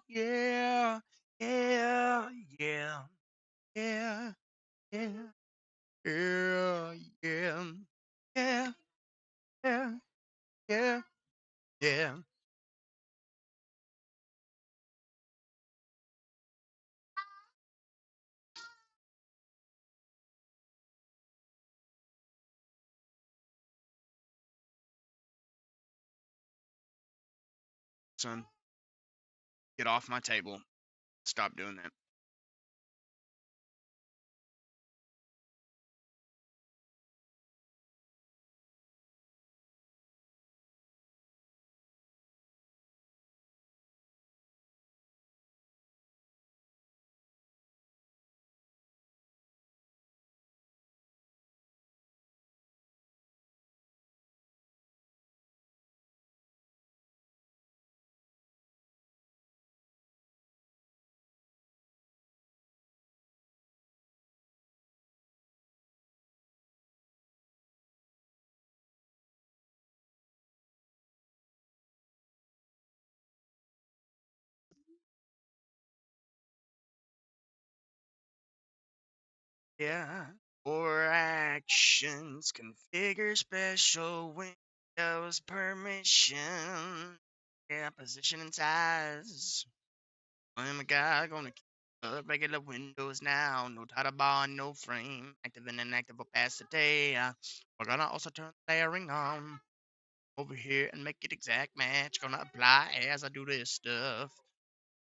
yeah, yeah, yeah, yeah, yeah, yeah, yeah, yeah, yeah, yeah, yeah. Son, get off my table. Stop doing that. Yeah. For actions, configure special Windows permission. Yeah, position and size. Oh my god, gonna keep up regular Windows now. No title bar, no frame. Active and inactive opacity. We're gonna also turn layering on over here and make it exact match. Gonna apply as I do this stuff.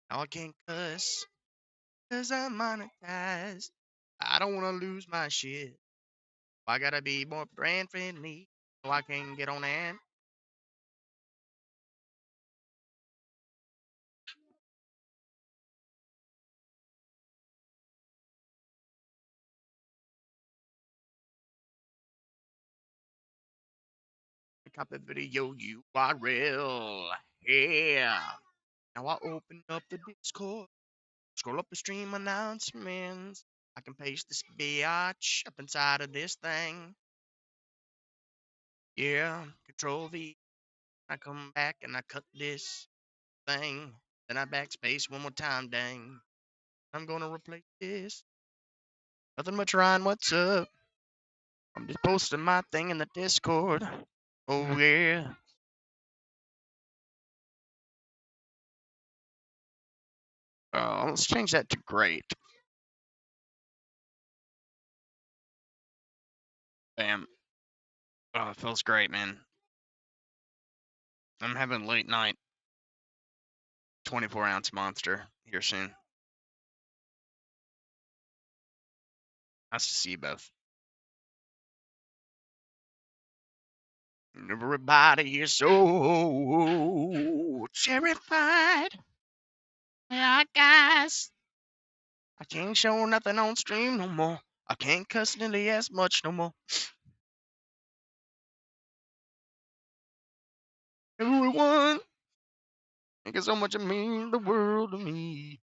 Now I can't cuss, cause I'm monetized. I don't wanna lose my shit. I gotta be more brand friendly so I can get on that. Copy video URL. Yeah. Now I open up the Discord. Scroll up the stream announcements. I can paste this biatch up inside of this thing. Yeah. Control V. I come back and I cut this thing. Then I backspace one more time, dang. I'm gonna replace this. Nothing much, Ryan. What's up? I'm just posting my thing in the Discord. Oh, yeah. Let's change that to great. Bam. Oh, it feels great, man. I'm having late night 24-ounce monster here soon. Nice to see you both. Everybody is so terrified. Yeah, guys. I can't show nothing on stream no more. I can't cuss nearly as much no more. Everyone, think so much of me, the world to me.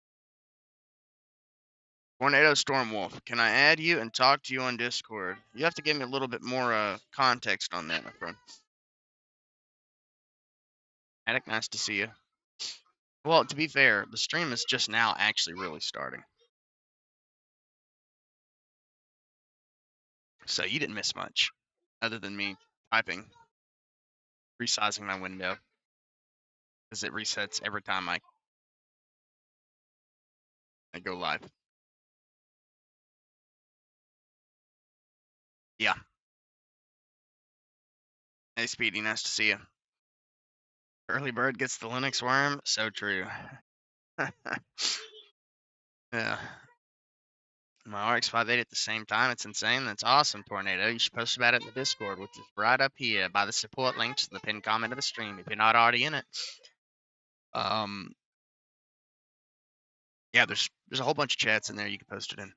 Tornado Stormwolf, can I add you and talk to you on Discord? You have to give me a little bit more context on that, my friend. Attic, nice to see you. Well, to be fair, the stream is just now actually really starting. So you didn't miss much, other than me typing, resizing my window, because it resets every time I go live. Yeah. Hey, Speedy, nice to see you. Early bird gets the Linux worm. So true. Yeah. My RX 58 at the same time. It's insane. That's awesome, Tornado. You should post about it in the Discord, which is right up here by the support links to the pinned comment of the stream if you're not already in it. Yeah, there's a whole bunch of chats in there you can post it in.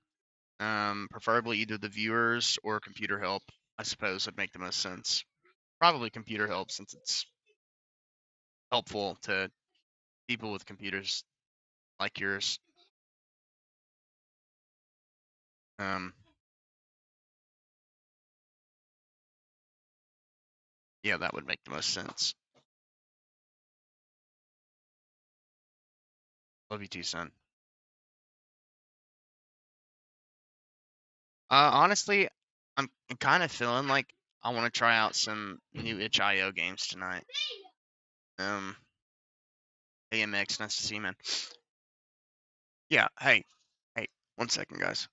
Preferably either the viewers or computer help, I suppose, would make the most sense. Probably computer help since it's helpful to people with computers like yours. Um, yeah, that would make the most sense. Love you too, son. Honestly, I'm kind of feeling like I want to try out some new itch.io games tonight. AMX, nice to see you, man. Yeah, hey, 1 second, guys.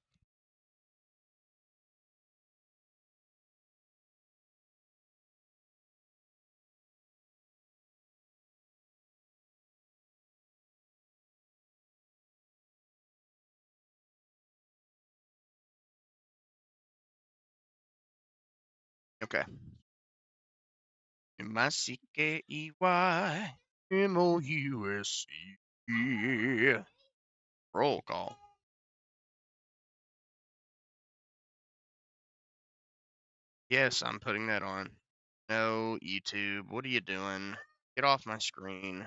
Okay. M-I-C-K-E-Y-M-O-U-S-E. Roll call. Yes, I'm putting that on. No, YouTube, what are you doing? Get off my screen.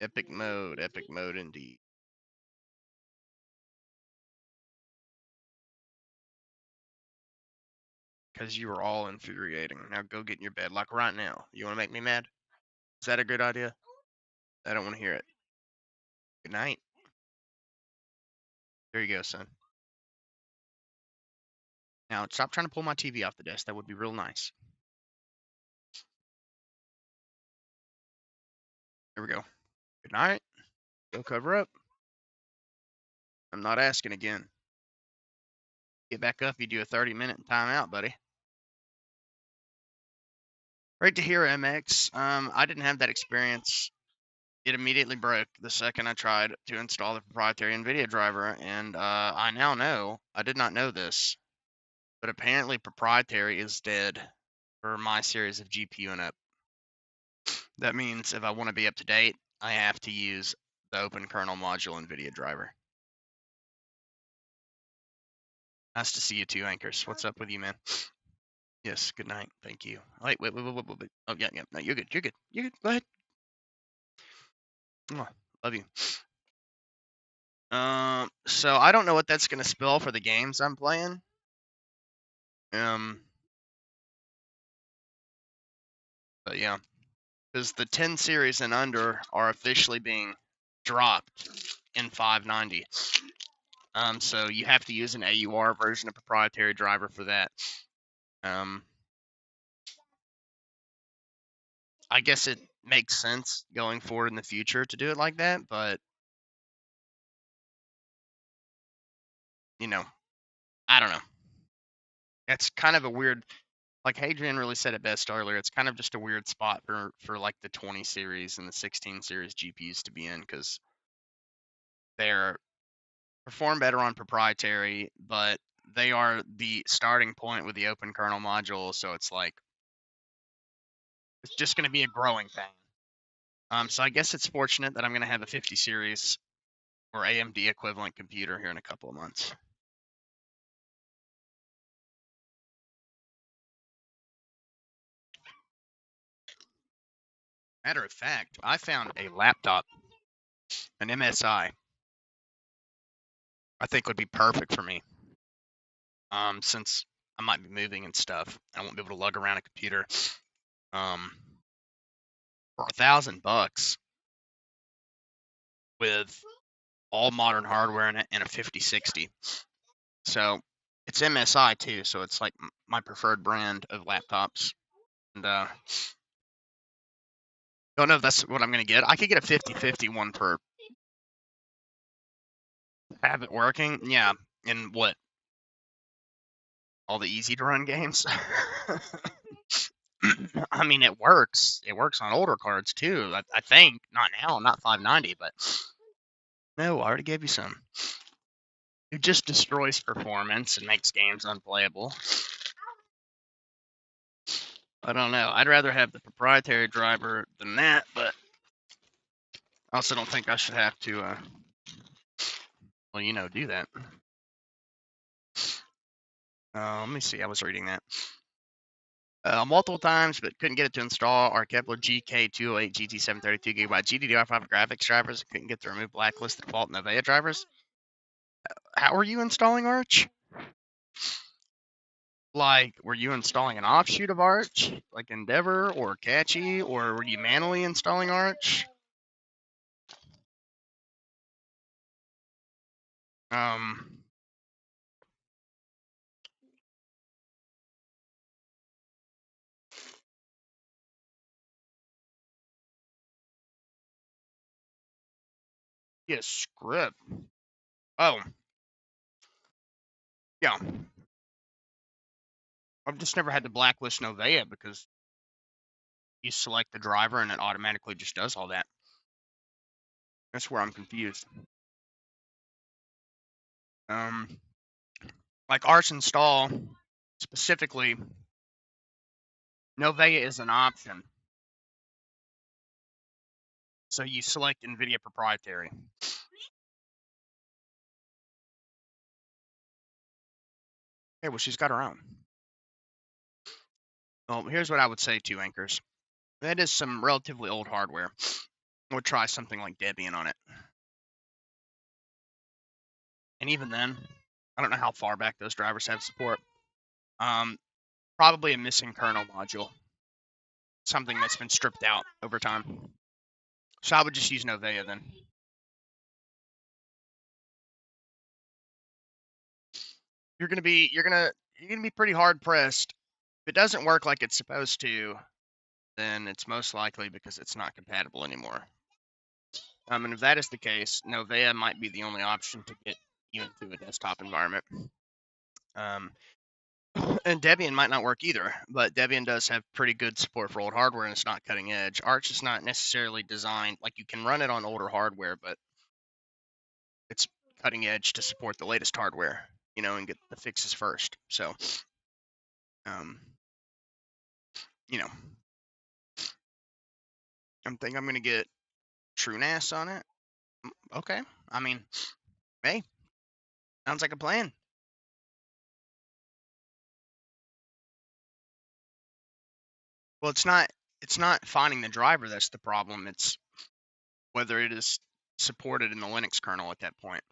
Epic mode indeed. Because you are all infuriating. Now go get in your bed, like right now. You want to make me mad? Is that a good idea? I don't want to hear it. Good night. There you go, son. Now stop trying to pull my TV off the desk. That would be real nice. There we go. Good night. Go cover up. I'm not asking again. Get back up. You do a 30-minute timeout, buddy. Great to hear, MX. I didn't have that experience. It immediately broke the second I tried to install the proprietary NVIDIA driver, and I now know, I did not know this, but apparently proprietary is dead for my series of GPU and up. That means if I want to be up to date, I have to use the open kernel module NVIDIA driver. Nice to see you too, Anchors. What's up with you, man? Yes, good night. Thank you. Wait. Oh, yeah. No, you're good. You're good. You're good. Go ahead. Love you. So I don't know what that's gonna spell for the games I'm playing. But yeah, because the 10 series and under are officially being dropped in 590. So you have to use an AUR version of proprietary driver for that. I guess it makes sense going forward in the future to do it like that, but you know, I don't know. It's kind of a weird, like Hadrian really said it best earlier. It's kind of just a weird spot for like the 20 series and the 16 series GPUs to be in, because they're perform better on proprietary, but they are the starting point with the open kernel module, so it's like it's just going to be a growing thing. So I guess it's fortunate that I'm going to have a 50 series or AMD equivalent computer here in a couple of months. Matter of fact, I found a laptop, an MSI, I think would be perfect for me. Since I might be moving and stuff, I won't be able to lug around a computer. For $1,000 with all modern hardware in it and a 5060. So it's MSI too, so it's like my preferred brand of laptops. And don't know if that's what I'm gonna get. I could get a 50/50 one for have it working. Yeah, in what? All the easy to run games. I mean, it works. It works on older cards too. I think not now, not 590, but no, I already gave you some. It just destroys performance and makes games unplayable. I don't know. I'd rather have the proprietary driver than that, but I also don't think I should have to, do that. Let me see. I was reading that. Multiple times, but couldn't get it to install our Kepler GK208 GT732 GB GDDR5 graphics drivers. Couldn't get to remove blacklist default Novea drivers. How are you installing Arch? Like, were you installing an offshoot of Arch, like Endeavor or Catchy, or were you manually installing Arch? Um, yeah, script. Oh, yeah. I've just never had to blacklist Novea because you select the driver and it automatically just does all that. That's where I'm confused. Um, like Arch install specifically, Novea is an option. So you select NVIDIA proprietary. Hey, well, she's got her own. Well, here's what I would say to Anchors. That is some relatively old hardware. I would try something like Debian on it. And even then, I don't know how far back those drivers have support. Probably a missing kernel module. Something that's been stripped out over time. So I would just use Novea then. You're gonna be pretty hard pressed. If it doesn't work like it's supposed to, then it's most likely because it's not compatible anymore. And if that is the case, Novea might be the only option to get you into a desktop environment. And Debian might not work either, but Debian does have pretty good support for old hardware and it's not cutting edge. Arch is not necessarily designed, like you can run it on older hardware, but it's cutting edge to support the latest hardware, and get the fixes first. So, um, you know, I'm thinking I'm going to get TrueNAS on it. Okay. I mean, hey, sounds like a plan. Well, it's not finding the driver that's the problem. It's whether it is supported in the Linux kernel at that point.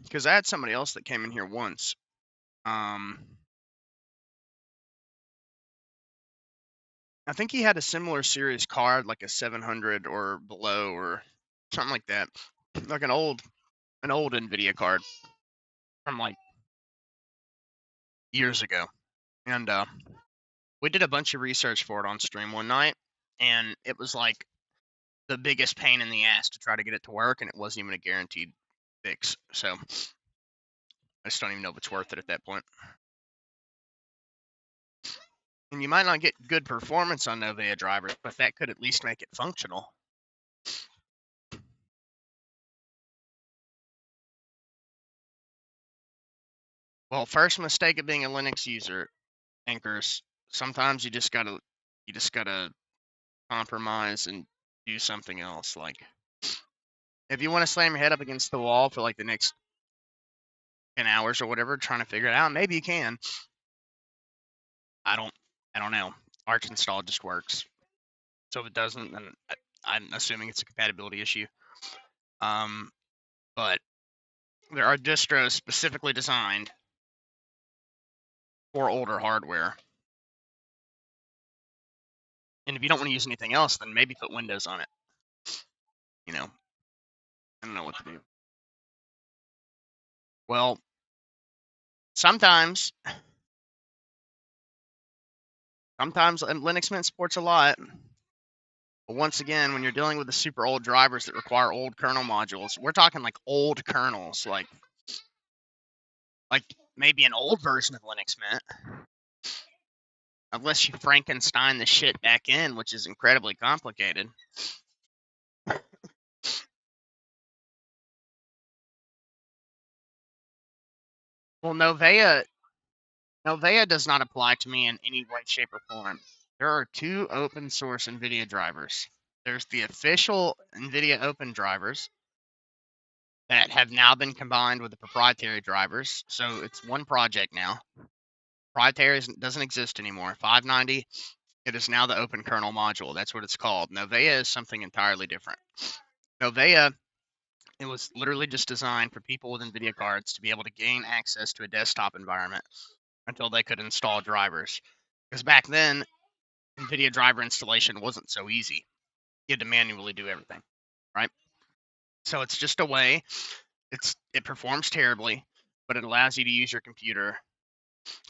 Because I had somebody else that came in here once. I think he had a similar series card, like a 700 or below, or something like that, like an old NVIDIA card from like years ago. And we did a bunch of research for it on stream one night, and it was like the biggest pain in the ass to try to get it to work, and it wasn't even a guaranteed fix. So I just don't even know if it's worth it at that point. And you might not get good performance on Novea drivers, but that could at least make it functional. Well, first mistake of being a Linux user, Anchors. Sometimes you just gotta compromise and do something else. Like if you want to slam your head up against the wall for like the next 10 hours or whatever, trying to figure it out, maybe you can. I don't know. Arch install just works. So if it doesn't, then I'm assuming it's a compatibility issue. But there are distros specifically designed for older hardware. And if you don't want to use anything else, then maybe put Windows on it. I don't know what to do. Well, sometimes Linux Mint supports a lot. But once again, when you're dealing with the super old drivers that require old kernel modules, we're talking like old kernels, like maybe an old version of Linux Mint. Unless you Frankenstein the shit back in, which is incredibly complicated. Well, Novea does not apply to me in any way, shape, or form. There are two open source NVIDIA drivers. There's the official NVIDIA Open drivers that have now been combined with the proprietary drivers. So it's one project now. Proprietary doesn't exist anymore. 590, it is now the open kernel module. That's what it's called. Novea is something entirely different. Novea, it was literally just designed for people with NVIDIA cards to be able to gain access to a desktop environment until they could install drivers. Because back then, NVIDIA driver installation wasn't so easy. You had to manually do everything, right? So it's just a way. It performs terribly, but it allows you to use your computer.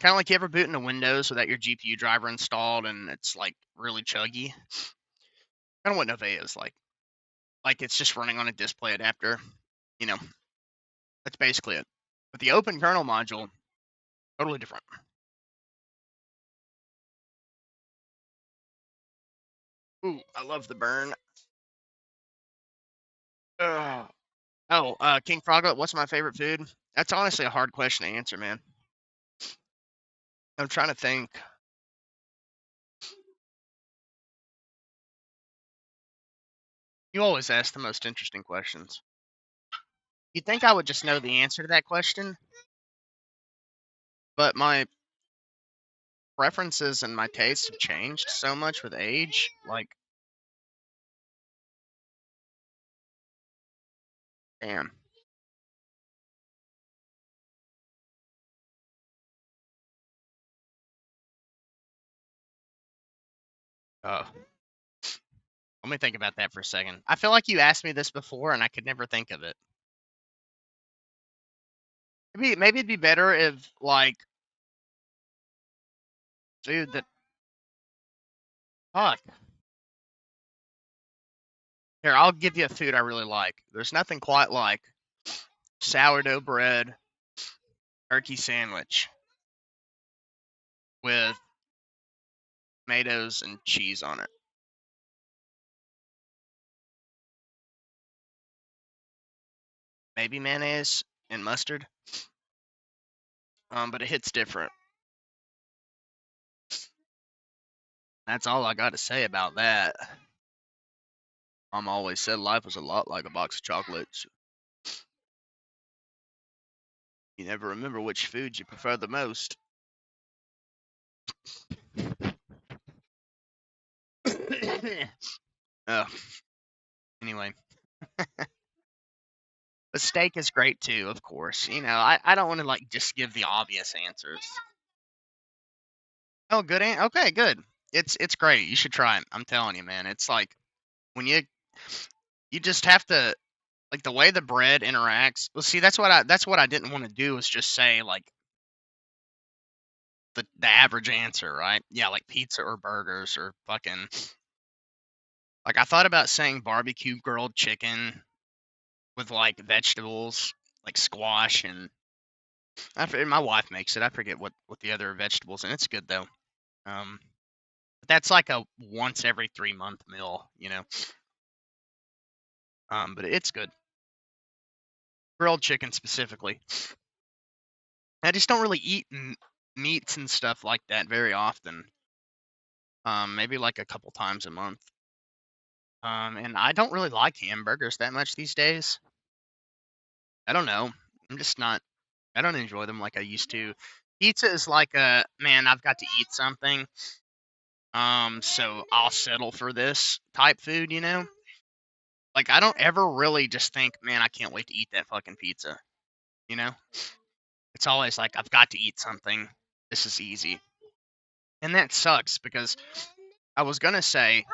Kind of like you ever boot into Windows without your GPU driver installed, and it's like really chuggy. Kind of what Novea is like. Like it's just running on a display adapter. You know, that's basically it. But the Open Kernel module, totally different. Ooh, I love the burn. Ugh. Oh, King Froglet, what's my favorite food? That's honestly a hard question to answer, man. I'm trying to think. You always ask the most interesting questions. You'd think I would just know the answer to that question, but my preferences and my tastes have changed so much with age. Like, damn. Oh, let me think about that for a second. I feel like you asked me this before and I could never think of it. Maybe it'd be better if like food that fuck. Here, I'll give you a food I really like. There's nothing quite like sourdough bread turkey sandwich with tomatoes and cheese on it. Maybe mayonnaise and mustard. But it hits different. That's all I got to say about that. Mom always said life was a lot like a box of chocolates. You never remember which foods you prefer the most. Oh, anyway, the steak is great too, of course. You know, I don't want to like just give the obvious answers. Oh, good. Okay, good. It's great. You should try it. I'm telling you, man. It's like when you just have to like the way the bread interacts. Well, see, that's what I didn't want to do was just say like the average answer, right? Yeah, like pizza or burgers or fucking like I thought about saying barbecue grilled chicken with like vegetables, like squash and my wife makes it. I forget what the other vegetables and it's good though. Um, but that's like a once every 3 month meal, you know. But it's good. Grilled chicken specifically. I just don't really eat meats and stuff like that very often. Maybe like a couple times a month. And I don't really like hamburgers that much these days. I don't know. I'm just not. I don't enjoy them like I used to. Pizza is like a man. I've got to eat something. So I'll settle for this type food. You know, like I don't ever really just think, man, I can't wait to eat that fucking pizza. You know, it's always like I've got to eat something. This is easy, and that sucks because I was gonna say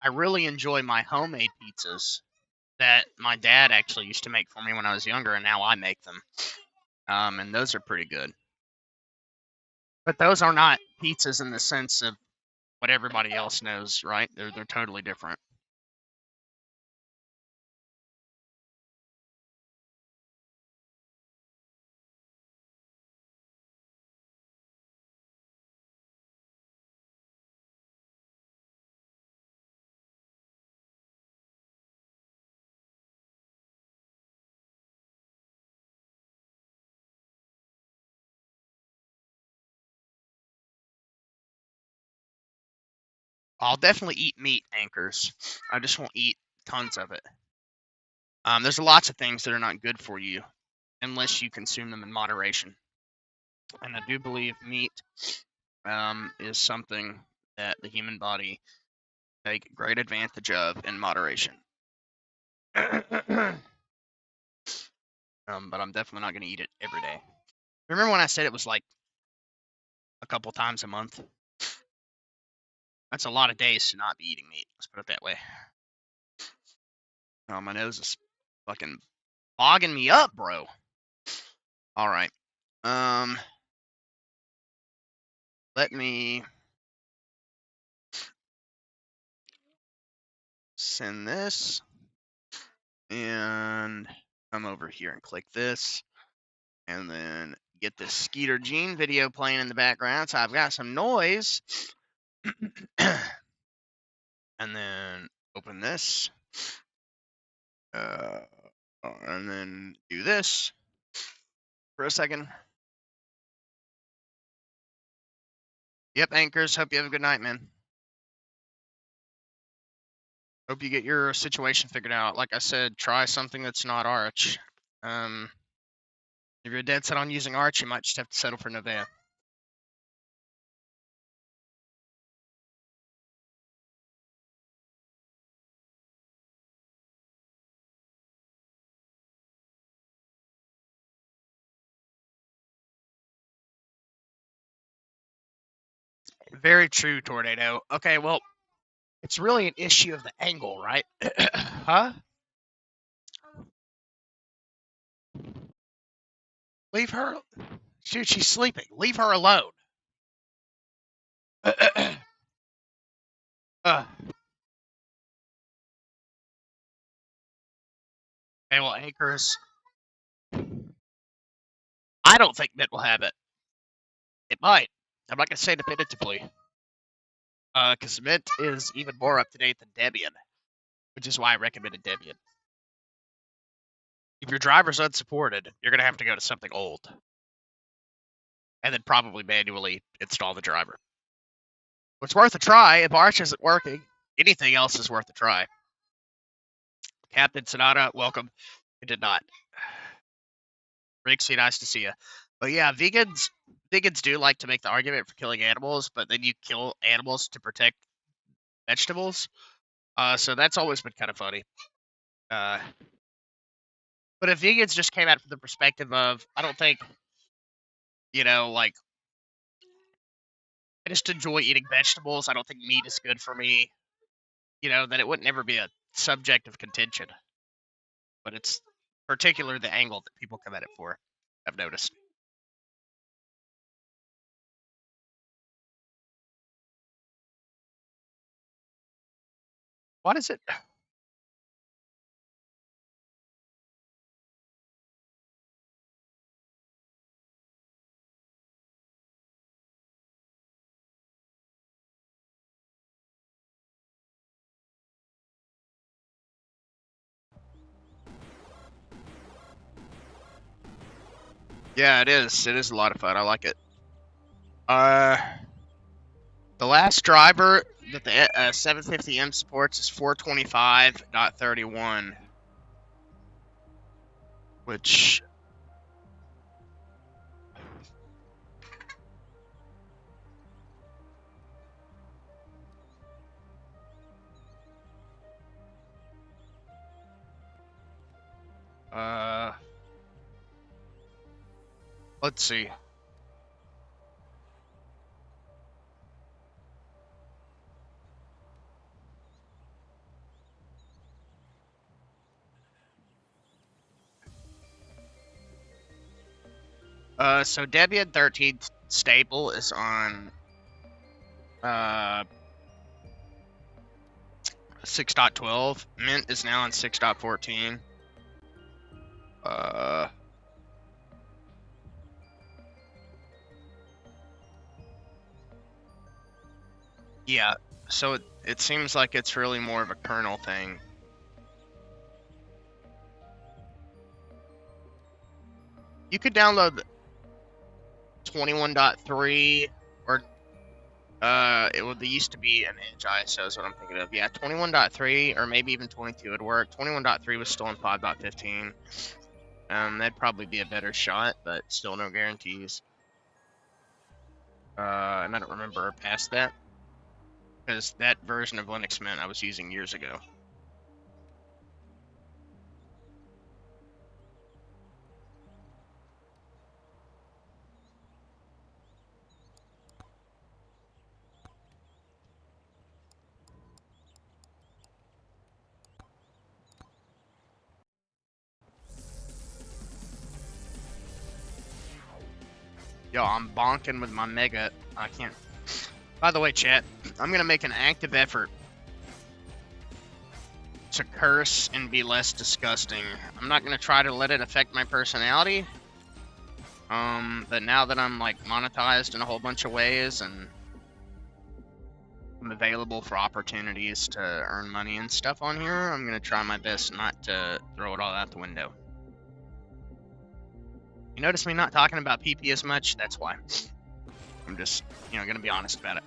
I really enjoy my homemade pizzas that my dad actually used to make for me when I was younger, and now I make them. And those are pretty good. But those are not pizzas in the sense of what everybody else knows, right? They're totally different. I'll definitely eat meat anchors. I just won't eat tons of it. There's lots of things that are not good for you unless you consume them in moderation. And I do believe meat is something that the human body take great advantage of in moderation. But I'm definitely not going to eat it every day. Remember when I said it was like a couple times a month. That's a lot of days to not be eating meat. Let's put it that way. Oh, my nose is fucking bogging me up, bro. All right. Let me send this and come over here and click this and then get this Skeeter Gene video playing in the background. So I've got some noise. And then open this. And then do this for a second. Yep, Anchors. Hope you have a good night, man. Hope you get your situation figured out. Like I said, try something that's not Arch. If you're dead set on using Arch, you might just have to settle for Nevea. Very true, Tornado. Okay, well, it's really an issue of the angle, right? Huh? Leave her. Dude, she's sleeping. Leave her alone. Okay, well, Anchors. I don't think Mint will have it. It might. I'm not going to say definitively. Because Mint is even more up to date than Debian, which is why I recommended Debian. If your driver's unsupported, you're going to have to go to something old. And then probably manually install the driver. It's worth a try. If Arch isn't working, anything else is worth a try. Captain Sonata, welcome. It did not. Rixie, nice to see you. But yeah, vegans do like to make the argument for killing animals, but then you kill animals to protect vegetables. So that's always been kind of funny. But if vegans just came out from the perspective of, I don't think, like, I just enjoy eating vegetables. I don't think meat is good for me. Then it would never be a subject of contention. But it's particular the angle that people come at it for, I've noticed. What is it? Yeah, it is. It is a lot of fun. I like it. The last driver that the 750M supports is 425.31, which let's see. So Debian 13 stable is on 6.12. Mint is now on 6.14. Yeah, so it seems like it's really more of a kernel thing. You could download 21.3 or there used to be an Edge ISO is what I'm thinking of. Yeah, 21.3 or maybe even 22 would work. 21.3 was still in 5.15. That'd probably be a better shot, but still no guarantees. And I don't remember past that, because that version of Linux Mint I was using years ago. Yo, I'm bonking with my mega. I can't. By the way, chat, I'm gonna make an active effort to curse and be less disgusting. I'm not gonna try to let it affect my personality. But now that I'm like monetized in a whole bunch of ways and I'm available for opportunities to earn money and stuff on here, I'm gonna try my best not to throw it all out the window. You notice me not talking about PP as much? That's why. I'm just, gonna be honest about it.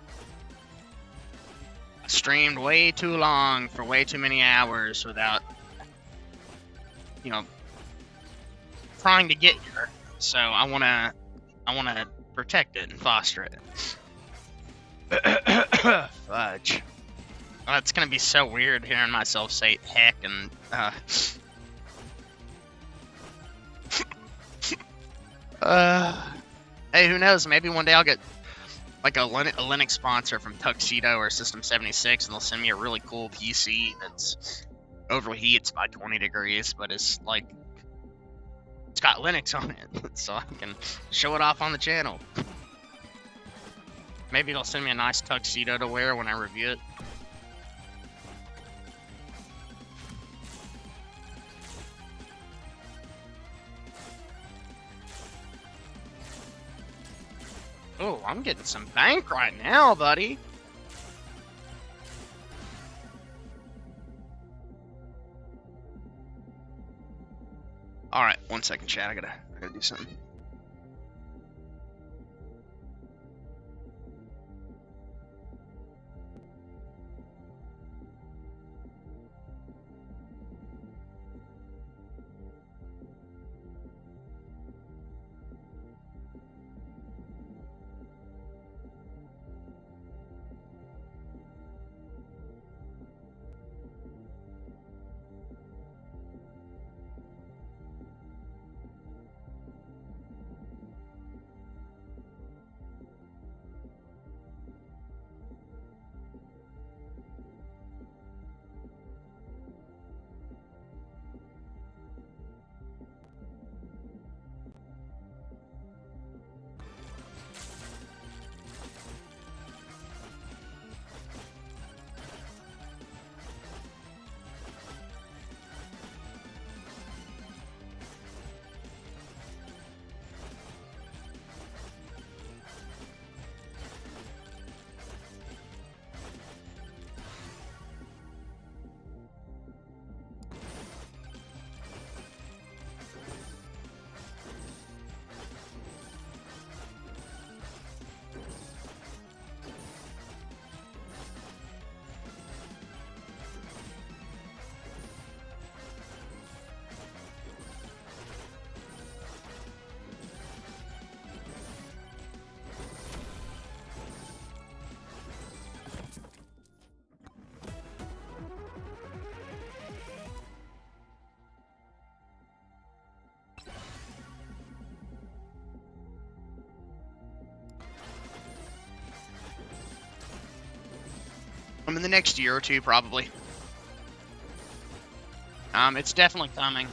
I streamed way too long for way too many hours without, trying to get here. So I wanna protect it and foster it. Fudge. Oh, it's gonna be so weird hearing myself say heck and hey, who knows? Maybe one day I'll get like a Linux sponsor from Tuxedo or System 76, and they'll send me a really cool PC that's overheats by 20 degrees, but it's like it's got Linux on it, so I can show it off on the channel. Maybe they'll send me a nice tuxedo to wear when I review it. Oh, I'm getting some bank right now, buddy. Alright, 1 second, chat. I gotta do something. In the next year or two, probably. It's definitely coming.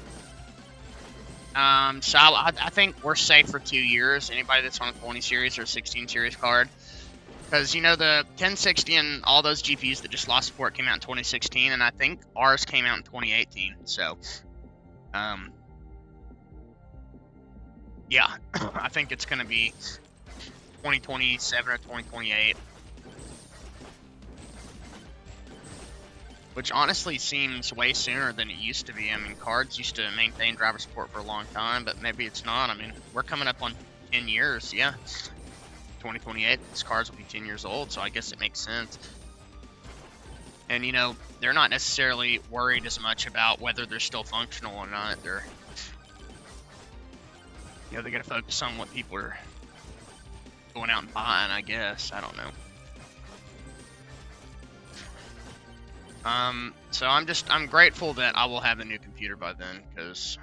So I think we're safe for 2 years. Anybody that's on a 20 series or 16 series card, because the 1060 and all those GPUs that just lost support came out in 2016, and I think ours came out in 2018. So, yeah, I think it's gonna be 2027 or 2028. Which honestly seems way sooner than it used to be. I mean, cards used to maintain driver support for a long time, but maybe it's not. I mean, we're coming up on 10 years, yeah. 2028, these cards will be 10 years old, so I guess it makes sense. And, they're not necessarily worried as much about whether they're still functional or not. They're gonna focus on what people are going out and buying, I guess. I don't know. So I'm grateful that I will have a new computer by then, because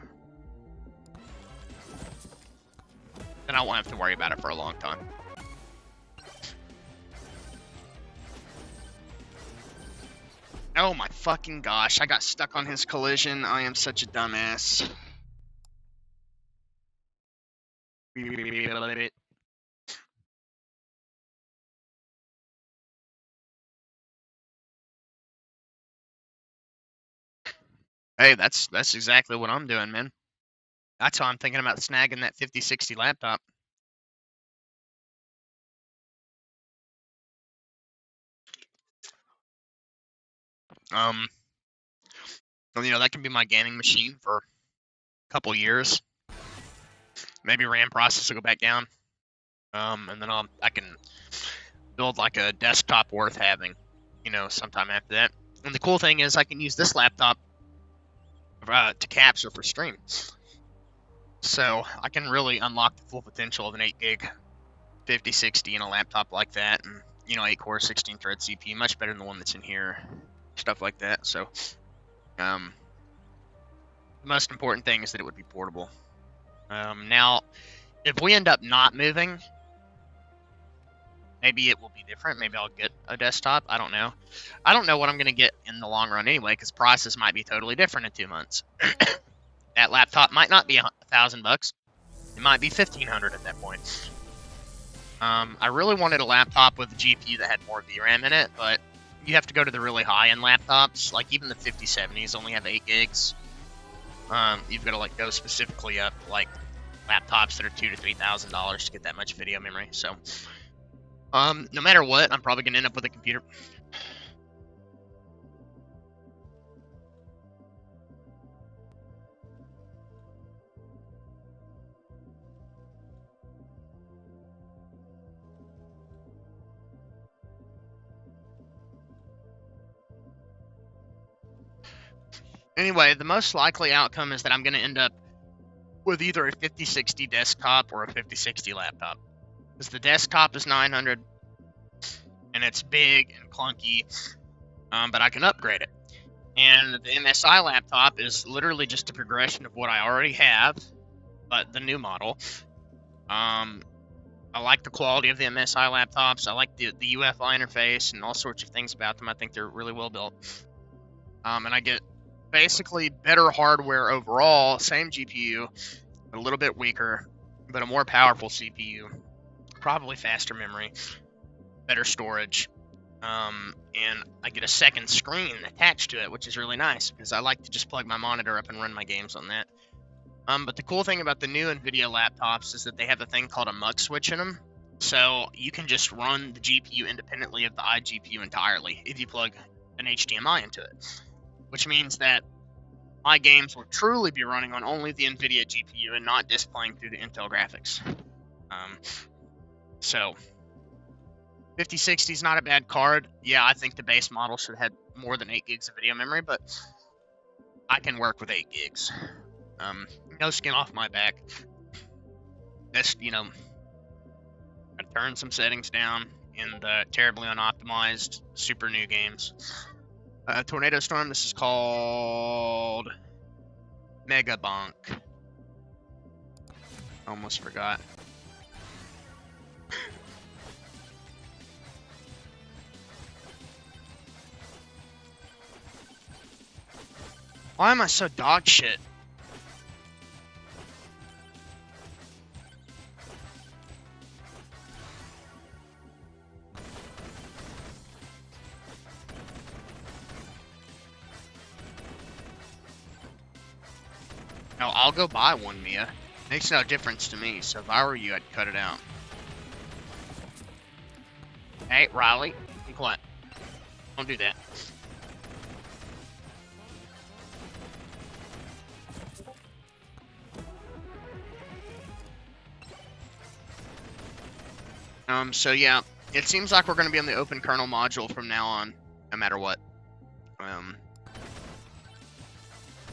then I won't have to worry about it for a long time. Oh my fucking gosh, I got stuck on his collision. I am such a dumbass. Hey, that's exactly what I'm doing, man. That's why I'm thinking about snagging that 5060 laptop. You know, that can be my gaming machine for a couple years. Maybe RAM processor go back down. And then I can build like a desktop worth having, you know, sometime after that. And the cool thing is I can use this laptop to capture for stream. So I can really unlock the full potential of an 8 gig 5060 in a laptop like that. And, you know, 8 core, 16 thread CPU, much better than the one that's in here. Stuff like that. So, the most important thing is that it would be portable. Now, if we end up not moving, maybe it will be different. Maybe I'll get a desktop. I don't know. I don't know what I'm going to get in the long run anyway, because prices might be totally different in 2 months. That laptop might not be $1,000. It might be $1,500 at that point. I really wanted a laptop with a GPU that had more VRAM in it, but you have to go to the really high-end laptops. Like even the 5070s only have 8 gigs. You've got to like go specifically up like laptops that are $2,000 to $3,000 to get that much video memory. So, no matter what, I'm probably gonna end up with a computer. Anyway, the most likely outcome is that I'm gonna end up with either a 5060 desktop or a 5060 laptop. Because the desktop is $900 and it's big and clunky, but I can upgrade it. And the MSI laptop is literally just a progression of what I already have, but the new model. I like the quality of the MSI laptops. I like the UEFI interface and all sorts of things about them. I think they're really well built. And I get basically better hardware overall, same GPU, a little bit weaker, but a more powerful CPU, probably faster memory, better storage, and I get a second screen attached to it, which is really nice because I like to just plug my monitor up and run my games on that. But the cool thing about the new NVIDIA laptops is that they have a thing called a mux switch in them. So you can just run the GPU independently of the iGPU entirely if you plug an HDMI into it. Which means that my games will truly be running on only the NVIDIA GPU and not displaying through the Intel graphics. So 5060 is not a bad card. Yeah, I think the base model should have had more than 8 gigs of video memory, but I can work with 8 gigs. No skin off my back. Just, you know, I turn some settings down in the terribly unoptimized super new games. Tornado Storm, this is called Mega Bonk. Almost forgot. Why am I so dog shit? No, I'll go buy one, Mia. Makes no difference to me, so if I were you, I'd cut it out. Hey, Riley, be quiet. Don't do that. So yeah, it seems like we're going to be on the open kernel module from now on, no matter what.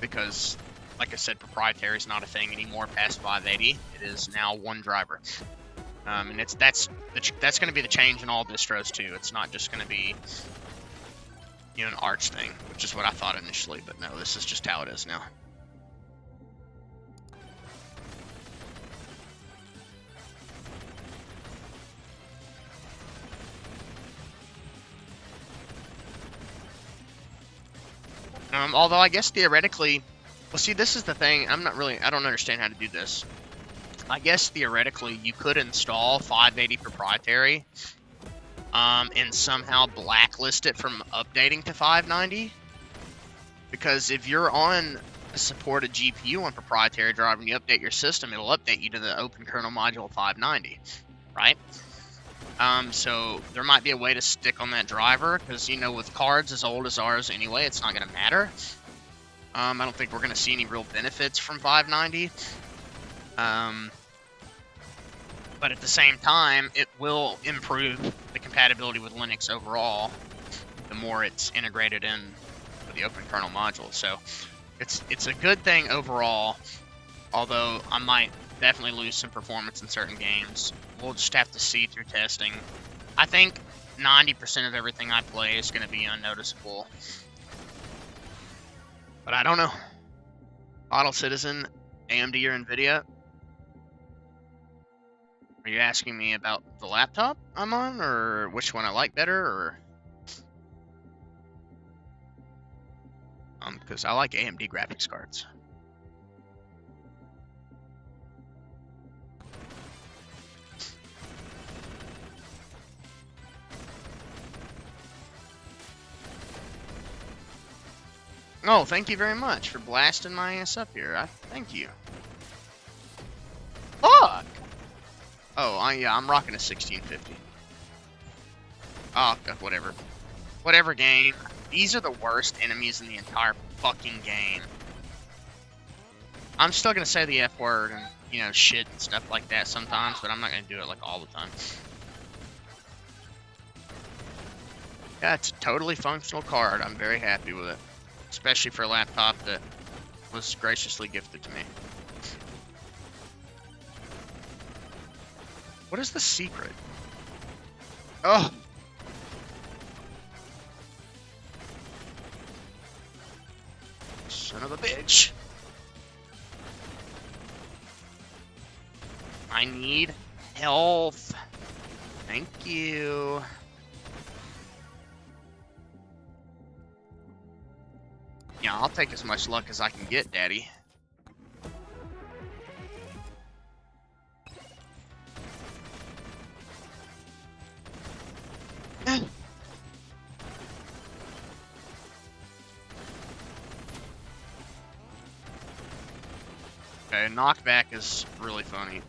Because, like I said, proprietary is not a thing anymore past 580. It is now one driver. And that's going to be the change in all distros too. It's not just going to be, you know, an Arch thing, which is what I thought initially, but no, this is just how it is now. Although I guess theoretically, well, see, this is the thing. I don't understand how to do this. I guess theoretically you could install 580 proprietary, and somehow blacklist it from updating to 590. Because if you're on a supported GPU on proprietary drive and you update your system, it'll update you to the open kernel module 590, right? So there might be a way to stick on that driver, because, you know, with cards as old as ours anyway, it's not going to matter. I don't think we're going to see any real benefits from 590. But at the same time, it will improve the compatibility with Linux overall, the more it's integrated in with the open kernel module. So it's a good thing overall, although I might definitely lose some performance in certain games. We'll just have to see through testing. I think 90% of everything I play is going to be unnoticeable. But I don't know. Model Citizen, AMD or NVIDIA? Are you asking me about the laptop I'm on, or which one I like better, or? Because I like AMD graphics cards. Oh, thank you very much for blasting my ass up here. Thank you. Fuck! Oh, yeah, I'm rocking a 1650. Oh, God, whatever. Whatever game. These are the worst enemies in the entire fucking game. I'm still gonna say the F word and, you know, shit and stuff like that sometimes, but I'm not gonna do it, like, all the time. Yeah, it's a totally functional card. I'm very happy with it. Especially for a laptop that was graciously gifted to me. What is the secret? Oh! Son of a bitch. I need health. Thank you. Yeah, I'll take as much luck as I can get, Daddy. Okay, knockback is really funny.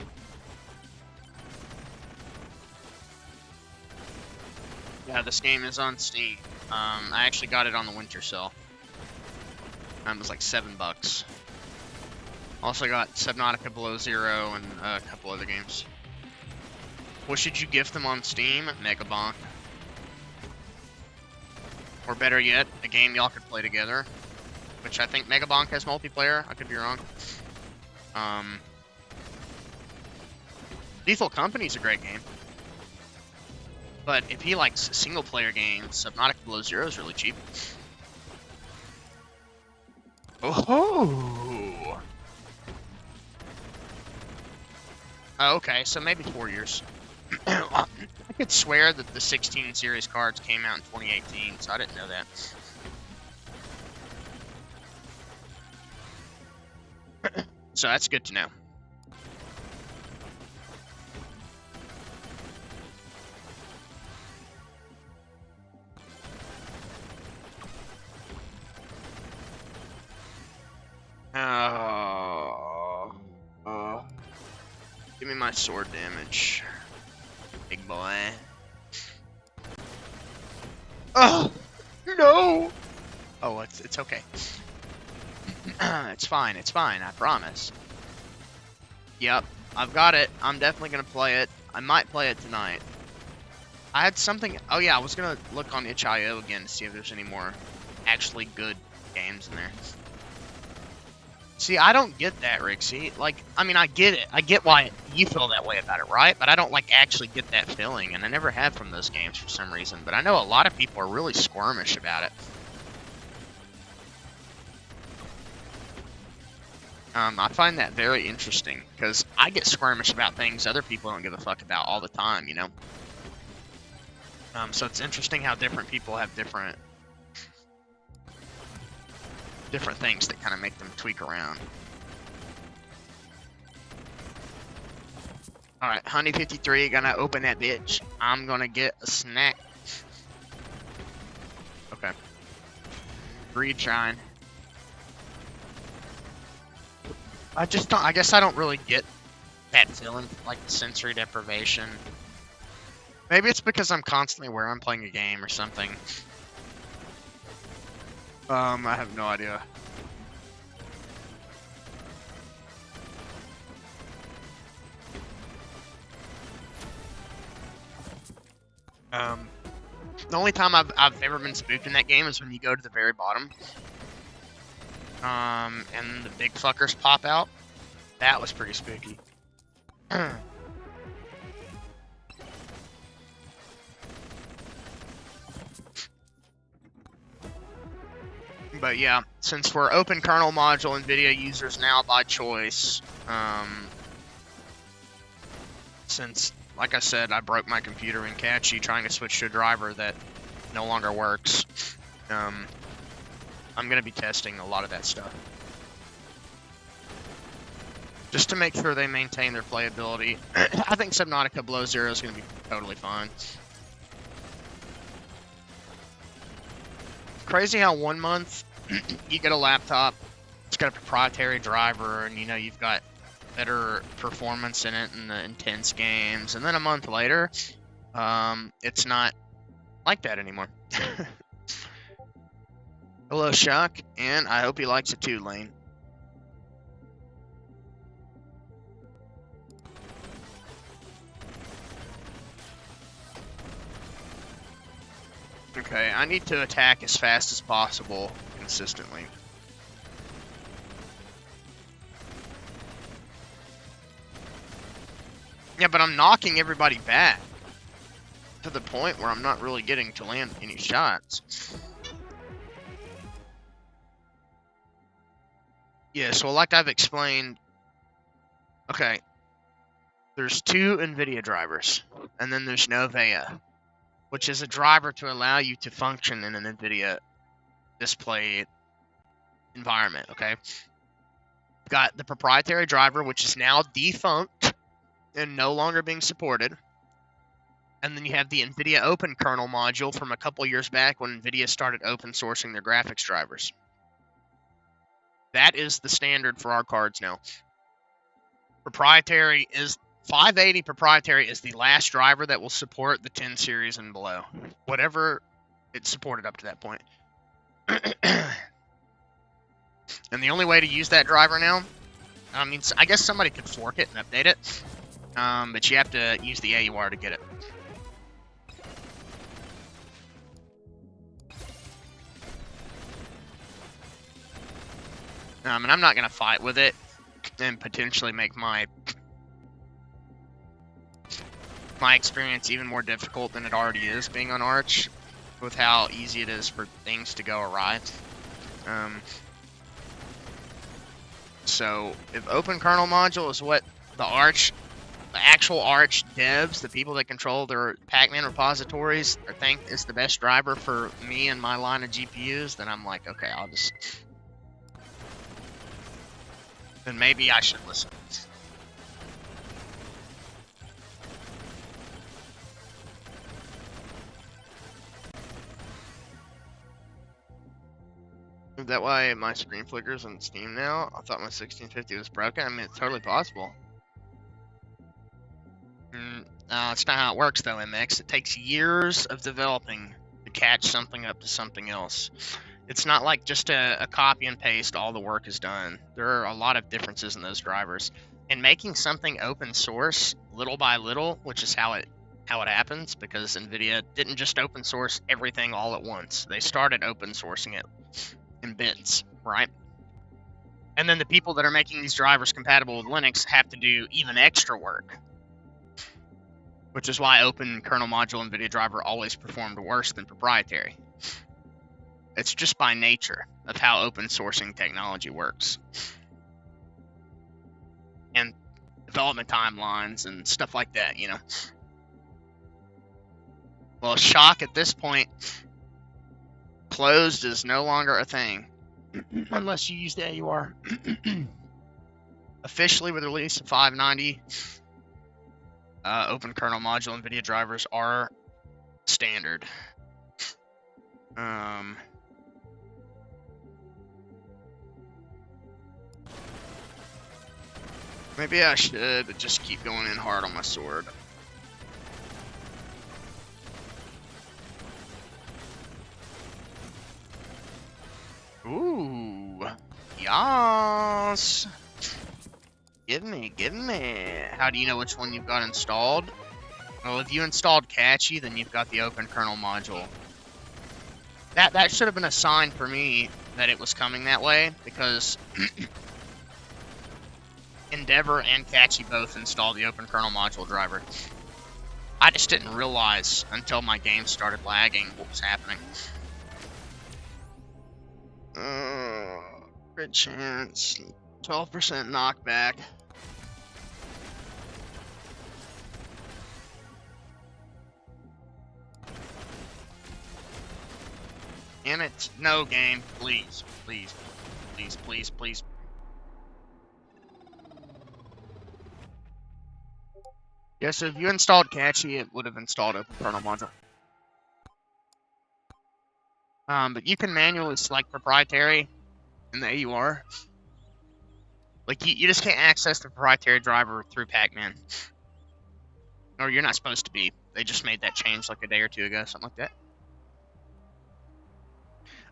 Yeah, this game is on Steam. I actually got it on the winter sale. It was like $7. Also got Subnautica Below Zero and a couple other games. What should you gift them on Steam? Megabonk. Or better yet, a game y'all could play together. Which I think Megabonk has multiplayer. I could be wrong. Lethal Company's a great game. But if he likes single player games, Subnautica Below Zero is really cheap. Oh. Okay, so maybe 4 years. I could swear that the 16 series cards came out in 2018, so I didn't know that. So that's good to know. Give me my sword damage, big boy. Oh no! Oh, it's okay. It's fine. It's fine. I promise. Yep, I've got it. I'm definitely gonna play it. I might play it tonight. I had something. Oh yeah, I was gonna look on itch.io again to see if there's any more actually good games in there. See, I don't get that, Rixie. Like, I mean, I get it. I get why you feel that way about it, right? But I don't, like, actually get that feeling, and I never have from those games for some reason. But I know a lot of people are really squirmish about it. I find that very interesting, because I get squirmish about things other people don't give a fuck about all the time, you know? So it's interesting how different people have different things that kind of make them tweak around. Alright, Honey 53, gonna open that bitch. I'm gonna get a snack. Okay. Greed shine. I just don't. I guess I don't really get that feeling, like the sensory deprivation. Maybe it's because I'm constantly aware I'm playing a game or something. I have no idea. The only time I've ever been spooked in that game is when you go to the very bottom. And the big fuckers pop out. That was pretty spooky. But yeah, since we're open kernel module NVIDIA users now by choice, since, like I said, I broke my computer in Catchy trying to switch to a driver that no longer works, I'm going to be testing a lot of that stuff. Just to make sure they maintain their playability. I think Subnautica Below Zero is going to be totally fine. Crazy how 1 month you get a laptop, it's got a proprietary driver, and you know you've got better performance in it in the intense games, and then a month later, it's not like that anymore. Hello, Shock, and I hope he likes it too, Lane. Okay, I need to attack as fast as possible, consistently. Yeah, but I'm knocking everybody back to the point where I'm not really getting to land any shots. Yeah, so like I've explained, okay, there's 2 NVIDIA drivers, and then there's Novea, which is a driver to allow you to function in an NVIDIA display environment, okay? You've got the proprietary driver, which is now defunct and no longer being supported. And then you have the NVIDIA Open Kernel module from a couple years back when NVIDIA started open sourcing their graphics drivers. That is the standard for our cards now. Proprietary is 580 proprietary is the last driver that will support the 10 series and below. Whatever it's supported up to that point. And the only way to use that driver now, I mean, I guess somebody could fork it and update it, but you have to use the AUR to get it. And I'm not going to fight with it and potentially make my experience even more difficult than it already is being on Arch, with how easy it is for things to go awry. So if Open Kernel module is what the actual Arch devs, the people that control their Pacman repositories, think is the best driver for me and my line of GPUs, then I'm like, okay, I'll just... then maybe I should listen. Is that why my screen flickers on Steam now? I thought my 1650 was broken. I mean, it's totally possible. It's not how it works, though, MX. It takes years of developing to catch something up to something else. It's not like just a copy and paste, all the work is done. There are a lot of differences in those drivers. And making something open source, little by little, which is how it happens, because NVIDIA didn't just open source everything all at once. They started open sourcing it in bits, right? And then the people that are making these drivers compatible with Linux have to do even extra work, which is why Open Kernel Module NVIDIA driver always performed worse than proprietary. It's just by nature of how open sourcing technology works. And development timelines and stuff like that, you know. Well, Shock at this point, closed is no longer a thing. Unless you use the AUR. Officially, with the release of 590, Open Kernel Module NVIDIA drivers are standard. Maybe I should just keep going in hard on my sword. Ooh. Yas. Give me. How do you know which one you've got installed? Well, if you installed Catchy, then you've got the open kernel module. That should have been a sign for me that it was coming that way, because Endeavor and Catchy both install the open kernel module driver. I just didn't realize until my game started lagging what was happening. Good chance. 12% knockback. Damn it. No, game. Please. Please. Please, please, please. Yeah, so if you installed Catchy, it would have installed open kernel module. But you can manually select proprietary in the AUR. Like, you just can't access the proprietary driver through Pac-Man. Or you're not supposed to be. They just made that change like a day or two ago, something like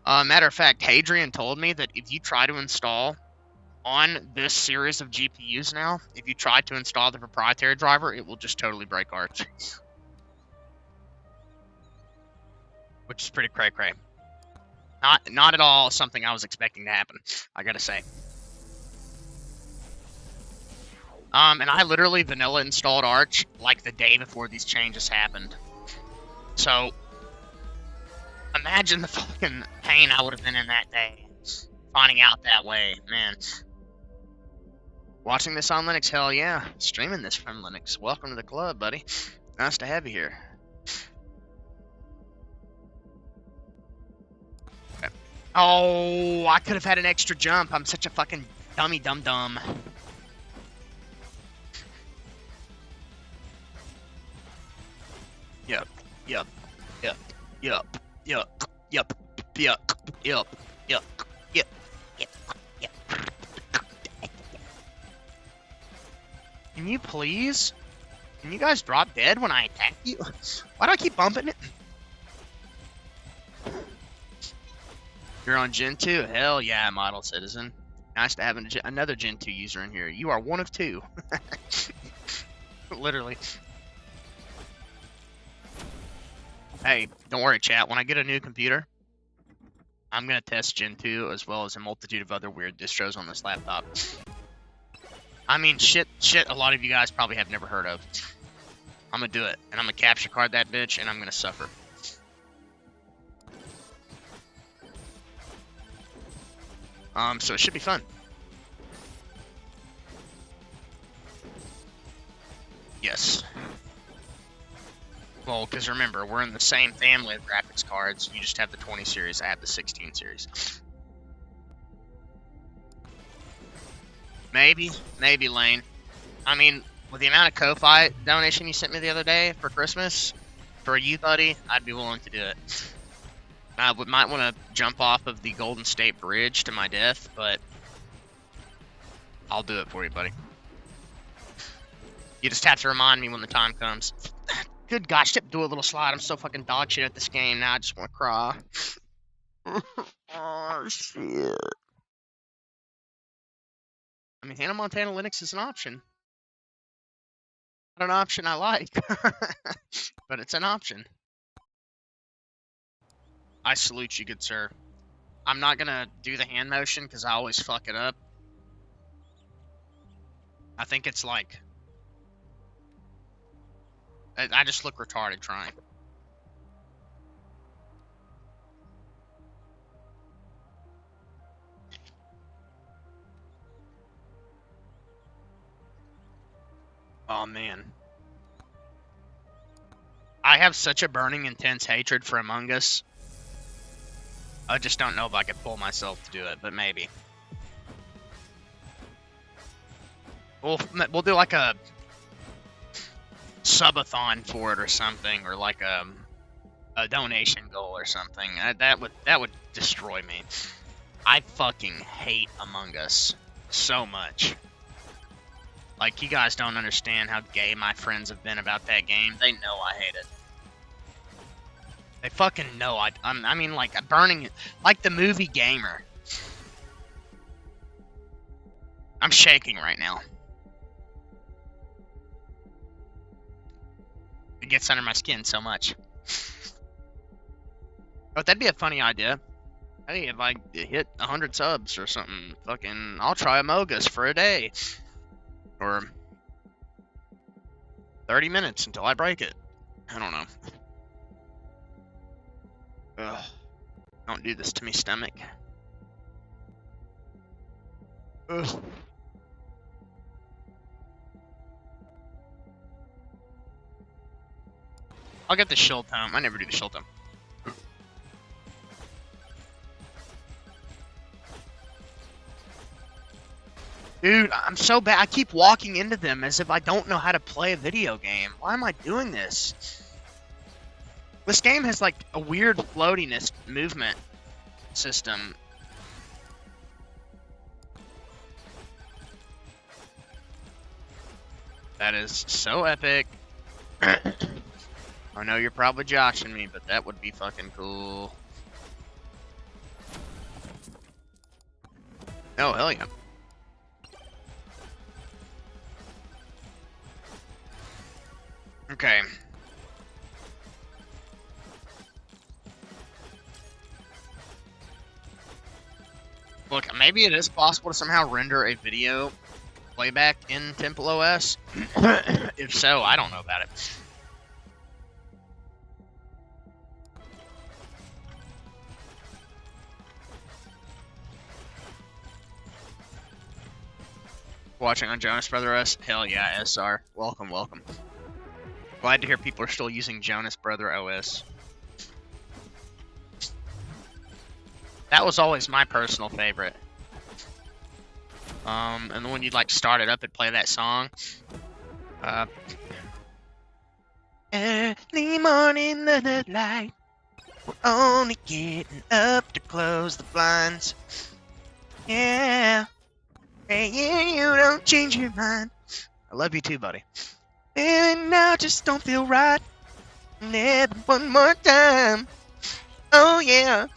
that. Matter of fact, Hadrian told me that if you try to install on this series of GPUs now, if you try to install the proprietary driver, it will just totally break Arch. Which is pretty cray-cray. Not at all something I was expecting to happen, I gotta say. And I literally vanilla installed Arch like the day before these changes happened. So, imagine the fucking pain I would have been in that day. Finding out that way, man. Watching this on Linux, hell yeah. Streaming this from Linux. Welcome to the club, buddy. Nice to have you here. Okay. Oh, I could have had an extra jump. I'm such a fucking dummy dum-dum. Yup. Can you please? Can you guys drop dead when I attack you? Why do I keep bumping it? You're on Gen 2? Hell yeah, Model Citizen. Nice to have another Gen 2 user in here. You are one of two. Literally. Hey, don't worry, chat. When I get a new computer, I'm going to test Gen 2 as well as a multitude of other weird distros on this laptop. I mean, shit a lot of you guys probably have never heard of. I'm going to do it, and I'm going to capture card that bitch, and I'm going to suffer. So it should be fun. Yes. Well, because remember, we're in the same family of graphics cards. You just have the 20 series, I have the 16 series. Maybe, Lane. I mean, with the amount of Ko-Fi donation you sent me the other day for Christmas, for you, buddy, I'd be willing to do it. I might want to jump off of the Golden State Bridge to my death, but I'll do it for you, buddy. You just have to remind me when the time comes. Good gosh, do a little slide. I'm so fucking dog shit at this game now. I just want to cry. Oh, shit. I mean, Hannah Montana Linux is an option. Not an option I like, but it's an option. I salute you, good sir. I'm not gonna do the hand motion because I always fuck it up. I think it's like... I just look retarded trying. Oh, man. I have such a burning, intense hatred for Among Us. I just don't know if I could pull myself to do it, but maybe. We'll do like a subathon for it or something, or like a donation goal or something. That would destroy me. I fucking hate Among Us so much. Like, you guys don't understand how gay my friends have been about that game. They know I hate it. They fucking know I mean, like, burning it. Like the movie Gamer. I'm shaking right now. It gets under my skin so much. But that'd be a funny idea. Hey, if I hit 100 subs or something, fucking, I'll try Amogus for a day. Or 30 minutes until I break it. I don't know. Ugh. Don't do this to me, stomach. Ugh. I'll get the shield tome. I never do the shield tome. Dude, I'm so bad. I keep walking into them as if I don't know how to play a video game. Why am I doing this? This game has like a weird floatiness movement system. That is so epic. I know you're probably joshing me, but that would be fucking cool. Oh, hell yeah. Okay. Look, maybe it is possible to somehow render a video playback in Temple OS. If so, I don't know about it. Watching on Jonas Brother OS? Hell yeah, SR. Welcome, welcome. Glad to hear people are still using Jonas Brother OS. That was always my personal favorite. And then when you'd like start it up and play that song. Early morning, the light. We're only getting up to close the blinds. Yeah. Hey, you don't change your mind. I love you too, buddy. And now just don't feel right. Never one more time. Oh yeah.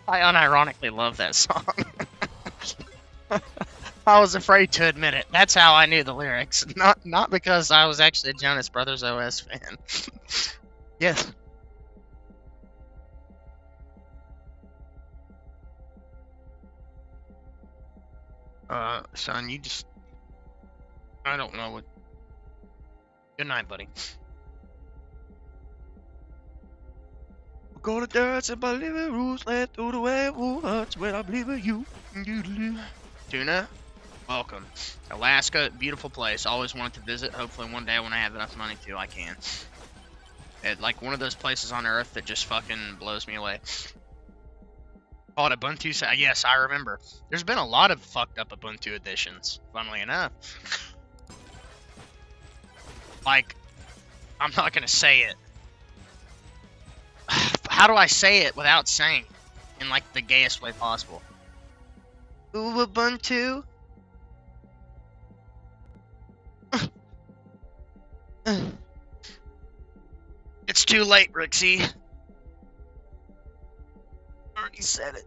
I unironically love that song. I was afraid to admit it. That's how I knew the lyrics. Not because I was actually a Jonas Brothers OS fan. Yes. Son, you just... I don't know what... Good night, buddy. We're gonna dance in my living room, slide through the werewolf huts when I believe in you. Tuna, welcome. Alaska, beautiful place. Always wanted to visit. Hopefully one day when I have enough money to, I can. It's like one of those places on Earth that just fucking blows me away. Called Ubuntu. Yes, I remember. There's been a lot of fucked up Ubuntu editions, funnily enough. Like, I'm not gonna say it. How do I say it without saying it in like the gayest way possible? Ooh, Ubuntu. It's too late, Rixie. Already said it.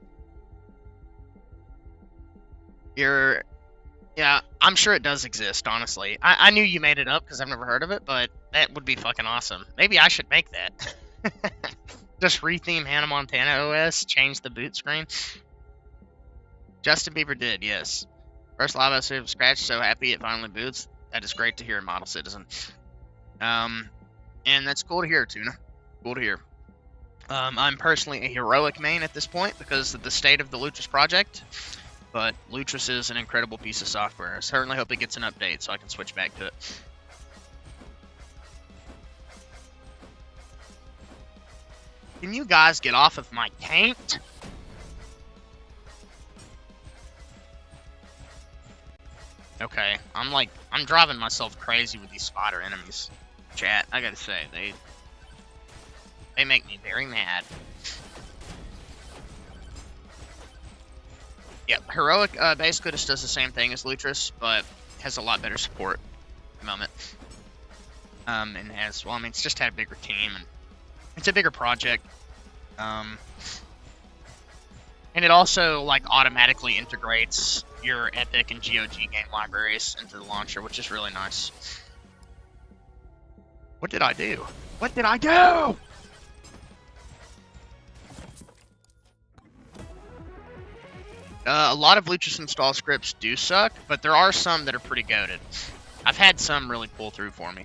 Yeah, I'm sure it does exist, honestly. I knew you made it up because I've never heard of it, but that would be fucking awesome. Maybe I should make that. Just retheme Hannah Montana OS, change the boot screen. Justin Bieber did, yes. First live episode of Scratch, so happy it finally boots. That is great to hear, Model Citizen. And that's cool to hear, Tuna. Cool to hear. I'm personally a heroic main at this point because of the state of the Lutris project. But Lutris is an incredible piece of software. I certainly hope it gets an update so I can switch back to it. Can you guys get off of my taint? Okay, I'm driving myself crazy with these spider enemies. Chat, I gotta say, they make me very mad. Yeah, Heroic basically just does the same thing as Lutris, but has a lot better support at the moment. And has, well, I mean, it's just had a bigger team, and it's a bigger project. And it also, like, automatically integrates your Epic and GOG game libraries into the launcher, which is really nice. What did I do? What did I do? A lot of Lutris install scripts do suck, but there are some that are pretty goated. I've had some really pull through for me.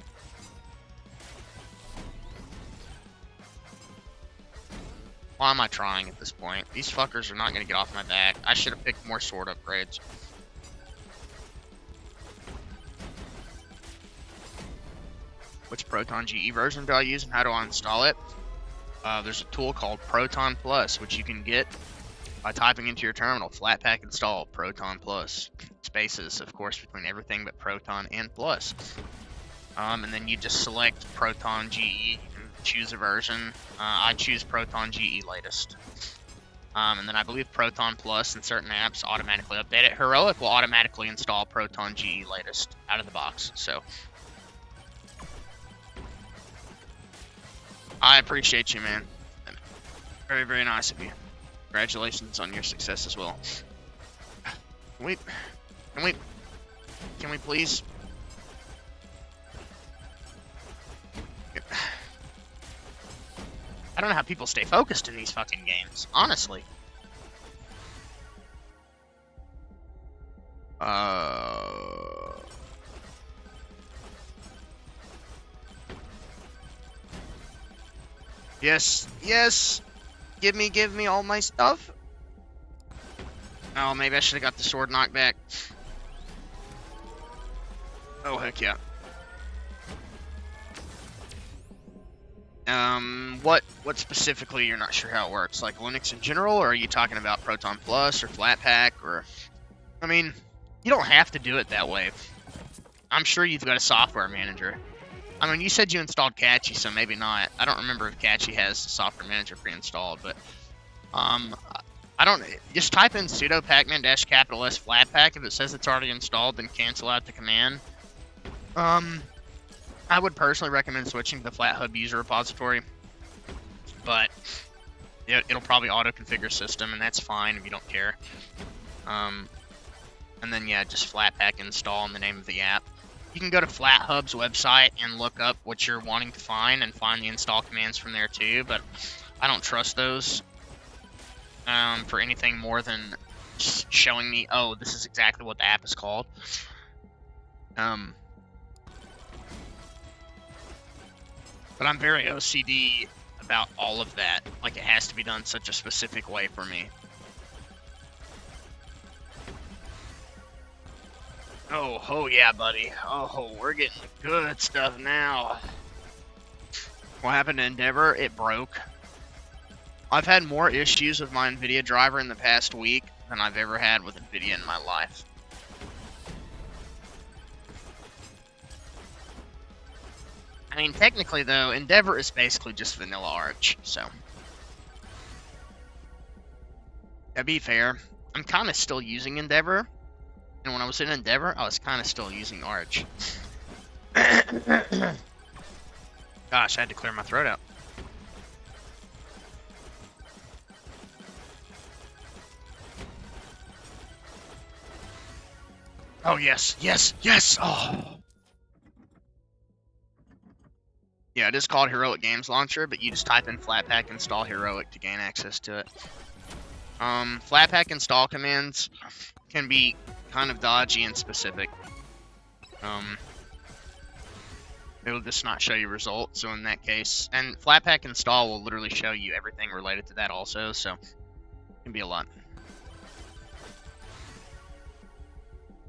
Why am I trying at this point? These fuckers are not going to get off my back. I should have picked more sword upgrades. Which Proton GE version do I use and how do I install it? There's a tool called Proton Plus, which you can get by typing into your terminal, Flatpak install Proton Plus. Spaces, of course, between everything but Proton and Plus. And then you just select Proton GE and choose a version. I choose Proton GE latest. And then I believe Proton Plus and certain apps automatically update it. Heroic will automatically install Proton GE latest out of the box, so I appreciate you, man. Very, very nice of you. Congratulations on your success as well. Can we please? I don't know how people stay focused in these fucking games, honestly. Yes, yes. Give me all my stuff. Oh, maybe I should have got the sword knocked back. Oh, heck yeah. What specifically you're not sure how it works? Like Linux in general, or are you talking about Proton Plus or Flatpak, or... I mean, you don't have to do it that way. I'm sure you've got a software manager. I mean, you said you installed Catchy, so maybe not. I don't remember if Catchy has a software manager pre-installed, but I don't. Just type in sudo pacman-S Flatpak. If it says it's already installed, then cancel out the command. I would personally recommend switching to the FlatHub user repository, but it'll probably auto-configure system, and that's fine if you don't care. And then yeah, just Flatpak install in the name of the app. You can go to FlatHub's website and look up what you're wanting to find and find the install commands from there too, but I don't trust those for anything more than showing me, oh, this is exactly what the app is called. But I'm very OCD about all of that. Like, it has to be done such a specific way for me. Oh yeah, buddy. Oh, we're getting the good stuff now. What happened to Endeavor? It broke. I've had more issues with my NVIDIA driver in the past week than I've ever had with NVIDIA in my life. I mean, technically, though, Endeavor is basically just vanilla Arch, so... To be fair, I'm kind of still using Endeavor. And when I was in Endeavor, I was kind of still using Arch. Gosh, I had to clear my throat out. Oh, yes, yes, yes! Oh! Yeah, it is called Heroic Games Launcher, but you just type in Flatpak install Heroic to gain access to it. Flatpak install commands can be kind of dodgy and specific. It'll just not show you results, so in that case, and Flatpak install will literally show you everything related to that also, so it can be a lot.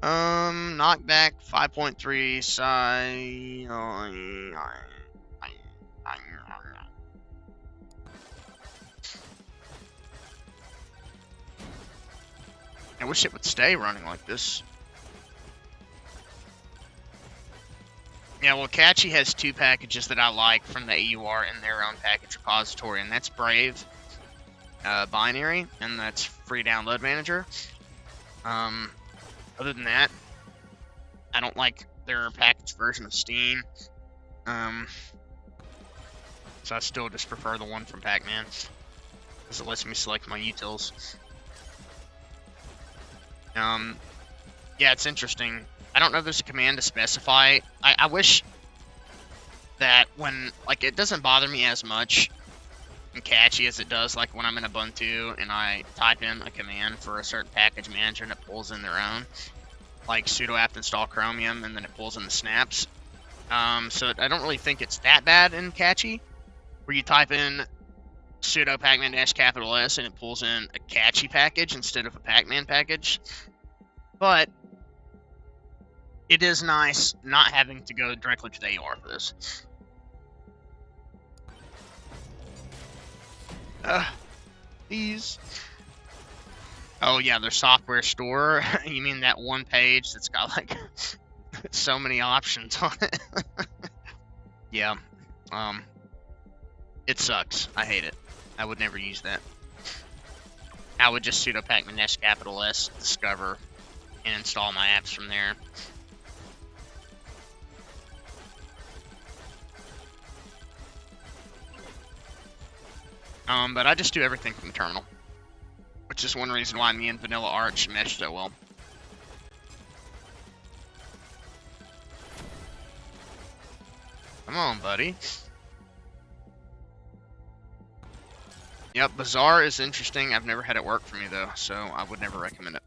Knockback 5.3 side. I wish it would stay running like this. Yeah, well, Catchy has two packages that I like from the AUR in their own package repository, and that's Brave Binary, and that's Free Download Manager. Other than that, I don't like their packaged version of Steam. So I still just prefer the one from Pac-Man, because it lets me select my utils. Yeah, it's interesting. I don't know if there's a command to specify. I wish that when, like, it doesn't bother me as much and catchy as it does, like, when I'm in Ubuntu and I type in a command for a certain package manager and it pulls in their own, like sudo apt install Chromium, and then it pulls in the snaps. So I don't really think it's that bad and catchy, where you type in sudo pacman-S and it pulls in a catchy package instead of a Pac-Man package. But it is nice not having to go directly to the AR for this. These. Oh yeah, their software store. You mean that one page that's got like so many options on it? Yeah. It sucks. I hate it. I would never use that. I would just sudo pacman-S discover and install my apps from there. But I just do everything from the terminal, which is one reason why me and Vanilla Arch mesh so well. Come on, buddy. Yep, Bazaar is interesting. I've never had it work for me, though, so I would never recommend it.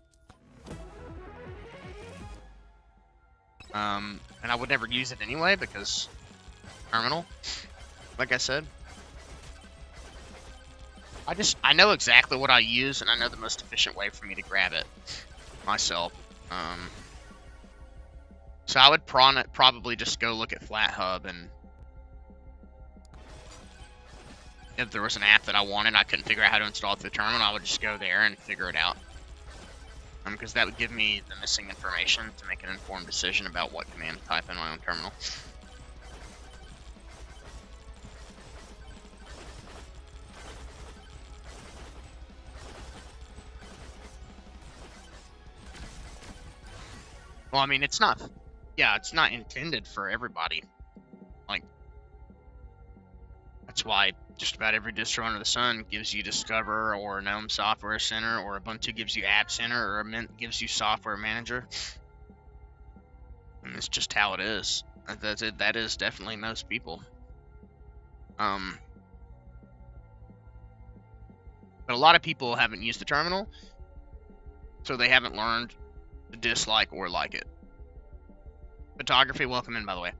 And I would never use it anyway, because terminal, like I said. I know exactly what I use, and I know the most efficient way for me to grab it myself. So I would probably just go look at FlatHub, and if there was an app that I wanted, I couldn't figure out how to install it through the terminal, I would just go there and figure it out. Because that would give me the missing information to make an informed decision about what command to type in my own terminal. Well, I mean, it's not intended for everybody. Like, that's why just about every distro under the sun gives you Discover, or GNOME Software Center, or Ubuntu gives you App Center, or Mint gives you Software Manager. And it's just how it is. That's it. That is definitely most people. But a lot of people haven't used the terminal, so they haven't learned to dislike or like it. Photography, welcome in, by the way.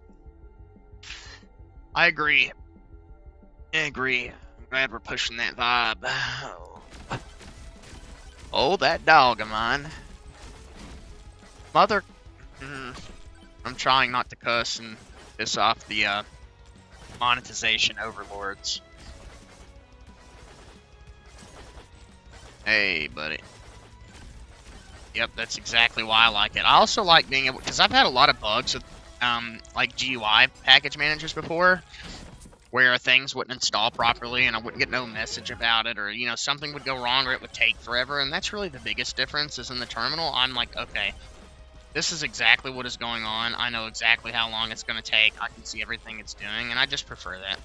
I agree. I'm glad we're pushing that vibe. Oh, that dog of mine. Mother... I'm trying not to cuss and piss off the monetization overlords. Hey, buddy. Yep, that's exactly why I like it. I also like being able... because I've had a lot of bugs with like GUI package managers before, where things wouldn't install properly and I wouldn't get no message about it, or, you know, something would go wrong or it would take forever. And that's really the biggest difference, is in the terminal. I'm like, okay, this is exactly what is going on. I know exactly how long it's going to take. I can see everything it's doing, and I just prefer that.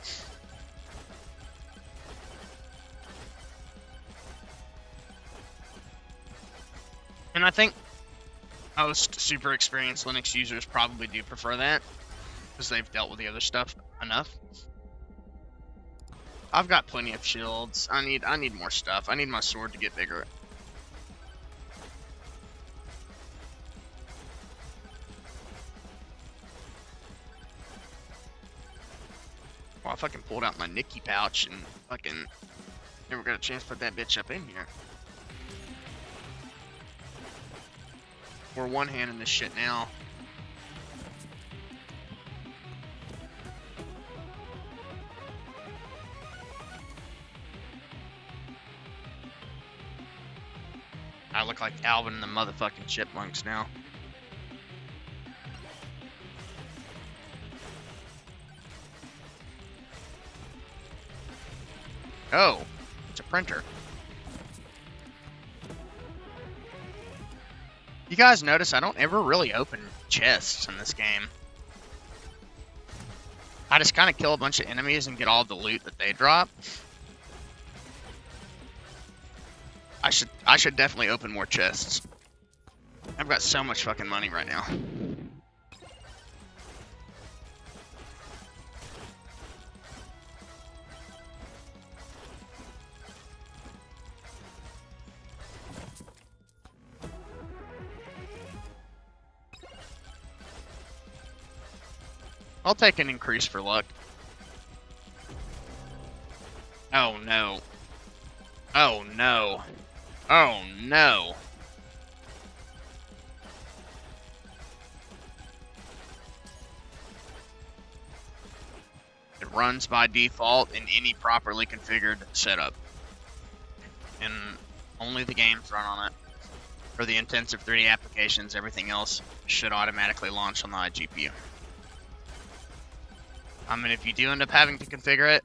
And I think most super experienced Linux users probably do prefer that, because they've dealt with the other stuff enough. I've got plenty of shields. I need more stuff. I need my sword to get bigger. Well, I fucking pulled out my Nicky pouch and fucking never got a chance to put that bitch up in here. We're one-handing this shit now. I look like Alvin and the motherfucking Chipmunks now. Oh, it's a printer. You guys notice I don't ever really open chests in this game. I just kind of kill a bunch of enemies and get all the loot that they drop. I should definitely open more chests. I've got so much fucking money right now. I'll take an increase for luck. Oh no. Oh no. Oh no. It runs by default in any properly configured setup. And only the games run on it. For the intensive 3D applications, everything else should automatically launch on the iGPU. I mean, if you do end up having to configure it,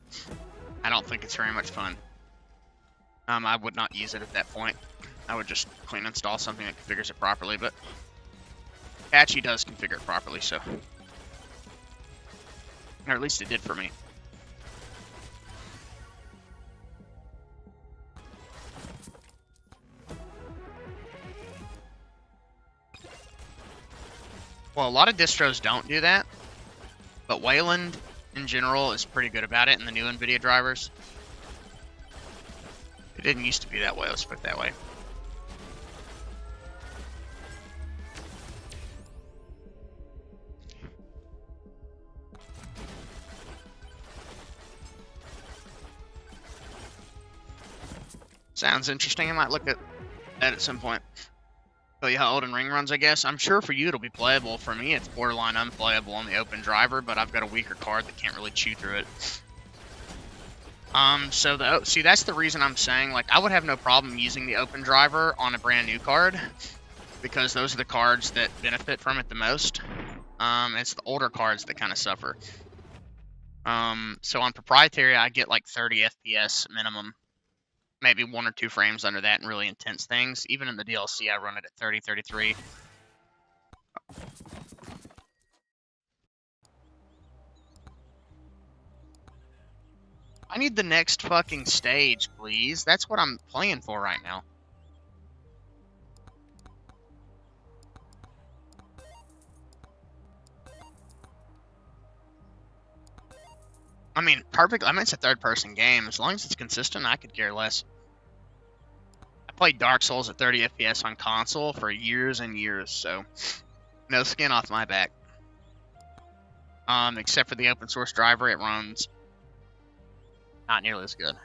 I don't think it's very much fun. I would not use it at that point. I would just clean install something that configures it properly, but Apache does configure it properly, so. Or at least it did for me. Well, a lot of distros don't do that, but Wayland in general is pretty good about it in the new NVIDIA drivers. It didn't used to be that way, let's put it that way. Sounds interesting. I might look at that at some point. Tell you how Elden Ring runs, I guess. I'm sure for you it'll be playable. For me, it's borderline unplayable on the open driver, but I've got a weaker card that can't really chew through it. See, that's the reason I'm saying, like, I would have no problem using the open driver on a brand new card, because those are the cards that benefit from it the most. It's the older cards that kind of suffer. So on proprietary, I get like 30 FPS minimum. Maybe 1 or 2 frames under that in really intense things. Even in the DLC, I run it at 30, 33. I need the next fucking stage, please. That's what I'm playing for right now. I mean, perfect. I mean, it's a third-person game. As long as it's consistent, I could care less. I played Dark Souls at 30 FPS on console for years and years, so no skin off my back. Except for the open source driver, it runs not nearly as good.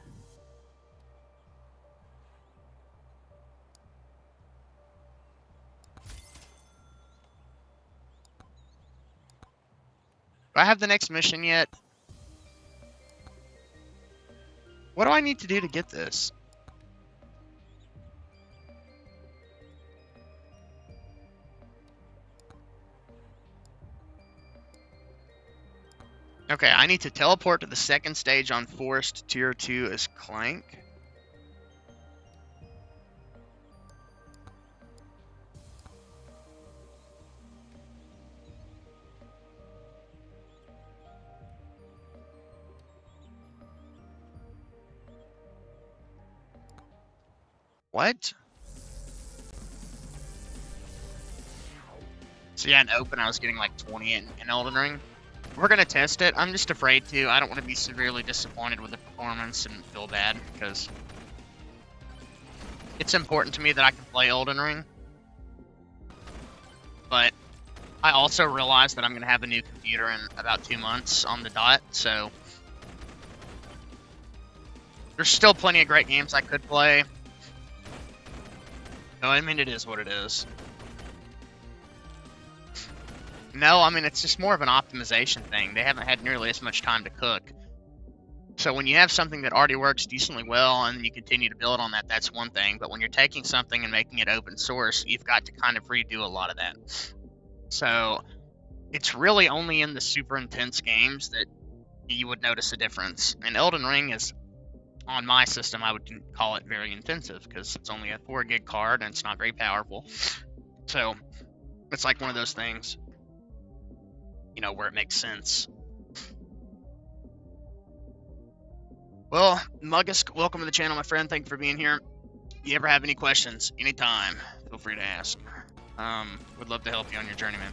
Do I have the next mission yet? What do I need to do to get this? Okay, I need to teleport to the second stage on Forest Tier 2 as Clank. What? So yeah, in open I was getting like 20 in Elden Ring. We're gonna test it. I'm just afraid to. I don't want to be severely disappointed with the performance and feel bad, because it's important to me that I can play Elden Ring. But I also realize that I'm gonna have a new computer in about 2 months on the dot, so there's still plenty of great games I could play. No, I mean, it is what it is. No, I mean, it's just more of an optimization thing. They haven't had nearly as much time to cook. So when you have something that already works decently well and you continue to build on that, that's one thing. But when you're taking something and making it open source, you've got to kind of redo a lot of that. So it's really only in the super intense games that you would notice a difference. And Elden Ring is, on my system, I would call it very intensive, because it's only a 4 gig card and it's not very powerful. So it's like one of those things, you know, where it makes sense. Well, Muggus, welcome to the channel, my friend. Thank you for being here. You ever have any questions, anytime, feel free to ask. Would love to help you on your journey, man.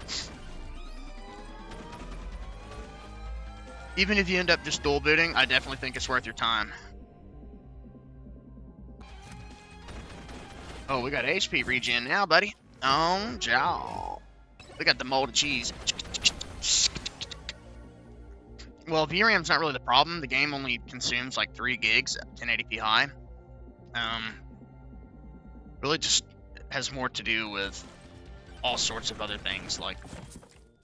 Even if you end up just dual booting, I definitely think it's worth your time. Oh, we got HP regen now, buddy. Oh, jow. We got the molded cheese. Well, VRAM's not really the problem. The game only consumes like 3 gigs at 1080p high. Really just has more to do with all sorts of other things. Like,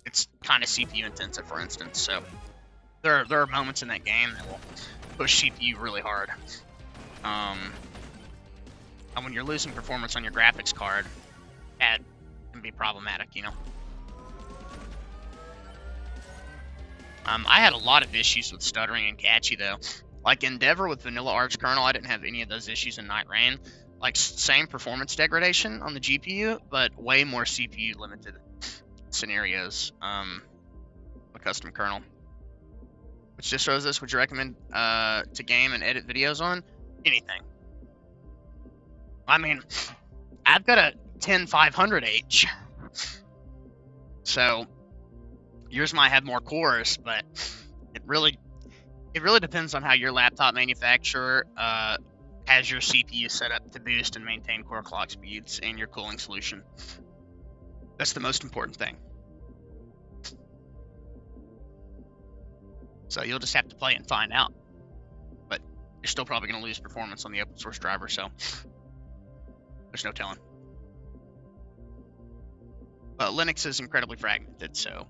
it's kind of CPU intensive, for instance. So there are moments in that game that will push CPU really hard. And when you're losing performance on your graphics card, that can be problematic, you know. I had a lot of issues with stuttering and catchy, though. Like Endeavor with Vanilla Arch kernel, I didn't have any of those issues in Night Rain. Like, same performance degradation on the GPU, but way more CPU limited scenarios. A custom kernel. Which distros this would you recommend to game and edit videos on? Anything. I mean, I've got a 10500H. So yours might have more cores, but it really depends on how your laptop manufacturer has your CPU set up to boost and maintain core clock speeds and your cooling solution. That's the most important thing. So you'll just have to play and find out. But you're still probably going to lose performance on the open source driver, so there's no telling. But Linux is incredibly fragmented, so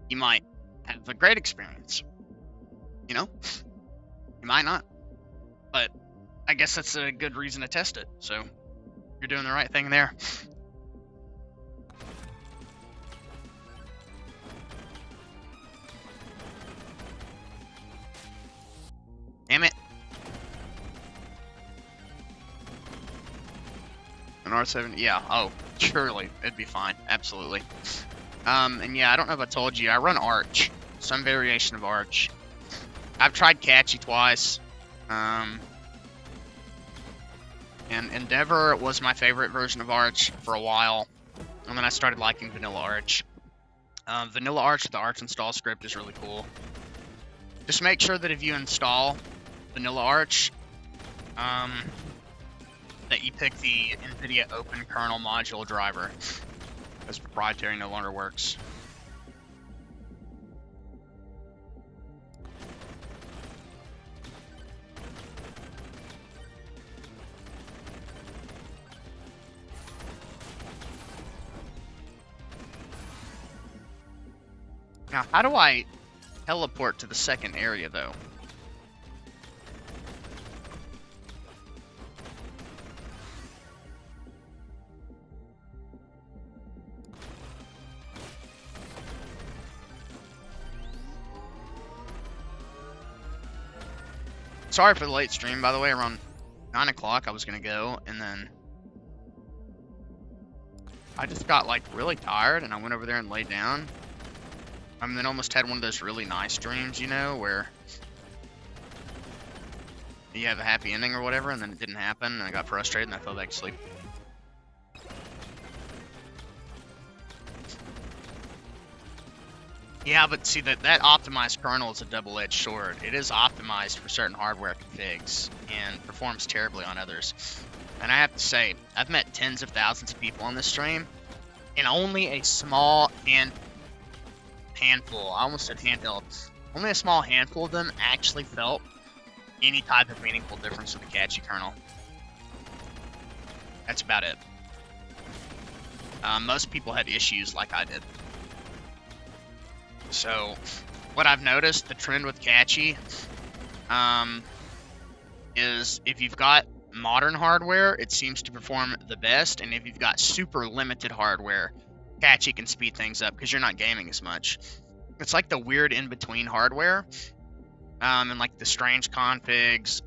you might have a great experience. You know? You might not. But I guess that's a good reason to test it, so you're doing the right thing there. Damn it. An R7, yeah, oh, surely, it'd be fine, absolutely. And yeah, I don't know if I told you, I run Arch, some variation of Arch. I've tried Catchy twice, and Endeavor was my favorite version of Arch for a while, and then I started liking Vanilla Arch. Vanilla Arch with the Arch install script is really cool. Just make sure that if you install Vanilla Arch, that you pick the NVIDIA Open Kernel Module driver, because proprietary no longer works. Now, how do I teleport to the second area, though? Sorry for the late stream, by the way. Around 9 o'clock I was going to go, and then I just got, like, really tired, and I went over there and laid down. And then almost had one of those really nice dreams, you know, where you have a happy ending or whatever, and then it didn't happen, and I got frustrated, and I fell back to sleep. Yeah, but see, that optimized kernel is a double-edged sword. It is optimized for certain hardware configs and performs terribly on others. And I have to say, I've met tens of thousands of people on this stream, and only a small handful, I almost said handheld, only a small handful of them actually felt any type of meaningful difference with the Catchy kernel. That's about it. Most people had issues like I did. So, what I've noticed, the trend with Catchy, is if you've got modern hardware, it seems to perform the best, and if you've got super limited hardware, Catchy can speed things up because you're not gaming as much. It's like the weird in-between hardware, and like the strange configs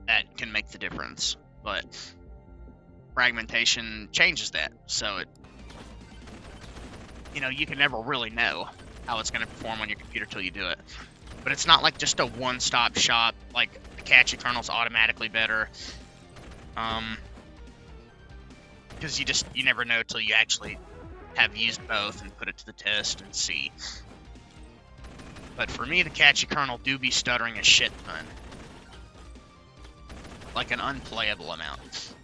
that can make the difference. But fragmentation changes that. So it, you can never really know how it's going to perform on your computer till you do it. But it's not like just a one-stop shop, like the Catchy Kernel's automatically better. Because you never know till you actually have used both and put it to the test and see. But for me, the Catchy Kernel do be stuttering a shit ton. Like an unplayable amount.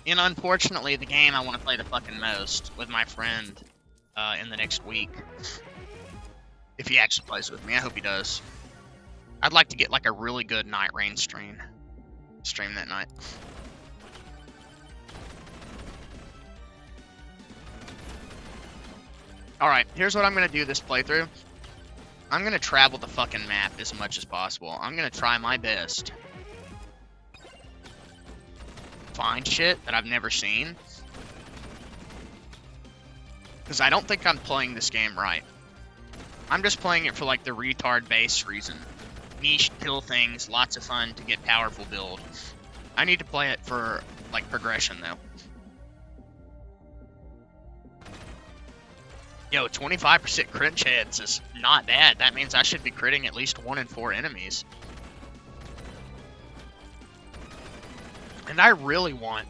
And unfortunately, the game I want to play the fucking most with my friend in the next week. If he actually plays with me, I hope he does. I'd like to get like a really good Night Rain stream that night. Alright, here's what I'm going to do this playthrough. I'm going to travel the fucking map as much as possible. I'm going to try my best. Find shit that I've never seen. Because I don't think I'm playing this game right. I'm just playing it for like the retard base reason. Niche, kill things, lots of fun to get powerful build. I need to play it for like progression though. Yo, 25% crit chance is not bad. That means I should be critting at least 1 in 4 enemies. And I really want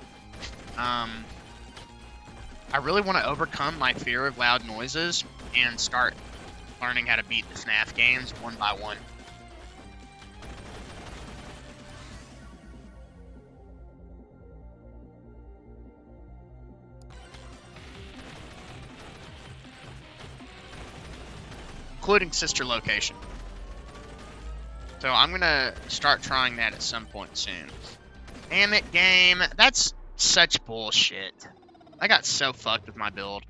to overcome my fear of loud noises and start learning how to beat the FNAF games one by one. Including Sister Location. So I'm gonna start trying that at some point soon. Damn it, game. That's such bullshit. I got so fucked with my build.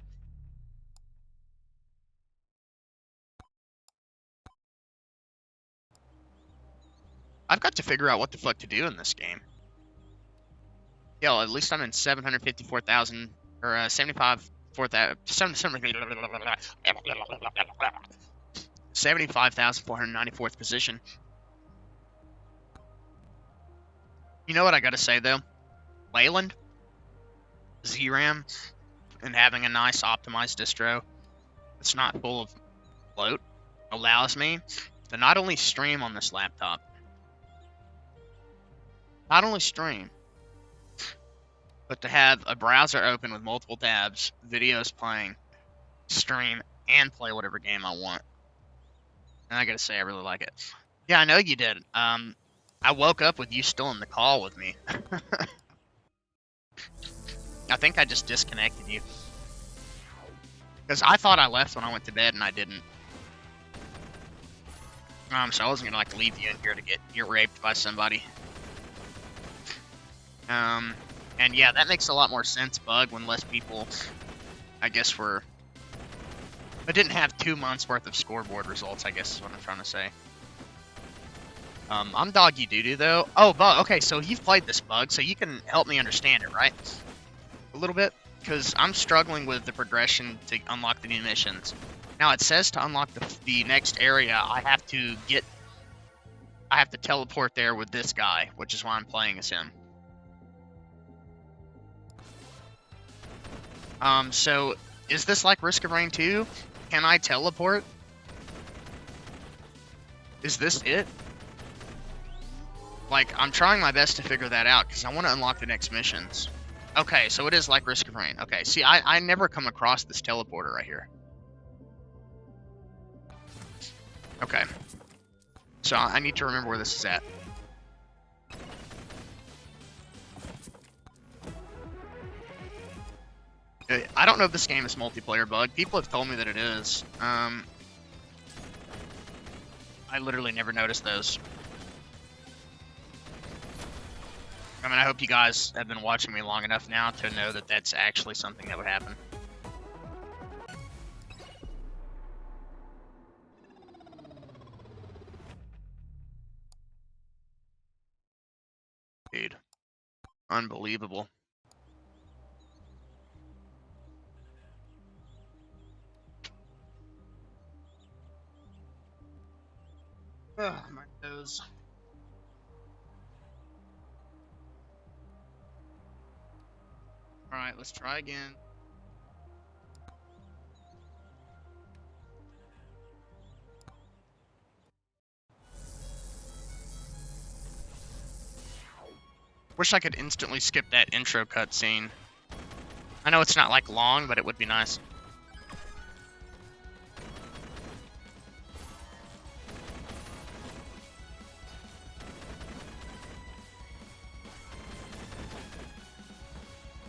I've got to figure out what the fuck to do in this game. Yo, at least I'm in 754,000 or 75,494th position. You know what I gotta say though? Wayland, ZRAM, and having a nice optimized distro that's not full of bloat allows me to not only stream on this laptop, but to have a browser open with multiple tabs, videos playing, stream, and play whatever game I want. And I gotta say, I really like it. Yeah, I know you did. I woke up with you still in the call with me. I think I just disconnected you. Because I thought I left when I went to bed and I didn't. So I wasn't gonna like leave you in here to get raped by somebody. And yeah, that makes a lot more sense, Bug, when less people, I guess, I didn't have 2 months worth of scoreboard results, I guess is what I'm trying to say. I'm doggy doo-doo, though. Oh, Bug, okay, so you've played this, Bug, so you can help me understand it, right? A little bit? Because I'm struggling with the progression to unlock the new missions. Now, it says to unlock the next area, I have to teleport there with this guy, which is why I'm playing as him. So, is this like Risk of Rain 2? Can I teleport? Is this it? Like, I'm trying my best to figure that out, because I want to unlock the next missions. Okay, so it is like Risk of Rain. Okay, see, I never come across this teleporter right here. Okay. So, I need to remember where this is at. I don't know if this game is multiplayer, Bug. People have told me that it is. I literally never noticed those. I mean, I hope you guys have been watching me long enough now to know that that's actually something that would happen. Dude. Unbelievable. Ugh, my nose. Alright, let's try again. Wish I could instantly skip that intro cutscene. I know it's not like long, but it would be nice.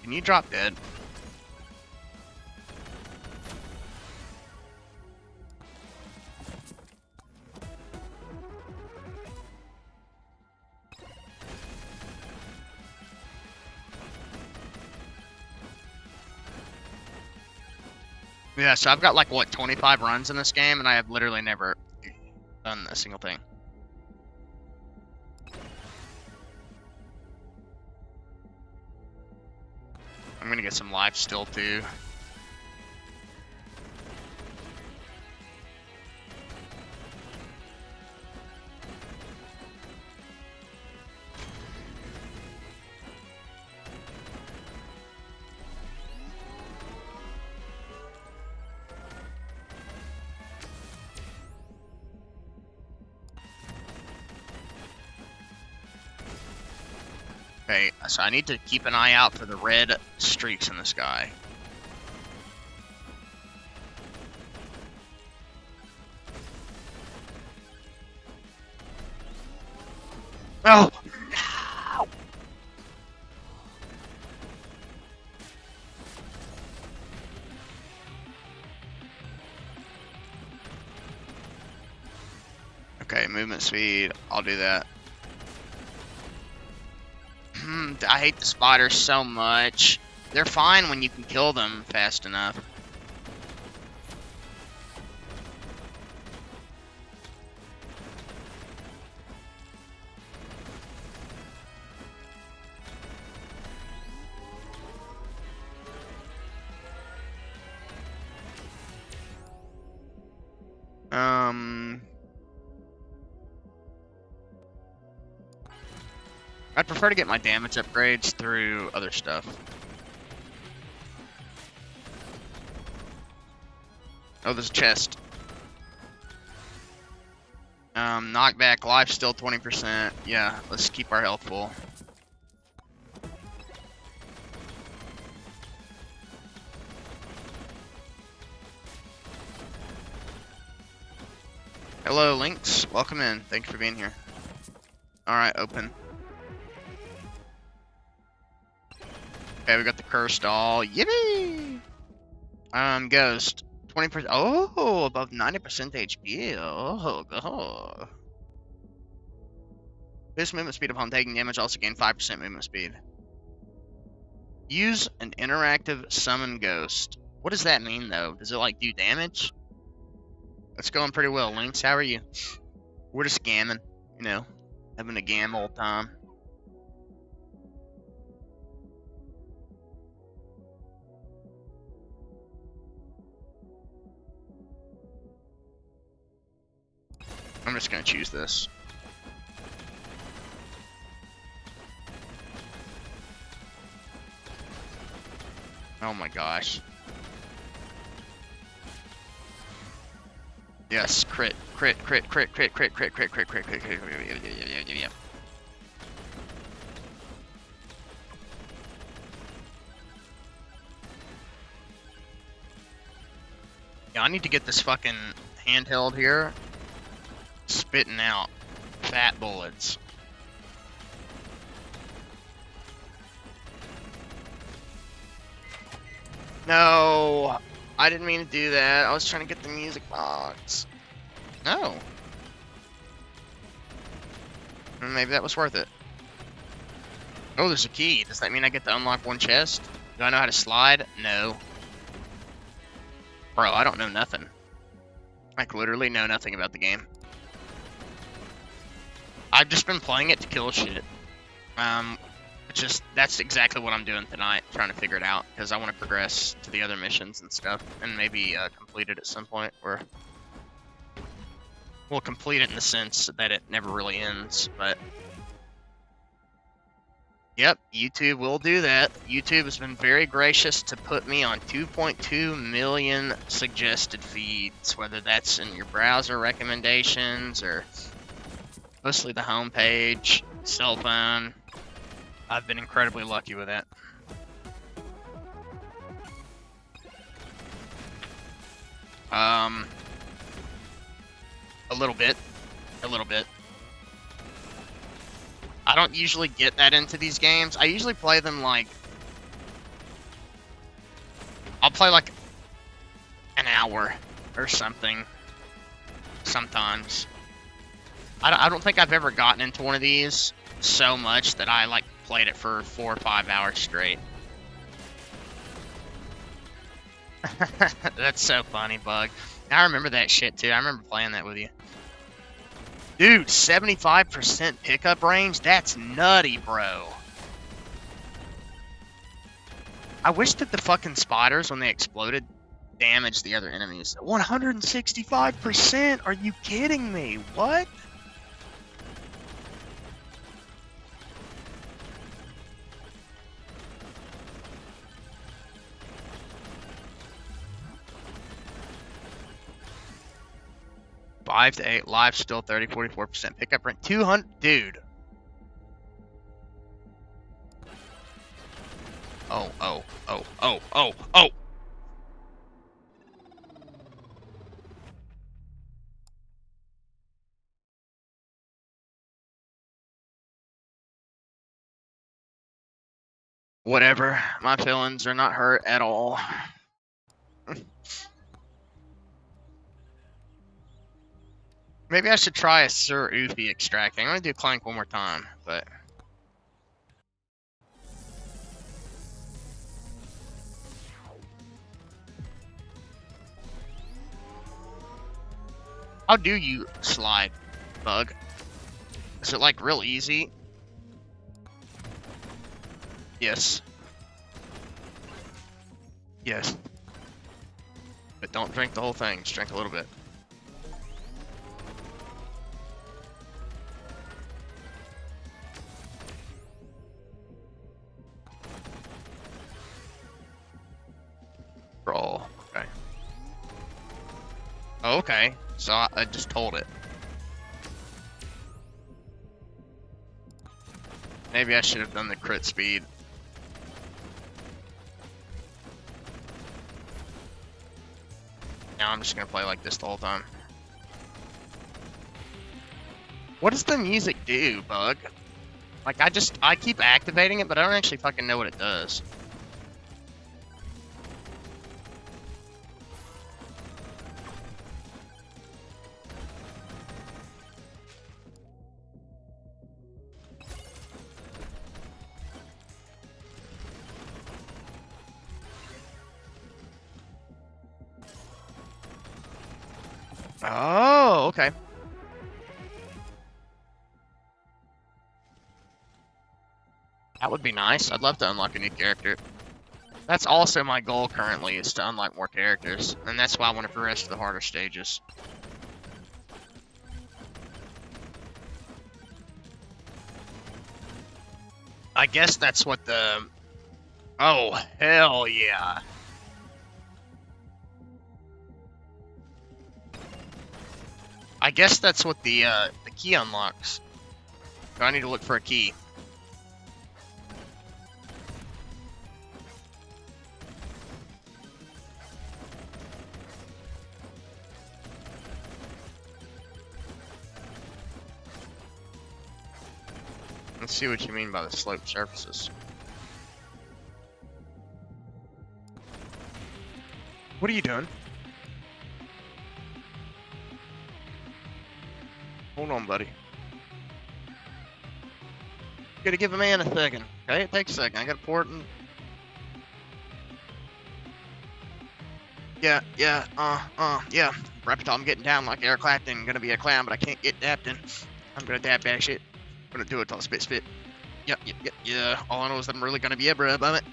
Can you drop dead? Yeah, so I've got like, what, 25 runs in this game, and I have literally never done a single thing. I'm gonna get some life still, too. Okay, so I need to keep an eye out for the red streaks in the sky. Oh! No! Okay, movement speed. I'll do that. I hate the spiders so much. They're fine when you can kill them fast enough. I'd prefer to get my damage upgrades through other stuff. Oh, there's a chest. Knockback, life still 20%. Yeah, let's keep our health full. Hello, Lynx. Welcome in. Thank you for being here. Alright, open. Okay, we got the cursed doll. Yippee! Ghost. 20%. Oh, above 90% HP. Oh, God. Boost movement speed upon taking damage, also gain 5% movement speed. Use an interactive summon ghost. What does that mean, though? Does it, like, do damage? It's going pretty well. Lynx, how are you? We're just scamming, you know, having a gam all the time. I'm just gonna choose this. Oh my gosh. Yes, crit, crit, crit, crit, crit, crit, crit, crit, crit, crit, crit, crit, crit. Yeah, I need to get this fucking handheld here spitting out fat bullets. No, I didn't mean to do that. I was trying to get the music box. No. Maybe that was worth it. Oh, there's a key. Does that mean I get to unlock one chest? Do I know how to slide? No. Bro, I don't know nothing. Like, literally know nothing about the game. I've just been playing it to kill shit. That's exactly what I'm doing tonight, trying to figure it out, because I want to progress to the other missions and stuff, and maybe complete it at some point, or... Well, complete it in the sense that it never really ends, but... Yep, YouTube will do that. YouTube has been very gracious to put me on 2.2 million suggested feeds, whether that's in your browser recommendations or mostly the homepage, cell phone. I've been incredibly lucky with that. A little bit. I don't usually get that into these games. I usually play them like... I'll play like an hour or something. Sometimes. I don't think I've ever gotten into one of these so much that I like played it for 4 or 5 hours straight. That's so funny, Bug. I remember that shit too. I remember playing that with you. Dude, 75% pickup range? That's nutty, bro. I wish that the fucking spiders, when they exploded, damaged the other enemies. 165%? Are you kidding me? What? Five to 8, live still 30, 44%. Pickup rate 200, dude. Oh. Whatever. My feelings are not hurt at all. Maybe I should try a Sir Ufi extracting. I'm gonna do Clank one more time, but... How do you slide, Bug? Is it like real easy? Yes. Yes. But don't drink the whole thing, just drink a little bit. Roll. Okay. Oh, okay. So I just told it. Maybe I should have done the crit speed. Now I'm just gonna play like this the whole time. What does the music do, Bug? Like, I keep activating it, but I don't actually fucking know what it does. Oh, okay. That would be nice. I'd love to unlock a new character. That's also my goal currently, is to unlock more characters. And that's why I want to progress to the harder stages. I guess that's what the... Oh, hell yeah. I guess that's what the key unlocks. So I need to look for a key. Let's see what you mean by the sloped surfaces. What are you doing? Hold on, buddy. Gotta give a man a second. Okay, it takes a second. I gotta pour it in. Yeah. Reptile, I'm getting down like Eric Clapton. Gonna be a clown, but I can't get dapped in. I'm gonna dap that shit. I'm gonna do it till I spit. Yep. All I know is that I'm really gonna be a bruh moment.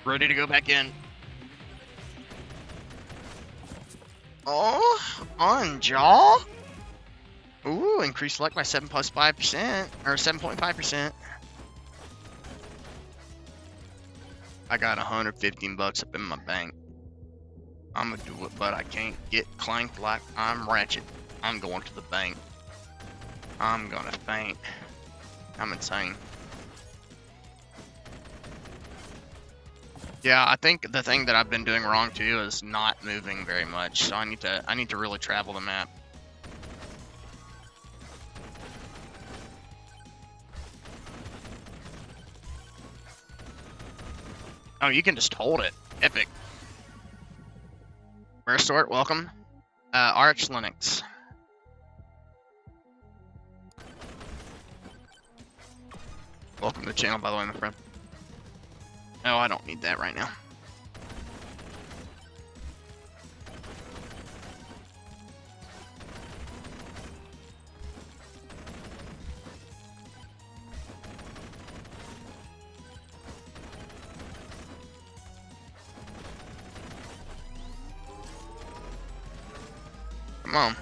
Ready to go back in. Oh, on jaw. Ooh, increased luck by 7 plus 5%, or 7.5%. I got 115 bucks up in my bank. I'm gonna do it, but I can't get clanked like I'm Ratchet. I'm going to the bank. I'm gonna faint. I'm insane. Yeah, I think the thing that I've been doing wrong too is not moving very much. So I need to really travel the map. Oh, you can just hold it. Epic. Rare Sort, welcome. Arch Linux. Welcome to the channel, by the way, my friend. Oh, I don't need that right now. Come on.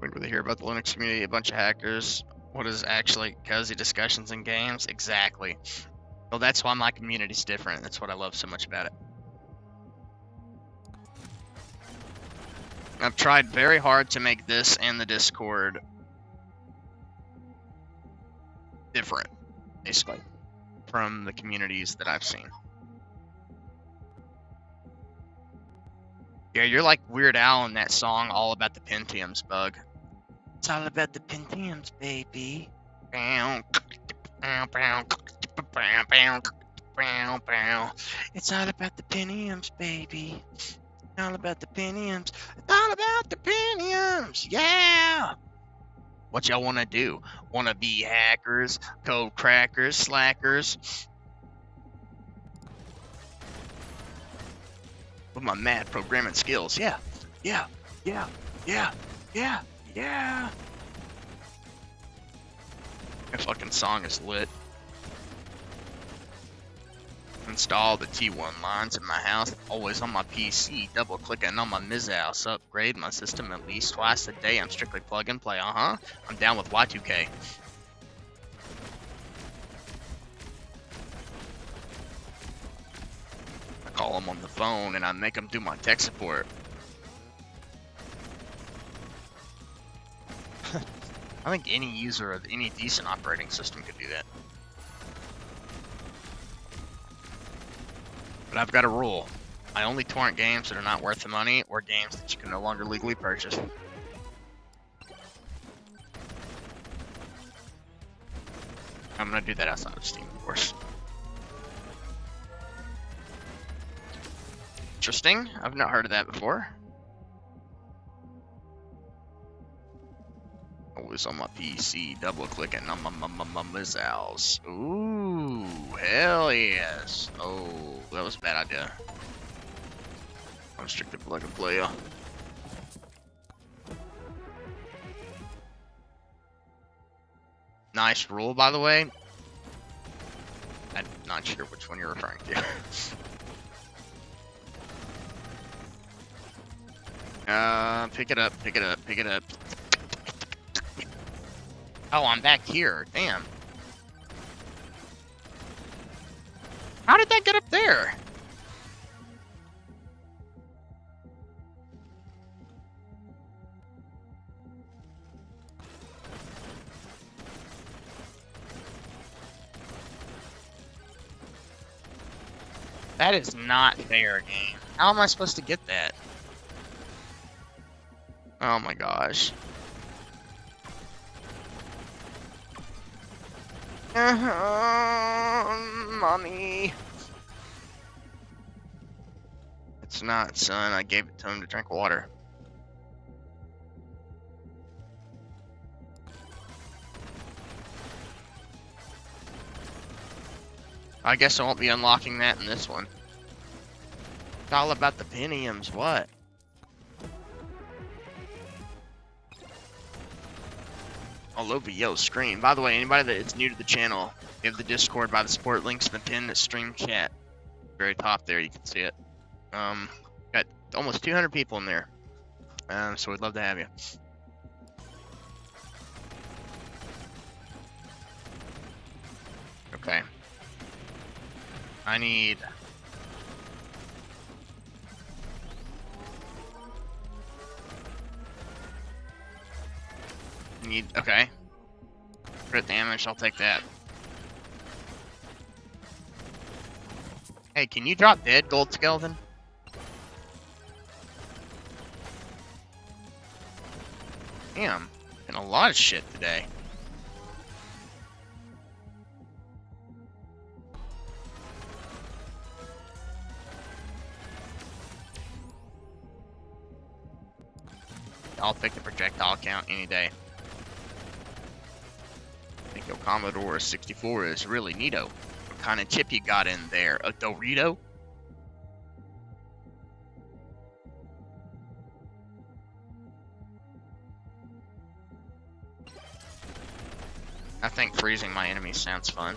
We'd really hear about the Linux community, a bunch of hackers. What is actually cozy discussions in games? Exactly. Well, that's why my community's different. That's what I love so much about it. I've tried very hard to make this and the Discord different, basically, from the communities that I've seen. Yeah, you're like Weird Al in that song all about the Pentiums, Bug. It's all about the Pentiums, baby. It's all about the Pentiums, baby. All about the Pentiums. It's all about the Pentiums. Yeah. What y'all want to do? Want to be hackers, code crackers, slackers? With my mad programming skills. Yeah. Yeah. Yeah. Yeah. Yeah. Yeah. That fucking song is lit. Install the T1 lines in my house, always on my PC, double clicking on my Mizzhouse, upgrade my system at least twice a day. I'm strictly plug and play, I'm down with Y2K. I call them on the phone and I make them do my tech support. I think any user of any decent operating system could do that. But I've got a rule. I only torrent games that are not worth the money or games that you can no longer legally purchase. I'm gonna do that outside of Steam, of course. Interesting. I've not heard of that before. Always on my PC, double clicking on my Mizzhouse. Ooh, hell yes. Oh, that was a bad idea. I'm strictly plug and play. Nice rule, by the way. I'm not sure which one you're referring to. Pick it up, pick it up, pick it up. Oh, I'm back here. Damn. How did that get up there? That is not fair, game. How am I supposed to get that? Oh my gosh. Mommy. It's not, son. I gave it to him to drink water. I guess I won't be unlocking that in this one. It's all about the Pentiums. What? all over your screen. By the way, anybody that is new to the channel, we have the Discord by the support links in the pinned stream chat. Very top there, you can see it. Got almost 200 people in there. So we'd love to have you. Okay. I need... Okay. Crit damage, I'll take that. Hey, can you drop dead, Gold Skeleton? Damn, and a lot of shit today. I'll take the projectile count any day. I think your Commodore 64 is really neato. What kind of chip you got in there? A Dorito? I think freezing my enemies sounds fun.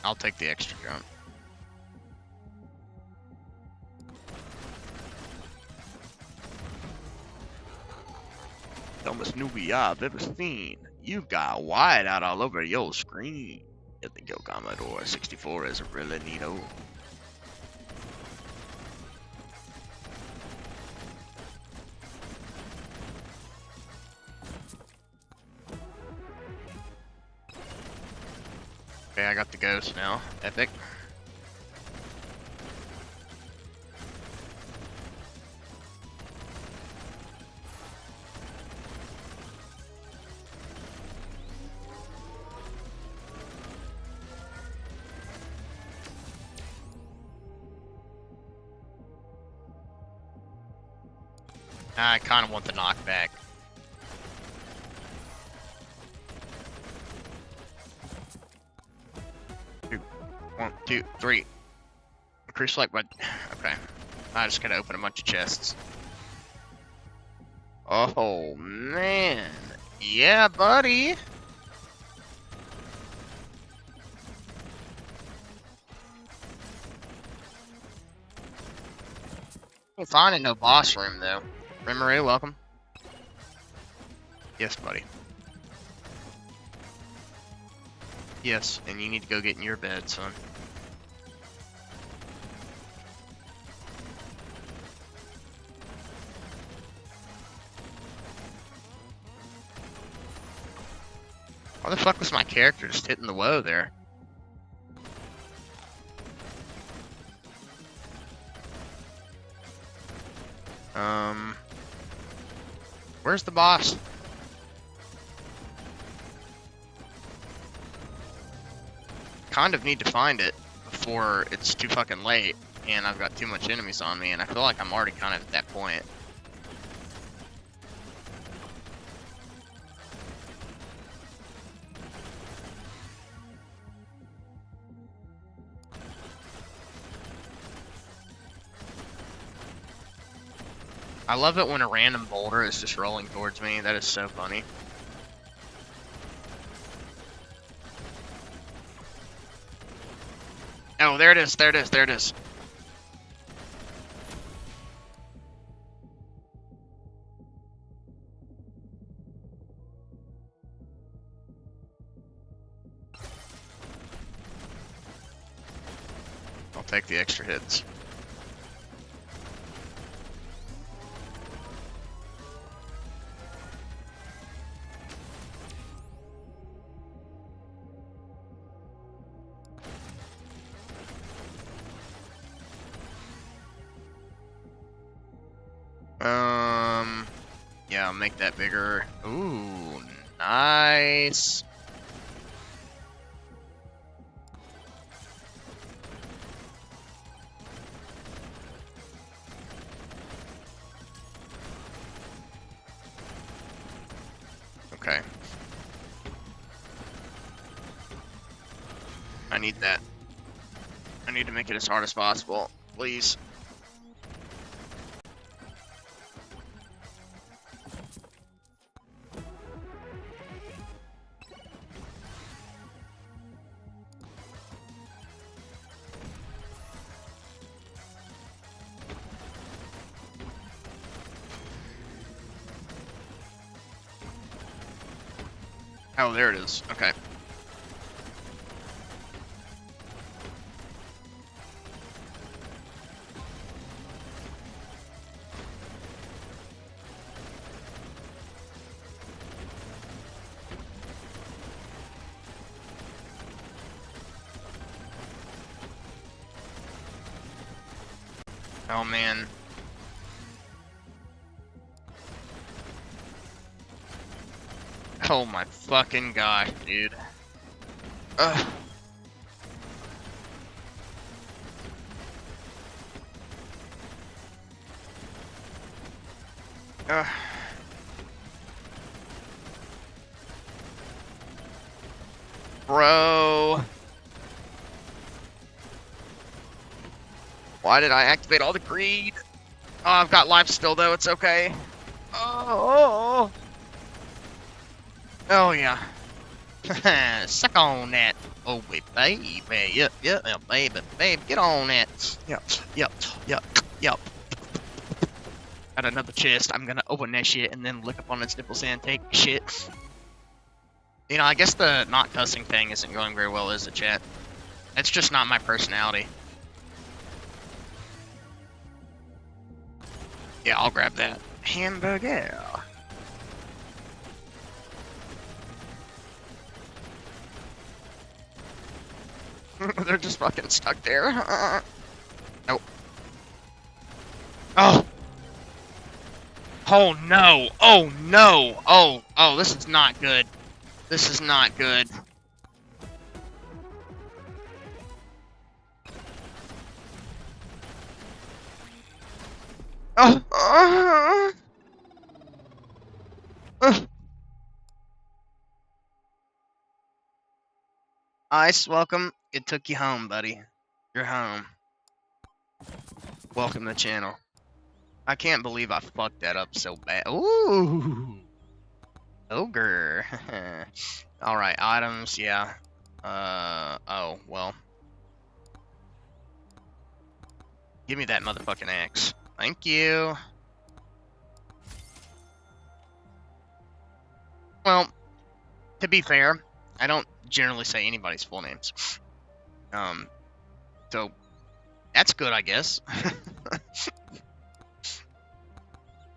I'll take the extra jump. Dumbest newbie I've ever seen. You've got white out all over your screen. I think your Commodore 64 is really neato. Okay, I got the ghost now. Epic. I kind of want the knockback. 1, 2, 3. Increase like my... Okay. I just gotta open a bunch of chests. Oh, man. Yeah, buddy. Can't find it, no boss room, though. Rimmeray, welcome. Yes, buddy. Yes, and you need to go get in your bed, son. Why the fuck was my character just hitting the woe there? Where's the boss? Kind of need to find it before it's too fucking late and I've got too much enemies on me, and I feel like I'm already kind of at that point. I love it when a random boulder is just rolling towards me. That is so funny. Oh, there it is, there it is, there it is. I'll take the extra hits. Yeah, I'll make that bigger. Ooh, nice. Okay. I need that. I need to make it as hard as possible, please. Oh, there it is. Okay. Oh, man. Oh, my fucking gosh, dude. Ugh. Ugh. Bro. Why did I activate all the greed? Oh, I've got life still, though. It's okay. Oh. Oh, yeah. Suck on that. Oh, baby. Yep, babe. Get on that. Yep. Got another chest. I'm gonna open that shit and then lick up on its nipples and take shit. You know, I guess the not cussing thing isn't going very well, is it, chat? It's just not my personality. Yeah, I'll grab that. Hamburger. They're just fucking stuck there. Nope. Oh. Oh no. Oh no. Oh, this is not good. This is not good. Oh. Ice, welcome. It took you home, buddy. You're home. Welcome to the channel. I can't believe I fucked that up so bad. Ooh. Ogre. Alright, items, yeah. Oh, well. Give me that motherfucking axe. Thank you. Well, to be fair, I don't generally say anybody's full names. So, that's good, I guess.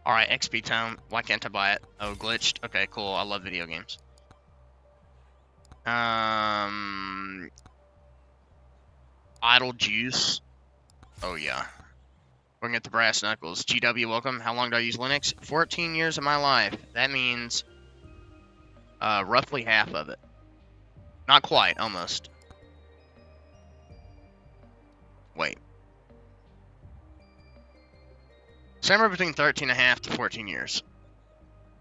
Alright, XP Tome. Why can't I buy it? Oh, glitched. Okay, cool. I love video games. Idle Juice. Oh, yeah. We're gonna get the brass knuckles. GW, welcome. How long do I use Linux? 14 years of my life. That means roughly half of it. Not quite, almost. Wait. Somewhere between 13 and a half to 14 years.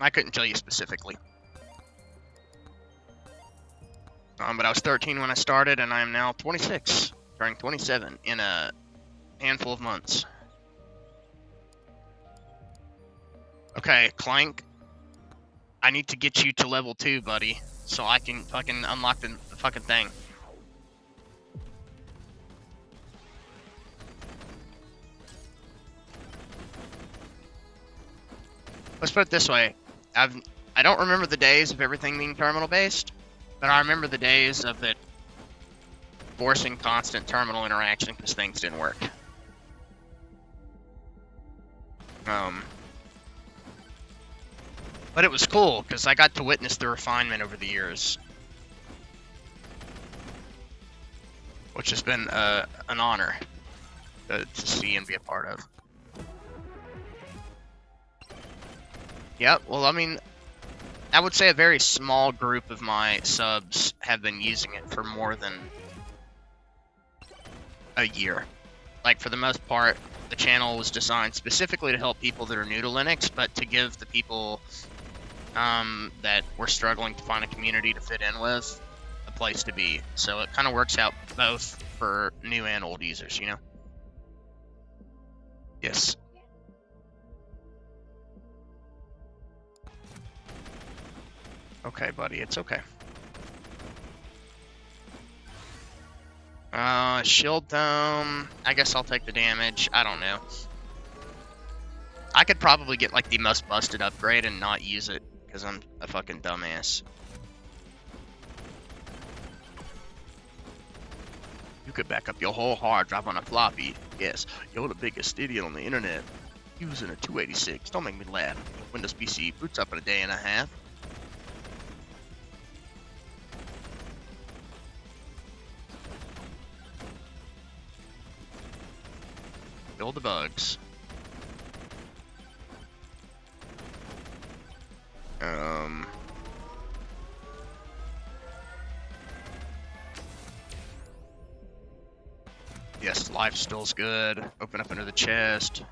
I couldn't tell you specifically. But I was 13 when I started, and I am now 26, turning 27 in a handful of months. Okay, Clank. I need to get you to level 2, buddy, so I can fucking unlock the fucking thing. Let's put it this way. I don't remember the days of everything being terminal based, but I remember the days of it forcing constant terminal interaction because things didn't work. But it was cool because I got to witness the refinement over the years, which has been an honor to see and be a part of. Yep, well, I mean, I would say a very small group of my subs have been using it for more than a year. Like, for the most part, the channel was designed specifically to help people that are new to Linux, but to give the people that were struggling to find a community to fit in with a place to be. So it kind of works out both for new and old users, you know? Yes. Okay, buddy, it's okay. Shield Dome. I guess I'll take the damage. I don't know. I could probably get, like, the most busted upgrade and not use it, because I'm a fucking dumbass. You could back up your whole hard drive on a floppy. Yes, you're the biggest idiot on the internet. Using a 286. Don't make me laugh. Windows PC boots up in a day and a half. Build the bugs. Yes, life still's good. Open up under the chest.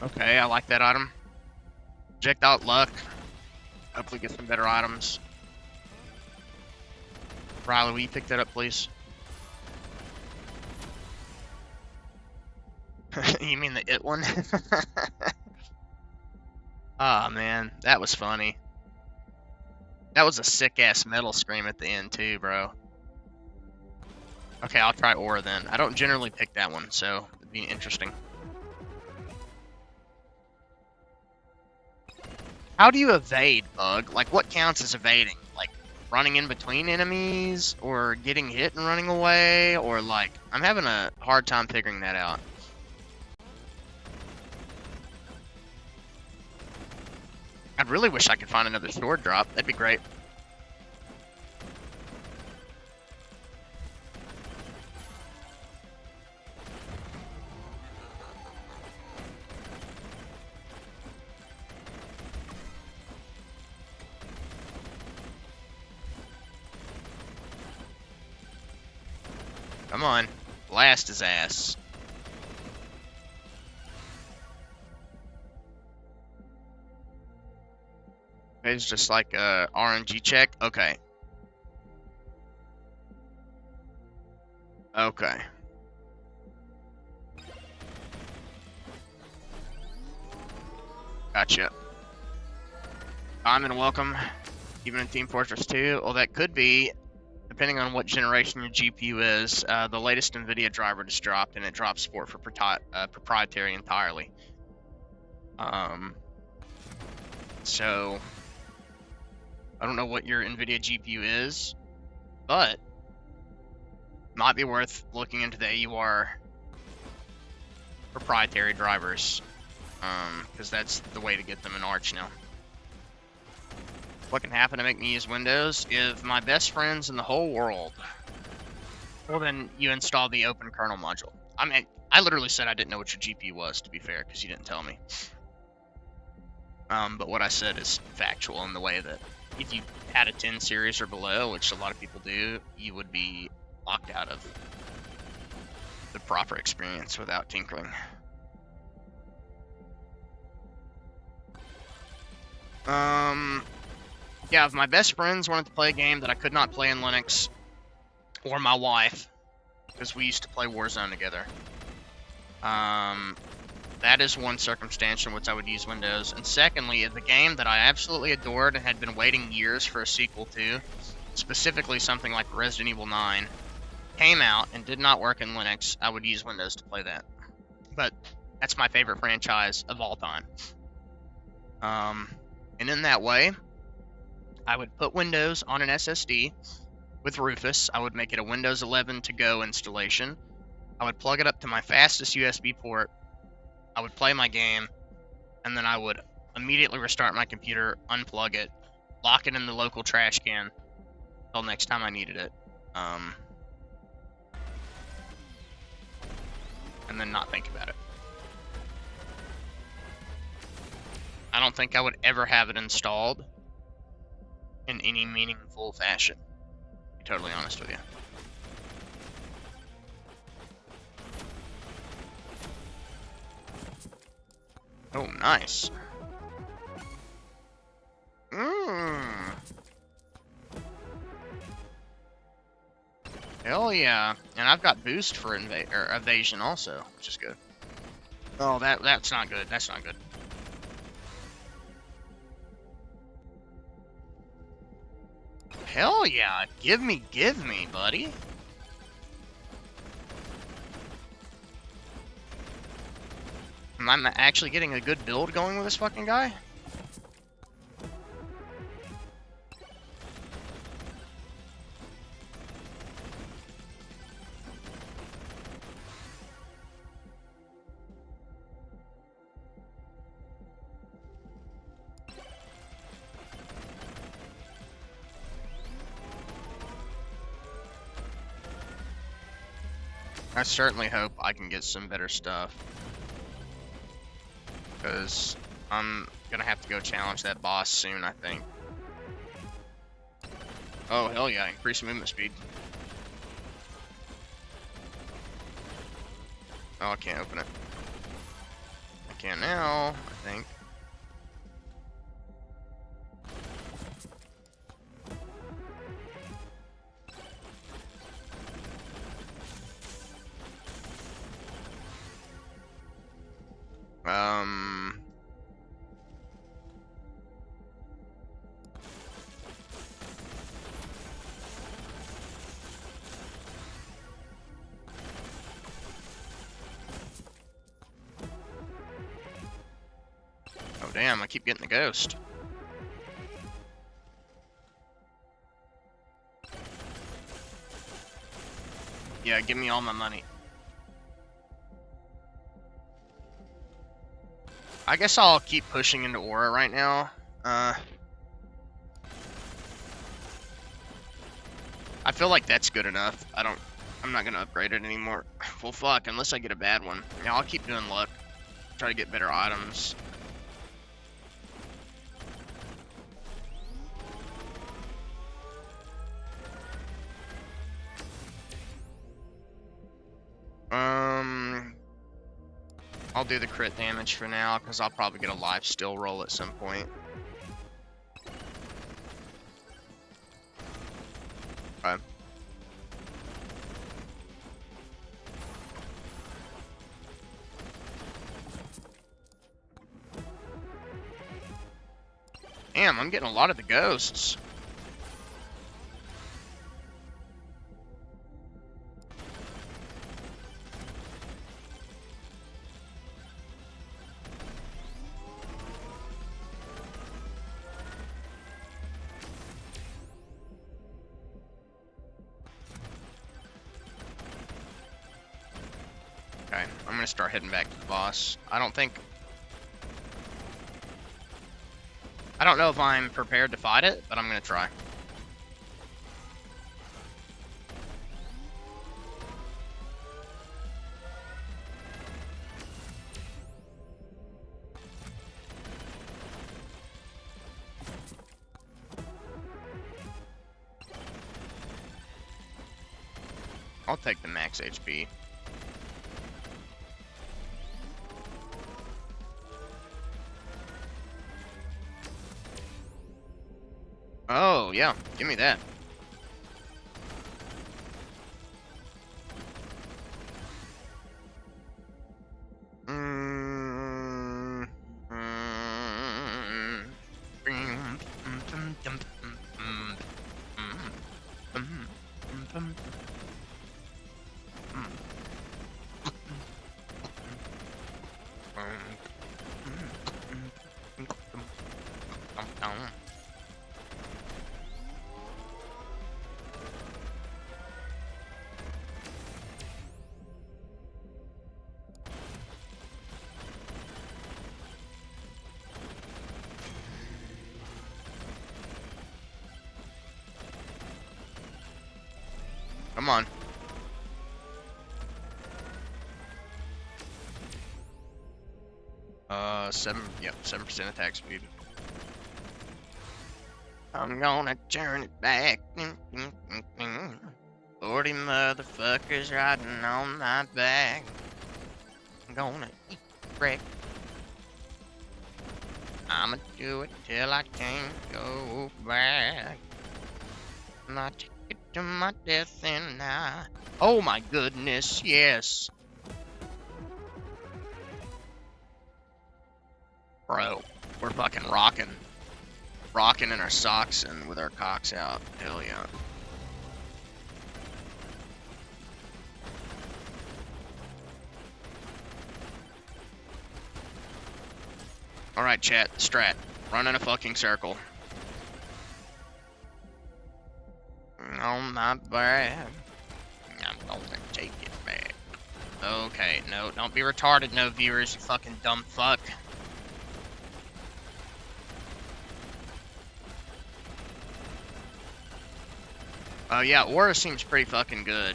Okay, I like that item. Project out luck. Hopefully get some better items. Riley, will you pick that up, please? You mean the it one? Ah, man, that was funny. That was a sick-ass metal scream at the end, too, bro. Okay, I'll try Aura then. I don't generally pick that one, so it'd be interesting. How do you evade, Bug? Like, what counts as evading? Like, running in between enemies? Or getting hit and running away? Or, like, I'm having a hard time figuring that out. I really wish I could find another sword drop. That'd be great. Come on. Blast his ass. It's just like a RNG check. Okay. Okay. Gotcha. Diamond, welcome. Even in Team Fortress 2. Well, that could be, depending on what generation your GPU is. The latest NVIDIA driver just dropped, and it drops support for proprietary entirely. So I don't know what your NVIDIA GPU is, but might be worth looking into the AUR proprietary drivers, because that's the way to get them in Arch now. What can happen to make me use Windows? If my best friends in the whole world, well, then you install the Open Kernel module. I mean, I literally said I didn't know what your GPU was, to be fair, because you didn't tell me. But what I said is factual in the way that if you had a 10 series or below, which a lot of people do, you would be locked out of the proper experience without tinkering. Yeah, if my best friends wanted to play a game that I could not play in Linux, or my wife, because we used to play Warzone together, that is one circumstance in which I would use Windows. And secondly, if the game that I absolutely adored and had been waiting years for a sequel to, specifically something like Resident Evil 9, came out and did not work in Linux, I would use Windows to play that. But that's my favorite franchise of all time. And in that way, I would put Windows on an SSD with Rufus. I would make it a Windows 11 to go installation. I would plug it up to my fastest USB port. I would play my game, and then I would immediately restart my computer, unplug it, lock it in the local trash can until next time I needed it. And then not think about it. I don't think I would ever have it installed in any meaningful fashion, to be totally honest with you. Oh, nice. Hell yeah. And I've got boost for evasion also, which is good. Oh, that's not good. That's not good. Hell yeah. Give me, buddy. Am I actually getting a good build going with this fucking guy? I certainly hope I can get some better stuff. Because I'm gonna have to go challenge that boss soon, I think. Oh, hell yeah, increase movement speed. Oh, I can't open it. I can now, I think. Oh damn, I keep getting the ghost. Yeah, give me all my money. I guess I'll keep pushing into Aura right now. I feel like that's good enough. I'm not gonna upgrade it anymore. Well, fuck, unless I get a bad one. Yeah, I'll keep doing luck. Try to get better items. I'll do the crit damage for now, because I'll probably get a life steal roll at some point. Okay. Damn, I'm getting a lot of the ghosts. Okay, I'm gonna start heading back to the boss. I don't know if I'm prepared to fight it, but I'm gonna try. I'll take the max HP. Oh, yeah, give me that. Come on. Yep, 7% attack speed. I'm gonna turn it back. 40 motherfuckers riding on my back. I'm gonna eat wreck. I'ma do it till I can't go back. Not take it to my death and I. Oh my goodness, yes. Bro, we're fucking rocking. Rocking in our socks and with our cocks out. Hell yeah. Alright, chat, strat. Run in a fucking circle. On my back. I'm gonna take it back. Okay, no, don't be retarded, no viewers, you fucking dumb fuck. Yeah, Aura seems pretty fucking good.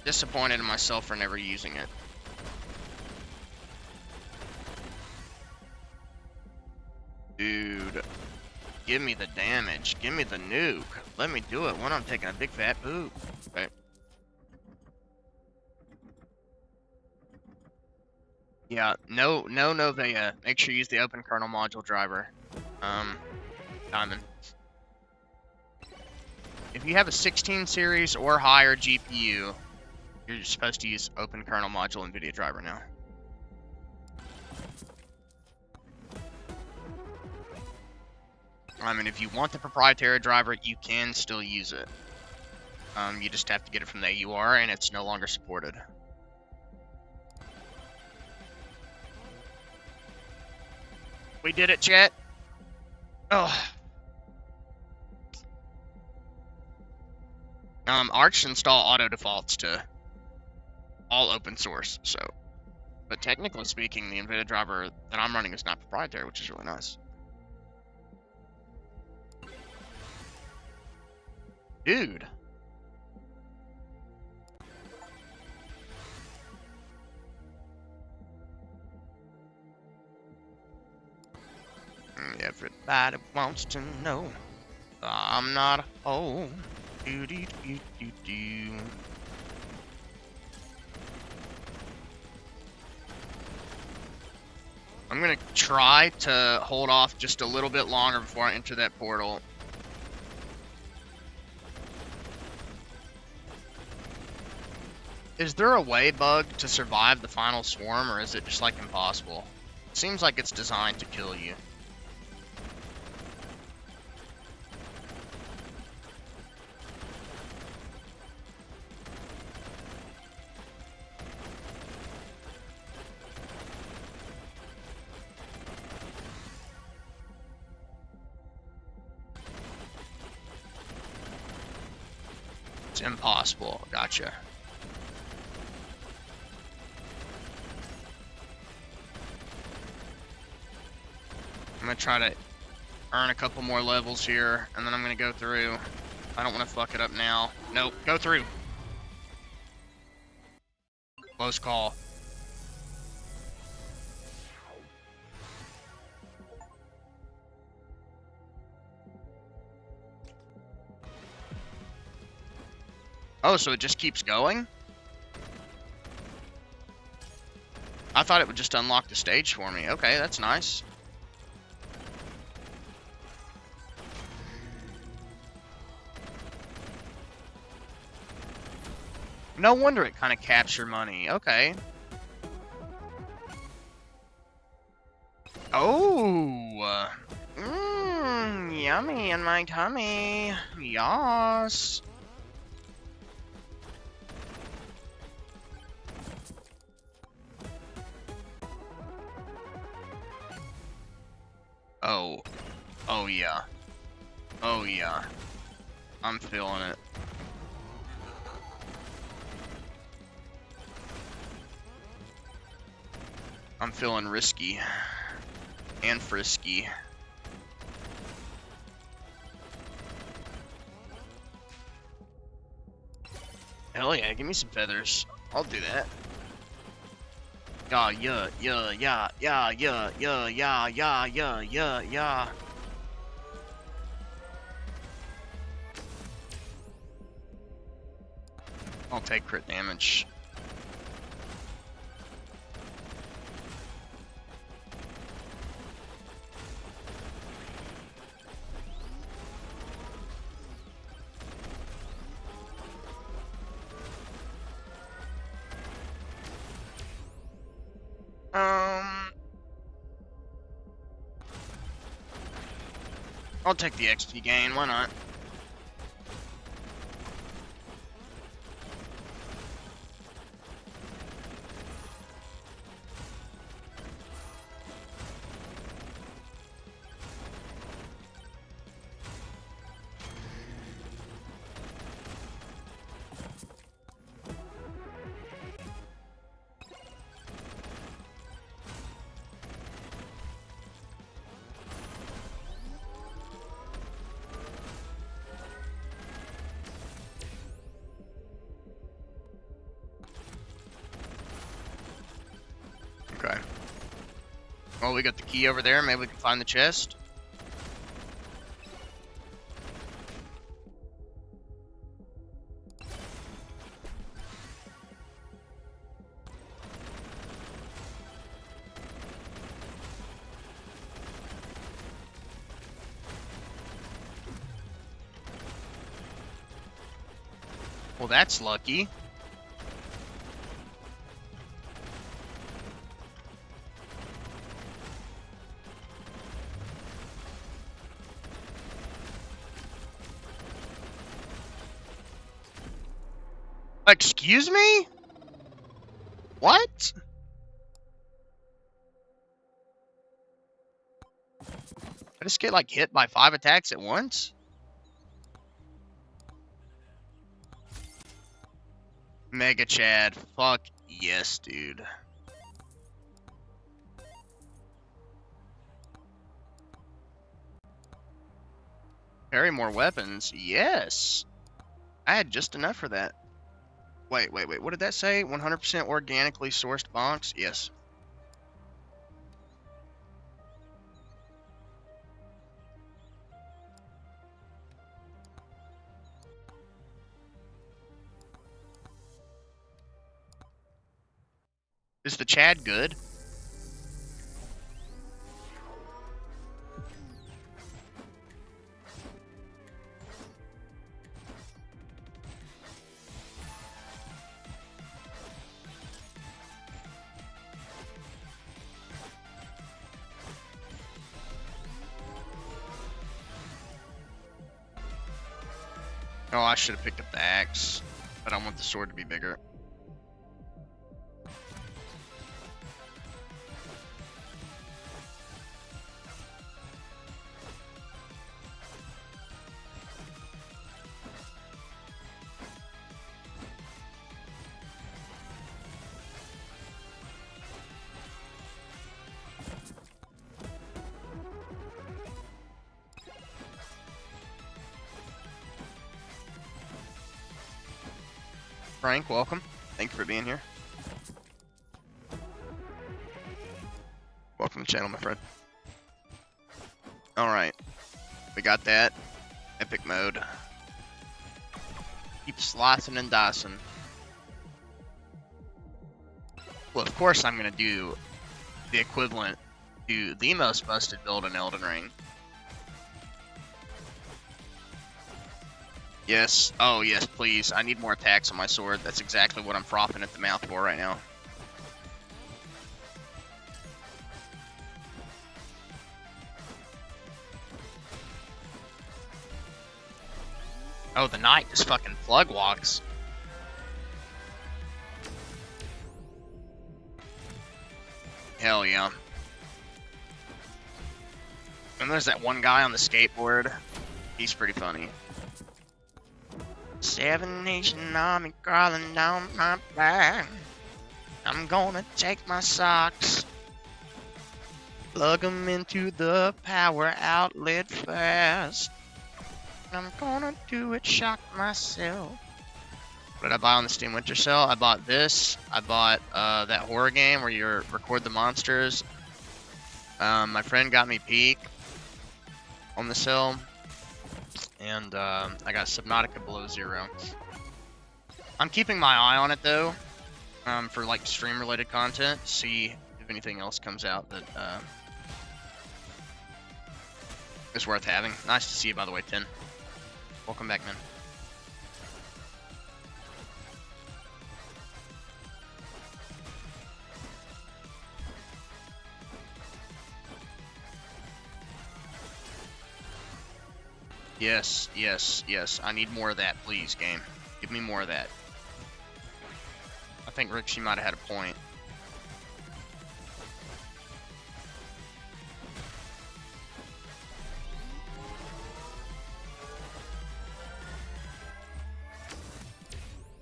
Disappointed in myself for never using it. Dude, give me the damage. Give me the nuke. Let me do it when I'm taking a big fat poop. Okay. Yeah, no Novea. Make sure you use the open kernel module driver. Diamond. If you have a 16 series or higher GPU, you're supposed to use open kernel module NVIDIA driver now. I mean, if you want the proprietary driver, you can still use it. You just have to get it from the AUR, and it's no longer supported. We did it, chat. Oh. Arch install auto defaults to all open source, so. But technically speaking, the NVIDIA driver that I'm running is not proprietary, which is really nice. Dude. Everybody wants to know I'm not home. Do do do do do. I'm gonna try to hold off just a little bit longer before I enter that portal. Is there a way, Bug, to survive the final swarm, or is it just like impossible? It seems like it's designed to kill you. It's impossible. Gotcha. I'm gonna try to earn a couple more levels here, and then I'm gonna go through. I don't want to fuck it up now. Nope, go through. Close call. Oh, so it just keeps going? I thought it would just unlock the stage for me. Okay, that's nice. No wonder it kind of caps your money. Okay. Oh. Yummy in my tummy. Yas. Oh. Oh, yeah. Oh, yeah. I'm feeling it. I'm feeling risky. And frisky. Hell yeah, give me some feathers. I'll do that. Yeah. I'll take crit damage. I'll take the XP gain, why not? Well, we got the key over there. Maybe we can find the chest. Well, that's lucky. Excuse me? What? I just get like hit by 5 attacks at once? Mega Chad. Fuck yes, dude. Carry more weapons? Yes. I had just enough for that. Wait. What did that say? 100% organically sourced bonks? Yes. Is the Chad good? Oh, I should have picked up the axe, but I want the sword to be bigger. Frank, welcome. Thank you for being here. Welcome to the channel, my friend. Alright. We got that. Epic mode. Keep slicing and dicing. Well, of course I'm going to do the equivalent to the most busted build in Elden Ring. Yes. Oh, yes, please. I need more attacks on my sword. That's exactly what I'm frothing at the mouth for right now. Oh, the knight just fucking plug walks. Hell yeah. And there's that one guy on the skateboard. He's pretty funny. 7 Nation Army crawling down my back. I'm gonna take my socks, plug them into the power outlet fast. I'm gonna do it, shock myself. What did I buy on the Steam Winter Sale? I bought this. I bought that horror game where you record the monsters. My friend got me Peak on the sale. And I got Subnautica Below Zero. I'm keeping my eye on it though, for like stream related content. See if anything else comes out that is worth having. Nice to see you, by the way, Tin. Welcome back, man. Yes, yes, yes. I need more of that, please, game. Give me more of that. I think Rixie might have had a point.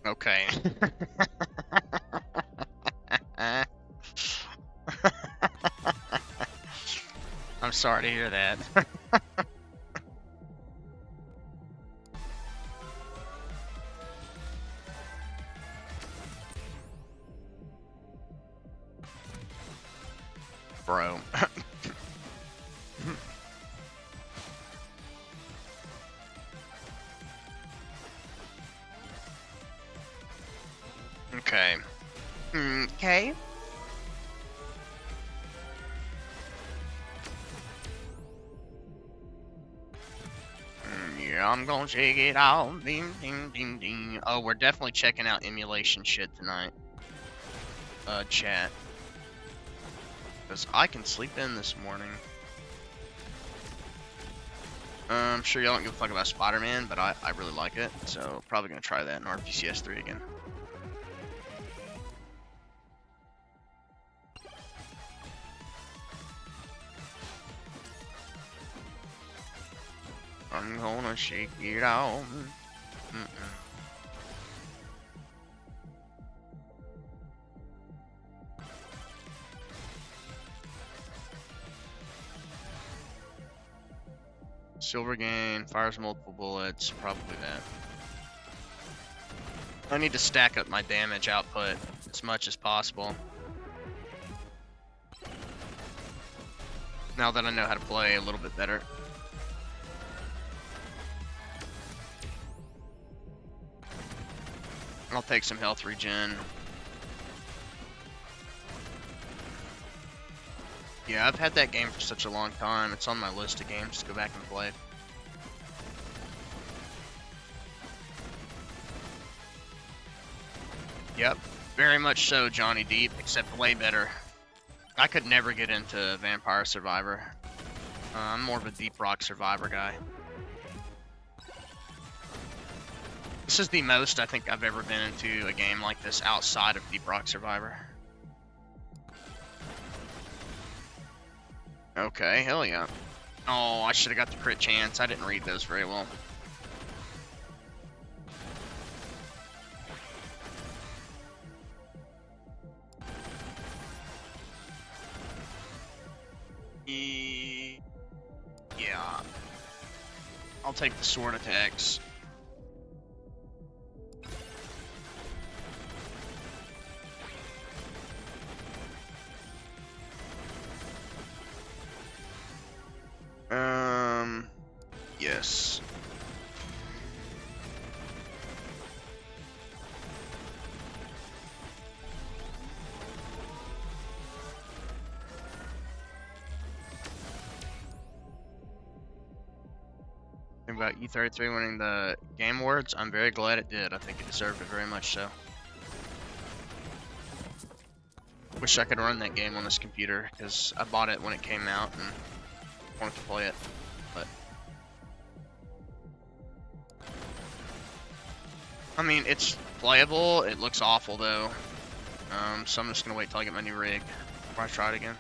Okay. I'm sorry to hear that. Bro. Okay. Okay. Yeah, I'm gonna check it out. Ding, ding, ding, ding. Oh, we're definitely checking out emulation shit tonight. Chat. Because I can sleep in this morning. I'm sure y'all don't give a fuck about Spider-Man, but I really like it. So, probably gonna try that in RPCS 3 again. I'm gonna shake it out. Silver gain, fires multiple bullets, probably that. I need to stack up my damage output as much as possible. Now that I know how to play a little bit better. I'll take some health regen. Yeah, I've had that game for such a long time. It's on my list of games to go back and play. Yep, very much so, Johnny Deep, except way better. I could never get into Vampire Survivor. I'm more of a Deep Rock Survivor guy. This is the most I think I've ever been into a game like this outside of Deep Rock Survivor. Okay, hell yeah. Oh, I should have got the crit chance. I didn't read those very well. Yeah. I'll take the sword attacks. Yes. About E33 winning the Game Awards, I'm very glad it did. I think it deserved it very much so. Wish I could run that game on this computer, because I bought it when it came out and wanted to play it, but... I mean, it's playable, it looks awful though. So I'm just gonna wait till I get my new rig before I try it again.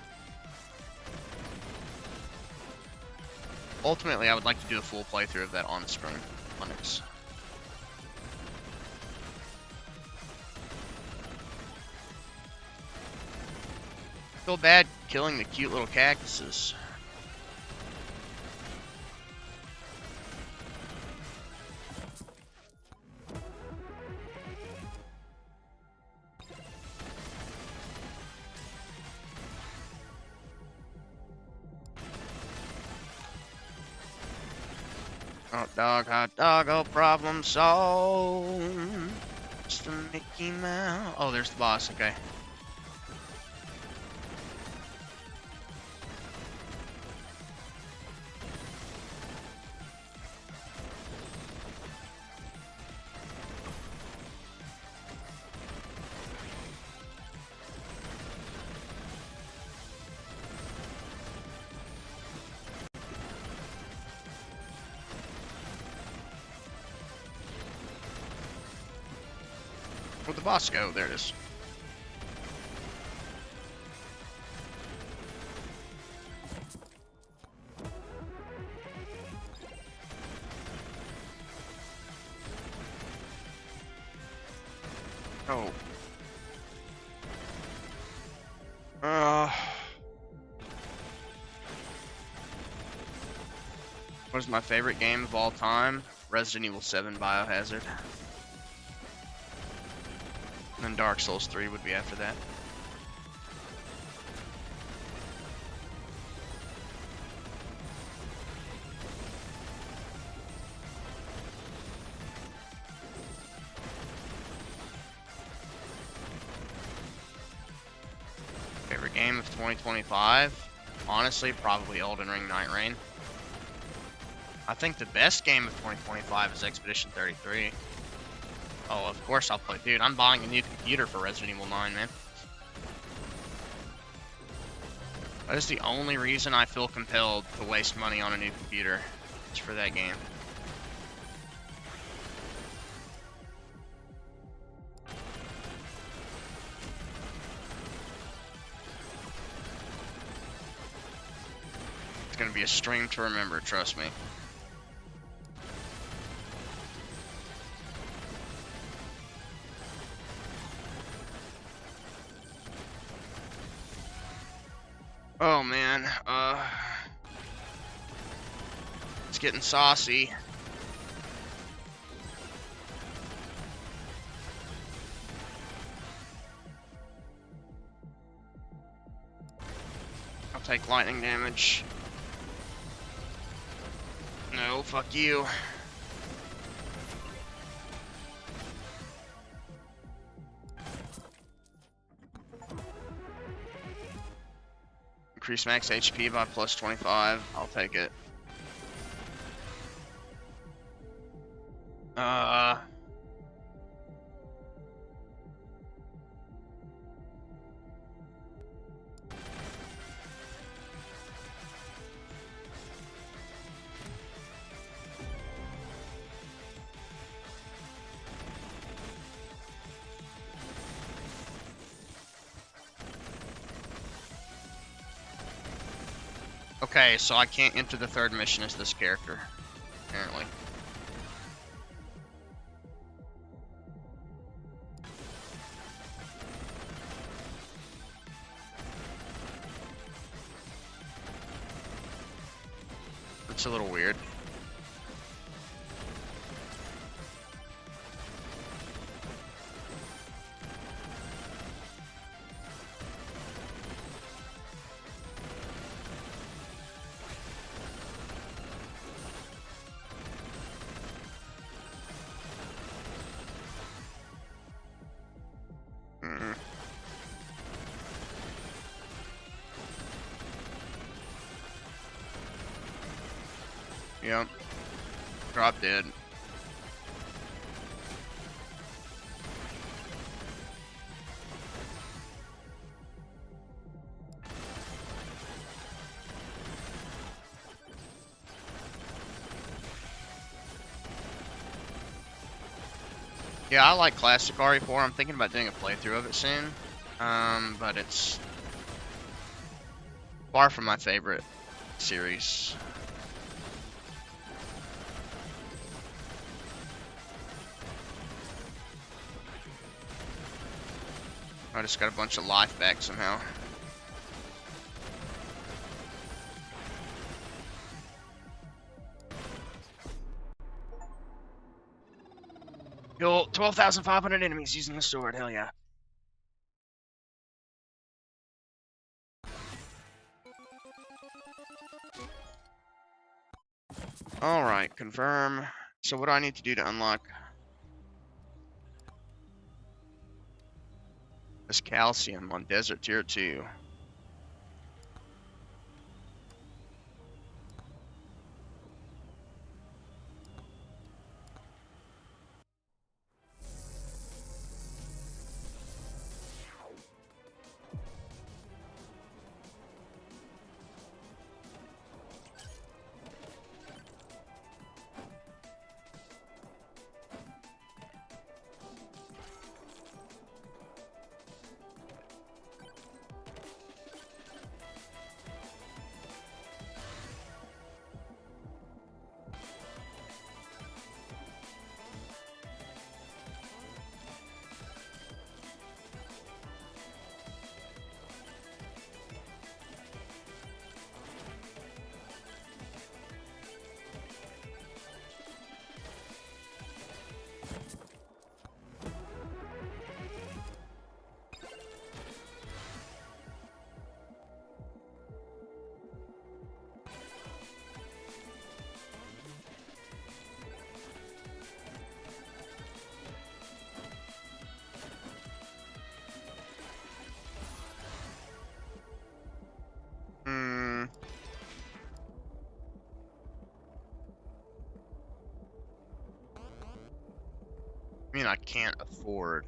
Ultimately, I would like to do a full playthrough of that on Spring Linux. Feel bad killing the cute little cactuses. Hot dog, oh, problem solved. It's the Mickey Mouse. Oh, there's the boss, okay. Where'd the boss go? There it is. Oh. What is my favorite game of all time? Resident Evil 7 Biohazard. And then Dark Souls 3 would be after that. game of 2025, honestly, probably Elden Ring Night Rain. I think the best game of 2025 is Expedition 33. Oh, of course I'll play. Dude, I'm buying a new computer for Resident Evil 9, man. That is the only reason I feel compelled to waste money on a new computer. It's for that game. It's gonna be a stream to remember, trust me. Oh man, it's getting saucy. I'll take lightning damage. No, fuck you. Increase max HP by plus 25. I'll take it. Okay, so I can't enter the third mission as this character, apparently. It's a little weird. Yep. Drop dead. Yeah, I like Classic RE4. I'm thinking about doing a playthrough of it soon. But it's far from my favorite series. I just got a bunch of life back somehow. Kill 12,500 enemies using the sword, hell yeah. Alright, confirm. So what do I need to do to unlock this calcium on Desert Tier 2? I can't afford.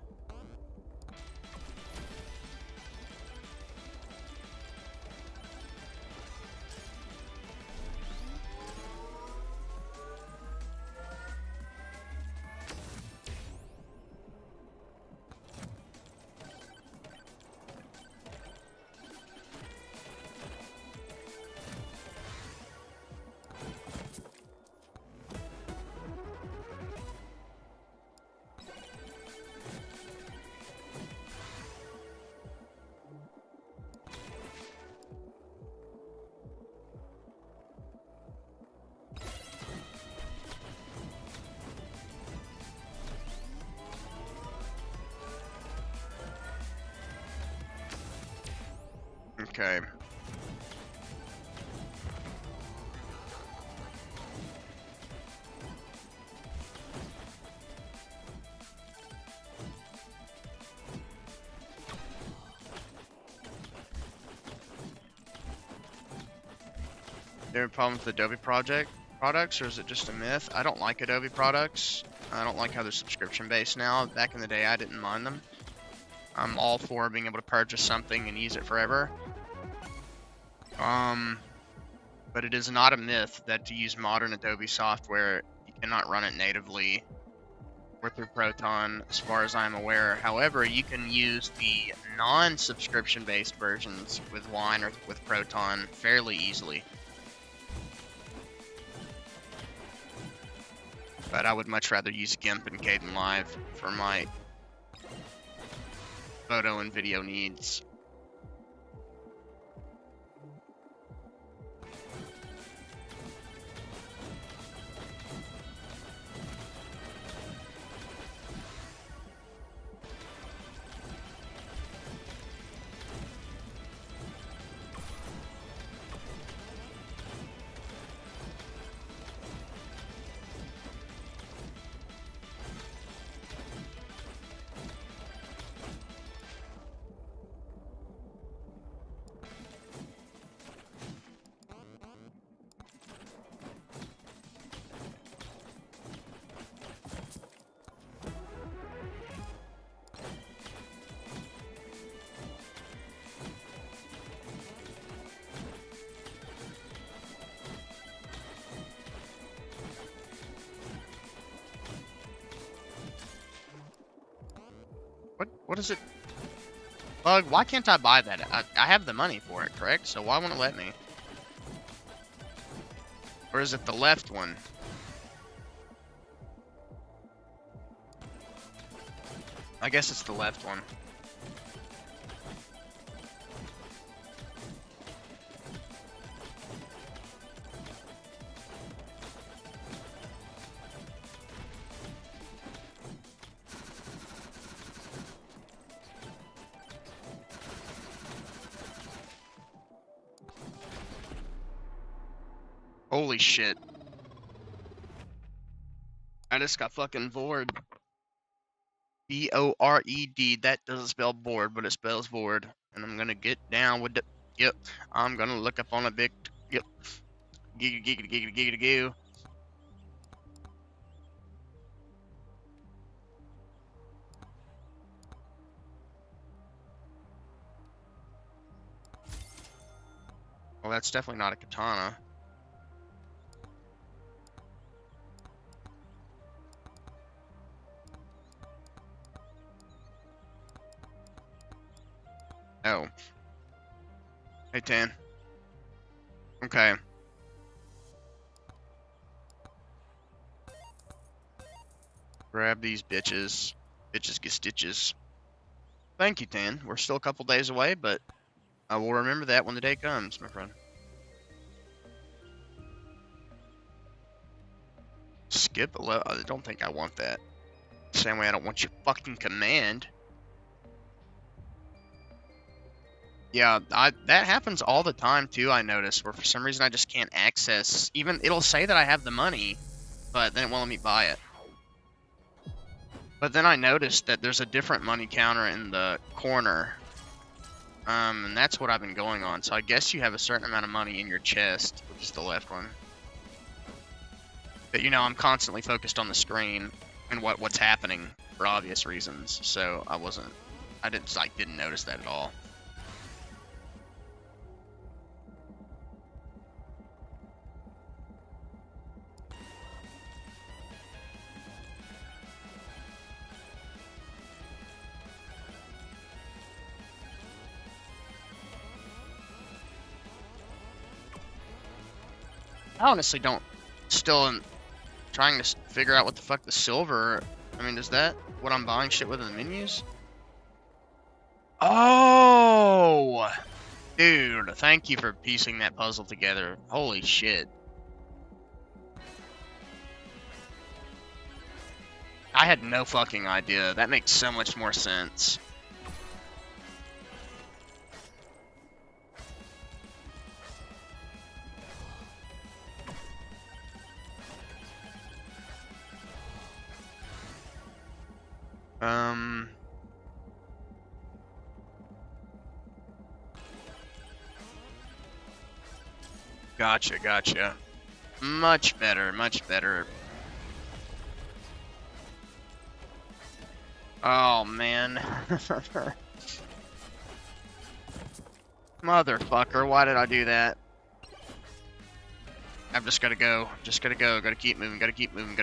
Okay. There a problem with Adobe products, or is it just a myth? I don't like Adobe products. I don't like how they're subscription based now. Back in the day, I didn't mind them. I'm all for being able to purchase something and use it forever. But it is not a myth that to use modern Adobe software, you cannot run it natively or through Proton, as far as I'm aware. However, you can use the non-subscription based versions with Wine or with Proton fairly easily. But I would much rather use GIMP and Kdenlive for my photo and video needs. What is it? Bug, why can't I buy that? I have the money for it, correct? So why won't it let me? Or is it the left one? I guess it's the left one. Holy shit. I just got fucking bored. B-O-R-E-D. That doesn't spell bored, but it spells bored. And I'm gonna get down with the... Yep. I'm gonna look up on a big... Yep. Giggity, giggity, giggity, giggity, goo. Well, that's definitely not a katana. Oh. Hey, Tan. Okay. Grab these bitches. Bitches get stitches. Thank you, Tan. We're still a couple days away, but I will remember that when the day comes, my friend. Skip a level. I don't think I want that. Same way I don't want your fucking command. Yeah, that happens all the time too, I notice, where for some reason I just can't access. Even it'll say that I have the money, but then it won't let me buy it. But then I noticed that there's a different money counter in the corner. And that's what I've been going on. So I guess you have a certain amount of money in your chest, which is the left one. But you know, I'm constantly focused on the screen and what's happening. for obvious reasons. So I didn't notice that at all. I honestly don't. Still am trying to figure out what the fuck the silver. I mean, is that what I'm buying shit with in the menus? Oh, dude! Thank you for piecing that puzzle together. Holy shit! I had no fucking idea. That makes so much more sense. Gotcha. Much better. Oh, man. Motherfucker, why did I do that? I've just gotta go. Gotta keep moving, gotta keep moving.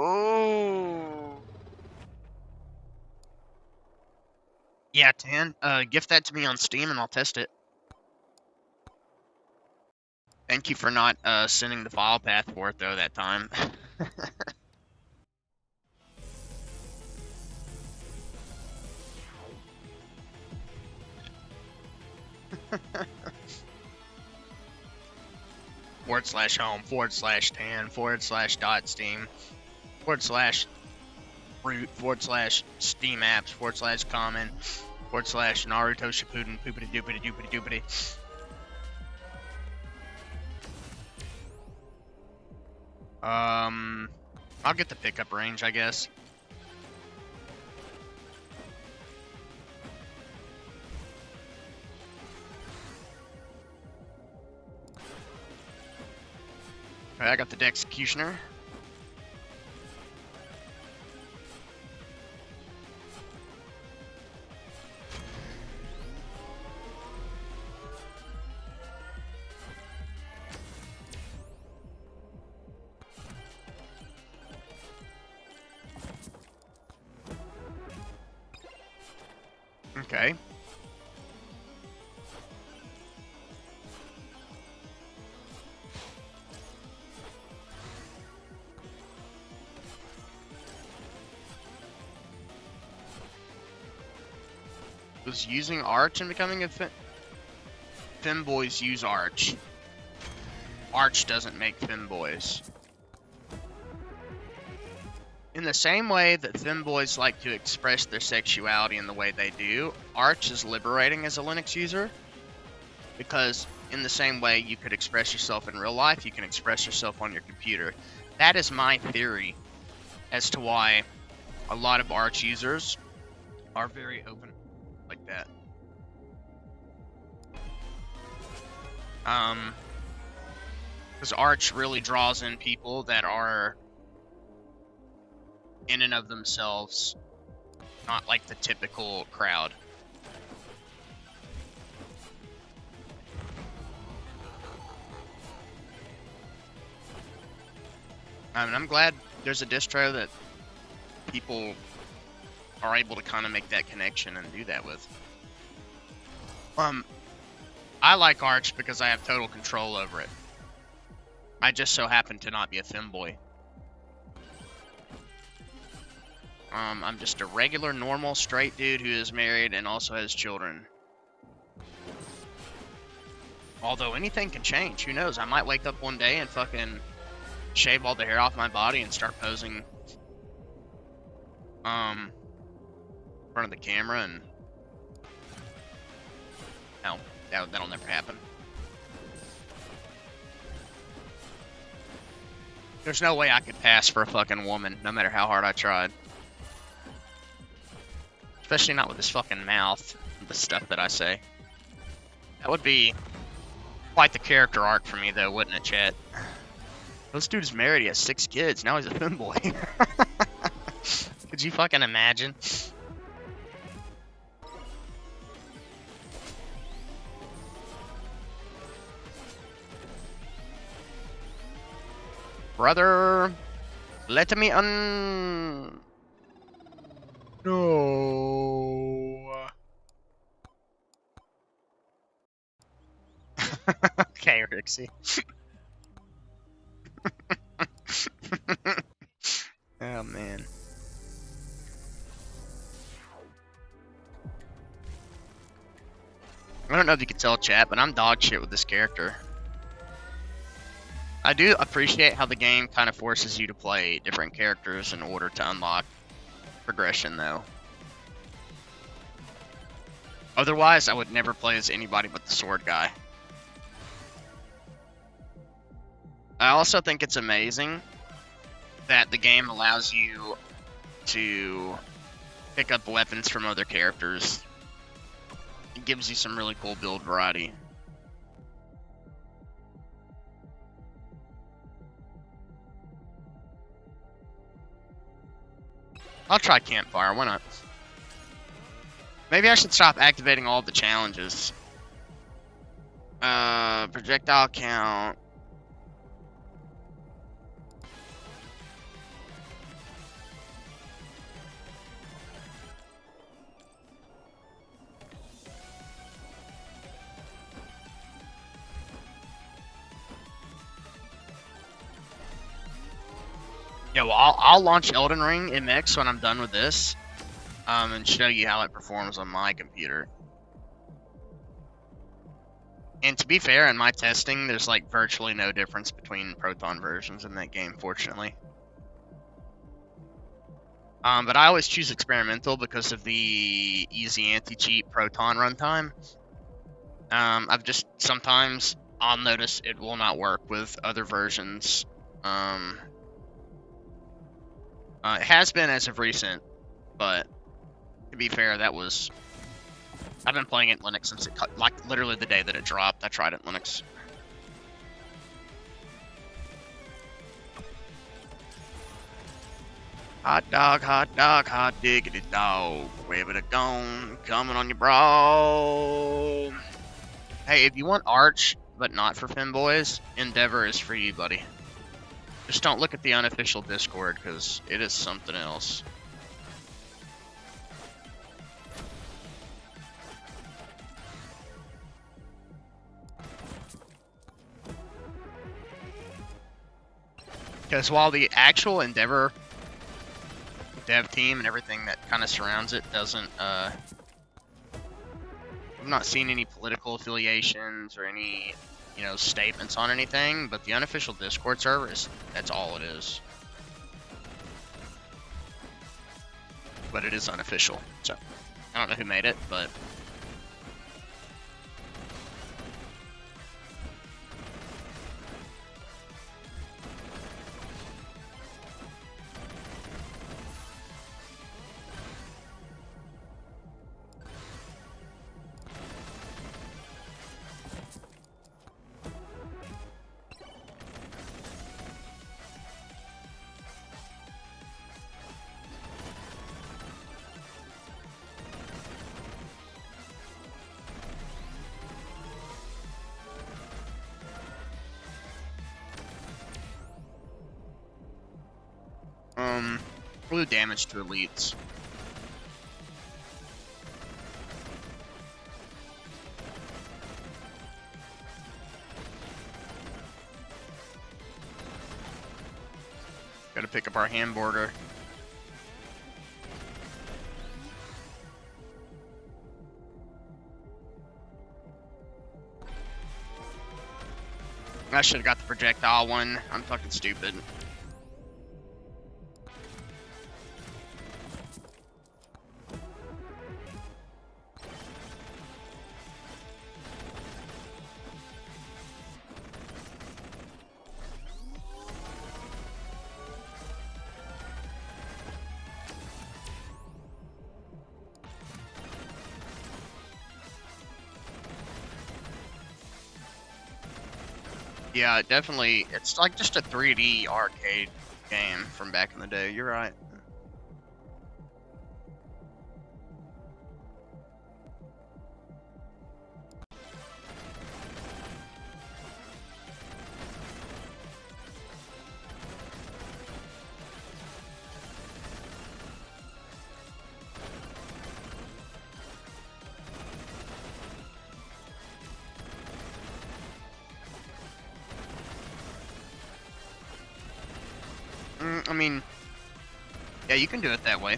Oh. Yeah, Tan, gift that to me on Steam and I'll test it. Thank you for not sending the file path for it though that time. /home/tan/.steam /root/steam apps/common /Naruto Shippuden poopity doopity doopity doopity. I'll get the pickup range, I guess. Okay, I got the Executioner. Okay. Was using Arch and becoming a Femboys use Arch. Arch doesn't make Femboys. In the same way that femboys like to express their sexuality in the way they do, Arch is liberating as a Linux user, because in the same way you could express yourself in real life, you can express yourself on your computer. That is my theory as to why a lot of Arch users are very open like that. Because Arch really draws in people that are in and of themselves not like the typical crowd. I mean, I'm glad there's a distro that people are able to kind of make that connection and do that with. I like Arch because I have total control over it. I just so happen to not be a femboy. I'm just a regular, normal, straight dude who is married and also has children. Although anything can change, who knows? I might wake up one day and fucking shave all the hair off my body and start posing in front of the camera, and no, that'll never happen. There's no way I could pass for a fucking woman, no matter how hard I tried. Especially not with this fucking mouth, the stuff that I say. That would be quite the character arc for me, though, wouldn't it, chat? This dude is married, he has 6 kids, now he's a femboy. Could you fucking imagine? Brother, let me No. Okay, Rixie. Oh, man. I don't know if you can tell, chat, but I'm dog shit with this character. I do appreciate how the game kind of forces you to play different characters in order to unlock progression, though. Otherwise, I would never play as anybody but the sword guy. I also think it's amazing that the game allows you to pick up weapons from other characters. It gives you some really cool build variety. I'll try Campfire, why not? Maybe I should stop activating all the challenges. Projectile count. Yeah, well, I'll launch Elden Ring MX when I'm done with this, and show you how it performs on my computer. And to be fair, in my testing, there's like virtually no difference between Proton versions in that game, fortunately. But I always choose experimental because of the easy anti-cheat Proton runtime. I've just sometimes I'll notice it will not work with other versions. It has been as of recent, but to be fair, I've been playing it in Linux since like literally the day that it dropped. I tried it in Linux. Hot dog, hot diggity dog. Where it gone? Coming on your bro. Hey, if you want Arch, but not for femboys, Endeavor is for you, buddy. Just don't look at the unofficial Discord, because it is something else. Because while the actual Endeavor dev team and everything that kind of surrounds it doesn't, I've not seen any political affiliations or any, statements on anything, but the unofficial Discord server that's all it is. But it is unofficial, so I don't know who made it, but blue damage to elites. Gotta pick up our hand border. I should have got the projectile one. I'm fucking stupid. Yeah, definitely. It's like just a 3D arcade game from back in the day. You're right. I mean, yeah, you can do it that way.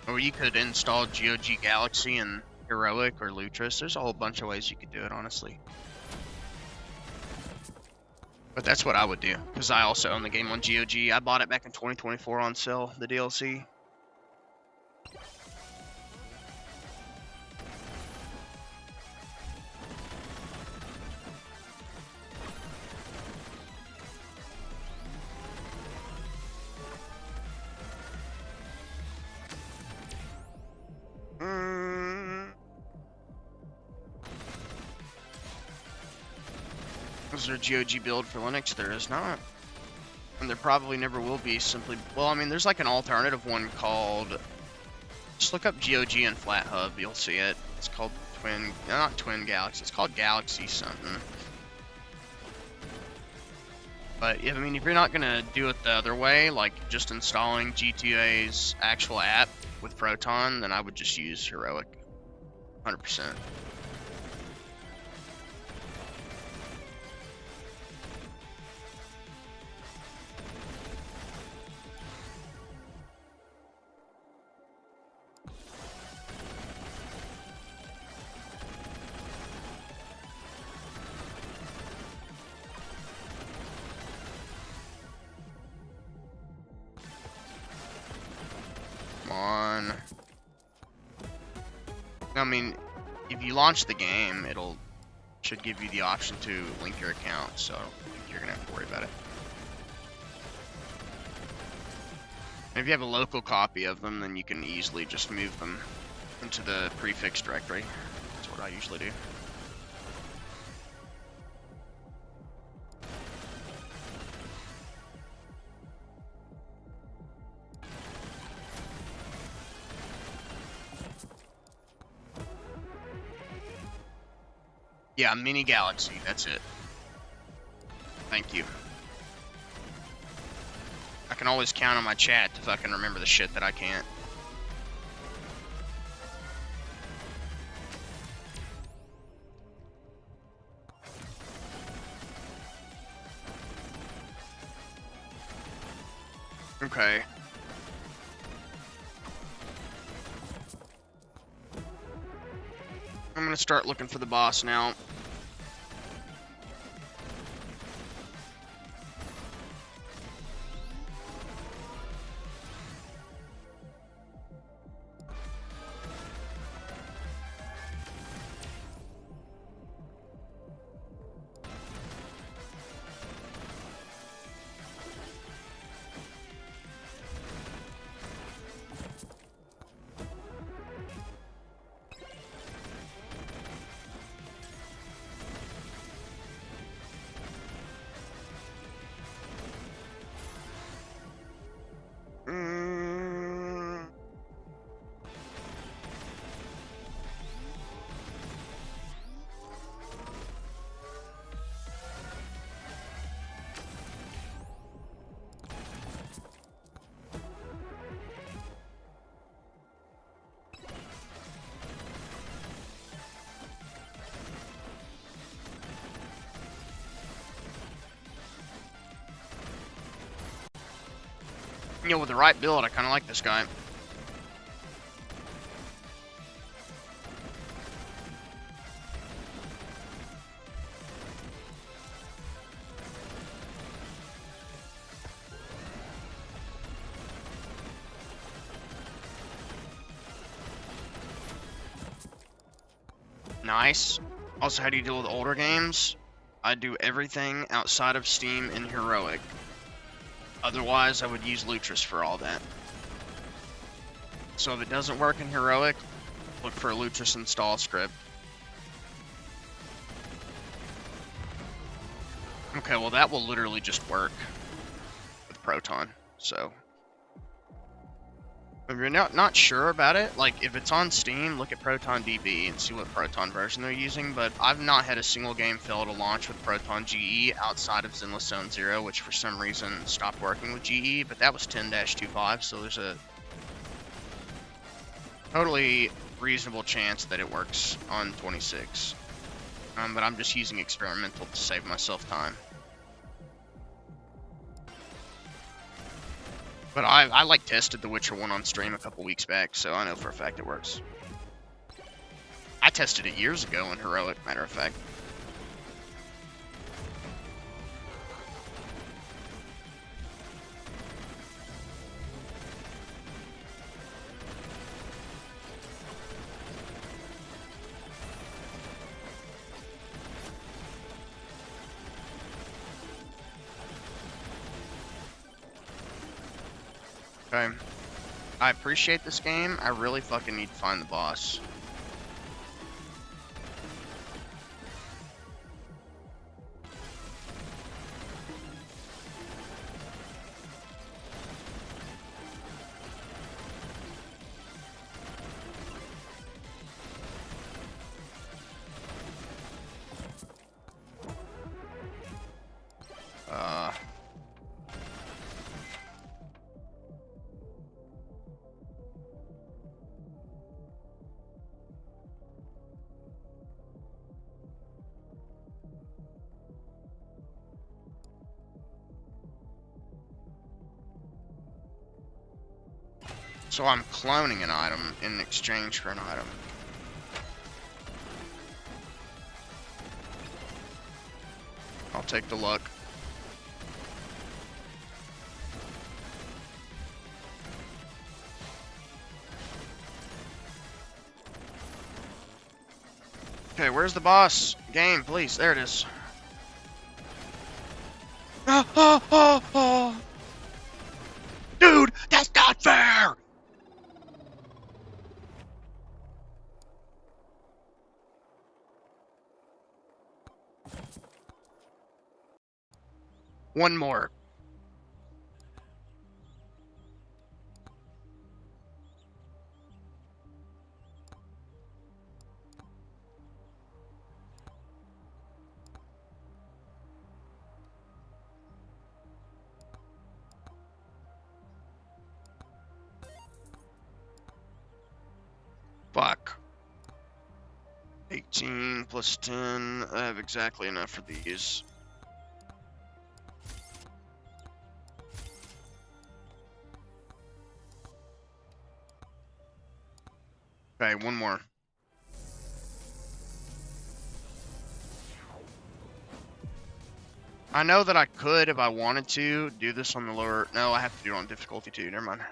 Or you could install GOG Galaxy and Heroic or Lutris. There's a whole bunch of ways you could do it, honestly. But that's what I would do, because I also own the game on GOG. I bought it back in 2024 on sale, the DLC. Is there a GOG build for Linux? There is not. And there probably never will be, simply... Well, I mean, there's like an alternative one called... Just look up GOG and FlatHub, you'll see it. It's called Twin... Not Twin Galaxy, it's called Galaxy something. But, I mean, if you're not going to do it the other way, like just installing GTA's actual app with Proton, then I would just use Heroic. 100%. On. I mean, if you launch the game, should give you the option to link your account, so I don't think you're gonna have to worry about it. And if you have a local copy of them, then you can easily just move them into the prefix directory. That's what I usually do. Yeah, Mini Galaxy, that's it. Thank you. I can always count on my chat to fucking remember the shit that I can't. Okay. I'm gonna start looking for the boss now. You know, with the right build, I kind of like this guy. Nice. Also, how do you deal with older games? I do everything outside of Steam in Heroic. Otherwise, I would use Lutris for all that. So if it doesn't work in Heroic, look for a Lutris install script. Okay, well that will literally just work with Proton. So if you're not sure about it, like if it's on Steam, look at Proton DB and see what Proton version they're using. But I've not had a single game fail to launch with Proton GE outside of Zenless Zone Zero, which for some reason stopped working with GE. But that was 10-25, so there's a totally reasonable chance that it works on 26. But I'm just using experimental to save myself time. But I like tested The Witcher 1 on stream a couple weeks back, so I know for a fact it works. I tested it years ago in Heroic, matter of fact. Okay. I appreciate this game. I really fucking need to find the boss. So I'm cloning an item in exchange for an item. I'll take the luck. Okay, where's the boss? Game, please. There it is. Dude, that's not fair! One more. Fuck. 18 plus 10. I have exactly enough for these. Okay, one more. I know that I could, if I wanted to, do this on the lower... No, I have to do it on difficulty 2. Never mind.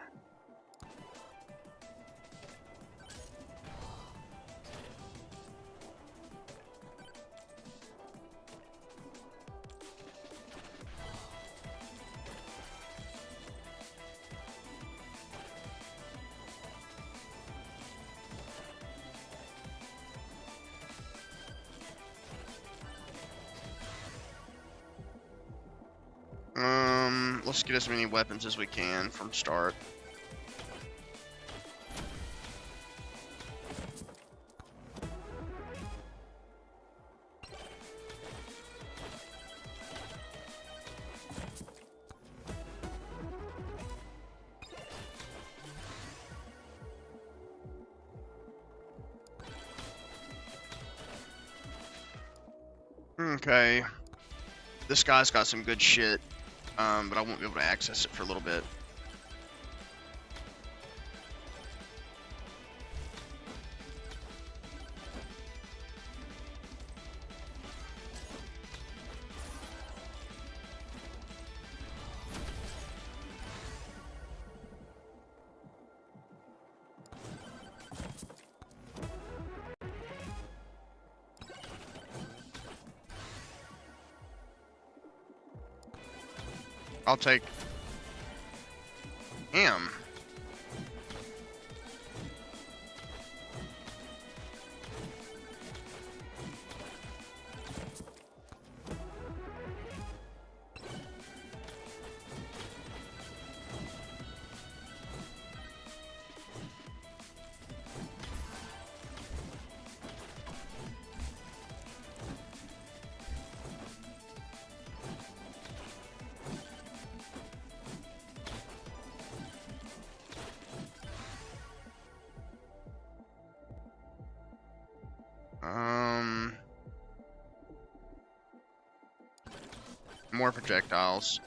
Let's get as many weapons as we can from start. Okay. This guy's got some good shit, but I won't be able to access it for a little bit. I'll take him. More projectiles.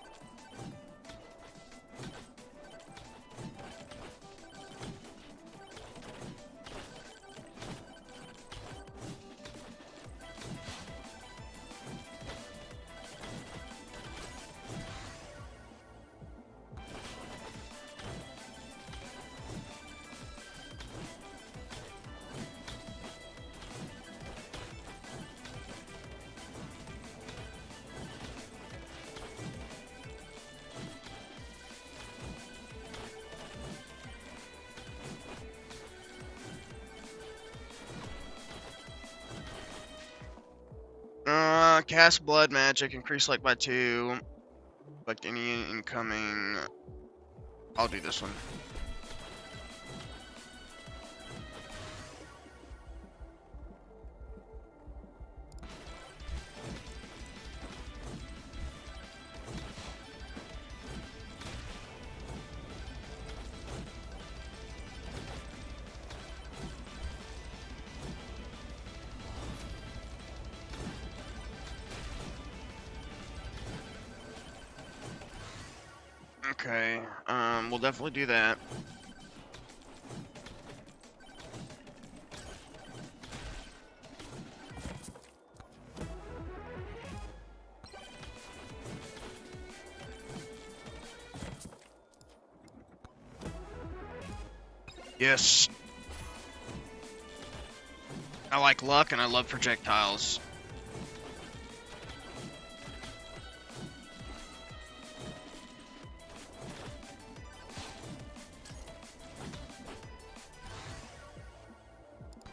Cast blood magic, increase like by 2. Like any incoming. I'll do this one. Okay, we'll definitely do that. Yes. I like luck and I love projectiles.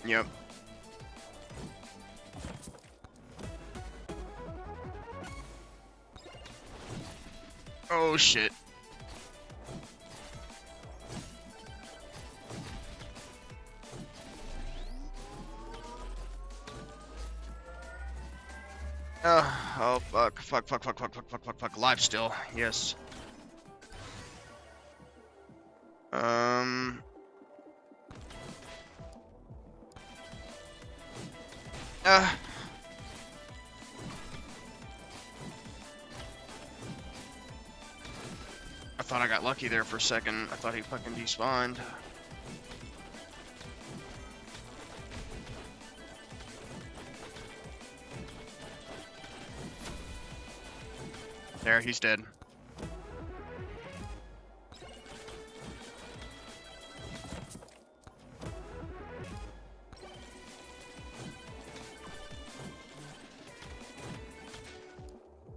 Yep. Oh shit. Oh fuck. Live still. Yes. I thought I got lucky there for a second. I thought he fucking despawned. There, he's dead.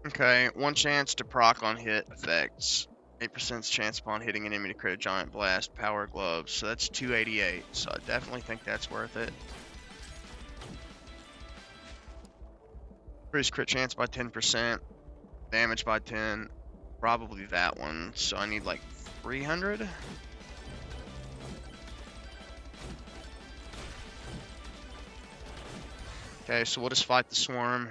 Okay, 1 chance to proc on hit effects. 8% chance upon hitting an enemy to crit a giant blast. Power gloves. So that's 288. So I definitely think that's worth it. Increase crit chance by 10%. Damage by 10. Probably that one. So I need like 300. Okay, so we'll just fight the swarm.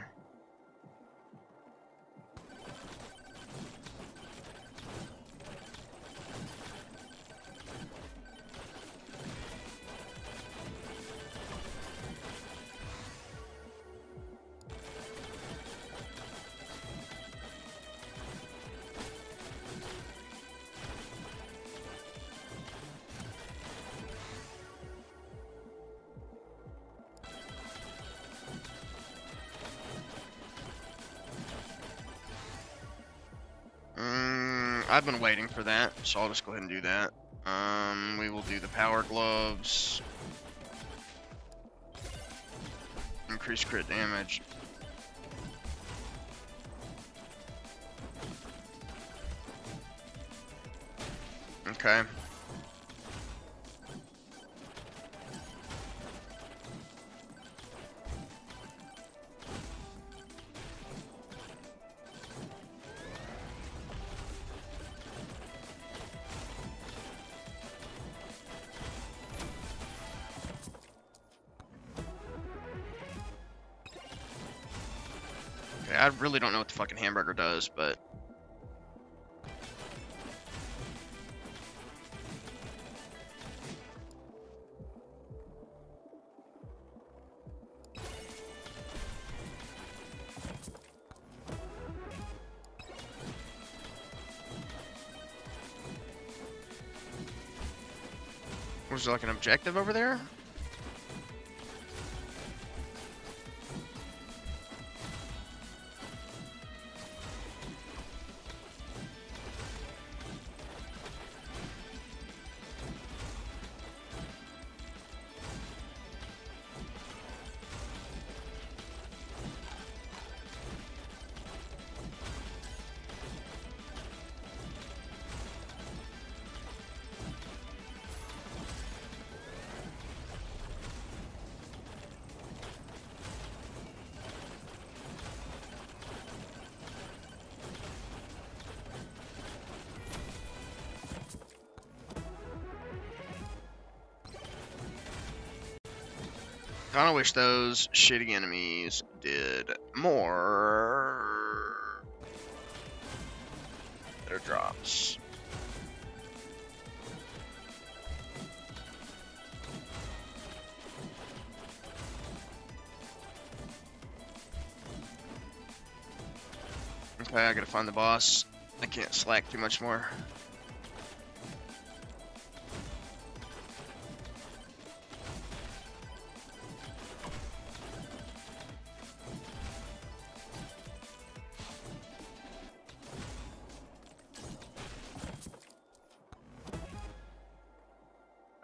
I've been waiting for that, so I'll just go ahead and do that. We will do the power gloves. Increase crit damage. Okay. I really don't know what the fucking hamburger does, but... Was there like an objective over there? Kind of wish those shitty enemies did more better drops. Okay, I gotta find the boss. I can't slack too much more.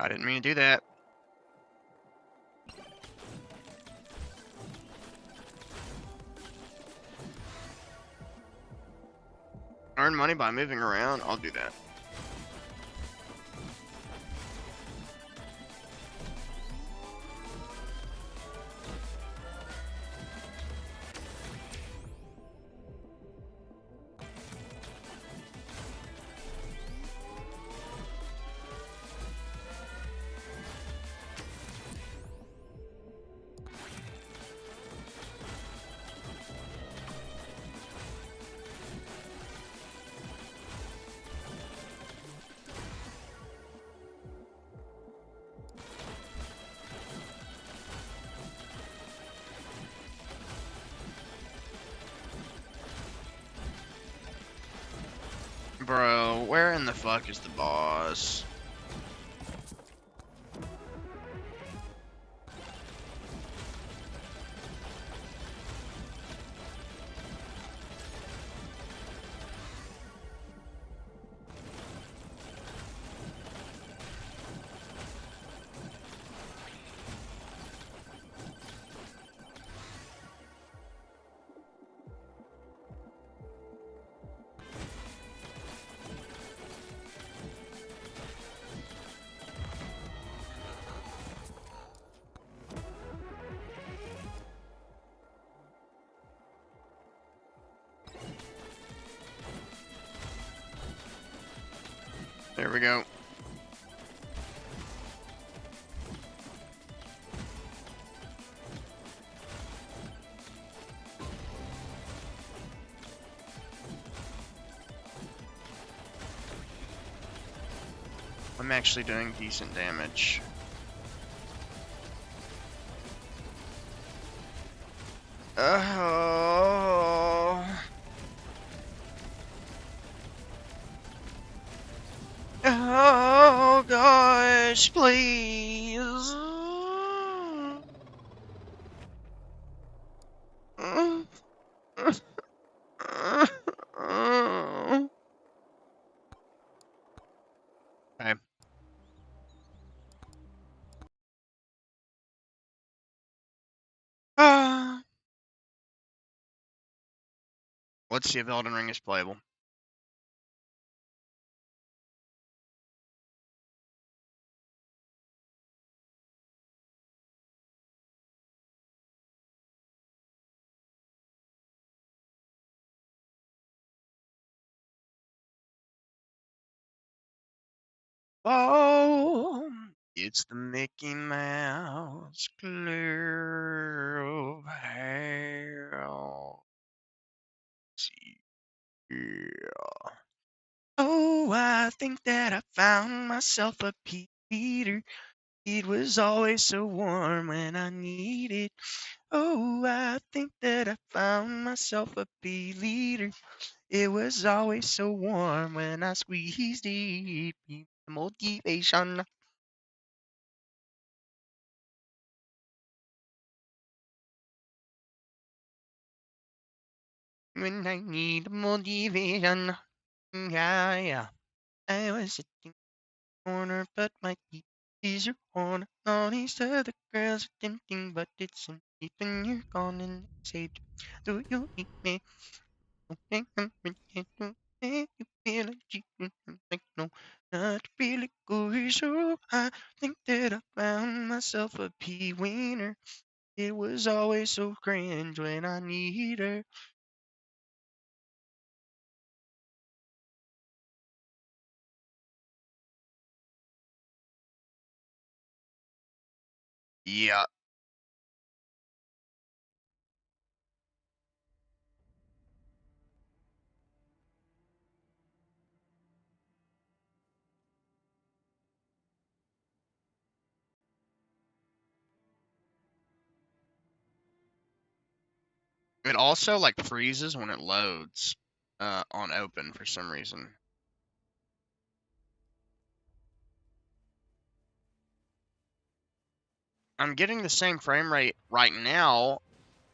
I didn't mean to do that. Earn money by moving around? I'll do that. Bro, where in the fuck is the boss? There we go. I'm actually doing decent damage. Oh. Oh gosh, please. Okay. Let's see if Elden Ring is playable. Oh, it's the Mickey Mouse Club. Hell, yeah. Oh, I think that I found myself a Peter. It was always so warm when I needed. Oh, I think that I found myself a P-liter. It was always so warm when I squeezed it. The motivation. when I need motivation. Yeah, yeah. I was sitting in the corner, but my is your horn. All these other girls are tempting, but it's in deep and you're gone and saved. Do you need me? Okay, I'm ready to make you feel like cheating. Like no, not really good. So I think that I found myself a pea wiener. It was always so cringe when I need her. Yeah, it also like freezes when it loads on open for some reason. I'm getting the same frame rate right now.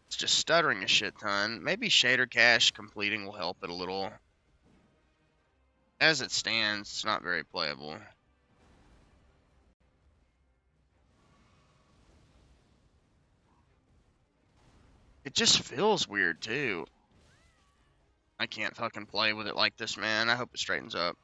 It's just stuttering a shit ton. Maybe shader cache completing will help it a little. As it stands, it's not very playable. It just feels weird too. I can't fucking play with it like this, man. I hope it straightens up.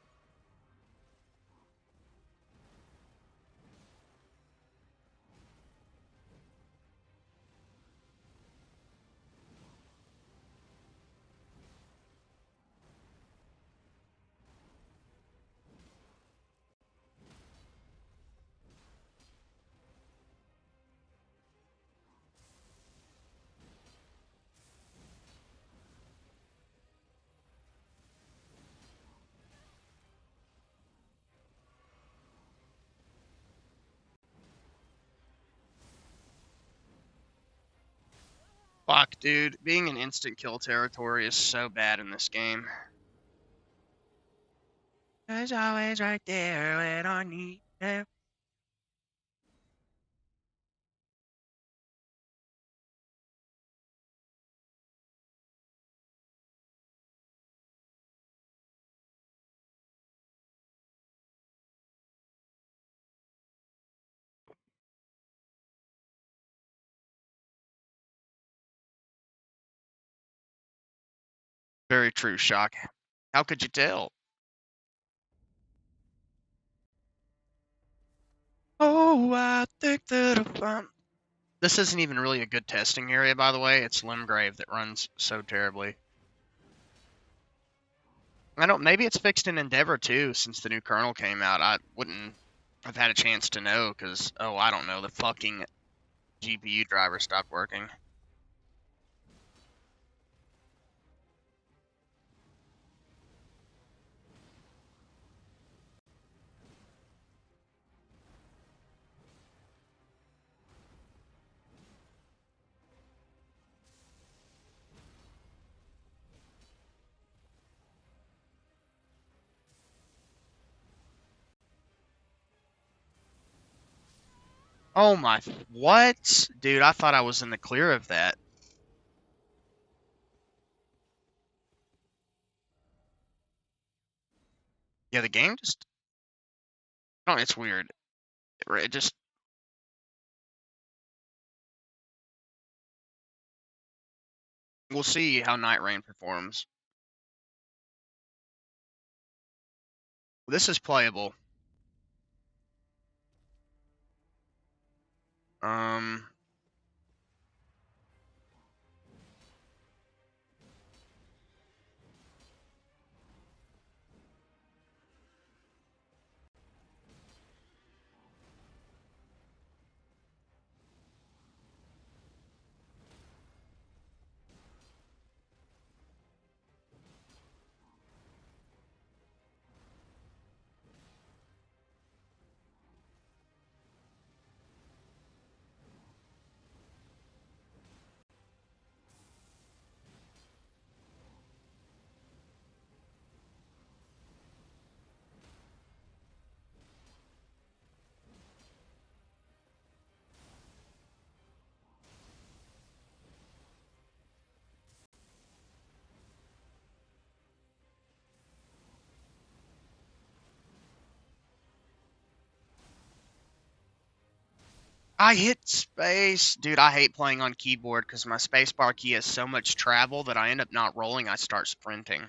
Fuck, dude. Being in instant kill territory is so bad in this game. It's always right there when I need it. Very true, Shock. How could you tell? Oh, I think that if I'm... This isn't even really a good testing area, by the way. It's Limgrave that runs so terribly. I don't. Maybe it's fixed in Endeavor too, since the new kernel came out. I wouldn't have had a chance to know because, oh, I don't know, the fucking GPU driver stopped working. Oh my, what? Dude, I thought I was in the clear of that. Yeah, the game just, oh, it's weird. It just, we'll see how Night Rain performs. This is playable. Um, I hit space. Dude, I hate playing on keyboard because my spacebar key has so much travel that I end up not rolling. I start sprinting.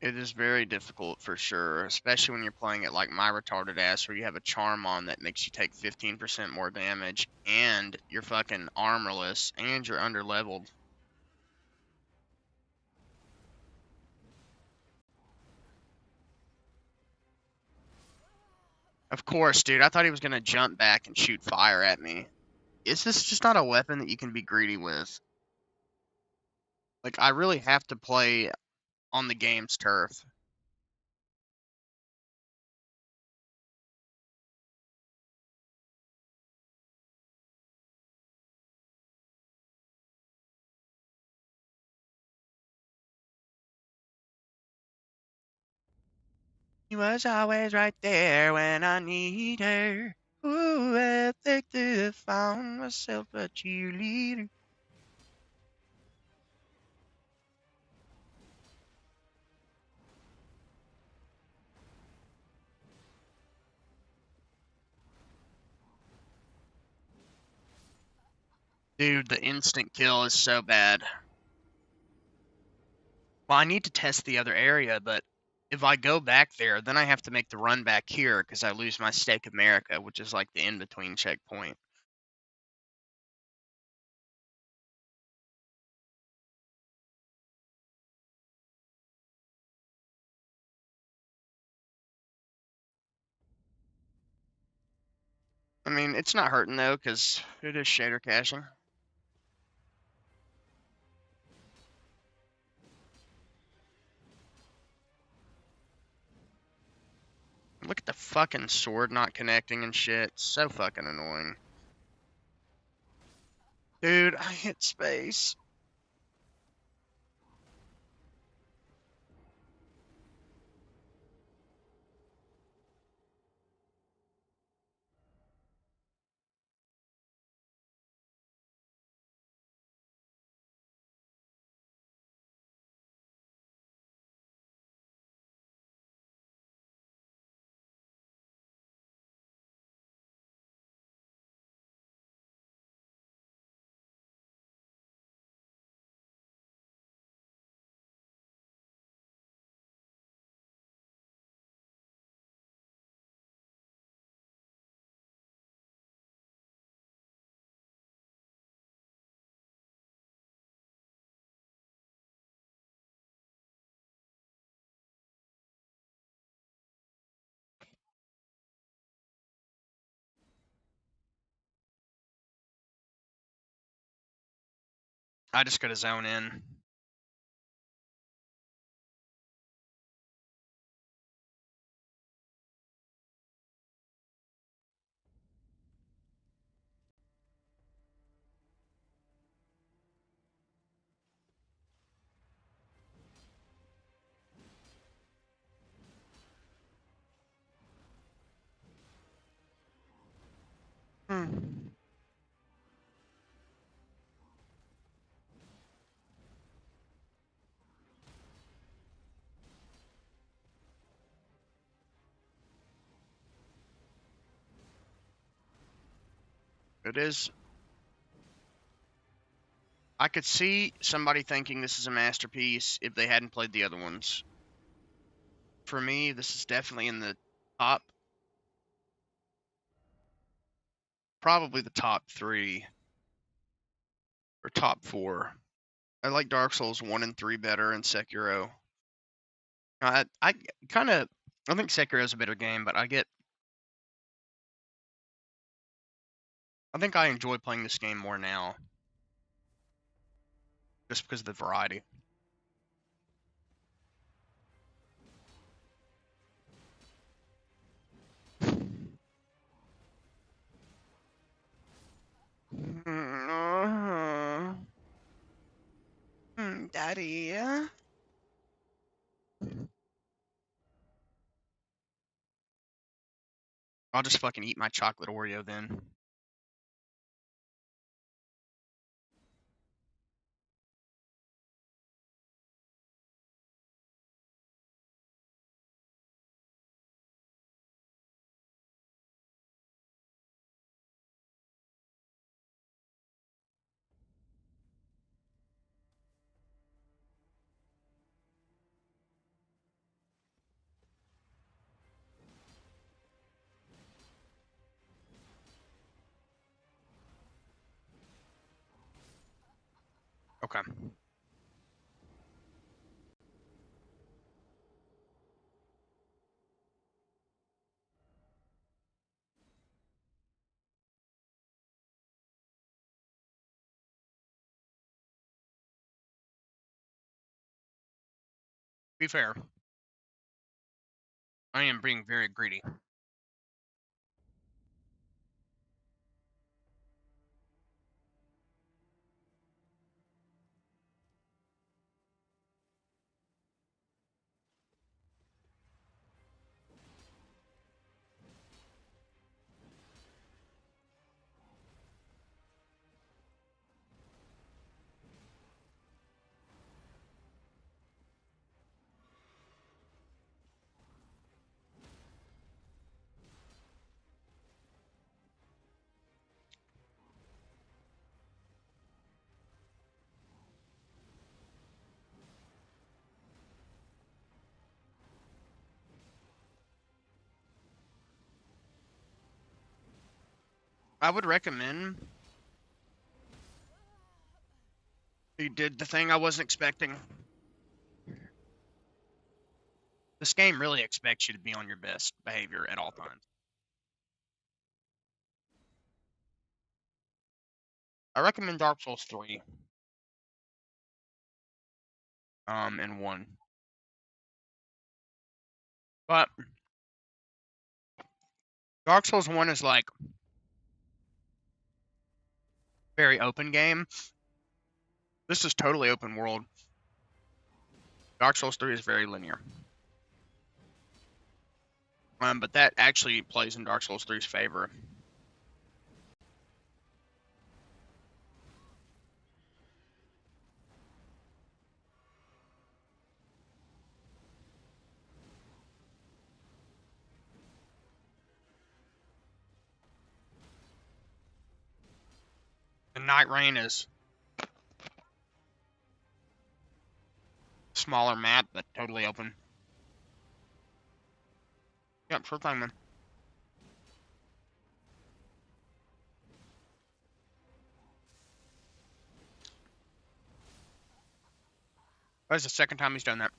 It is very difficult for sure, especially when you're playing it like my retarded ass, where you have a charm on that makes you take 15% more damage, and you're fucking armorless, and you're underleveled. Of course, dude, I thought he was gonna jump back and shoot fire at me. Is this just not a weapon that you can be greedy with? Like, I really have to play on the game's turf. He was always right there when I need her. Ooh, I think that I found myself a cheerleader. Dude, the instant kill is so bad. Well, I need to test the other area, but if I go back there, then I have to make the run back here because I lose my Stake America, which is like the in-between checkpoint. I mean, it's not hurting though, because it is shader caching. Look at the fucking sword not connecting and shit. So fucking annoying. Dude, I hit space. I just gotta zone in. Hmm. It is. I could see somebody thinking this is a masterpiece if they hadn't played the other ones. For me, this is definitely in the top, probably the top 3 or top 4. I like Dark Souls 1 and 3 better, and Sekiro. I kind of, I think Sekiro's a better game, but I think I enjoy playing this game more now, just because of the variety. Daddy. I'll just fucking eat my chocolate Oreo then. Okay. Be fair, I am being very greedy. I would recommend you did the thing I wasn't expecting. This game really expects you to be on your best behavior at all times. I recommend Dark Souls 3 and 1. But Dark Souls 1 is like very open game. This is totally open world. Dark Souls 3 is very linear. But that actually plays in Dark Souls 3's favor. The Night Rain is smaller map, but totally open. Yep, sure thing, man. That's the second time he's done that.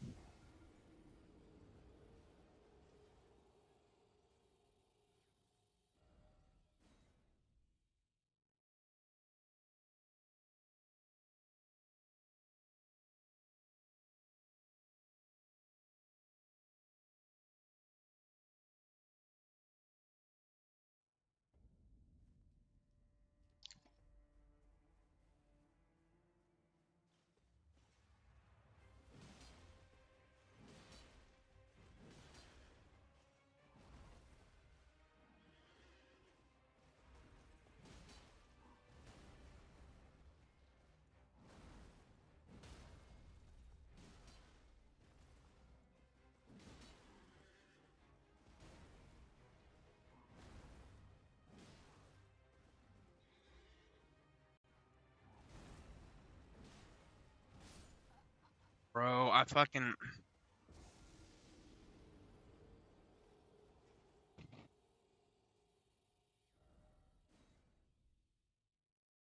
Bro, I fucking...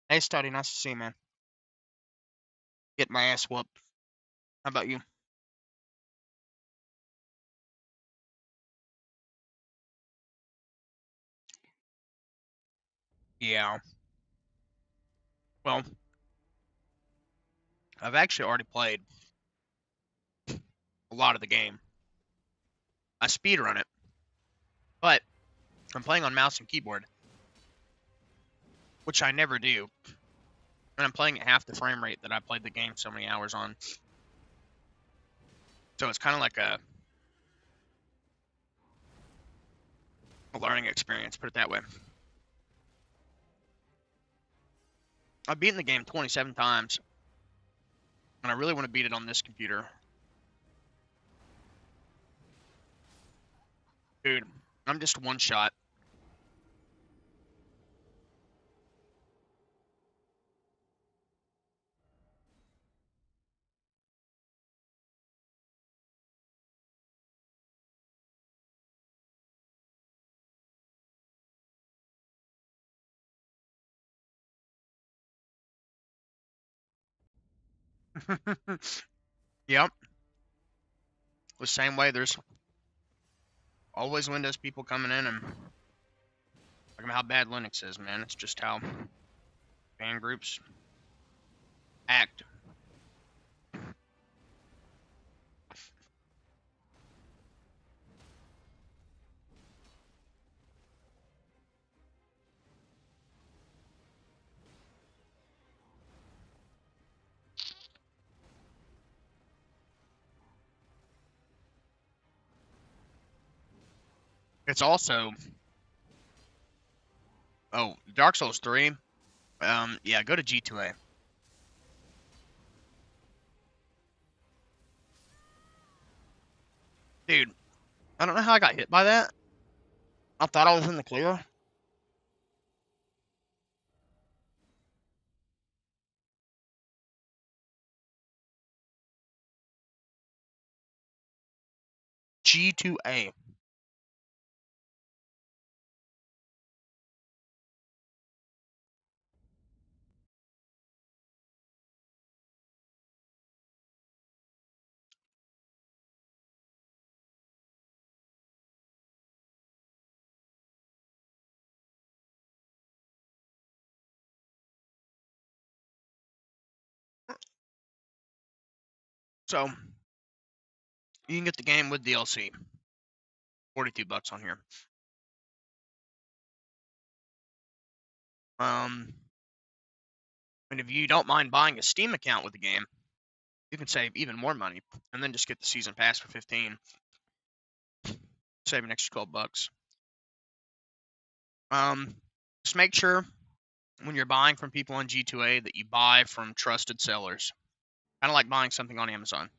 Hey, Study, nice to see you, man. Get my ass whooped. How about you? Yeah. Well, I've actually already played a lot of the game. I speedrun it, but I'm playing on mouse and keyboard, which I never do. And I'm playing at half the frame rate that I played the game so many hours on. So it's kind of like a a learning experience, put it that way. I've beaten the game 27 times, and I really want to beat it on this computer. Dude, I'm just one shot. Yep. The same way, there's always Windows people coming in and talking about how bad Linux is, man. It's just how fan groups act. It's also, oh, Dark Souls 3. Yeah, go to G2A. Dude, I don't know how I got hit by that. I thought I was in the clear. G2A. So, you can get the game with DLC. 42 bucks on here. And if you don't mind buying a Steam account with the game, you can save even more money, and then just get the season pass for 15. Save an extra 12 bucks. Just make sure when you're buying from people on G2A that you buy from trusted sellers. Kind of like buying something on Amazon.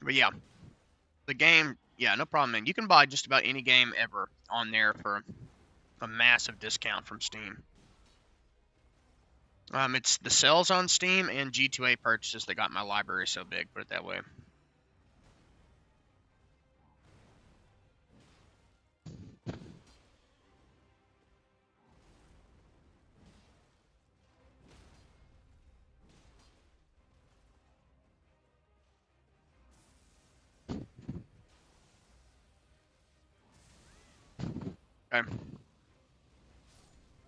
But yeah, the game, yeah, no problem, man. You can buy just about any game ever on there for a massive discount from Steam. It's the sales on Steam and G2A purchases that got my library so big, put it that way. Okay.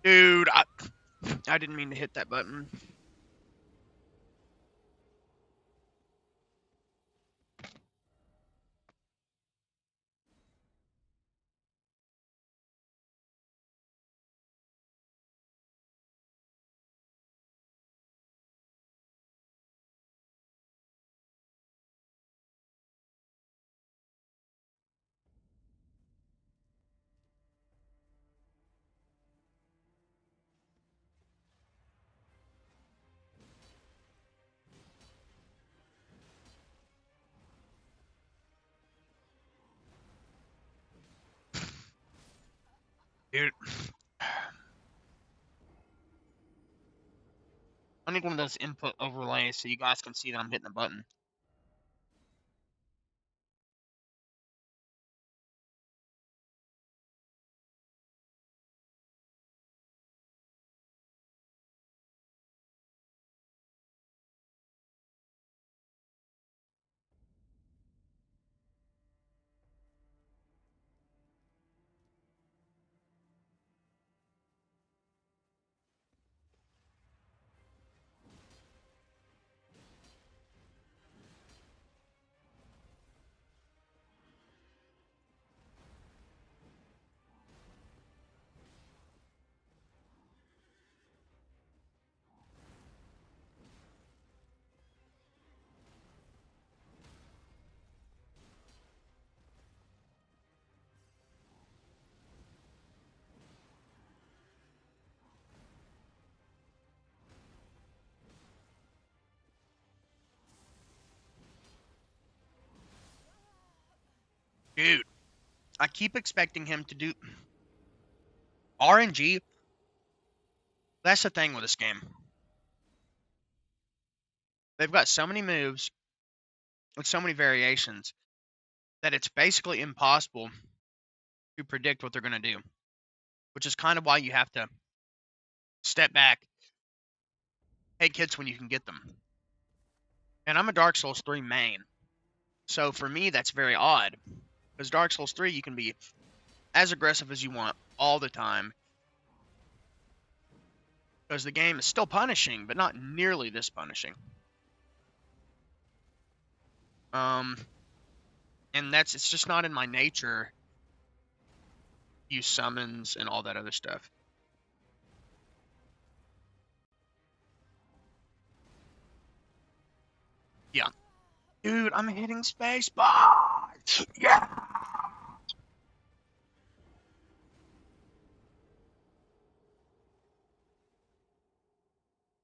Dude, I didn't mean to hit that button. Dude, I need one of those input overlays so you guys can see that I'm hitting the button. Dude, I keep expecting him to do RNG. That's the thing with this game. They've got so many moves with so many variations that it's basically impossible to predict what they're going to do, which is kind of why you have to step back, take hits when you can get them. And I'm a Dark Souls 3 main, so for me that's very odd, because Dark Souls 3 you can be as aggressive as you want all the time, because the game is still punishing, but not nearly this punishing. And it's just not in my nature. Use summons and all that other stuff. Yeah. Dude, I'm hitting spacebar. Yeah.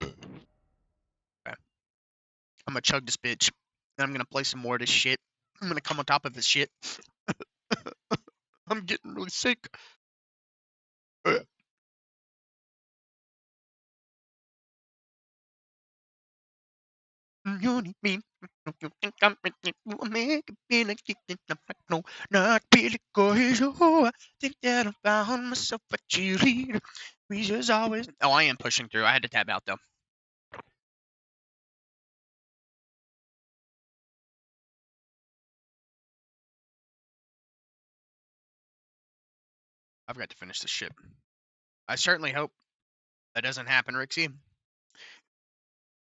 Okay. I'm gonna chug this bitch. And I'm gonna play some more of this shit. I'm gonna come on top of this shit. I'm getting really sick. You need me. You think I'm making a chicken. I'm like, no, not really cause I think that I found myself a cheerleader. We just always. Oh, I am pushing through. I had to tab out though. I've got to finish this shit. I certainly hope that doesn't happen, Rixie.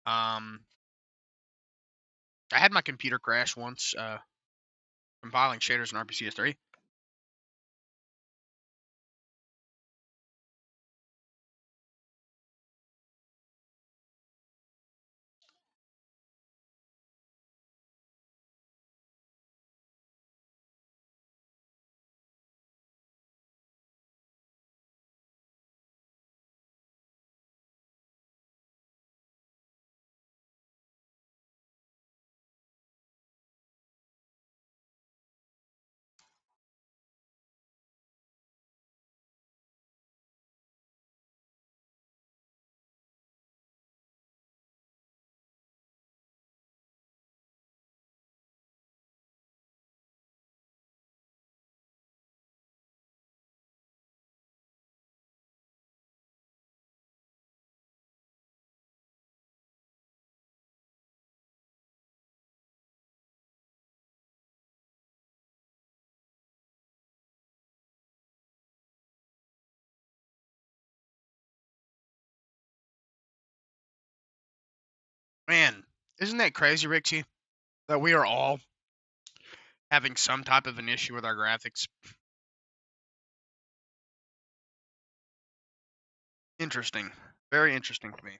I had my computer crash once compiling shaders in RPCS3. Man, isn't that crazy, Rixie? That we are all having some type of an issue with our graphics. Interesting. Very interesting to me.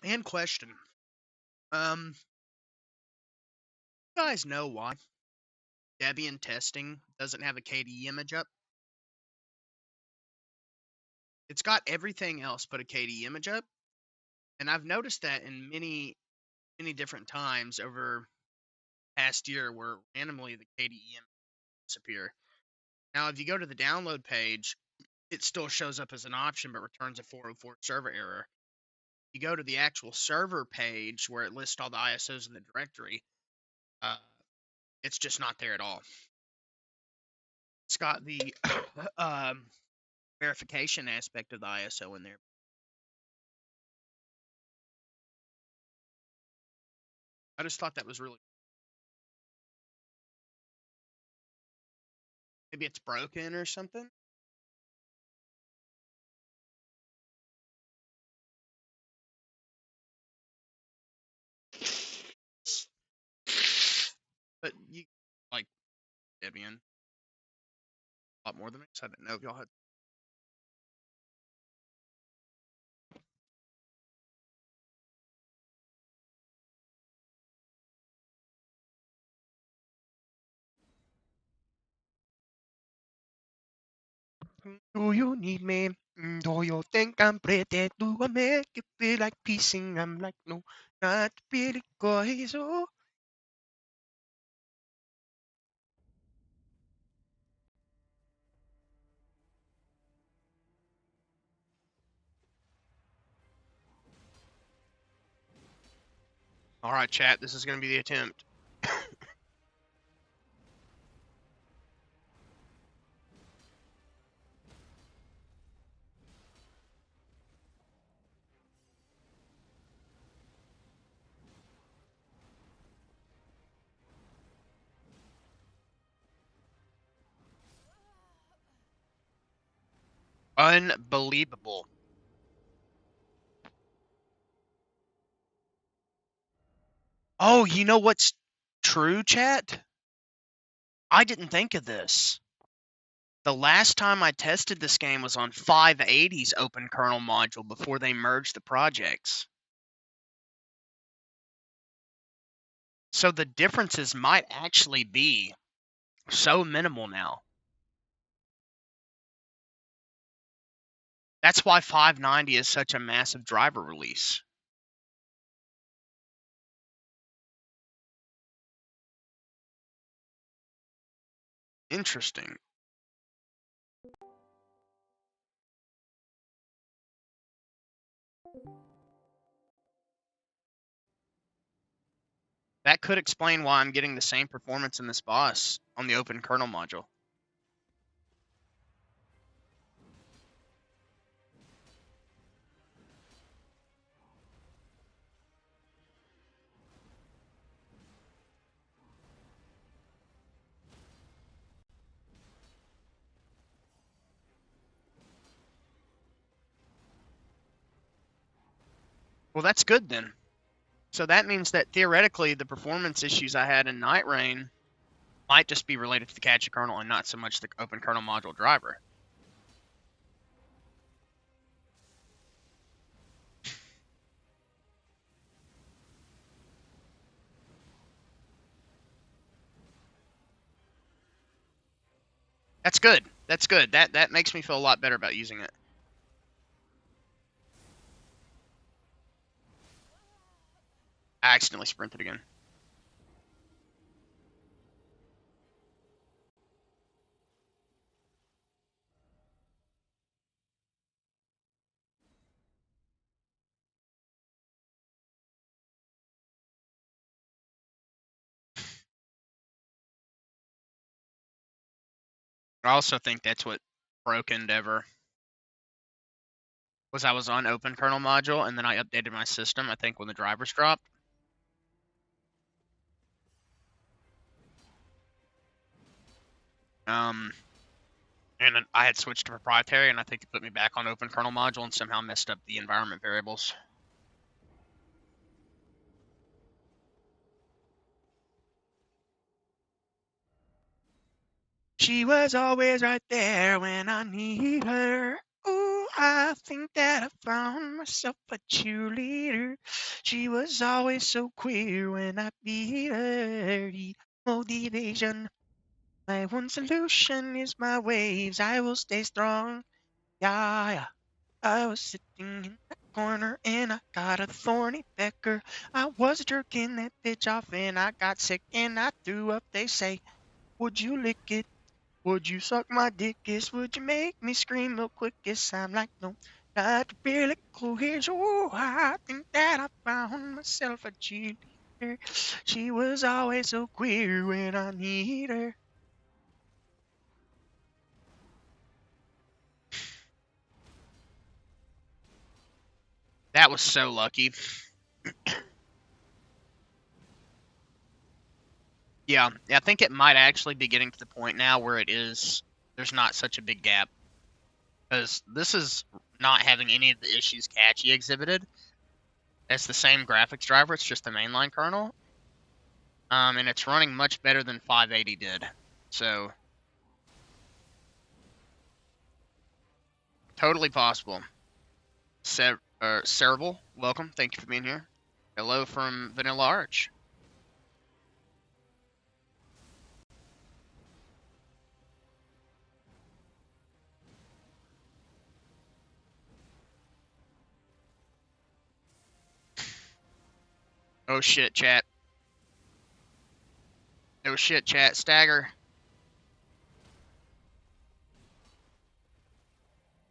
And question. You guys know why Debian testing doesn't have a KDE image up? It's got everything else but a KDE image up. And I've noticed that in many different times over past year where randomly the KDE image disappear. Now, if you go to the download page, it still shows up as an option but returns a 404 server error. You go to the actual server page where it lists all the ISOs in the directory, it's just not there at all. It's got the verification aspect of the ISO in there. I just thought that was really. Maybe it's broken or something. But you like Debian a lot more than me, so I didn't know if y'all had. Do you need me? Do you think I'm pretty? Do I make you feel like piecing? I'm like, no, not really, cause oh. All right, chat. This is gonna be the attempt. Unbelievable. Oh, you know what's true, chat? I didn't think of this. The last time I tested this game was on 580's open kernel module before they merged the projects. So the differences might actually be so minimal now. That's why 590 is such a massive driver release. Interesting. That could explain why I'm getting the same performance in this boss on the open kernel module. Well, that's good then. So that means that theoretically the performance issues I had in Night Rain might just be related to the cache kernel and not so much the open kernel module driver. That's good. That's good. That makes me feel a lot better about using it. I accidentally sprinted again. I also think that's what broke Endeavor. Was I was on open kernel module and then I updated my system, I think when the drivers dropped. And I had switched to proprietary, and I think it put me back on open kernel module and somehow messed up the environment variables. She was always right there when I need her. Ooh, I think that I found myself a cheerleader. She was always so queer when I beat her. Motivation. My one solution is my waves. I will stay strong. Yeah, yeah. I was sitting in the corner and I got a thorny pecker. I was jerking that bitch off and I got sick and I threw up. They say, would you lick it? Would you suck my dickus? Would you make me scream real quickest? I'm like, no, not really cool here. Oh, I think that I found myself a cheerleader. She was always so queer when I need her. That was so lucky. Yeah, I think it might actually be getting to the point now where there's not such a big gap. Because this is not having any of the issues Catchy exhibited. It's the same graphics driver, it's just the mainline kernel. And it's running much better than 580 did. So, totally possible. Cerebral, welcome. Thank you for being here. Hello from Vanilla Arch. Oh shit, chat. Oh shit, chat. Stagger.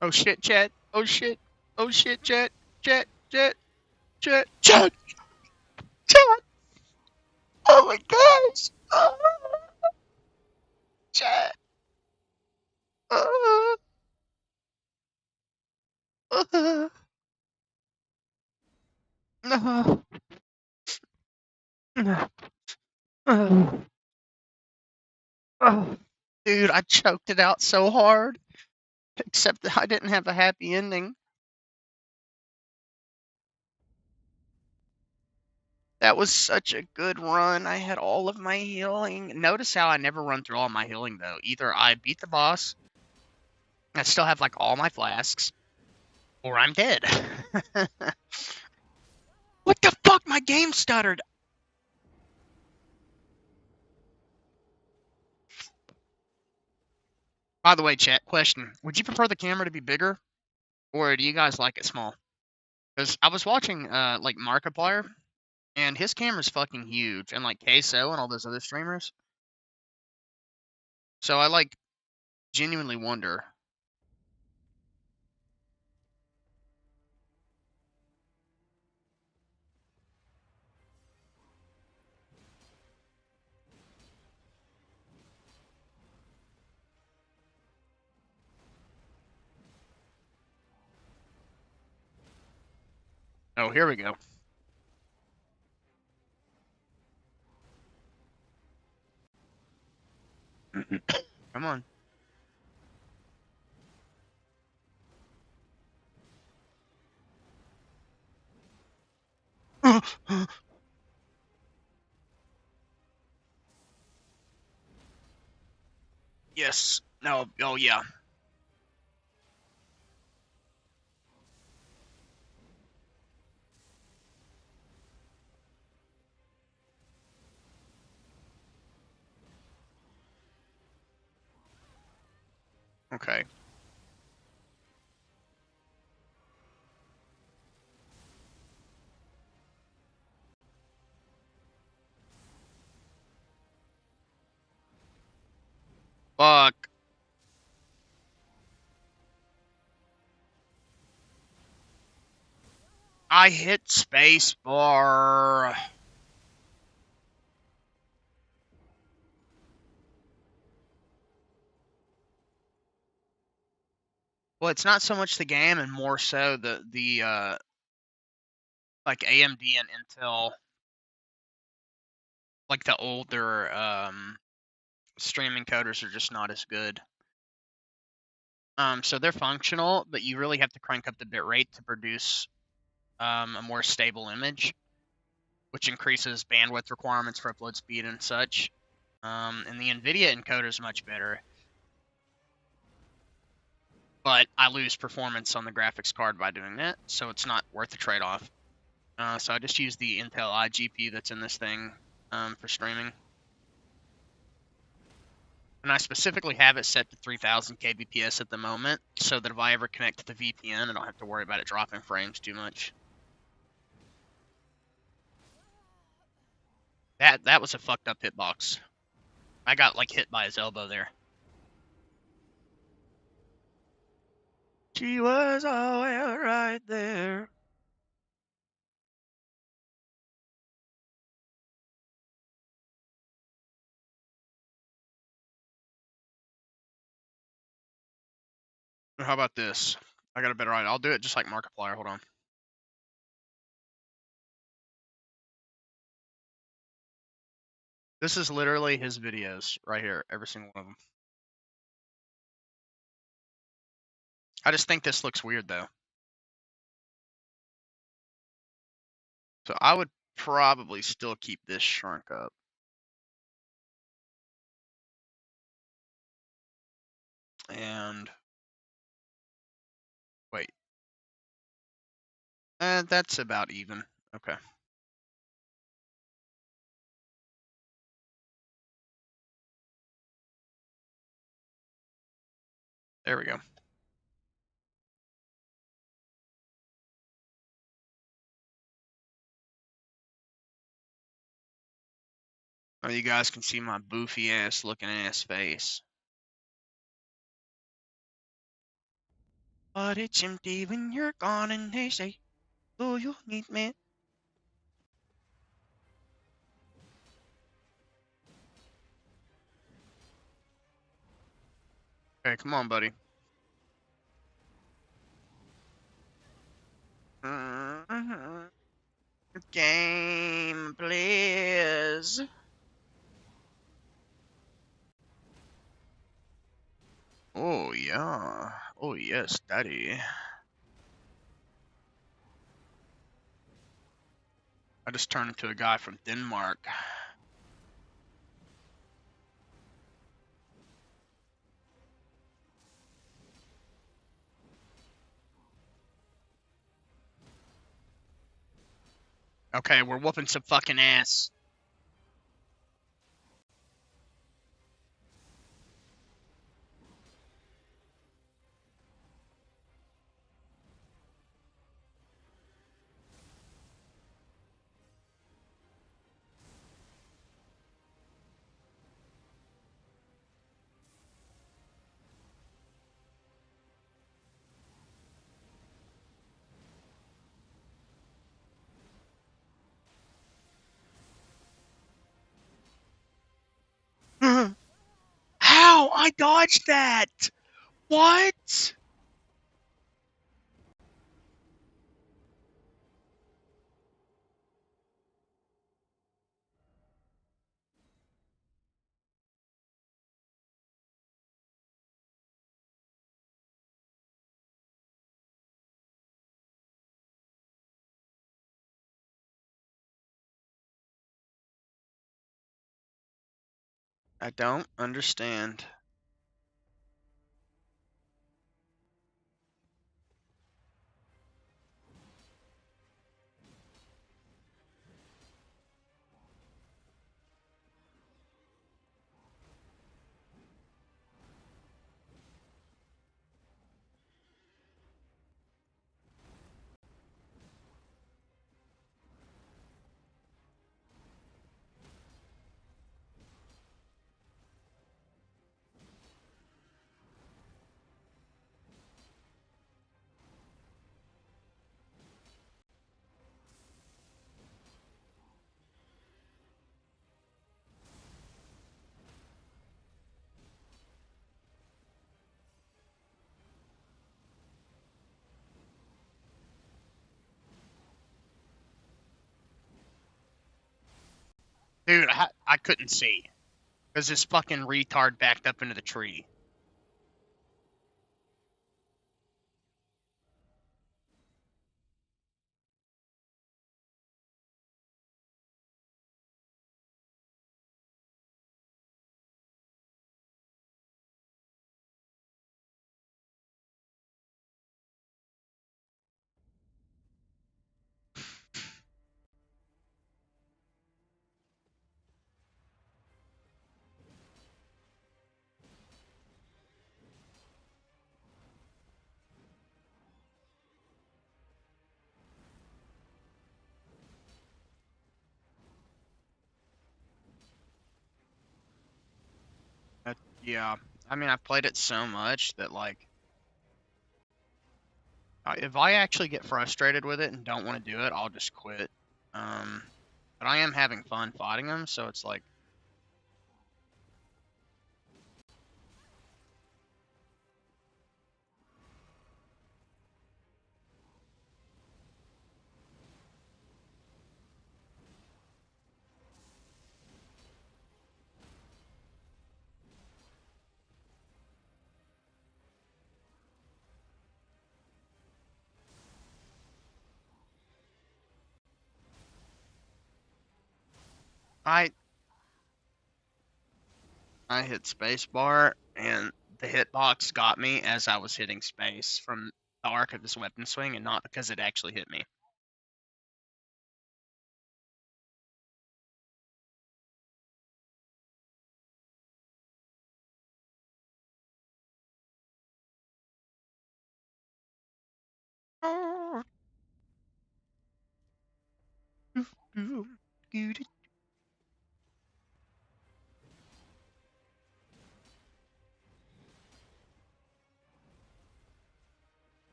Oh shit, chat. Oh shit. Oh shit, chat. Chat. Chat. Chat. Chat. Chat. Oh my gosh. Oh, chat. Uh, uh, uh, uh, Dude, I choked it out so hard. Except that I didn't have a happy ending. That was such a good run. I had all of my healing. Notice how I never run through all my healing though. Either I beat the boss, I still have like all my flasks, or I'm dead. What the fuck? My game stuttered. By the way, chat, question. Would you prefer the camera to be bigger, or do you guys like it small? Because I was watching like Markiplier, and his camera's fucking huge, and like Queso and all those other streamers. So I like genuinely wonder. Oh, here we go. Come on. Yes. No. Oh, yeah. Okay. Fuck. I hit space bar. Well, it's not so much the game, and more so the like AMD and Intel, like the older streaming coders are just not as good. So they're functional, but you really have to crank up the bitrate to produce a more stable image, which increases bandwidth requirements for upload speed and such. And the NVIDIA encoder is much better, but I lose performance on the graphics card by doing that, so it's not worth the trade-off. So I just use the Intel iGPU that's in this thing for streaming. And I specifically have it set to 3000 kbps at the moment, so that if I ever connect to the VPN, I don't have to worry about it dropping frames too much. That was a fucked up hitbox. I got like hit by his elbow there. She was always right there. How about this? I got a better idea. I'll do it just like Markiplier. Hold on. This is literally his videos right here, every single one of them. I just think this looks weird though. So I would probably still keep this shrunk up. And wait. That's about even. Okay. There we go. Oh, you guys can see my boofy ass looking ass face. But it's empty when you're gone, and they say, "Oh, you need me." Hey, come on, buddy. Game, please. Oh, yeah. Oh, yes, daddy. I just turned into a guy from Denmark. Okay, we're whooping some fucking ass. How? I dodged that! What? I don't understand. Dude, I couldn't see. Because this fucking retard backed up into the tree. Yeah. I mean, I've played it so much that, like, if I actually get frustrated with it and don't want to do it, I'll just quit. Um, but I am having fun fighting them, so it's like, I I hit spacebar and the hitbox got me as I was hitting space from the arc of this weapon swing and not because it actually hit me.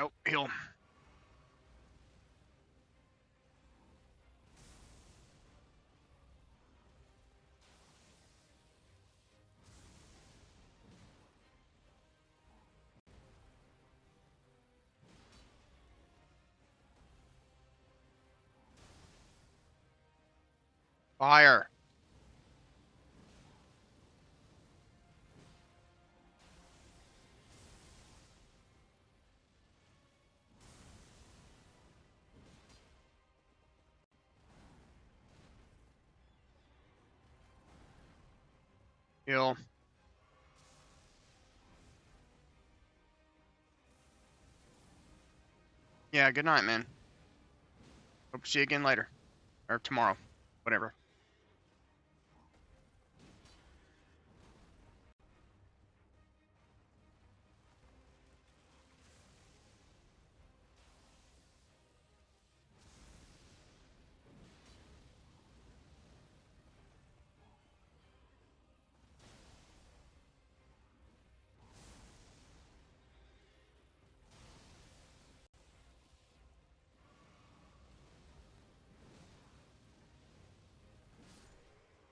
Nope, heal. Fire. Heal. Yeah, good night, man. Hope to see you again later. Or tomorrow. Whatever.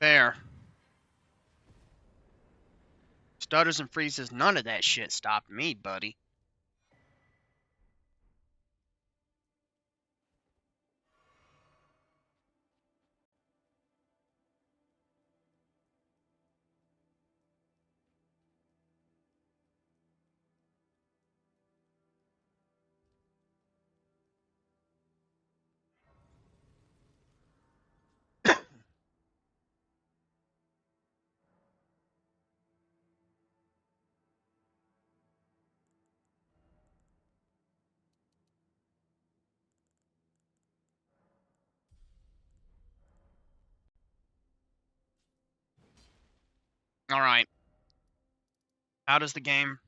There. Stutters and freezes, none of that shit stopped me, buddy. Alright. How does the game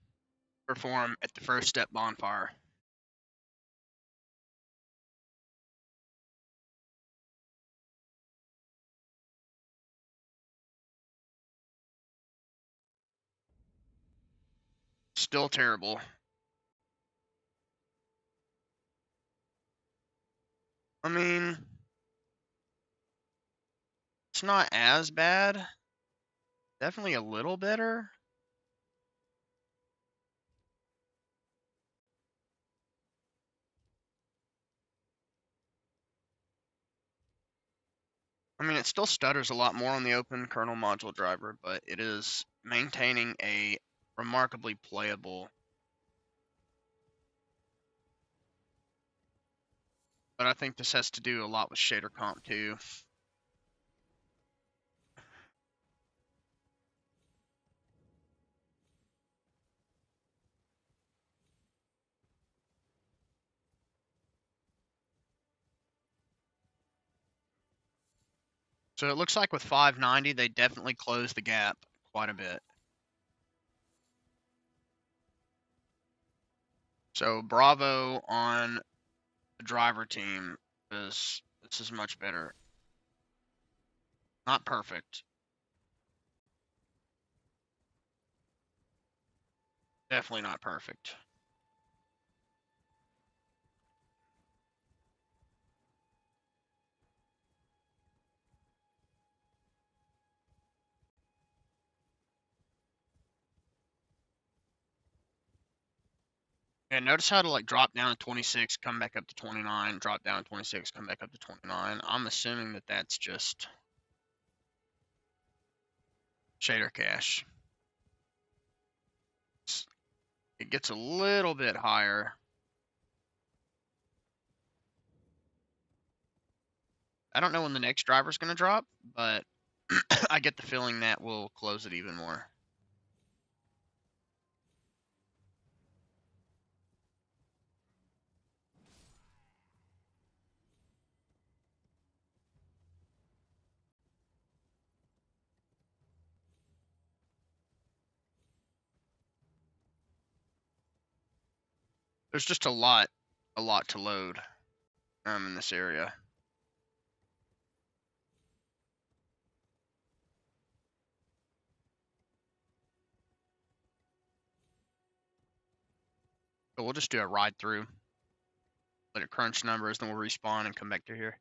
perform at the first step bonfire? Still terrible. I mean, it's not as bad. Definitely a little better. I mean, it still stutters a lot more on the open kernel module driver, but it is maintaining a remarkably playable. But I think this has to do a lot with shader comp too. So it looks like with 590, they definitely closed the gap quite a bit. So bravo on the driver team, because this is much better. Not perfect. Definitely not perfect. And notice how to like drop down to 26, come back up to 29, drop down to 26, come back up to 29. I'm assuming that that's just shader cache. It gets a little bit higher. I don't know when the next driver's going to drop, but I get the feeling that will close it even more. There's just a lot to load in this area. So we'll just do a ride through. Let it crunch numbers, then we'll respawn and come back to here.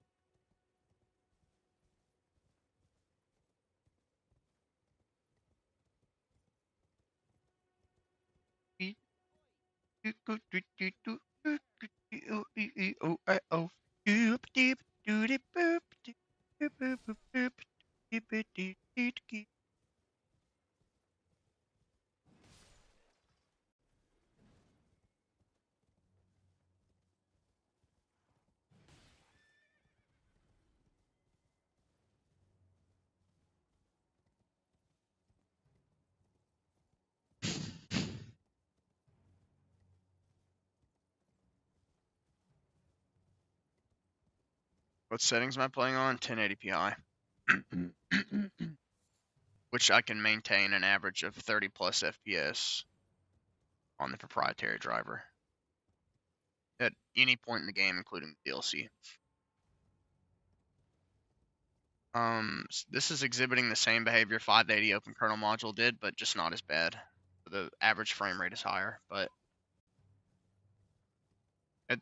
What settings am I playing on? 1080p, which I can maintain an average of 30 plus FPS on the proprietary driver at any point in the game, including DLC. This is exhibiting the same behavior 580 Open Kernel module did, but just not as bad. The average frame rate is higher, but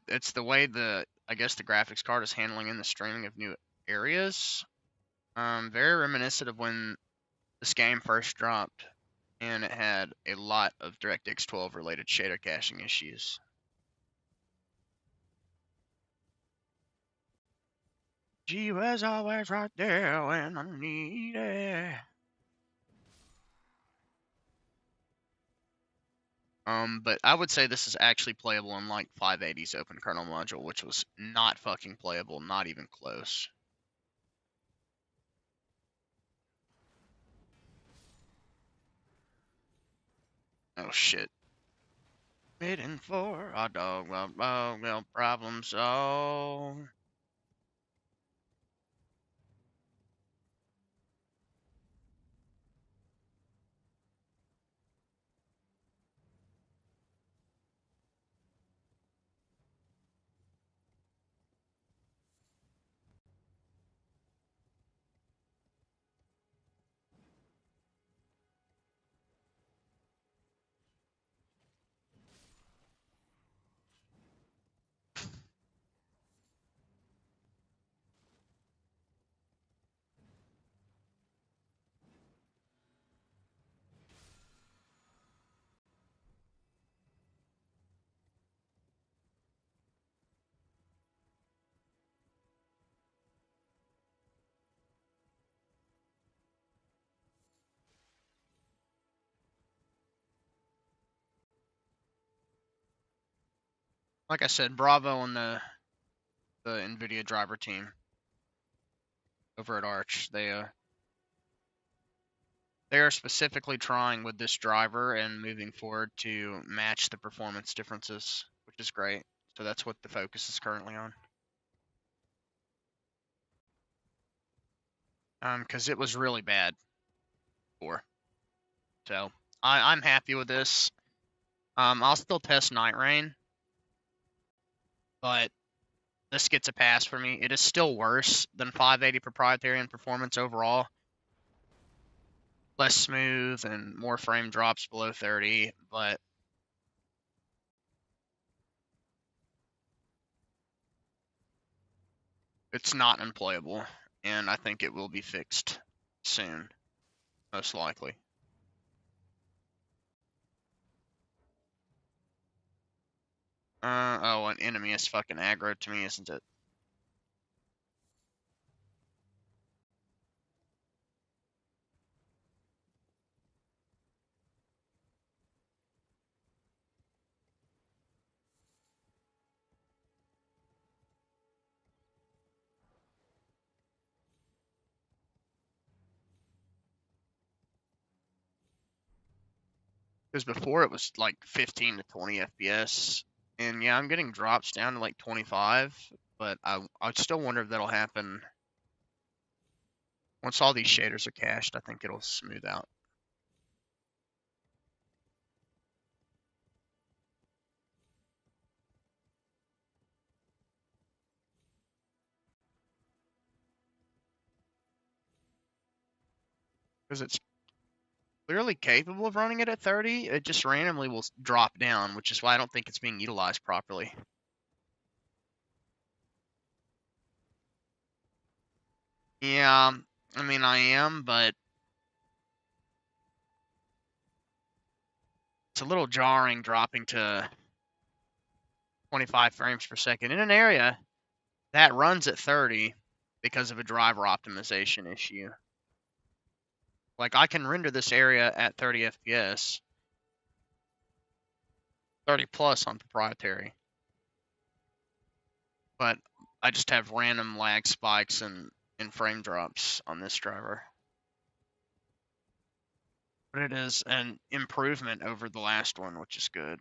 it's the way I guess the graphics card is handling in the streaming of new areas. Very reminiscent of when this game first dropped, and it had a lot of DirectX 12 related shader caching issues. She was always right there when I needed it. But I would say this is actually playable in like 580's Open Kernel module, which was not fucking playable, not even close. Oh shit. Waiting for a dog, well, problem solved. Like I said, bravo on the NVIDIA driver team over at Arch. They are specifically trying with this driver and moving forward to match the performance differences, which is great. So that's what the focus is currently on. Because it was really bad before. So I'm happy with this. I'll still test Night Rain, but this gets a pass for me. It is still worse than 580 proprietary in performance overall. Less smooth and more frame drops below 30, but it's not unplayable, and I think it will be fixed soon, most likely. Oh, an enemy is fucking aggro to me, isn't it? Because before it was like 15 to 20 FPS, and yeah, I'm getting drops down to like 25, but I still wonder if that'll happen once all these shaders are cached. I think it'll smooth out. Because clearly capable of running it at 30. It just randomly will drop down, which is why I don't think it's being utilized properly. Yeah, I mean, I am, but it's a little jarring dropping to 25 frames per second in an area that runs at 30 because of a driver optimization issue. Like, I can render this area at 30 FPS, 30 plus on proprietary, but I just have random lag spikes and frame drops on this driver. But it is an improvement over the last one, which is good.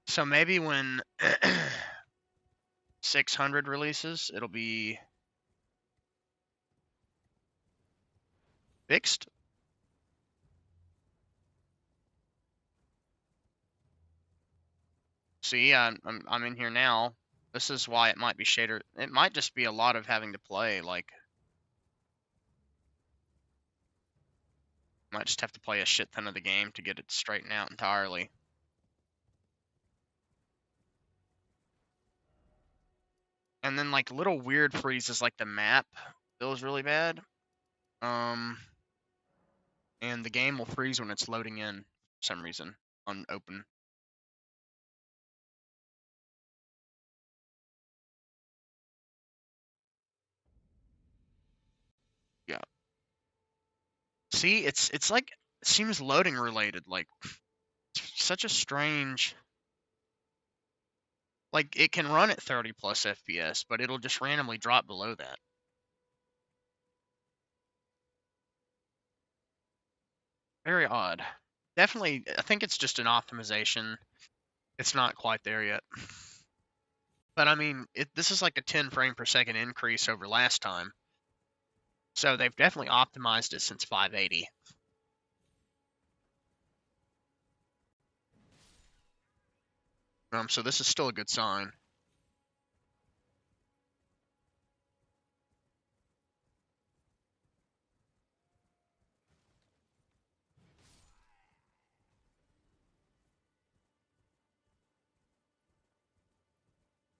So maybe when 600 releases, it'll be fixed. See, I'm in here now. This is why it might be shader. It might just be a lot of having to play. Like, might just have to play a shit ton of the game to get it straightened out entirely. And then like little weird freezes, like the map feels really bad. And the game will freeze when it's loading in for some reason on open. Yeah. See, it's like it seems loading related. Like, such a strange. Like, it can run at 30 plus FPS, but it'll just randomly drop below that. Very odd. Definitely, I think it's just an optimization. It's not quite there yet. But I mean, this is like a 10 frame per second increase over last time. So they've definitely optimized it since 580. So this is still a good sign.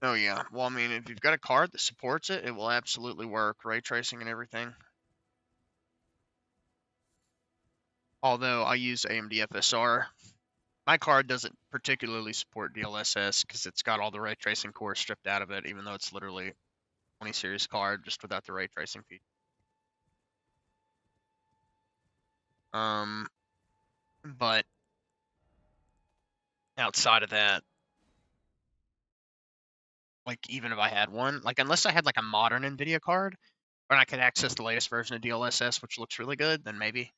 Oh yeah. Well, I mean, if you've got a card that supports it, it will absolutely work, ray tracing and everything. Although I use AMD FSR, my card doesn't particularly support DLSS because it's got all the ray tracing cores stripped out of it, even though it's literally 20 series card just without the ray tracing feature. But outside of that, like, even if I had one, like, unless I had like a modern NVIDIA card and I could access the latest version of DLSS, which looks really good, then maybe.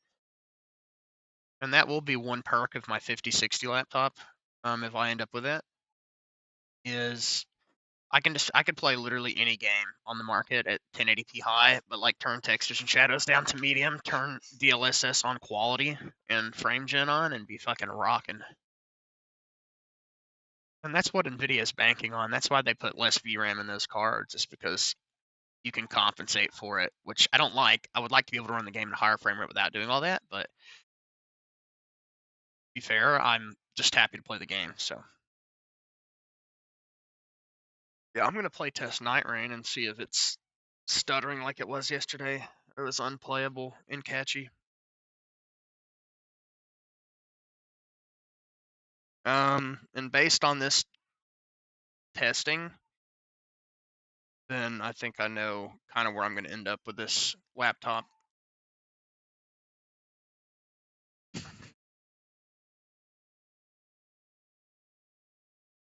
And that will be one perk of my 5060 laptop, if I end up with it, is I could play literally any game on the market at 1080p high, but like turn textures and shadows down to medium, turn DLSS on quality, and frame gen on, and be fucking rocking. And that's what NVIDIA is banking on. That's why they put less VRAM in those cards, is because you can compensate for it, which I don't like. I would like to be able to run the game at a higher frame rate without doing all that, but to be fair, I'm just happy to play the game, so. Yeah, I'm gonna play test Night Rain and see if it's stuttering like it was yesterday. It was unplayable and catchy. And based on this testing, then I think I know kind of where I'm gonna end up with this laptop.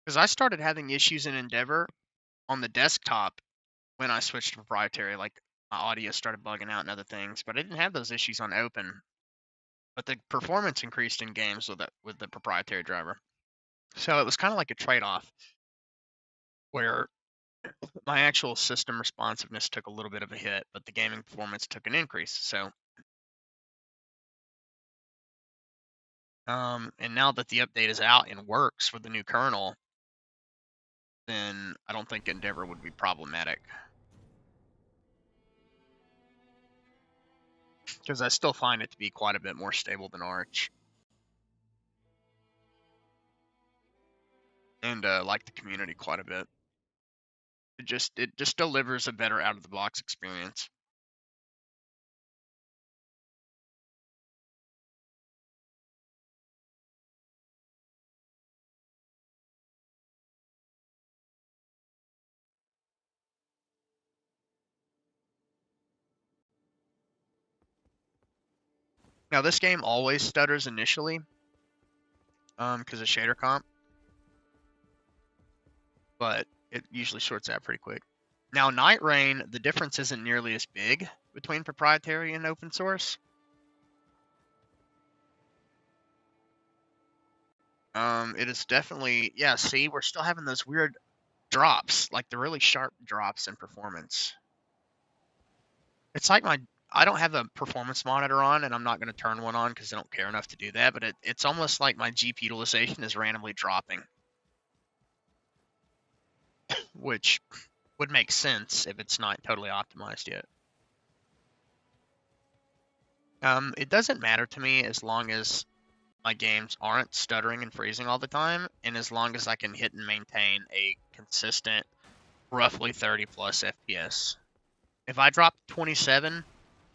Because I started having issues in Endeavor on the desktop when I switched to proprietary, like my audio started bugging out and other things, but I didn't have those issues on open. But the performance increased in games with the proprietary driver. So it was kind of like a trade-off where my actual system responsiveness took a little bit of a hit, but the gaming performance took an increase. So and now that the update is out and works for the new kernel, then I don't think Endeavor would be problematic. because I still find it to be quite a bit more stable than Arch. And like the community quite a bit. It just delivers a better out of the box experience. Now this game always stutters initially, because of shader comp, but it usually sorts out pretty quick. Now Night Rain, the difference isn't nearly as big between proprietary and open source. It is definitely, yeah, see, we're still having those weird drops, like the really sharp drops in performance. It's like I don't have a performance monitor on, and I'm not going to turn one on because I don't care enough to do that, but it's almost like my GPU utilization is randomly dropping, which would make sense if it's not totally optimized yet. It doesn't matter to me as long as my games aren't stuttering and freezing all the time, and as long as I can hit and maintain a consistent, roughly 30 plus FPS. If I drop 27,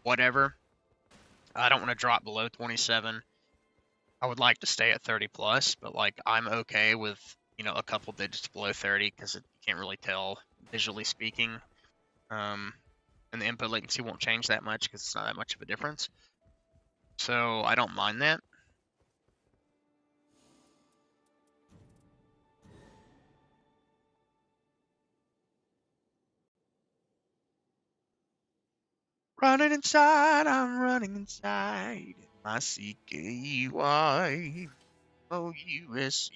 whatever. I don't want to drop below 27. I would like to stay at 30 plus, but like I'm okay with, a couple digits below 30 because you can't really tell visually speaking. And the input latency won't change that much because it's not that much of a difference. So I don't mind that. Running inside, I'm running inside my CKY OUSE.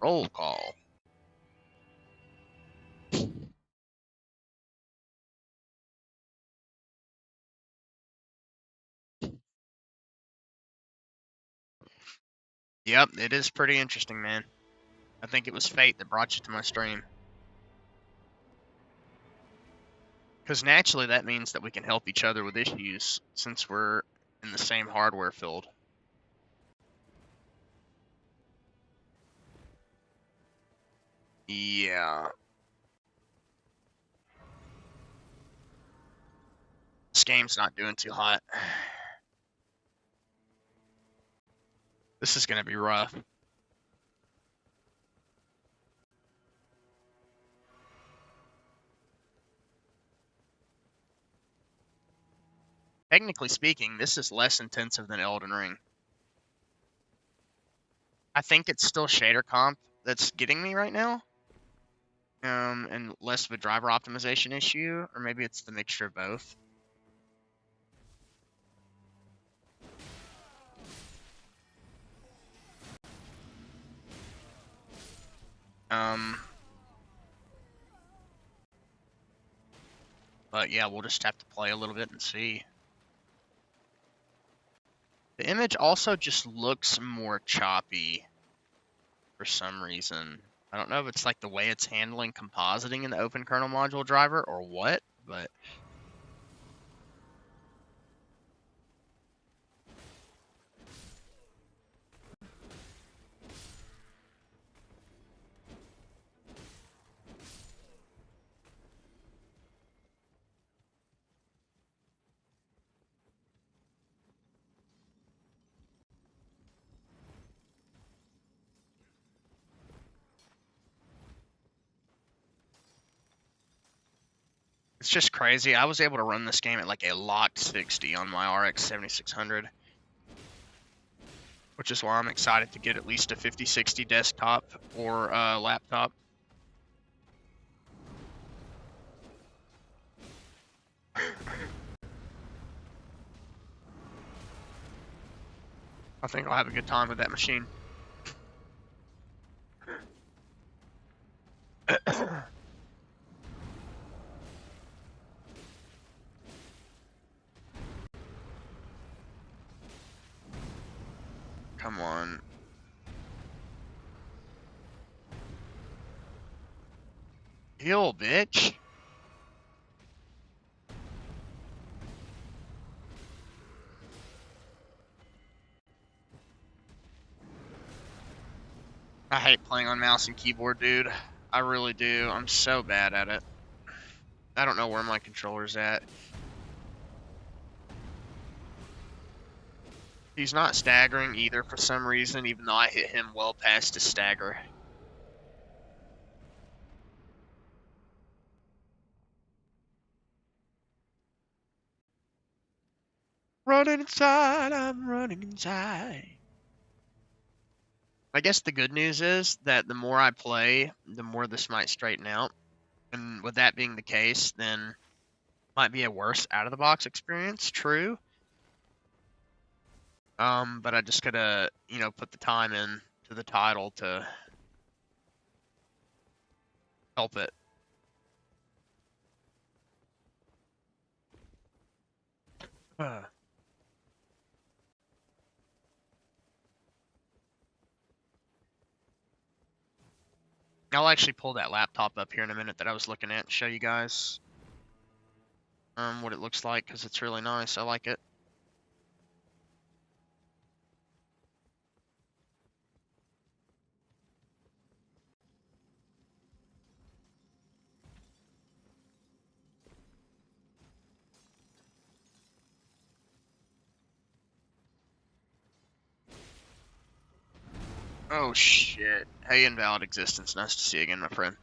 Roll call. Yep, it is pretty interesting, man. I think it was fate that brought you to my stream. Because naturally that means that we can help each other with issues since we're in the same hardware field. Yeah. This game's not doing too hot. This is going to be rough. Technically speaking, this is less intensive than Elden Ring. I think it's still shader comp that's getting me right now. And less of a driver optimization issue, or maybe it's the mixture of both. But yeah, we'll just have to play a little bit and see. The image also just looks more choppy for some reason. I don't know if it's like the way it's handling compositing in the open kernel module driver or what, but it's just crazy. I was able to run this game at like a locked 60 on my RX 7600, which is why I'm excited to get at least a 5060 desktop or laptop. I think I'll have a good time with that machine. Come on. Heal, bitch. I hate playing on mouse and keyboard, dude. I really do. I'm so bad at it. I don't know where my controller's at. He's not staggering either for some reason, even though I hit him well past his stagger. Running inside, I'm running inside. I guess the good news is that the more I play, the more this might straighten out. And with that being the case, then might be a worse out-of-the-box experience, true. But I just gotta, put the time in to the title to help it. I'll actually pull that laptop up here in a minute that I was looking at and show you guys what it looks like, because it's really nice. I like it. Oh shit. Hey, Invalid Existence. Nice to see you again, my friend.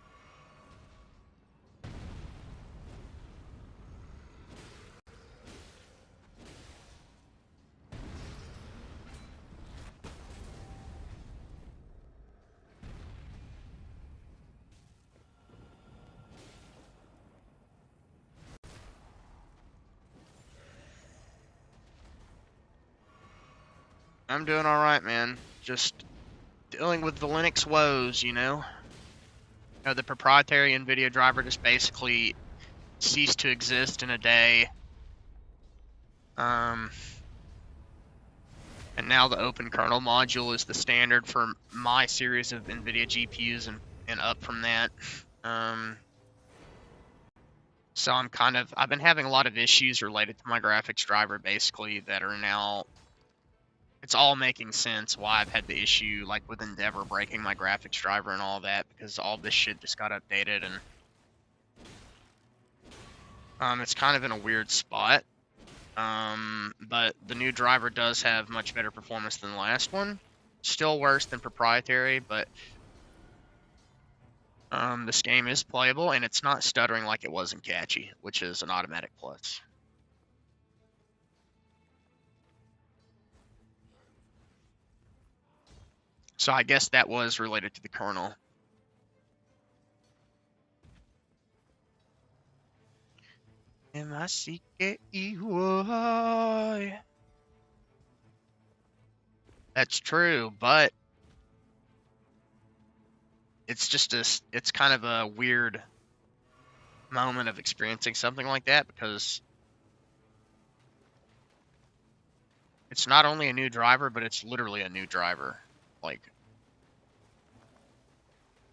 I'm doing alright, man. Just dealing with the Linux woes, the proprietary NVIDIA driver just basically ceased to exist in a day. And now the open kernel module is the standard for my series of NVIDIA GPUs and up from that. So I've been having a lot of issues related to my graphics driver, basically, that are now, it's all making sense why I've had the issue, like with Endeavor breaking my graphics driver and all that, because all this shit just got updated, and it's kind of in a weird spot. But the new driver does have much better performance than the last one. Still worse than proprietary, but this game is playable, and it's not stuttering like it was in Catchy, which is an automatic plus. So I guess that was related to the kernel. M-I-C-K-E-Y. That's true, but it's kind of a weird moment of experiencing something like that, because it's not only a new driver, but it's literally a new driver. Like,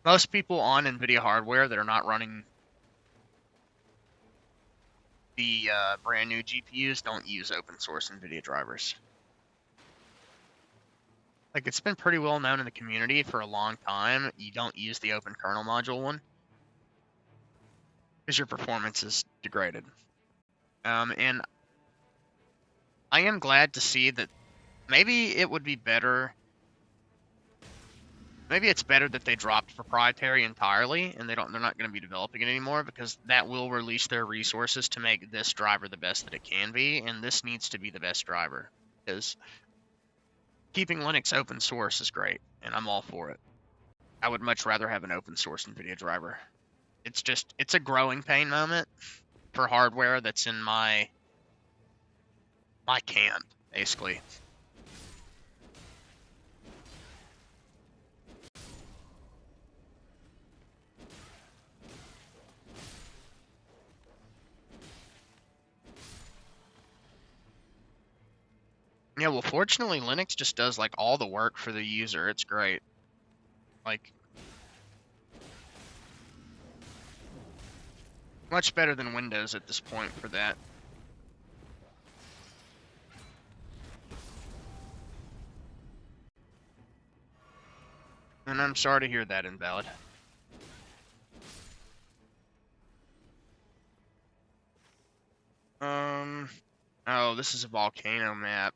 most people on NVIDIA hardware that are not running the brand new GPUs don't use open source NVIDIA drivers. Like, it's been pretty well known in the community for a long time. You don't use the open kernel module one because your performance is degraded. And I am glad to see that maybe it would be better. Maybe it's better that they dropped proprietary entirely and they're not going to be developing it anymore, because that will release their resources to make this driver the best that it can be, and this needs to be the best driver, because keeping Linux open source is great, and I'm all for it. I would much rather have an open source NVIDIA driver. It's a growing pain moment for hardware that's in my camp, basically. Yeah, well, fortunately, Linux just does, like, all the work for the user. It's great. Like, much better than Windows at this point for that. And I'm sorry to hear that, Invalid. Oh, this is a volcano map.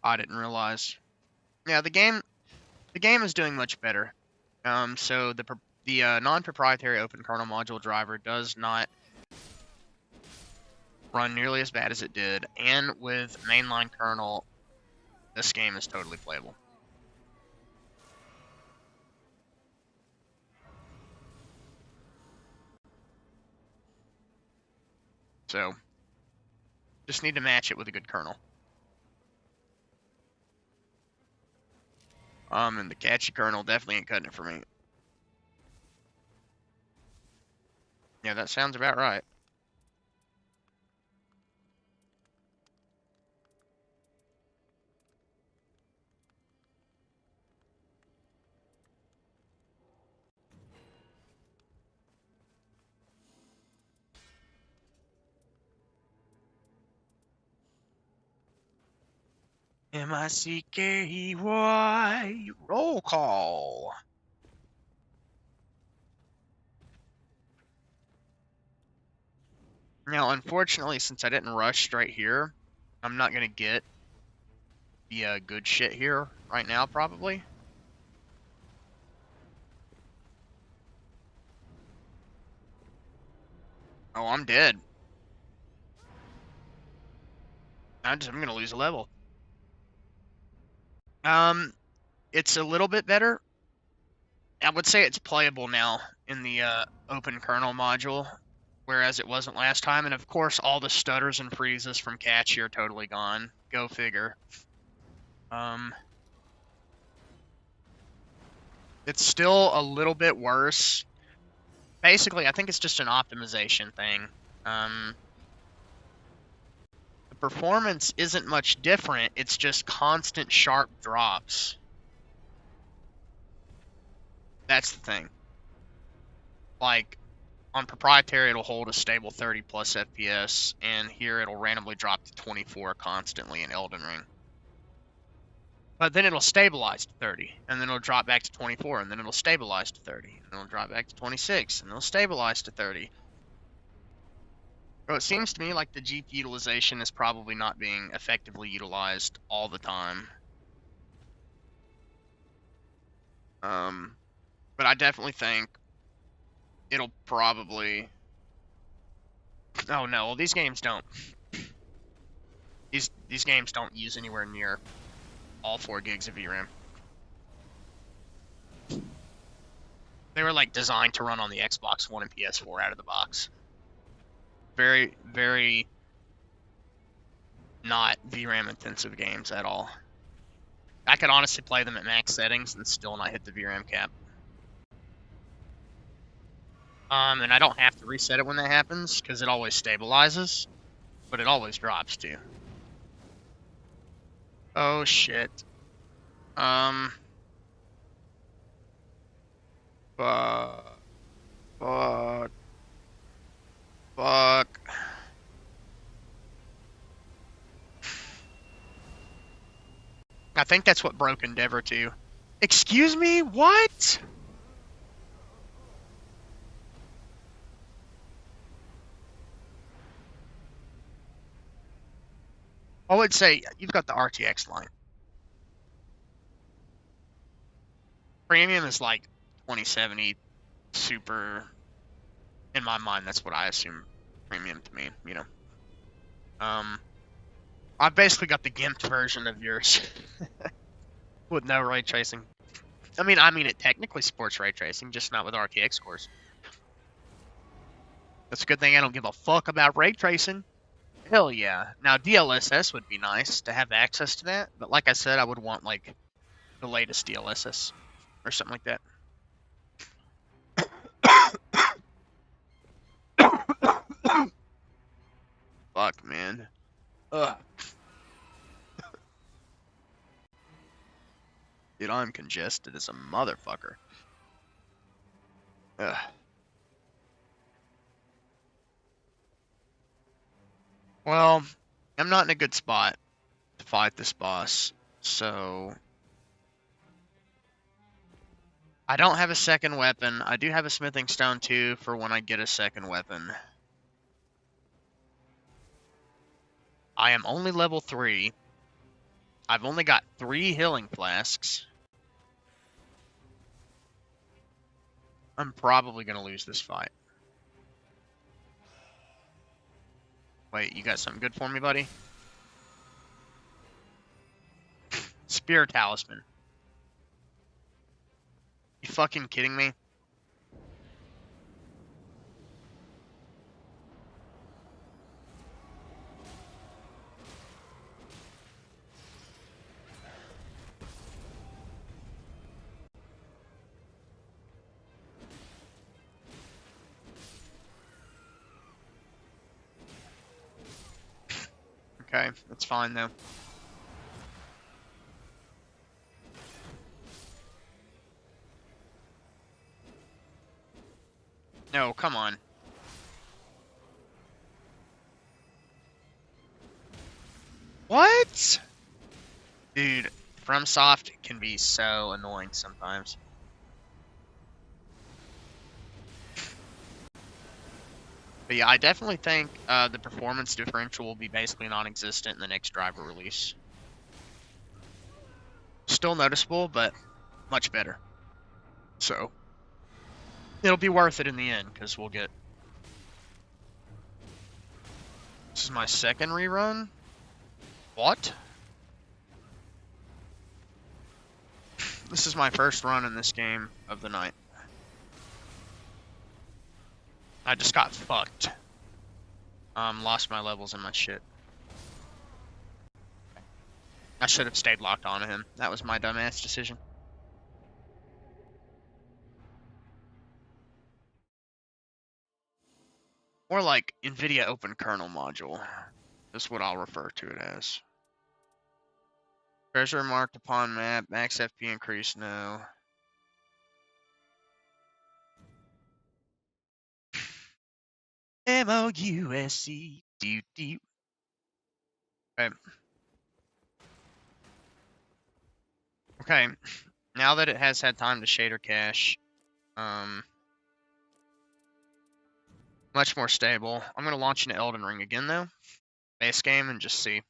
I didn't realize. Yeah, the game is doing much better. So the non-proprietary open kernel module driver does not run nearly as bad as it did, and with mainline kernel, this game is totally playable. So, just need to match it with a good kernel. And the catchy kernel definitely ain't cutting it for me. Yeah, that sounds about right. M-I-C-K-E-Y, roll call. Now, unfortunately, since I didn't rush straight here, I'm not going to get the good shit here right now, probably. Oh, I'm dead. I'm going to lose a level. It's a little bit better. I would say it's playable now in the open kernel module, whereas it wasn't last time. And of course, all the stutters and freezes from Catchy are totally gone. Go figure. It's still a little bit worse. Basically, I think it's just an optimization thing. The performance isn't much different. It's just constant sharp drops. That's the thing. Like, on proprietary, it'll hold a stable 30 plus FPS, and here it'll randomly drop to 24 constantly in Elden Ring. But then it'll stabilize to 30, and then it'll drop back to 24, and then it'll stabilize to 30, and then it'll drop back to 26, and it'll stabilize to 30. So it seems to me like the GPU utilization is probably not being effectively utilized all the time. But I definitely think it'll probably... Oh no, well these games don't. These games don't use anywhere near all 4 gigs of VRAM. They were like designed to run on the Xbox One and PS4 out of the box. Very, very not VRAM intensive games at all. I could honestly play them at max settings and still not hit the VRAM cap. And I don't have to reset it when that happens, because it always stabilizes, but it always drops too. Oh shit. Fuck. Fuck. Fuck. I think that's what broke Endeavor too. Excuse me? What? I would say you've got the RTX line. Premium is like 2070 super. In my mind, that's what I assume premium to mean, you know. I've basically got the gimped version of yours with no ray tracing. I mean, it technically supports ray tracing, just not with RTX cores. That's a good thing I don't give a fuck about ray tracing. Hell yeah. Now, DLSS would be nice to have access to that, but like I said, I would want, like, the latest DLSS or something like that. Fuck, man. Ugh. Dude, I'm congested as a motherfucker. Ugh. Well, I'm not in a good spot to fight this boss. So I don't have a second weapon. I do have a smithing stone too for when I get a second weapon. I am only level 3. I've only got 3 healing flasks. I'm probably going to lose this fight. Wait, you got something good for me, buddy? Spear Talisman. You fucking kidding me? Okay, that's fine though. No, come on. What? Dude, FromSoft can be so annoying sometimes. But yeah, I definitely think the performance differential will be basically non-existent in the next driver release. Still noticeable, but much better. So it'll be worth it in the end, because we'll get... This is my second rerun? What? This is my first run in this game of the night. I just got fucked. Lost my levels and my shit. I should have stayed locked onto him. That was my dumbass decision. Or like NVIDIA Open Kernel module. That's what I'll refer to it as. Treasure marked upon map. Max FP increase, no. MOUSC. Do. Okay. Okay. Now that it has had time to shader cache, much more stable. I'm gonna launch into Elden Ring again though. Base game and just see.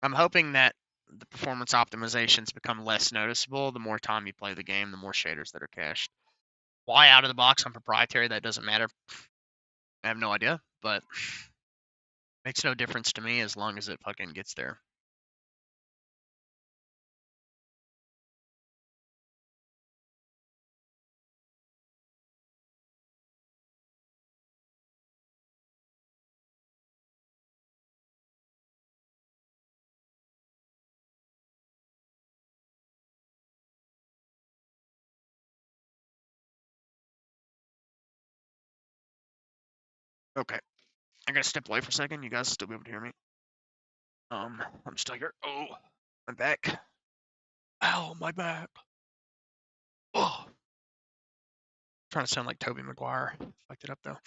I'm hoping that the performance optimizations become less noticeable the more time you play the game, the more shaders that are cached. Why out of the box on proprietary, that doesn't matter. I have no idea, but makes no difference to me as long as it fucking gets there. Okay. I gotta step away for a second. You guys will still be able to hear me. I'm still here. Oh, my back. Ow, my back. Oh. Trying to sound like Tobey Maguire. Fucked it up though.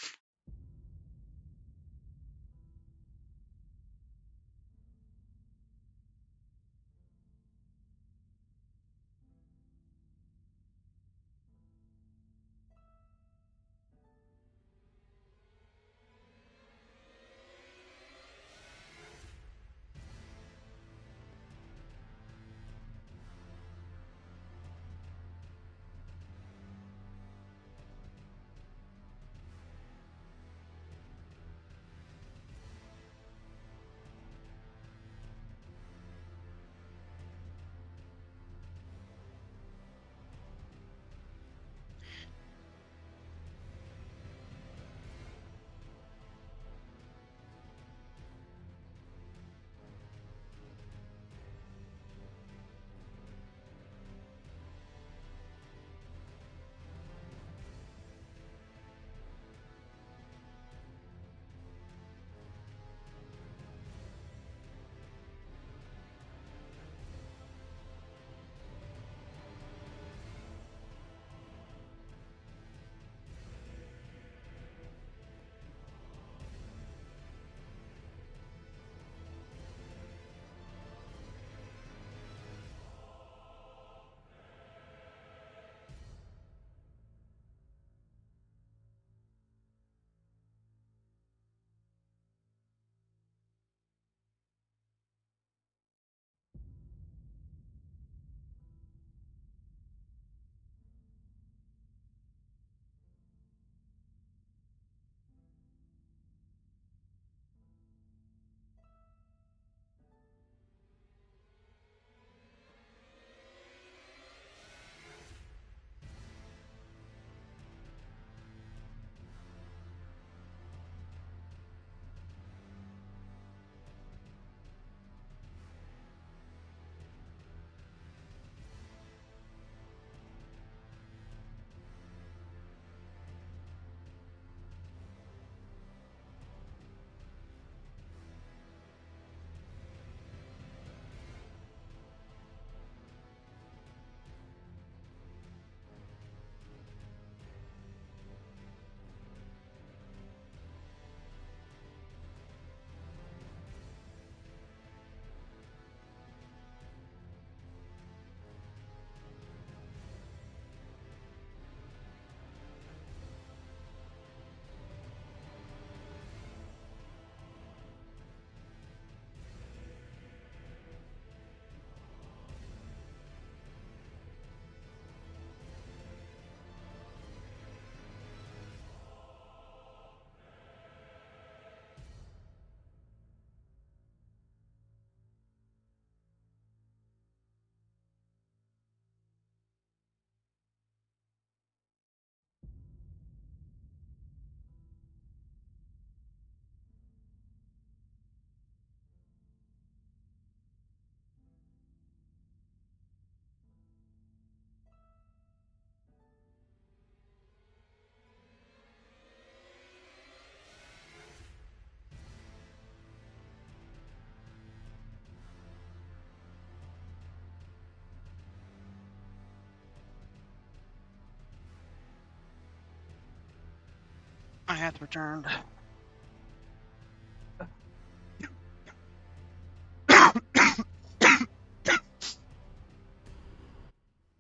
hath returned.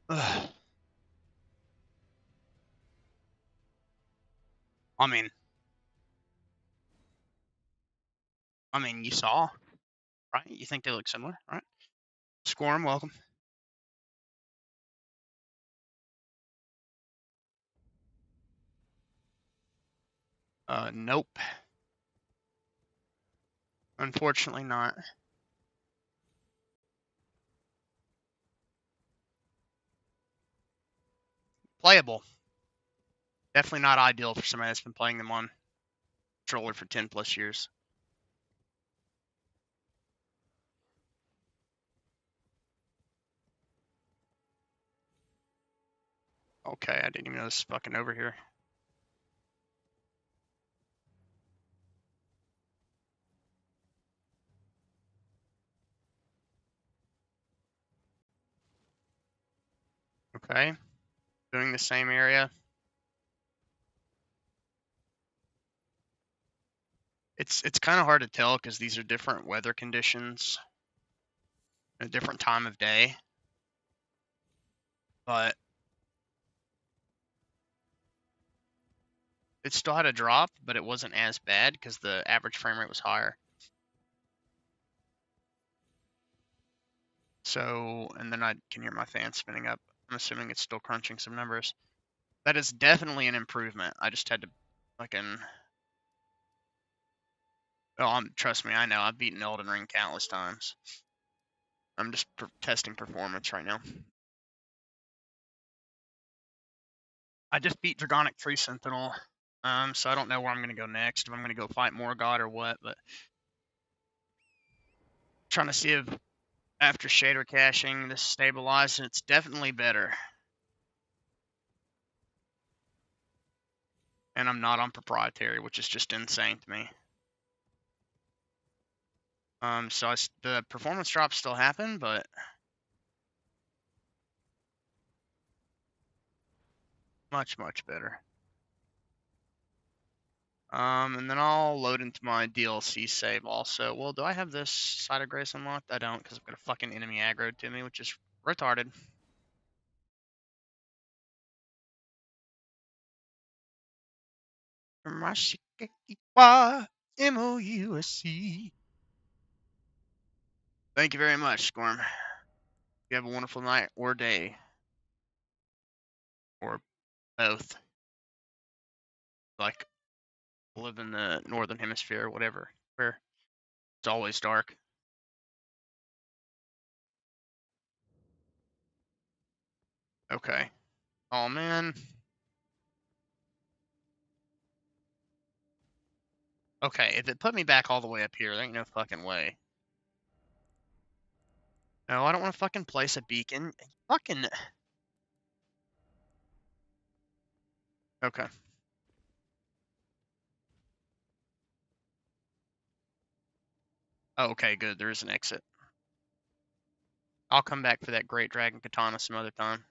Ugh. I mean, you saw, right? You think they look similar, right? Squirm, welcome. Nope. Unfortunately not. Playable. Definitely not ideal for somebody that's been playing them on controller for 10 plus years. Okay, I didn't even know this was fucking over here. Okay. Doing the same area. It's kind of hard to tell because these are different weather conditions, a different time of day. But it still had a drop, but it wasn't as bad because the average frame rate was higher. So, and then I can hear my fan spinning up. I'm assuming it's still crunching some numbers. That is definitely an improvement. I just had to fucking. Oh, trust me, I know. I've beaten Elden Ring countless times. I'm just testing performance right now. I just beat Dragonic Tree Sentinel, so I don't know where I'm gonna go next. If I'm gonna go fight Morgott or what, but trying to see if after shader caching this stabilized, and it's definitely better. And I'm not on proprietary, which is just insane to me. So the performance drops still happen, but much better. And then I'll load into my DLC save also. Well, do I have this Side of Grace unlocked? I don't, because I've got a fucking enemy aggroed to me, which is retarded. M-O-U-S-C. Thank you very much, Squirm. You have a wonderful night or day. Or both. Like, live in the northern hemisphere or whatever, where it's always dark. Okay. Oh, man. Okay, if it put me back all the way up here, there ain't no fucking way. No, I don't want to fucking place a beacon. Fucking. Okay. Oh, okay, good. There is an exit. I'll come back for that Great Dragon Katana some other time.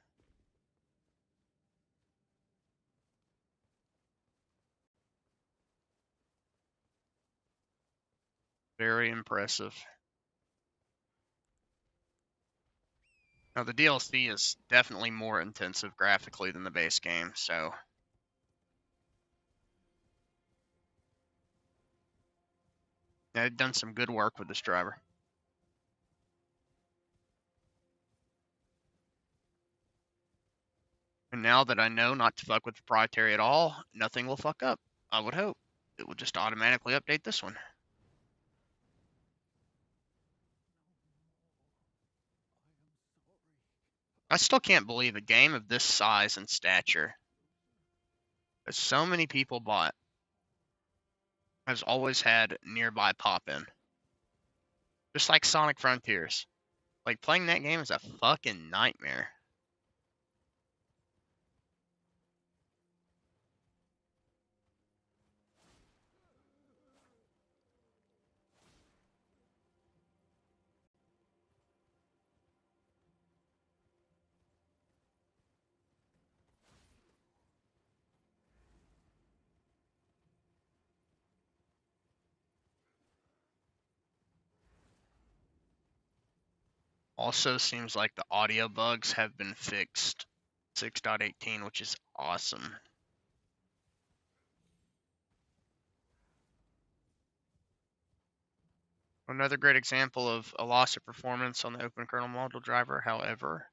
Very impressive. Now, the DLC is definitely more intensive graphically than the base game, so. Yeah, they've done some good work with this driver. And now that I know not to fuck with proprietary at all, nothing will fuck up. I would hope. It will just automatically update this one. I still can't believe a game of this size and stature that so many people bought has always had nearby pop-in. Just like Sonic Frontiers. Like, playing that game is a fucking nightmare. Also seems like the audio bugs have been fixed 6.18, which is awesome. Another great example of a loss of performance on the OpenKernel module driver, however,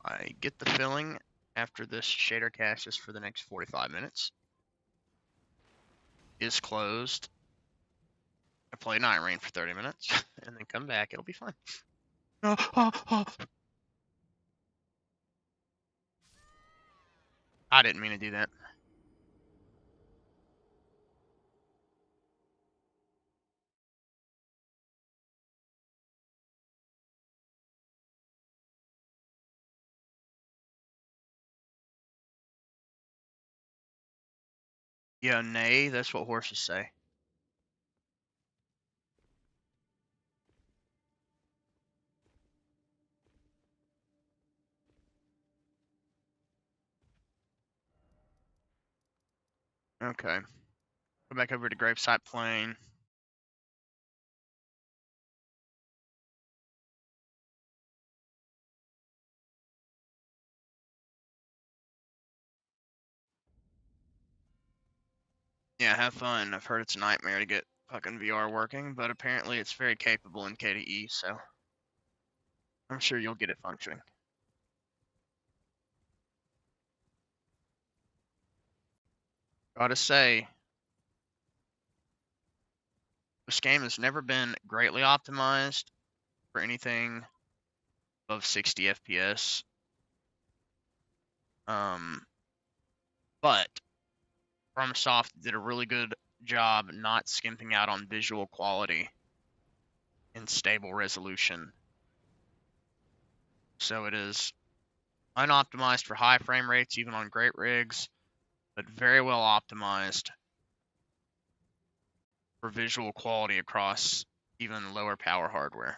I get the feeling after this shader caches for the next 45 minutes is closed, I play Night Rain for 30 minutes, and then come back, it'll be fine. I didn't mean to do that. Yeah, nay, that's what horses say. Okay. Go back over to Gravesite Plain. Yeah, have fun. I've heard it's a nightmare to get fucking VR working, but apparently it's very capable in KDE, so I'm sure you'll get it functioning. Gotta say, this game has never been greatly optimized for anything above 60 FPS. But FromSoft did a really good job not skimping out on visual quality and stable resolution. So it is unoptimized for high frame rates, even on great rigs, but very well optimized for visual quality across even lower power hardware.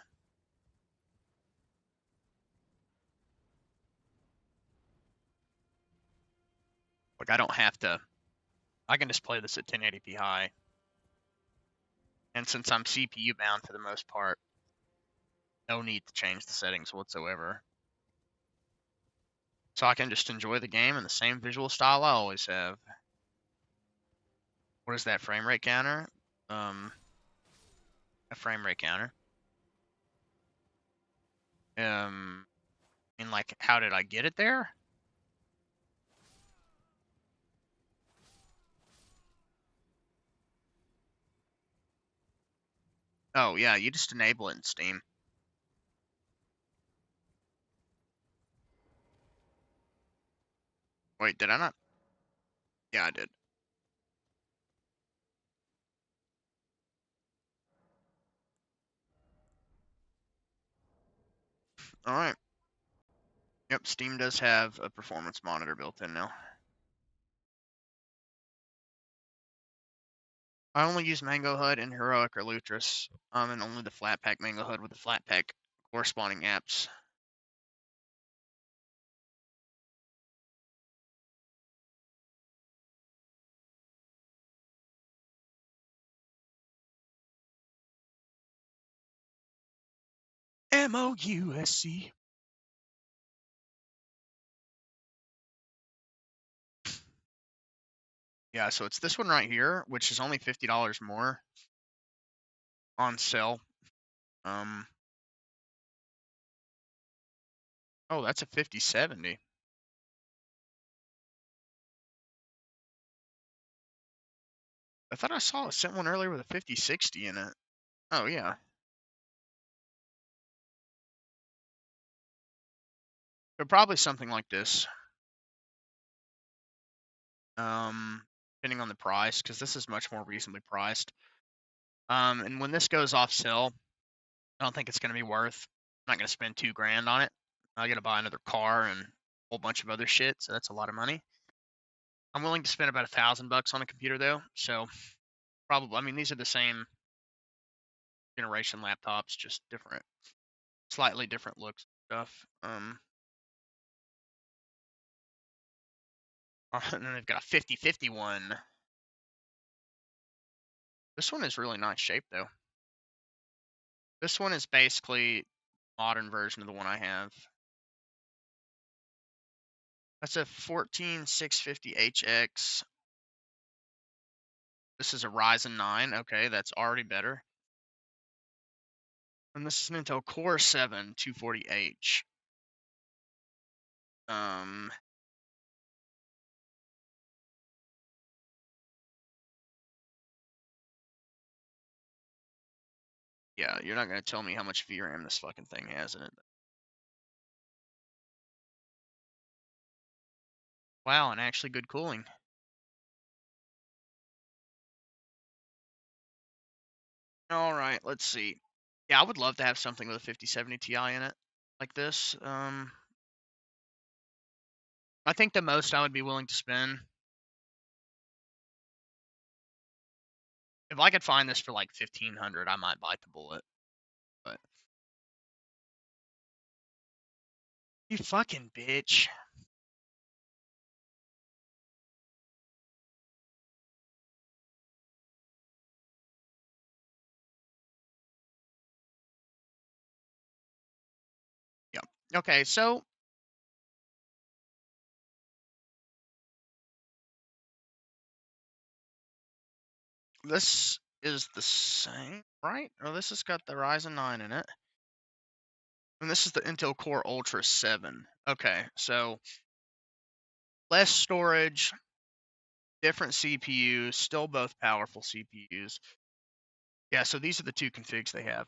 Like, I don't have to, I can just play this at 1080p high. And since I'm CPU bound for the most part, no need to change the settings whatsoever. So I can just enjoy the game in the same visual style I always have. What is that frame rate counter? A frame rate counter. And like, how did I get it there? Oh yeah, you just enable it in Steam. Wait, did I not? Yeah, I did. All right. Yep, Steam does have a performance monitor built in now. I only use Mango HUD and Heroic or Lutris, and only the Flatpak Mango HUD with the Flatpak corresponding apps. MOUSC. Yeah, so it's this one right here, which is only $50 more on sale. Oh, that's a 5070. I thought I saw sent one earlier with a 5060 in it. Oh yeah. But probably something like this. Depending on the price, because this is much more reasonably priced. And when this goes off sale, I don't think it's going to be worth. I'm not going to spend $2,000 on it. I got to buy another car and a whole bunch of other shit, so that's a lot of money. I'm willing to spend about $1,000 on a computer though, so probably. I mean, these are the same generation laptops, just different, slightly different looks and stuff. And then they've got a 5051. This one is really nice shape though. This one is basically modern version of the one I have. That's a 14650HX. This is a Ryzen 9. Okay, that's already better. And this is an Intel Core 7 240H. Yeah, you're not gonna tell me how much VRAM this fucking thing has in it. Wow, and actually good cooling. All right, let's see. Yeah, I would love to have something with a 5070 Ti in it, like this. I think the most I would be willing to spend, if I could find this for like 1500, I might bite the bullet. But you fucking bitch. Yep. Okay, so this is the same, right? Oh, this has got the Ryzen 9 in it. And this is the Intel Core Ultra 7. Okay, so less storage, different CPUs, still both powerful CPUs. Yeah, so these are the two configs they have.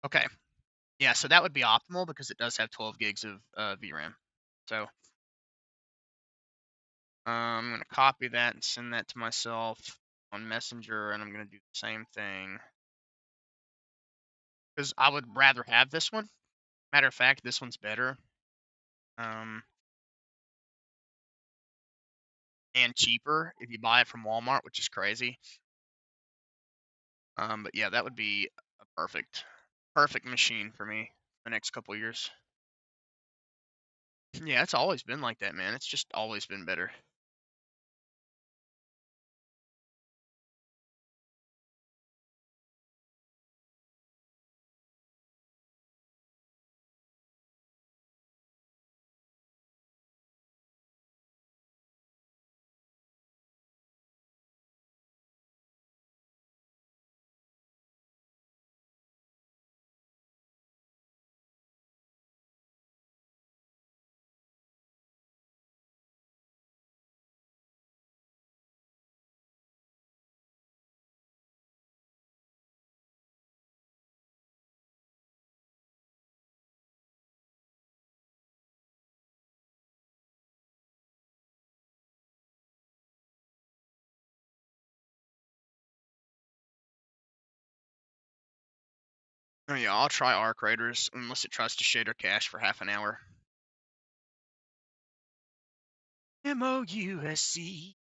Okay. Yeah, so that would be optimal because it does have 12 gigs of VRAM. So I'm going to copy that and send that to myself on Messenger, and I'm going to do the same thing. Because I would rather have this one. Matter of fact, this one's better. And cheaper if you buy it from Walmart, which is crazy. But yeah, that would be a perfect machine for me the next couple years. Yeah, it's always been like that, man. It's just always been better. Oh yeah, I'll try Arc Raiders unless it tries to shader cache for half an hour. MOUSC.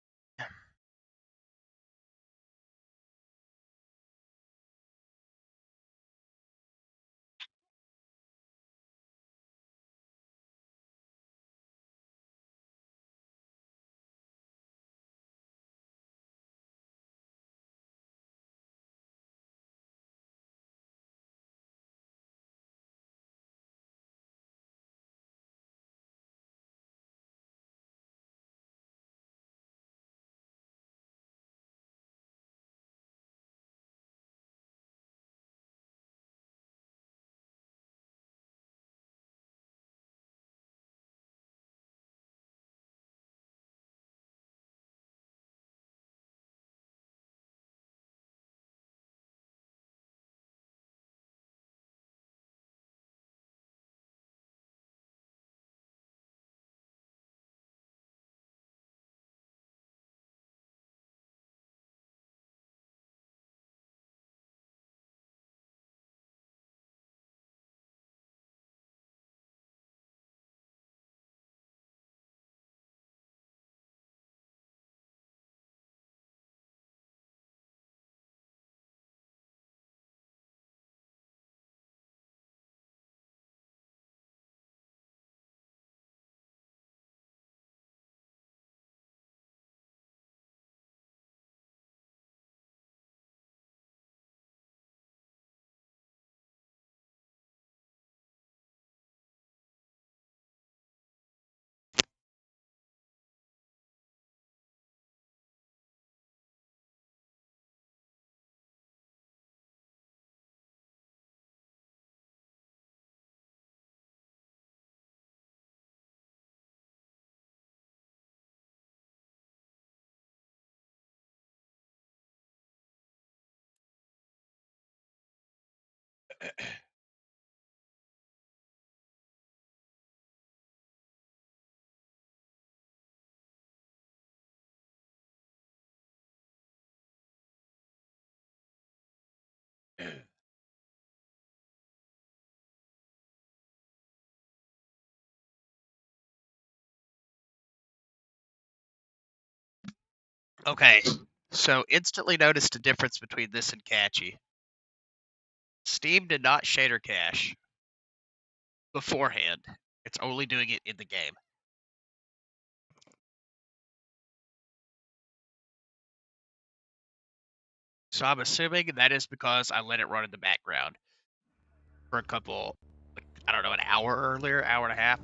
Okay, so instantly noticed a difference between this and Catchy. Steam did not shader cache beforehand. It's only doing it in the game. So I'm assuming that is because I let it run in the background for a couple, I don't know, an hour earlier, hour and a half.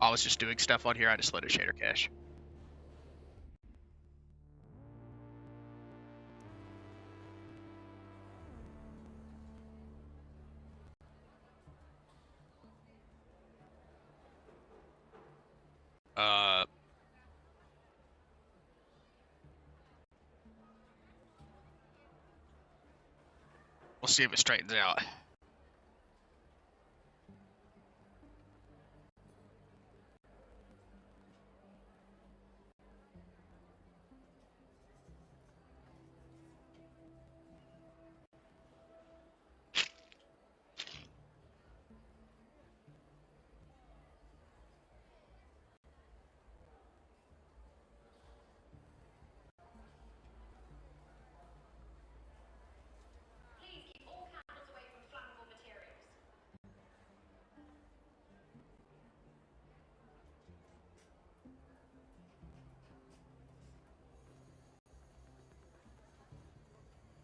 I was just doing stuff on here. I just let it shader cache. We'll see if it straightens out.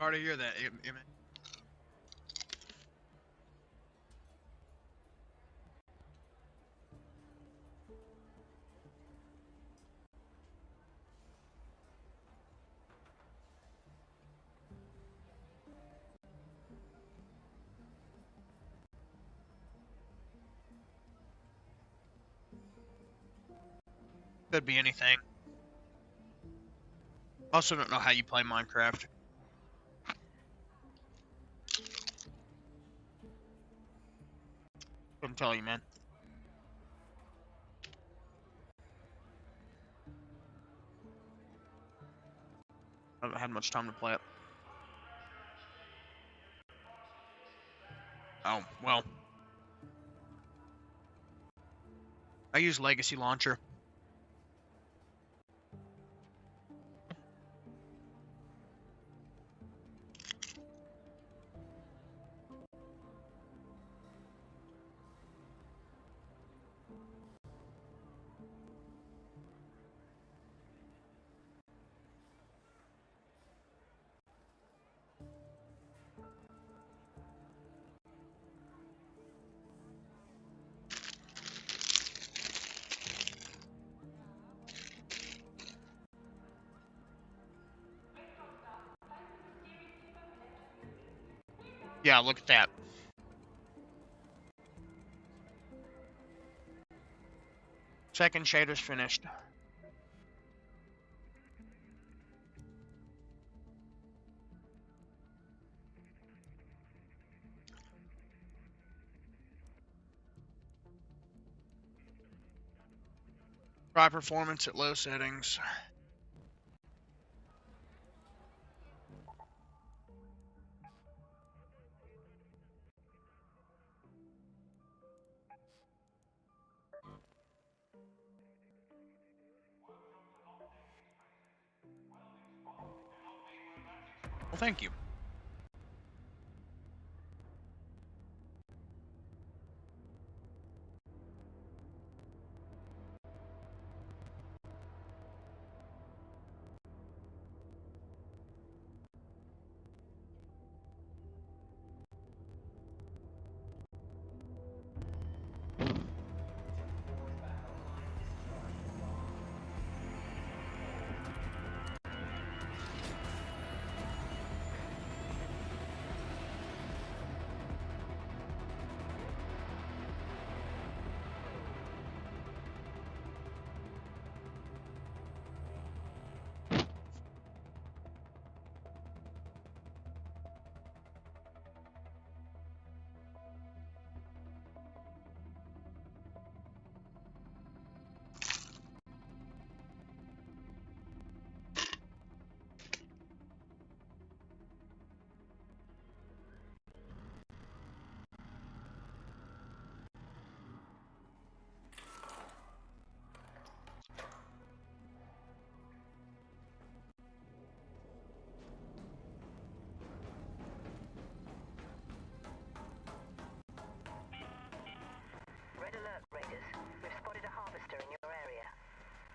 Hard to hear that, Emmett. Could be anything. Also, don't know how you play Minecraft. Couldn't tell you, man. I haven't had much time to play it. Oh, well. I use Legacy Launcher. Yeah, look at that. Second shader's finished. Try performance at low settings. Well, thank you. Red alert, Raiders. We've spotted a harvester in your area.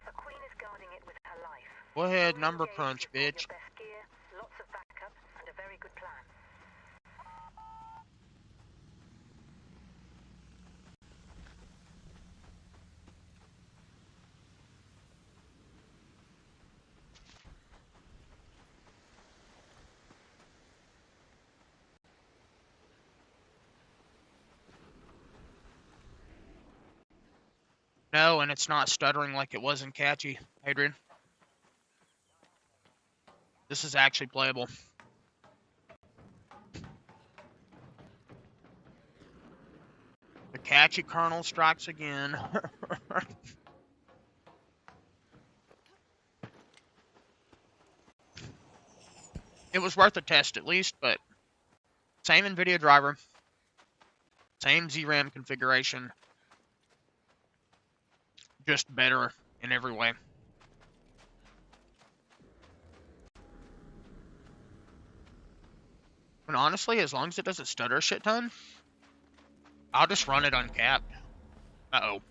A queen is guarding it with her life. Go ahead, Only number engage crunch, with all bitch. your best gear, lots of backup, and a very good plan. No, and it's not stuttering like it was in Catchy, Adrian. This is actually playable. The Catchy Colonel strikes again. It was worth a test at least, but same NVIDIA driver, same ZRAM configuration, just better in every way. And honestly, as long as it doesn't stutter a shit ton, I'll just run it uncapped. Uh-oh.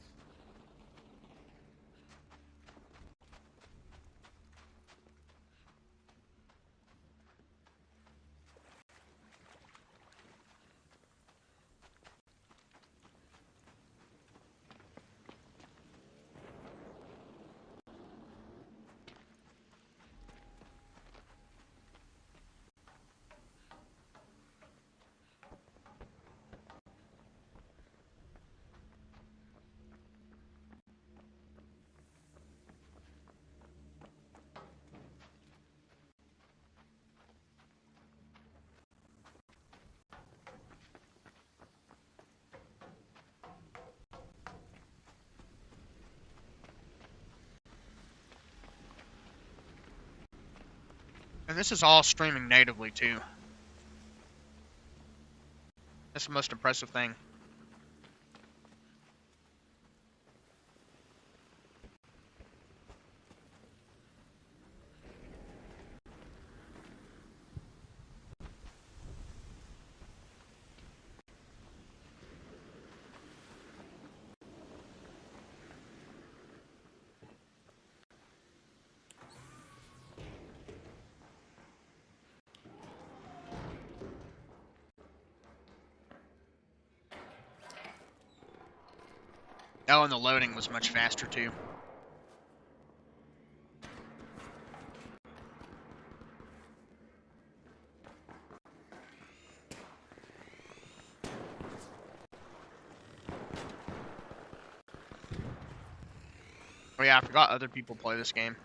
And this is all streaming natively, too. That's the most impressive thing. Oh, and the loading was much faster, too. Oh yeah, I forgot other people play this game.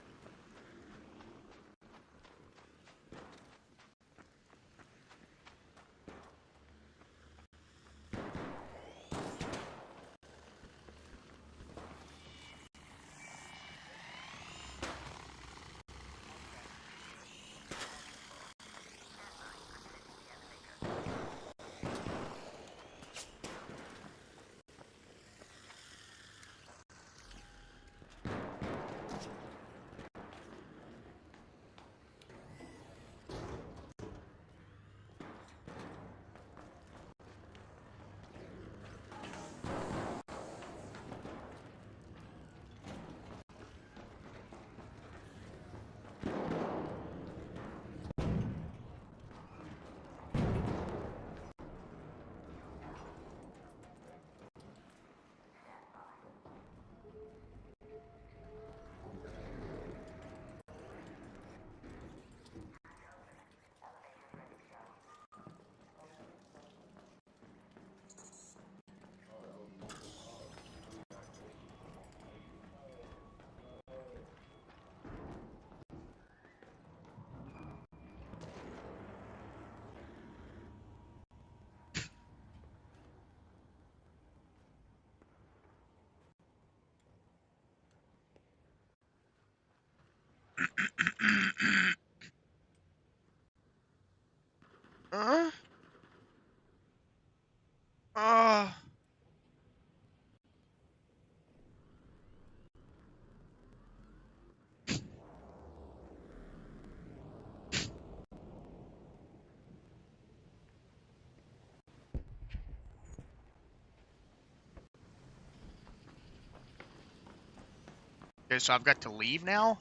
Okay, so I've got to leave now?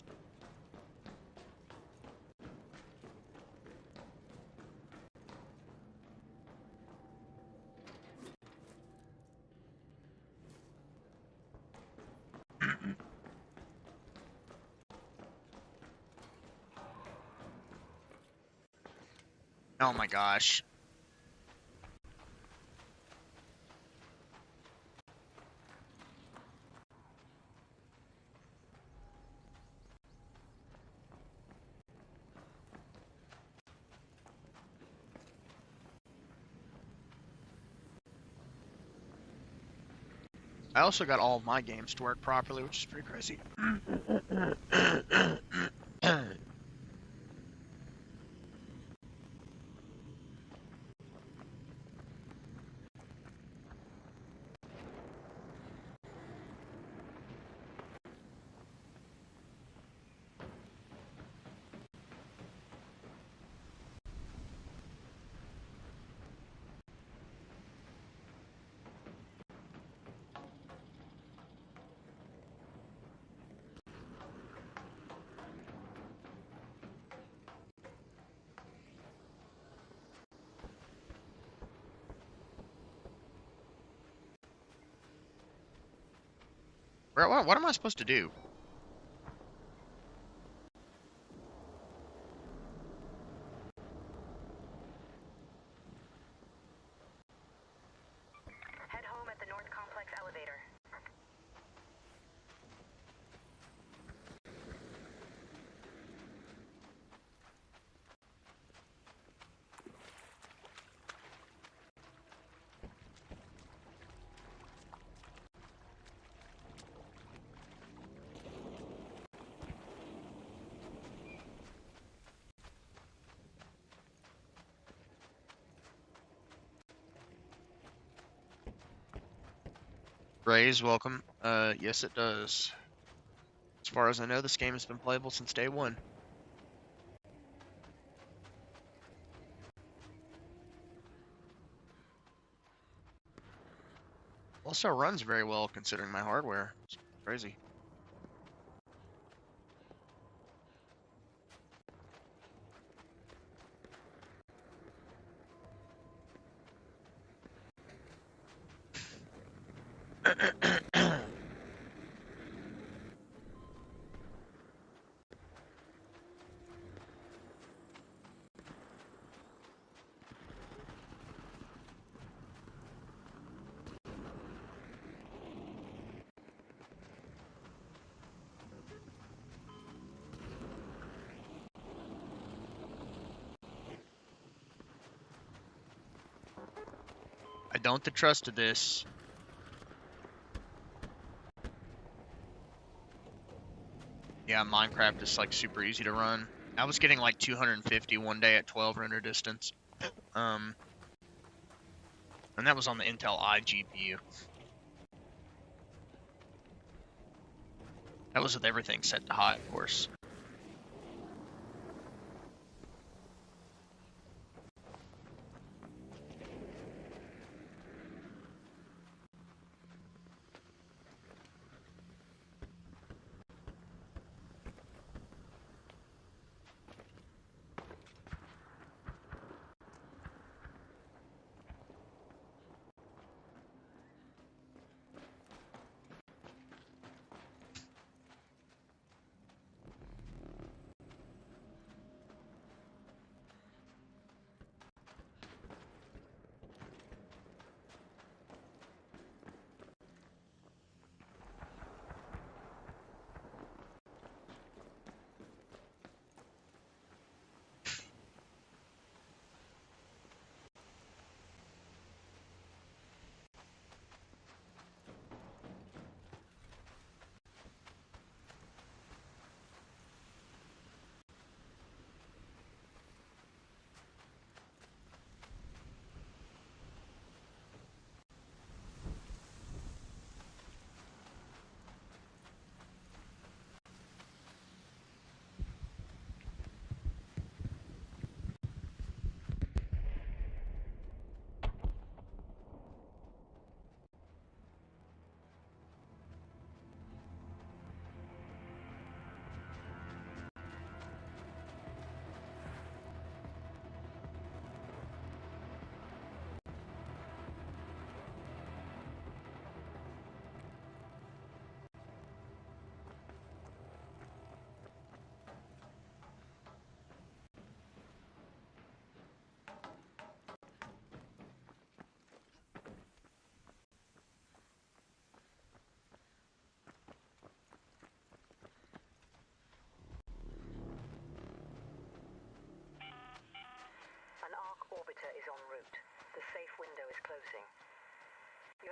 Oh my gosh. I also got all of my games to work properly, which is pretty crazy. What am I supposed to do? Head home at the North Complex elevator. Raise, welcome. Yes it does. As far as I know, this game has been playable since day one. Also runs very well considering my hardware. It's crazy. I don't trust this. Yeah, Minecraft is like super easy to run. I was getting like 250 one day at 12 render distance. And that was on the Intel i GPU. That was with everything set to high, of course.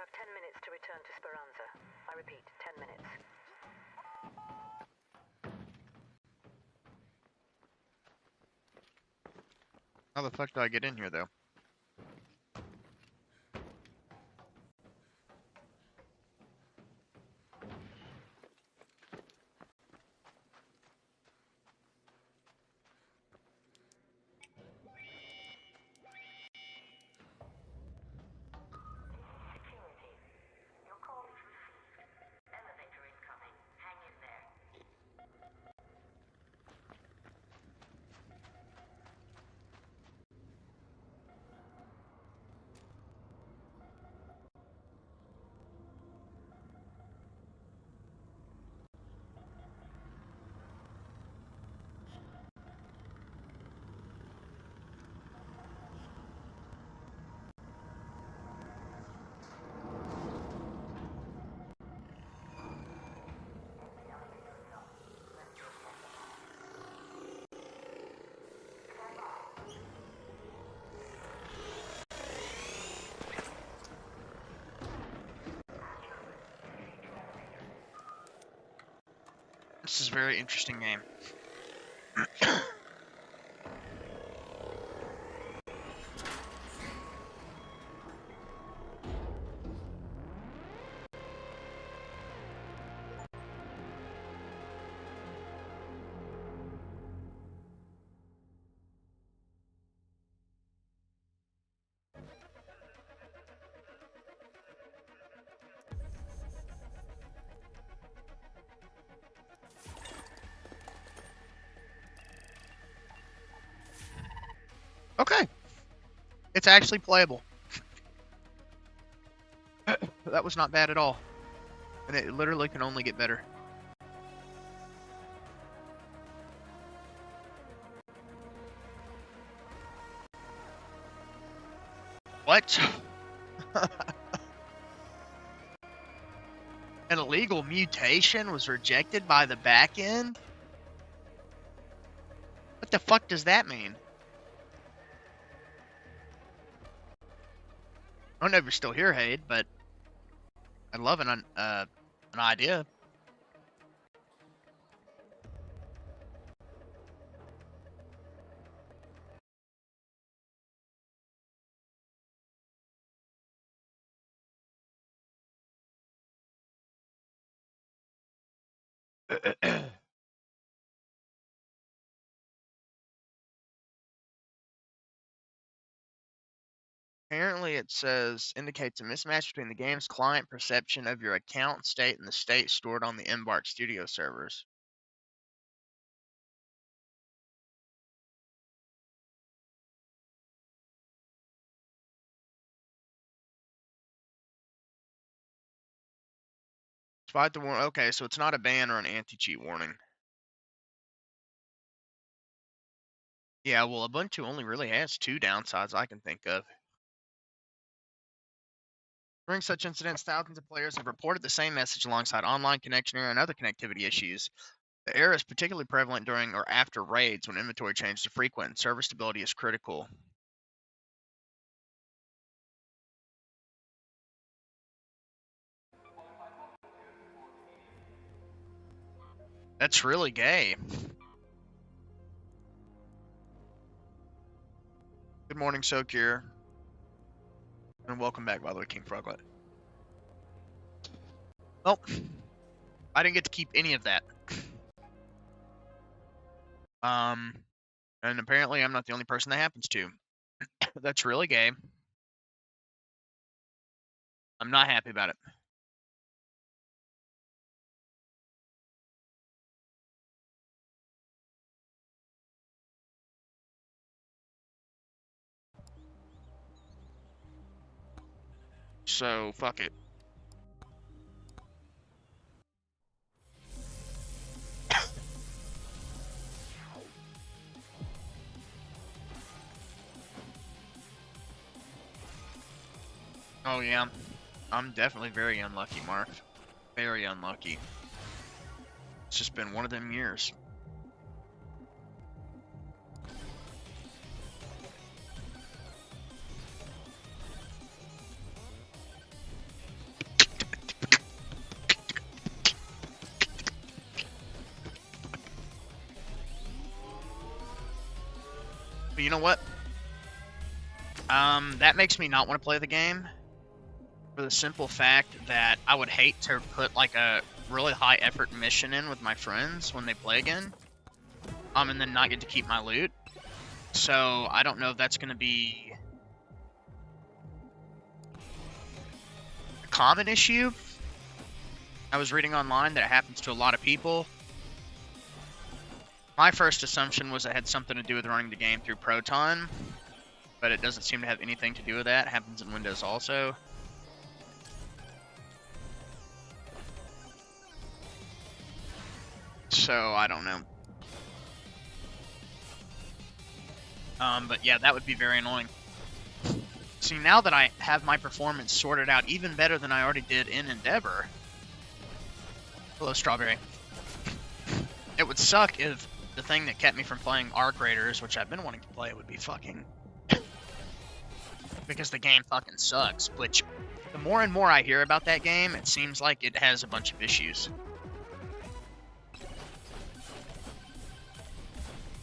have 10 minutes to return to Speranza. I repeat, 10 minutes. How the fuck do I get in here, though? Security. Your call is received. Elevator incoming. Hang in there. This is a very interesting game. Okay. It's actually playable. That was not bad at all. And it literally can only get better. What? An illegal mutation was rejected by the back end? What the fuck does that mean? I don't know if you're still here, Hade, but I'd love an idea. Apparently, it says indicates a mismatch between the game's client perception of your account state and the state stored on the Embark Studio servers. Despite the warning, okay, so it's not a ban or an anti-cheat warning. Yeah, well, Ubuntu only really has two downsides I can think of. During such incidents, thousands of players have reported the same message alongside online connection error and other connectivity issues. The error is particularly prevalent during or after raids when inventory changes are frequent and server stability is critical. That's really gay. Good morning, Sokir. And welcome back, by the way, King Froglet. Well, I didn't get to keep any of that. And apparently I'm not the only person that happens to. That's really gay. I'm not happy about it. So, fuck it. Oh, yeah. I'm definitely very unlucky, Mark. Very unlucky. It's just been one of them years. But you know what? That makes me not want to play the game for the simple fact that I would hate to put like a really high effort mission in with my friends when they play again, and then not get to keep my loot. So I don't know if that's going to be a common issue. I was reading online that it happens to a lot of people. My first assumption was it had something to do with running the game through Proton, but it doesn't seem to have anything to do with that. It happens in Windows also. So I don't know. But yeah, that would be very annoying. See, now that I have my performance sorted out even better than I already did in Endeavor. Hello, Strawberry. It would suck if the thing that kept me from playing Arc Raiders, which I've been wanting to play, would be fucking... because the game fucking sucks, which the more and more I hear about that game, it seems like it has a bunch of issues.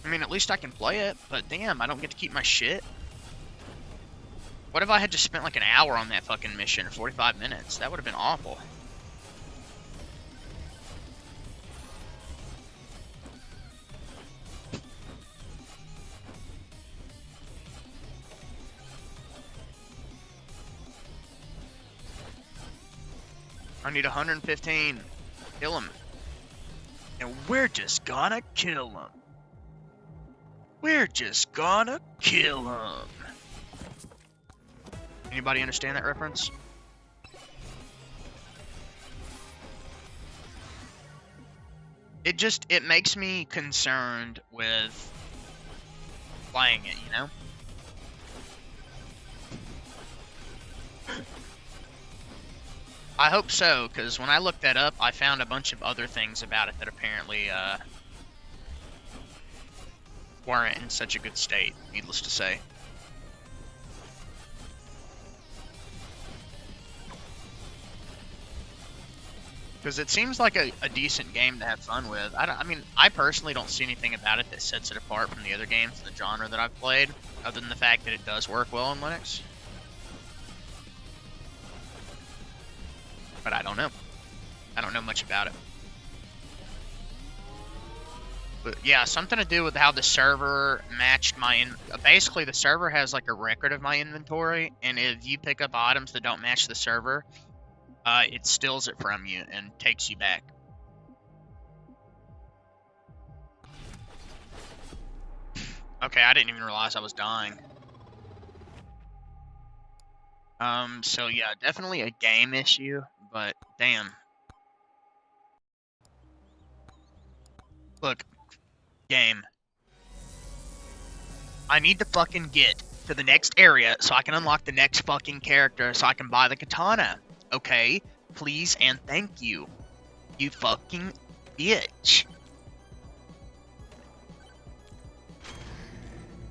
I mean, at least I can play it, but damn, I don't get to keep my shit. What if I had just spent like an hour on that fucking mission, or 45 minutes? That would have been awful. I need 115. Kill him. And we're just gonna kill him. We're just gonna kill him. Anybody understand that reference? It makes me concerned with playing it, you know? I hope so, because when I looked that up, I found a bunch of other things about it that apparently weren't in such a good state, needless to say. Because it seems like a decent game to have fun with. I mean, I personally don't see anything about it that sets it apart from the other games in the genre that I've played, other than the fact that it does work well on Linux. But I don't know. I don't know much about it. But yeah, something to do with how the server matched my... Basically, the server has like a record of my inventory, and if you pick up items that don't match the server, it steals it from you and takes you back. Okay, I didn't even realize I was dying. So yeah, definitely a game issue, but damn. Look, game. I need to fucking get to the next area so I can unlock the next fucking character so I can buy the katana. Okay? Please and thank you. You fucking bitch.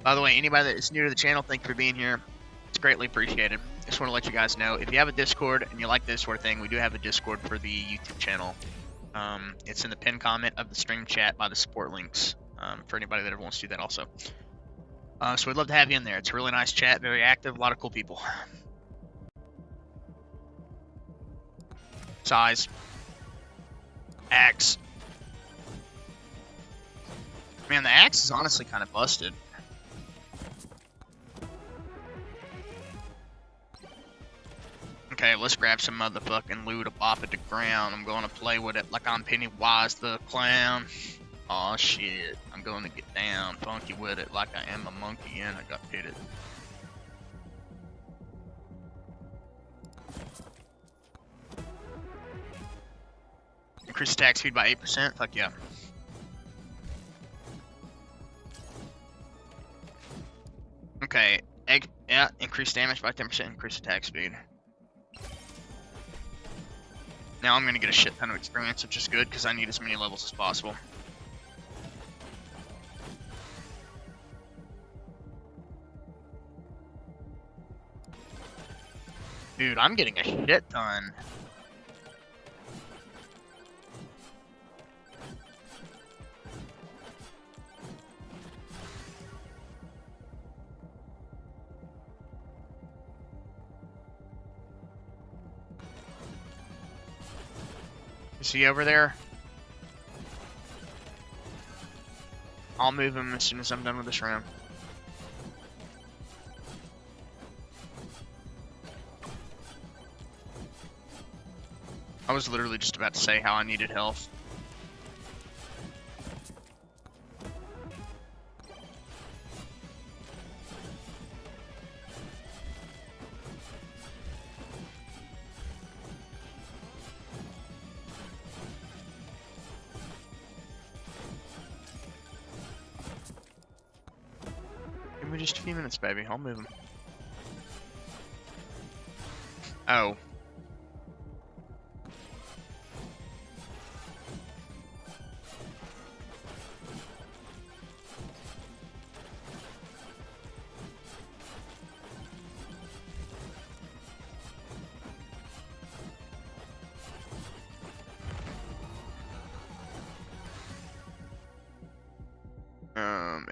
By the way, anybody that is new to the channel, thank you for being here. It's greatly appreciated. Just want to let you guys know, if you have a Discord and you like this sort of thing, we do have a Discord for the YouTube channel. It's in the pinned comment of the stream chat by the support links, for anybody that ever wants to do that also. So we'd love to have you in there. It's a really nice chat, very active, a lot of cool people. Size. Axe. Man, the axe is honestly kind of busted. Okay, let's grab some motherfucking loot to bop it to ground. I'm going to play with it like I'm Pennywise the Clown. Aw, shit. I'm going to get down funky with it like I am a monkey and I got pitted. Increase attack speed by 8%? Fuck yeah. Okay, yeah, increase damage by 10%, increase attack speed. Now I'm gonna get a shit ton of experience, which is good, because I need as many levels as possible. Dude, I'm getting a shit ton. Is he over there? I'll move him as soon as I'm done with this round. I was literally just about to say how I needed health. Give me just a few minutes, baby. I'll move him. Oh.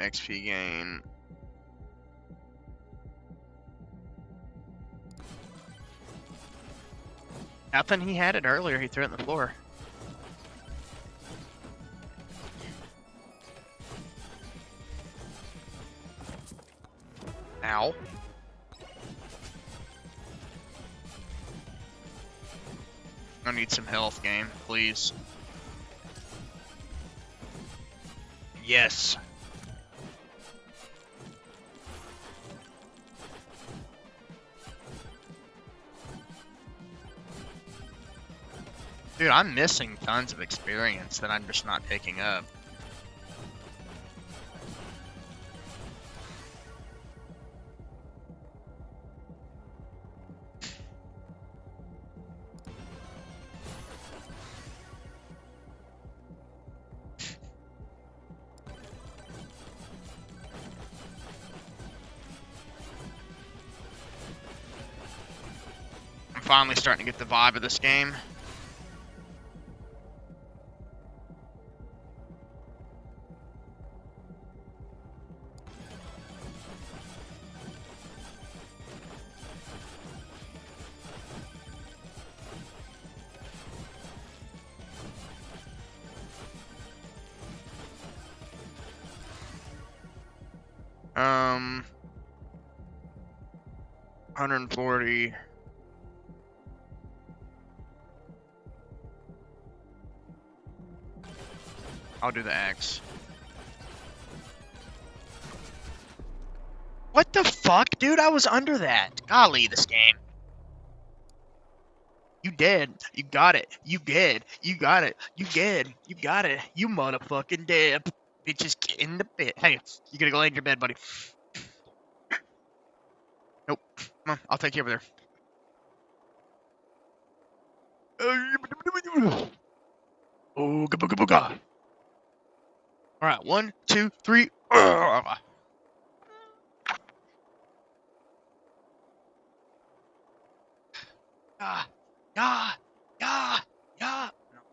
XP gain. Nothing, he had it earlier, he threw it on the floor. Ow. I need some health, game, please. Yes. Dude, I'm missing tons of experience that I'm just not picking up. I'm finally starting to get the vibe of this game. Um, 140. I'll do the X. What the fuck, dude? I was under that. Golly, this game. You dead. You got it. You dead. You got it. You dead. You got it. You motherfucking dead. Bitches, get in the bed. Hey, you gotta go lay in your bed, buddy. Nope. Come on, I'll take you over there. Oh, ga. Alright, 1, 2, 3. No,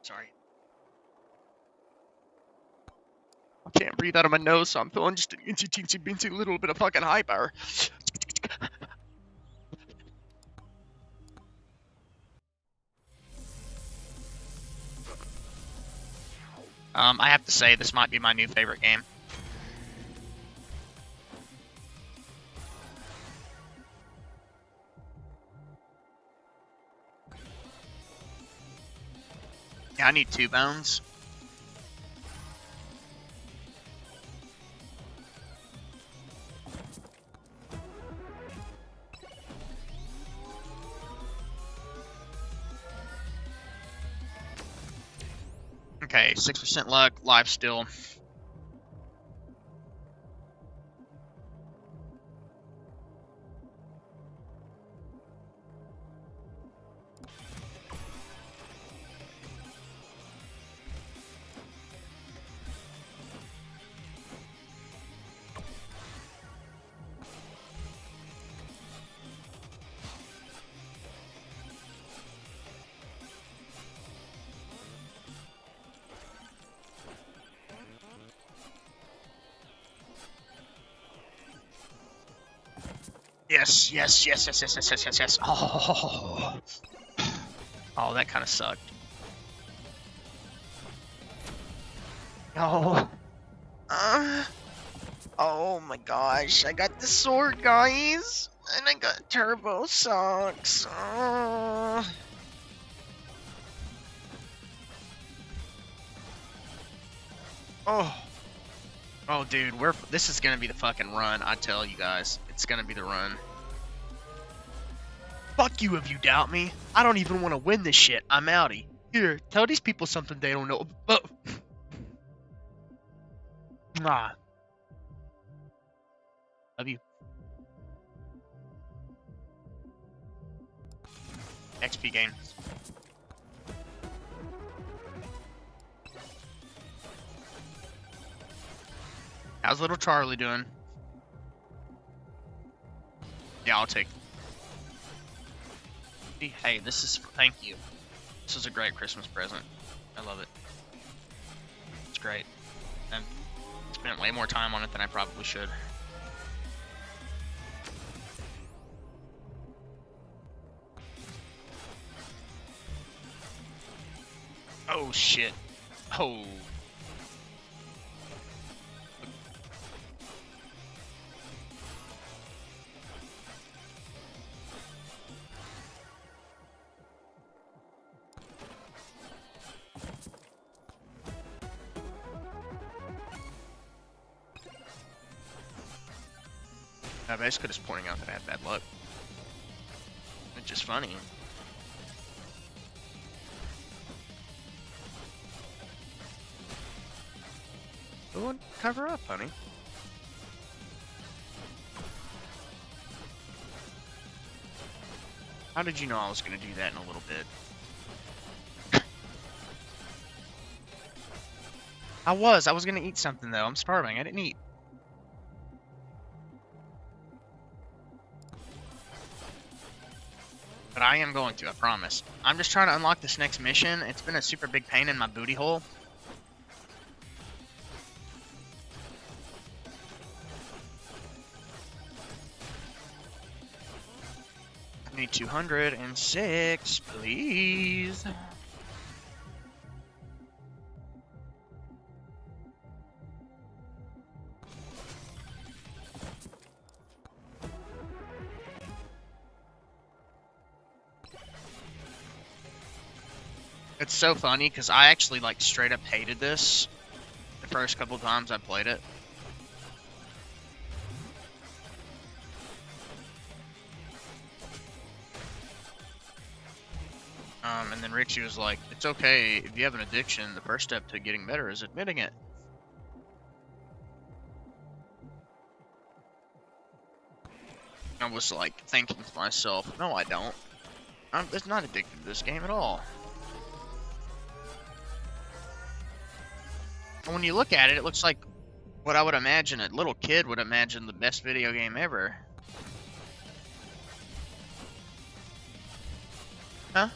sorry. I can't breathe out of my nose, so I'm feeling just an incy teensy beensy little bit of fucking high power. I have to say, this might be my new favorite game. Yeah, I need 2 bones. Okay, 6% luck, live still. Yes. Oh, that kind of sucked. Oh. Oh my gosh, I got the sword, guys, and I got turbo socks. Oh, oh, dude, this is gonna be the fucking run. I tell you guys, it's gonna be the run. Fuck you if you doubt me. I don't even want to win this shit. I'm outie. Here, tell these people something they don't know. Oh. Mwah. Love you. XP game. How's little Charlie doing? Yeah, I'll take. Hey, this is. Thank you. This is a great Christmas present. I love it. It's great. I've spent way more time on it than I probably should. Oh shit. Oh. I'm basically just pointing out that I had bad luck. It's just funny. Go and cover up, honey. How did you know I was going to do that in a little bit? I was going to eat something though. I'm starving. I didn't eat. But I am going to, I promise. I'm just trying to unlock this next mission. It's been a super big pain in my booty hole. I need 206, please. It's so funny because I actually like straight up hated this the first couple times I played it. And then Richie was like, it's okay, if you have an addiction, the first step to getting better is admitting it. I was like thinking to myself, no I don't. I'm not addicted to this game at all. And when you look at it, it looks like what I would imagine a little kid would imagine the best video game ever. Huh?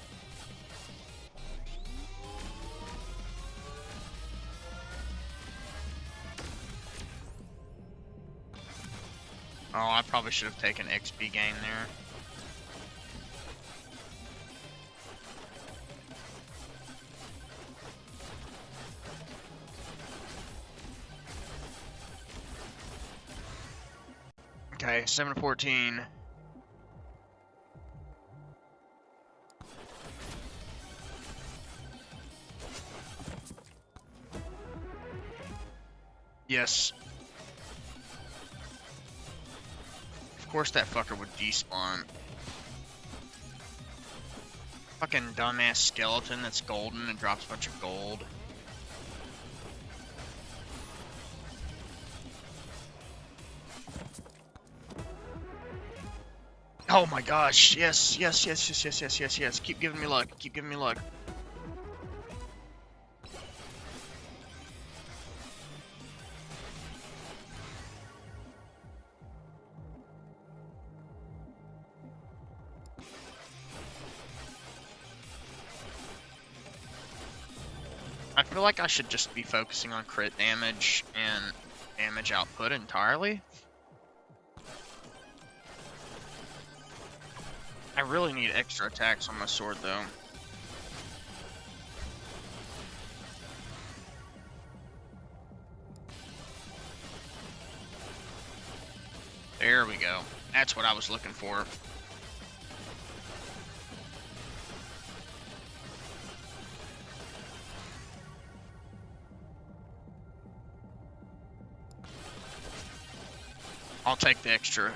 Oh, I probably should have taken XP gain there. Okay, 7-14. Yes. Of course that fucker would despawn. Fucking dumbass skeleton that's golden and drops a bunch of gold. Oh my gosh, yes, yes, yes, yes, yes, yes, yes, yes. Keep giving me luck, keep giving me luck. I feel like I should just be focusing on crit damage and damage output entirely. I really need extra attacks on my sword though. There we go. That's what I was looking for. I'll take the extra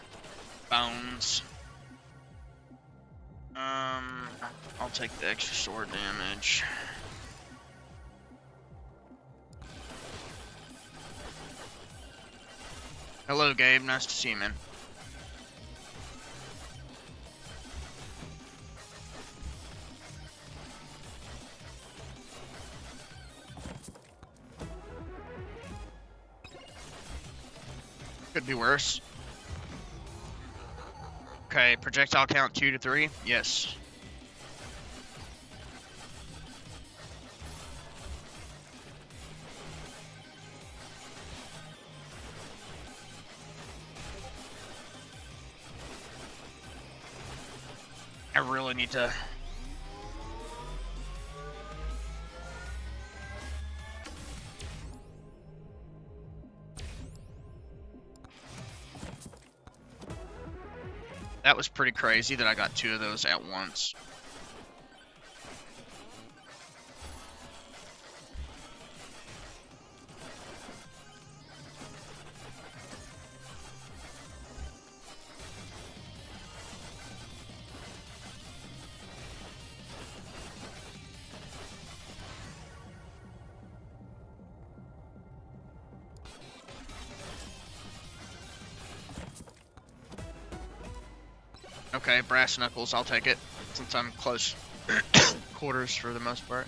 bones. I'll take the extra sword damage. Hello, Gabe. Nice to see you, man. Could be worse. Okay, projectile count 2 to 3. Yes. I really need to. That was pretty crazy that I got 2 of those at once. Okay, brass knuckles, I'll take it, since I'm close quarters for the most part.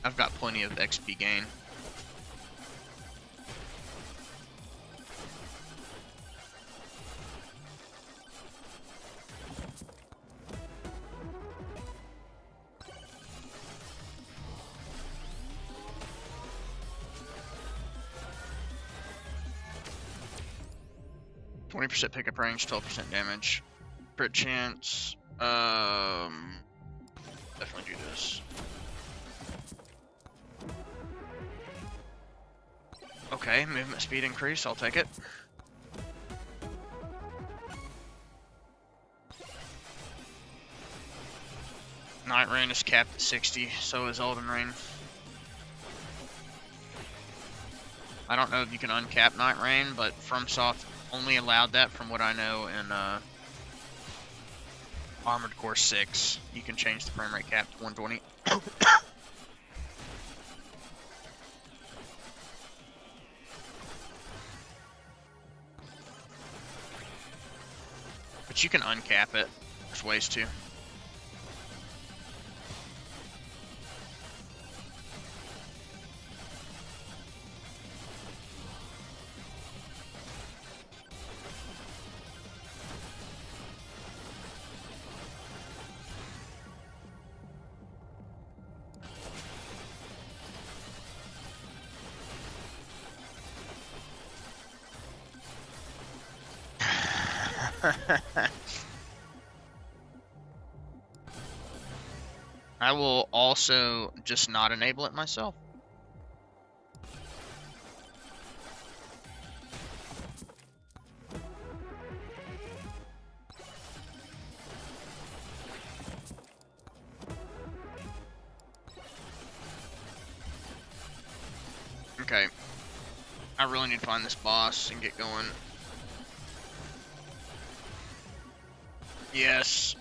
I've got plenty of XP gain. %, pickup range, 12% damage. Crit chance. Definitely do this. Okay, movement speed increase, I'll take it. Night Rain is capped at 60, so is Elden Rain. I don't know if you can uncap Night Rain, but FromSoft only allowed that from what I know in Armored Core 6. You can change the frame rate cap to 120. But you can uncap it. There's ways to. I will also just not enable it myself. Okay. I really need to find this boss and get going. Yes.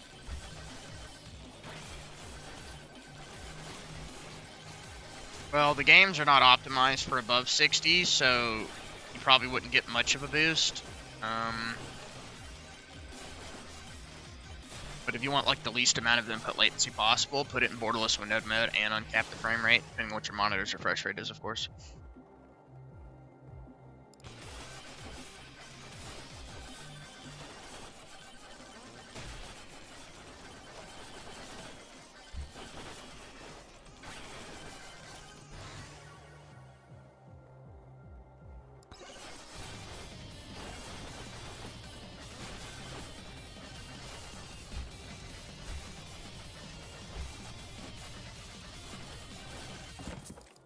Well, the games are not optimized for above 60, so you probably wouldn't get much of a boost. But if you want like the least amount of input latency possible, put it in borderless windowed mode and uncap the frame rate, depending on what your monitor's refresh rate is, of course.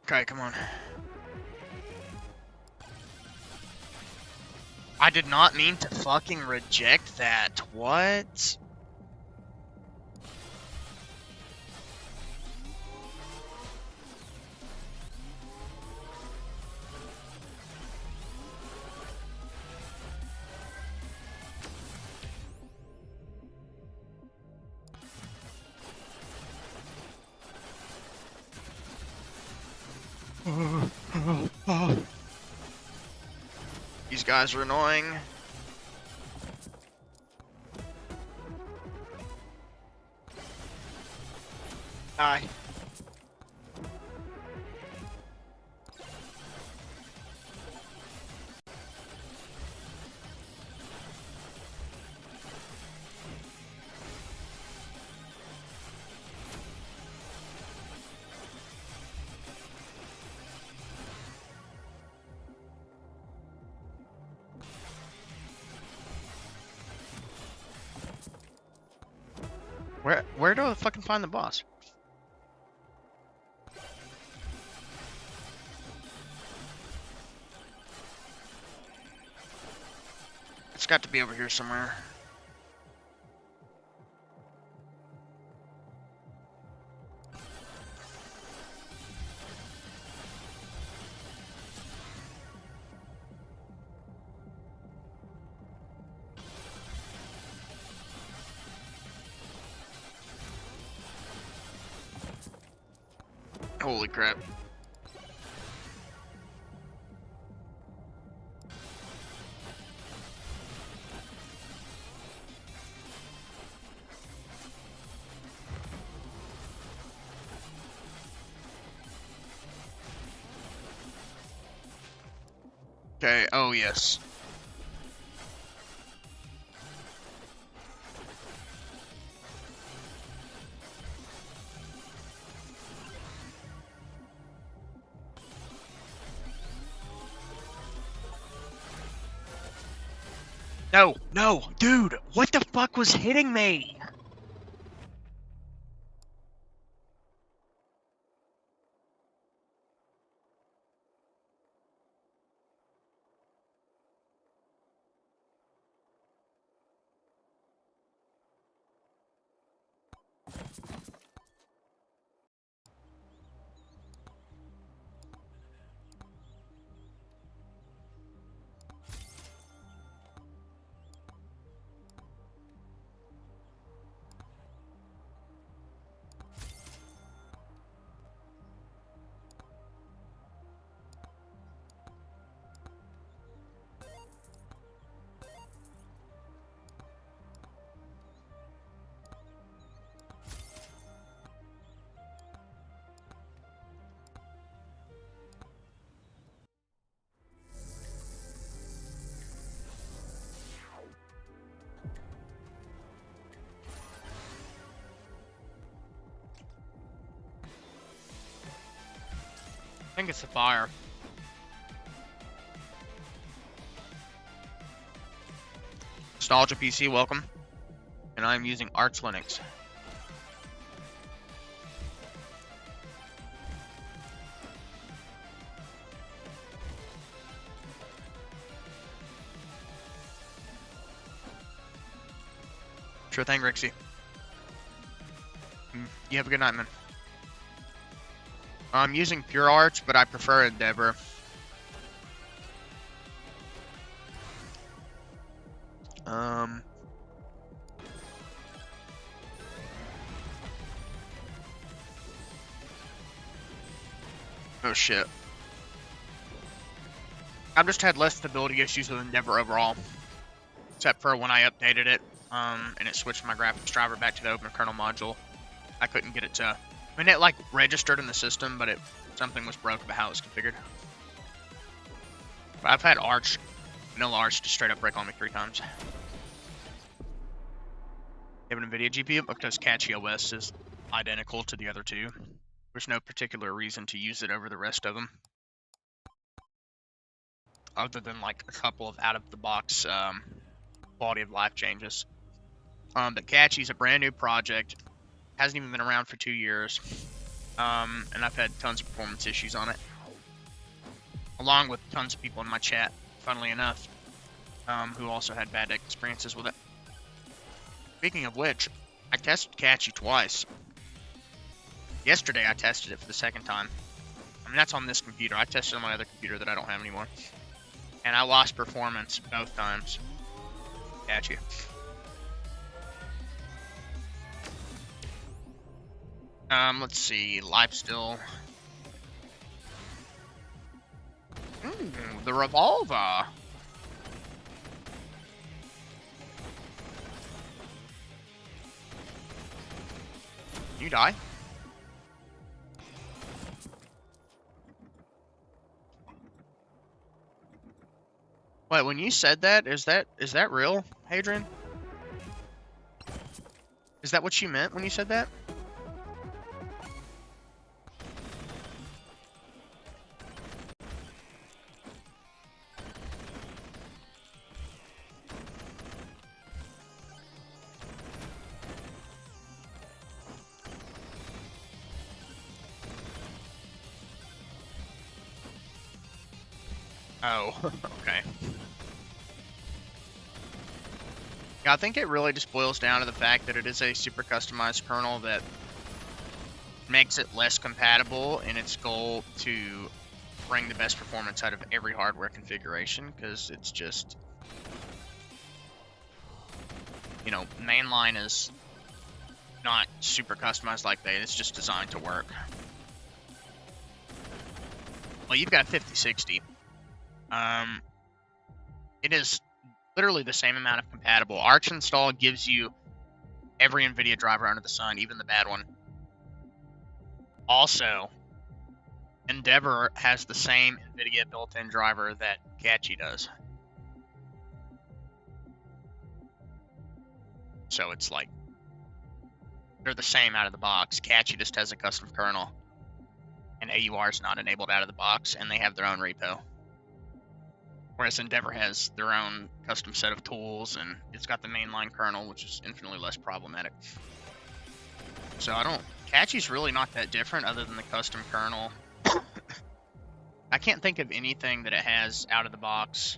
Okay, come on. I did not mean to fucking reject that. What? These guys are annoying. Die. Where do I fucking find the boss? It's got to be over here somewhere. Holy crap. Okay, oh yes. No, no, dude, what the fuck was hitting me? I think it's the fire. Nostalgia PC, welcome. And I'm using Arch Linux. Sure thing, Rixie. You have a good night, man. I'm using Pure Arch, but I prefer Endeavor. Oh shit. I've just had less stability issues with Endeavor overall. Except for when I updated it, and it switched my graphics driver back to the OpenKernel module. I couldn't get it to... I mean, it like registered in the system, but something was broke about how it was configured. But I've had Arch, vanilla Arch, just straight up break on me 3 times. You have an NVIDIA GPU because Catchy OS is identical to the other two. There's no particular reason to use it over the rest of them, other than like a couple of out-of-the-box quality of life changes. But Catchy's a brand new project, hasn't even been around for 2 years. And I've had tons of performance issues on it, along with tons of people in my chat, funnily enough, who also had bad experiences with it. Speaking of which, I tested Catchy twice. Yesterday I tested it for the second time. I mean, that's on this computer. I tested on my other computer that I don't have anymore. And I lost performance both times. Catchy. Let's see. Life still. The revolver. You die? Wait, when you said that, is that real, Hadrian? Is that what you meant when you said that? Oh, okay. Yeah, I think it really just boils down to the fact that it is a super customized kernel that makes it less compatible in its goal to bring the best performance out of every hardware configuration, because it's just, you know, mainline is not super customized like that. It's just designed to work. Well, you've got 5060. It is literally the same amount of compatible. Arch install gives you every NVIDIA driver under the sun, even the bad one. Also, Endeavor has the same NVIDIA built-in driver that Catchy does. So it's like, they're the same out of the box. Catchy just has a custom kernel, and AUR is not enabled out of the box, and they have their own repo. Whereas Endeavor has their own custom set of tools, and it's got the mainline kernel, which is infinitely less problematic. So Catchy's really not that different other than the custom kernel. I can't think of anything that it has out of the box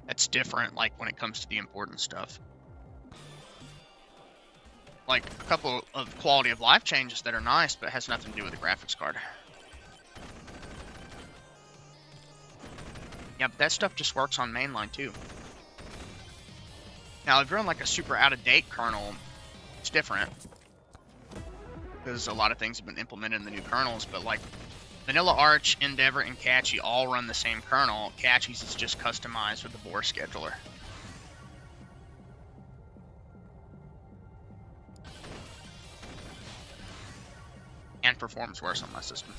that's different, like when it comes to the important stuff. Like a couple of quality of life changes that are nice, but it has nothing to do with the graphics card. Yeah, but that stuff just works on mainline too. Now, if you're on like a super out-of-date kernel, it's different, because a lot of things have been implemented in the new kernels, but like Vanilla Arch, Endeavor, and Catchy all run the same kernel. Catchy's is just customized with the Bohr scheduler. And performs worse on my system.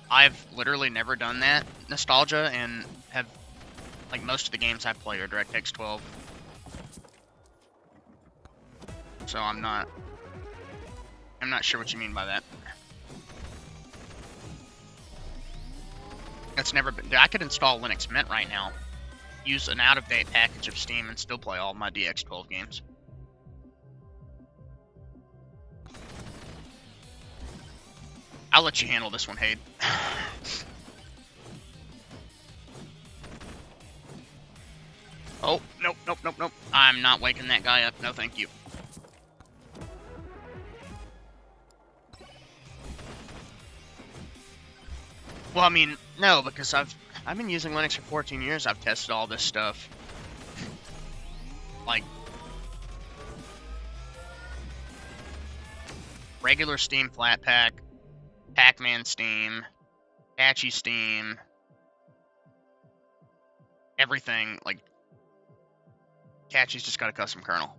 I've literally never done that nostalgia, and have, like, most of the games I play are DirectX 12. So I'm not sure what you mean by that. That's never been. I could install Linux Mint right now, use an out-of-date package of Steam, and still play all my DX12 games. I'll let you handle this one, Hade. Oh, nope. I'm not waking that guy up. No, thank you. Well, I mean, no, because I've been using Linux for 14 years. I've tested all this stuff. Like, regular Steam Flatpak, Pac-Man Steam, Catchy Steam, everything. Like, Catchy's just got a custom kernel.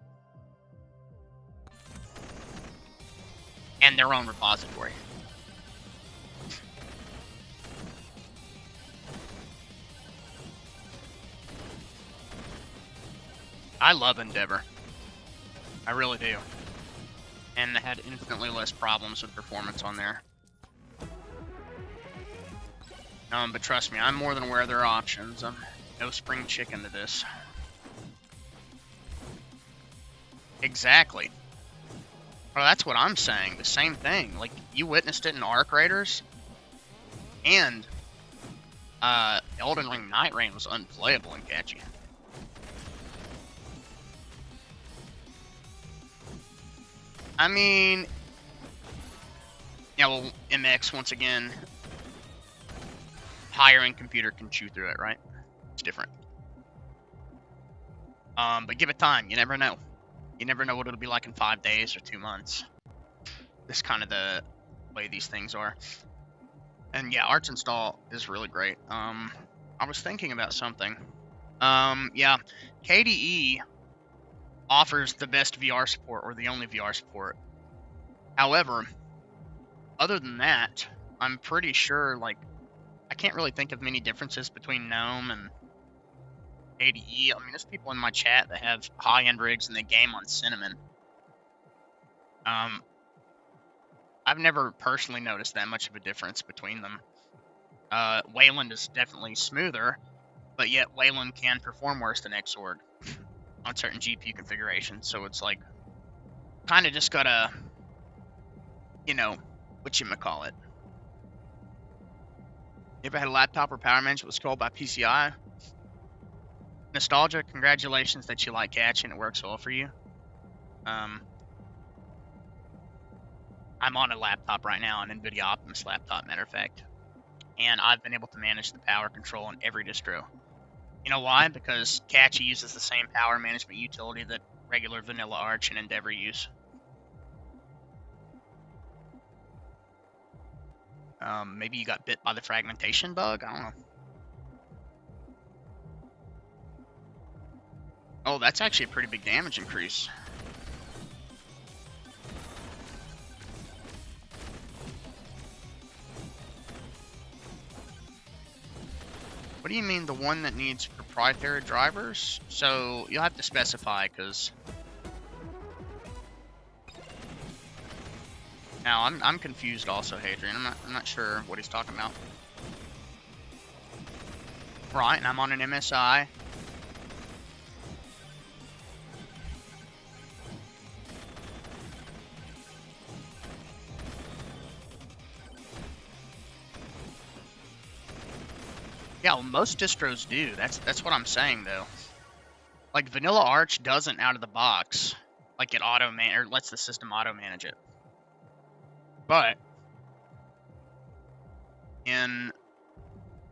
And their own repository. I love Endeavor. I really do. And I had infinitely less problems with performance on there. But trust me, I'm more than aware of their options. I'm no spring chicken to this. Exactly. Well, that's what I'm saying. The same thing. Like, you witnessed it in Arc Raiders, and Elden Ring Night Rain was unplayable in Catchy. I mean, yeah, well, MX, once again, higher end computer can chew through it, right? It's different. But give it time. You never know. You never know what it'll be like in 5 days or 2 months. This kind of the way these things are. And yeah, Arch Install is really great. I was thinking about something. Yeah, KDE offers the best VR support, or the only VR support. However, other than that, I'm pretty sure, like, I can't really think of many differences between GNOME and KDE. I mean, there's people in my chat that have high-end rigs and they game on Cinnamon. I've never personally noticed that much of a difference between them. Wayland is definitely smoother, but yet Wayland can perform worse than Xorg on certain GPU configurations. So it's like, kind of just gotta, you know, whatchamacallit. You ever had a laptop or power management was controlled by PCI? Nostalgia, congratulations that you like Catchy and it works well for you. I'm on a laptop right now, an NVIDIA Optimus laptop, matter of fact. And I've been able to manage the power control on every distro. You know why? Because Catchy uses the same power management utility that regular Vanilla Arch and Endeavor use. Maybe you got bit by the fragmentation bug? I don't know. Oh, that's actually a pretty big damage increase. What do you mean the one that needs proprietary drivers? So you'll have to specify, because now I'm confused also, Hadrian. I'm not sure what he's talking about. Right, and I'm on an MSI. Yeah, well, most distros do. That's what I'm saying, though. Like, Vanilla Arch doesn't out of the box. Like, it or lets the system auto-manage it. But in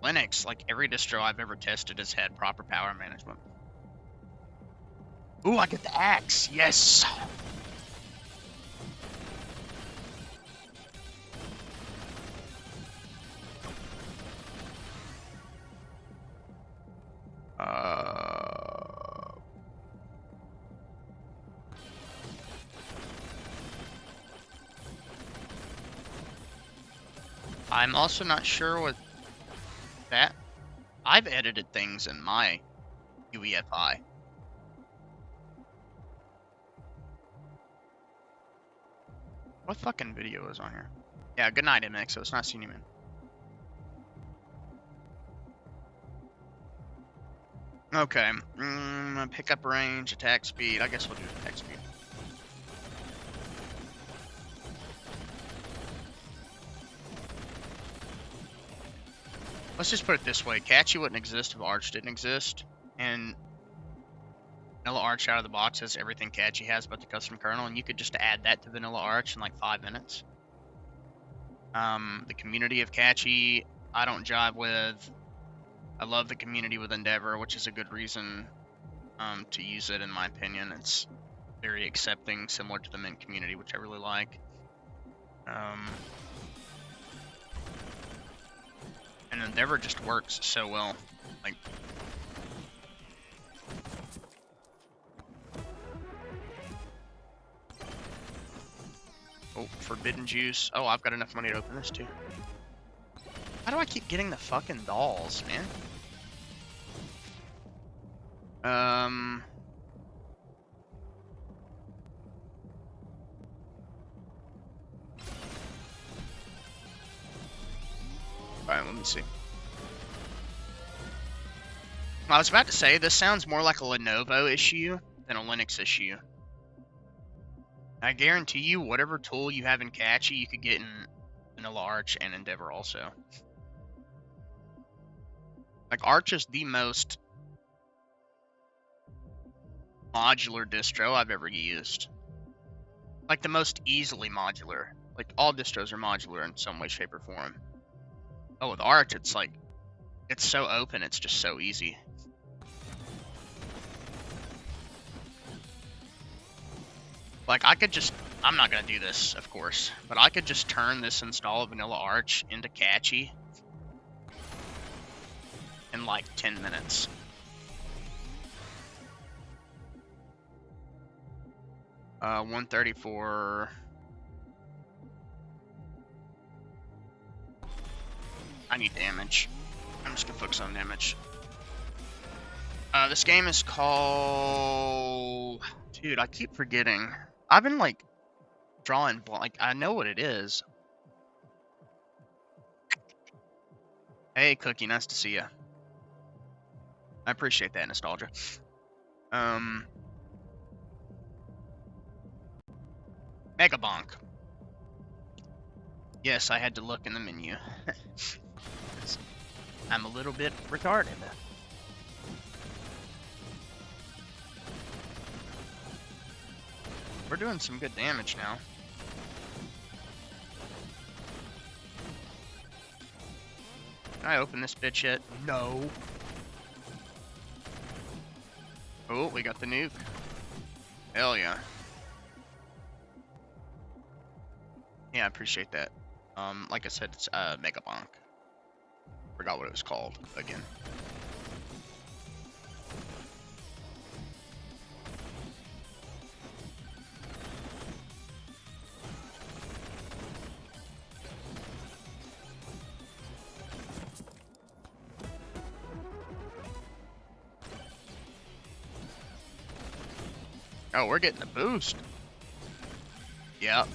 Linux, like, every distro I've ever tested has had proper power management. Ooh, I get the axe! Yes! I'm also not sure what that... I've edited things in my UEFI. What fucking video is on here? Yeah, good night, MX, so it's not seeing you, man. Okay, pickup range, attack speed. I guess we'll do attack speed. Let's just put it this way. Catchy wouldn't exist if Arch didn't exist. And Vanilla Arch out of the box has everything Catchy has but the custom kernel. And you could just add that to Vanilla Arch in like 5 minutes. The community of Catchy, I don't jive with. I love the community with Endeavor, which is a good reason to use it, in my opinion. It's very accepting, similar to the Mint community, which I really like. And Endeavor just works so well. Like, oh, Forbidden Juice. Oh, I've got enough money to open this too. How do I keep getting the fucking dolls, man? Alright, let me see. I was about to say, this sounds more like a Lenovo issue than a Linux issue. I guarantee you, whatever tool you have in Catchy, you could get in Vanilla Arch and Endeavor also. Like, Arch is the most modular distro I've ever used. Like, the most easily modular. Like, all distros are modular in some way, shape, or form. Oh, with Arch, it's like, it's so open, it's just so easy. Like, I could just, I'm not going to do this, of course, but I could just turn this install of Vanilla Arch into Catchy in like 10 minutes. Uh, 134. I need damage. I'm just gonna focus on damage. This game is called... Dude, I keep forgetting. I've been like drawing like I know what it is. Hey, Cookie, nice to see you. I appreciate that nostalgia. Megabonk. Yes, I had to look in the menu. I'm a little bit retarded. We're doing some good damage now. Can I open this bitch yet? No. Oh, we got the nuke. Hell yeah. Yeah, I appreciate that. Like I said, it's Megabonk. Forgot what it was called again. Oh, we're getting a boost. Yep.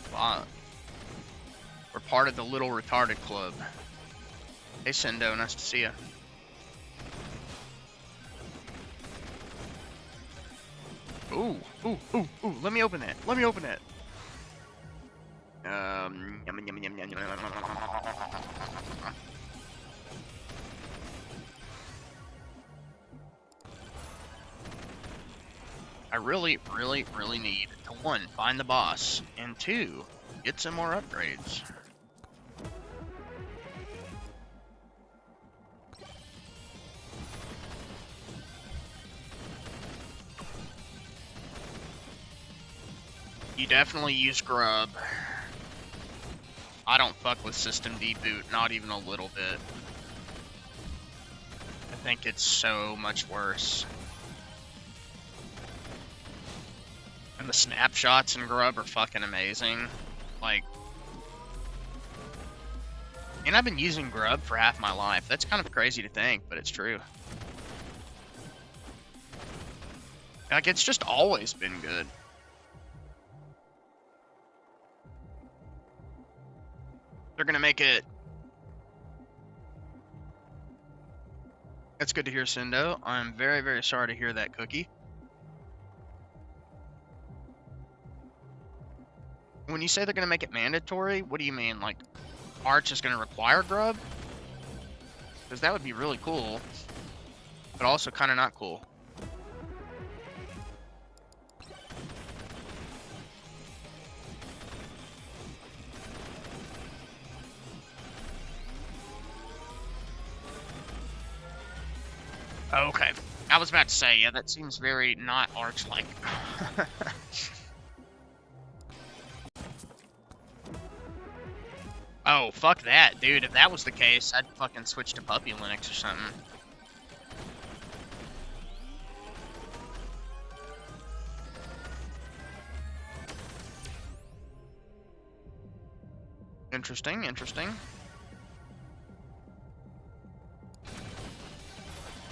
We're part of the little retarded club. Hey, Sendo, nice to see ya. Ooh, ooh, ooh, ooh, let me open that. Let me open that. Yum, yum, yum, yum, yum, yum. I really, really, really need to, 1, find the boss, and 2, get some more upgrades. You definitely use Grub. I don't fuck with System D boot, not even a little bit. I think it's so much worse. And the snapshots in Grub are fucking amazing. Like, and I've been using Grub for half my life. That's kind of crazy to think, but it's true. Like, it's just always been good. They're gonna make it... That's good to hear, Sendo. I'm very, very sorry to hear that, Cookie. When you say they're gonna make it mandatory, what do you mean? Like, Arch is gonna require Grub? Because that would be really cool, but also kind of not cool. Okay. I was about to say, yeah, that seems very not Arch-like. Oh, fuck that, dude. If that was the case, I'd fucking switch to Puppy Linux or something. Interesting, interesting.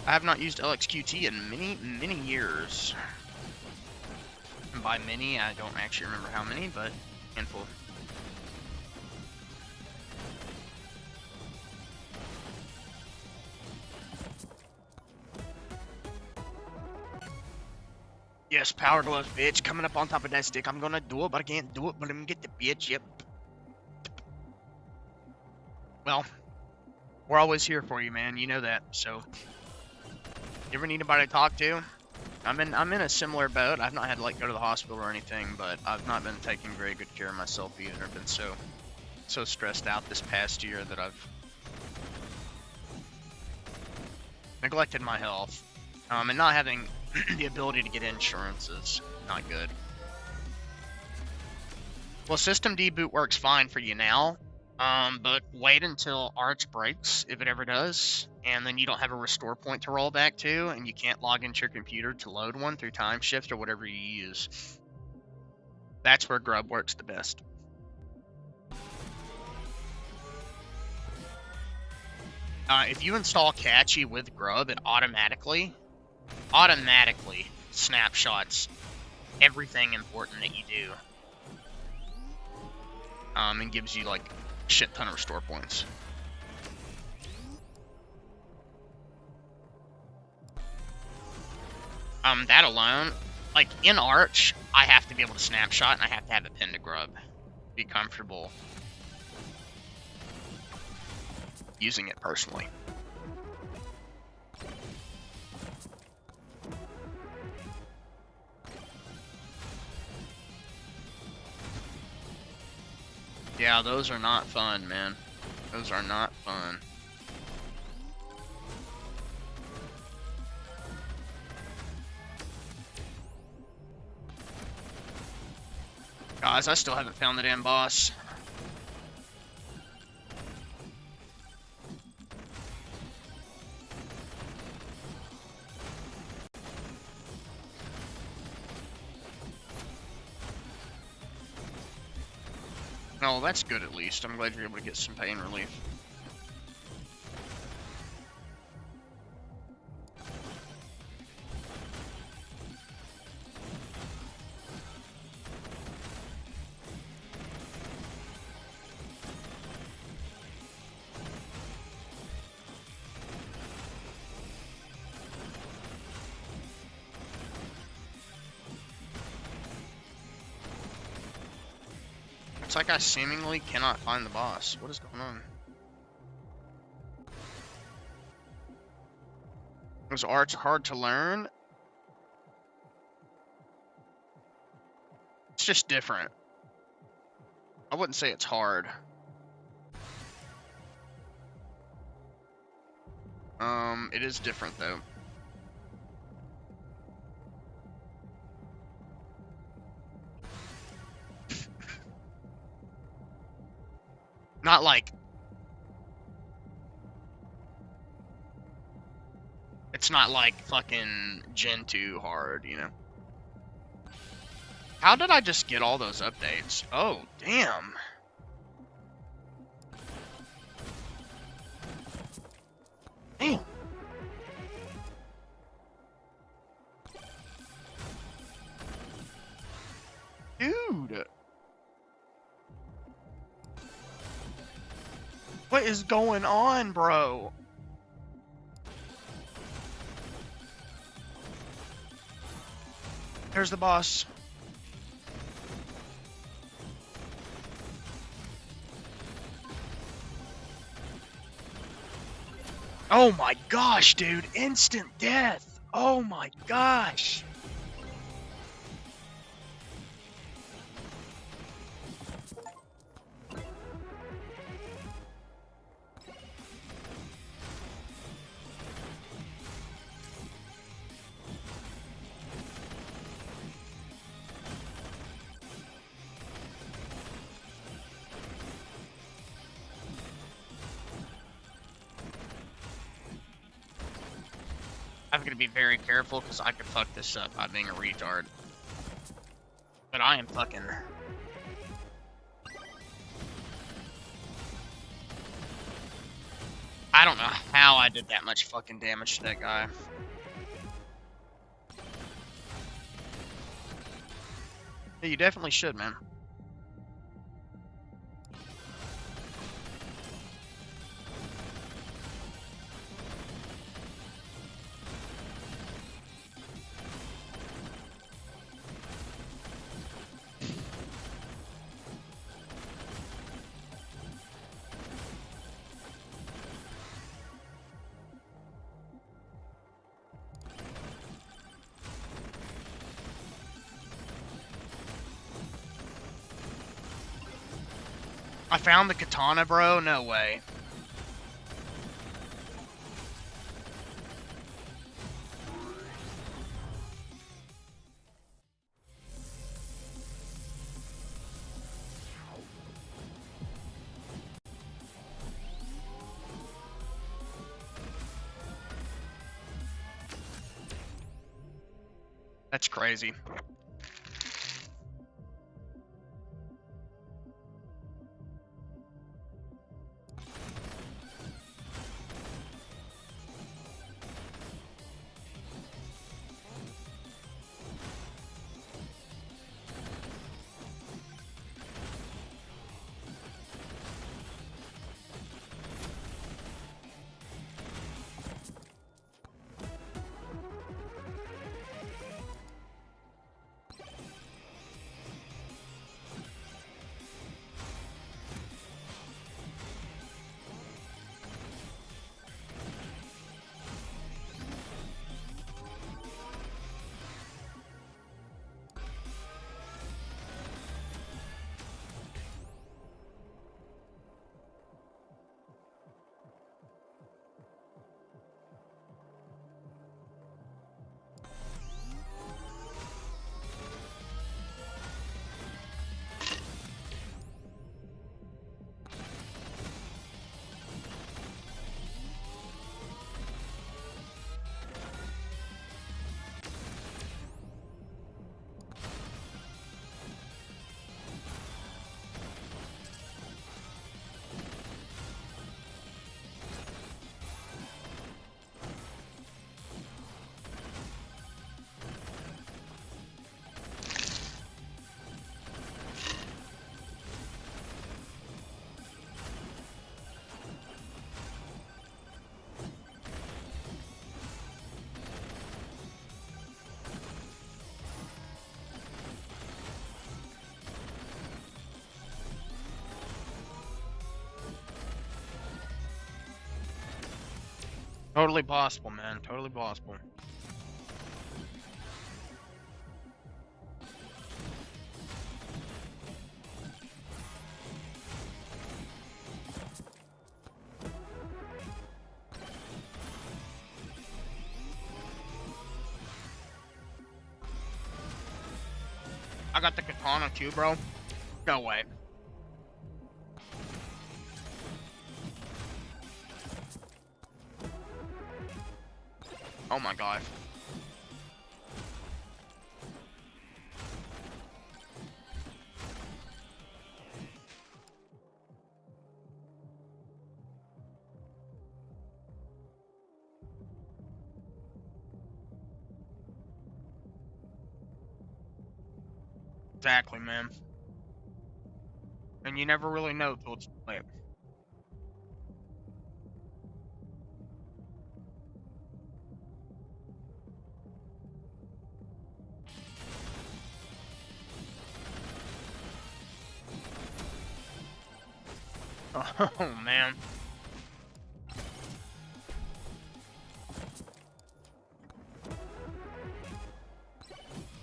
I have not used LXQT in many, many years. And by many, I don't actually remember how many, but handful. Yes, power gloves, bitch. Coming up on top of that stick. I'm gonna do it, but I can't do it. But let me get the bitch. Yep. Well, we're always here for you, man. You know that. So, you ever need anybody to talk to? I'm in a similar boat. I've not had to like go to the hospital or anything, but I've not been taking very good care of myself either. I've been so stressed out this past year that I've neglected my health. And not having the ability to get insurance is not good. Well, System D boot works fine for you now, but wait until Arch breaks, if it ever does, and then you don't have a restore point to roll back to, and you can't log into your computer to load one through Timeshift or whatever you use. That's where Grub works the best. If you install Catchy with Grub, it automatically snapshots everything important that you do. And gives you like a shit ton of restore points. That alone, like in Arch, I have to be able to snapshot and I have to have it pinned to Grub. Be comfortable using it personally. Yeah, those are not fun, man. Those are not fun. Guys, I still haven't found the damn boss. Oh, that's good at least. I'm glad you're able to get some pain relief. It's like I seemingly cannot find the boss. What is going on? Was Arch hard to learn? It's just different. I wouldn't say it's hard. It is different though. Not like... It's not like fucking Gen 2 hard, you know? How did I just get all those updates? Oh, damn. Damn. Dude. What is going on, bro? There's the boss. Oh my gosh, dude. Instant death. Oh my gosh. I'm gonna be very careful because I could fuck this up by being a retard. But I am fucking... I don't know how I did that much fucking damage to that guy. Yeah, you definitely should, man. I found the katana, bro. No way. That's crazy. Totally possible, man. Totally possible. I got the katana too, bro. No way. Oh my gosh. Exactly, man. And you never really know till it's too late. Oh man.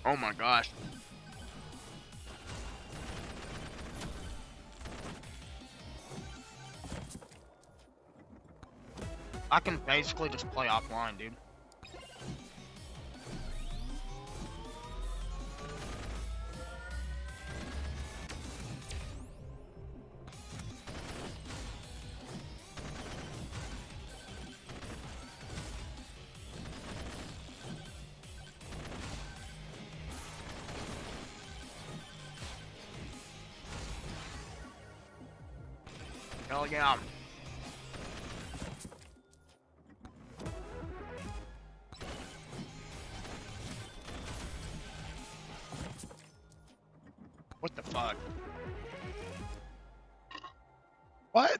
Oh my gosh. I can basically just play offline, dude. Hell yeah. What the fuck? What?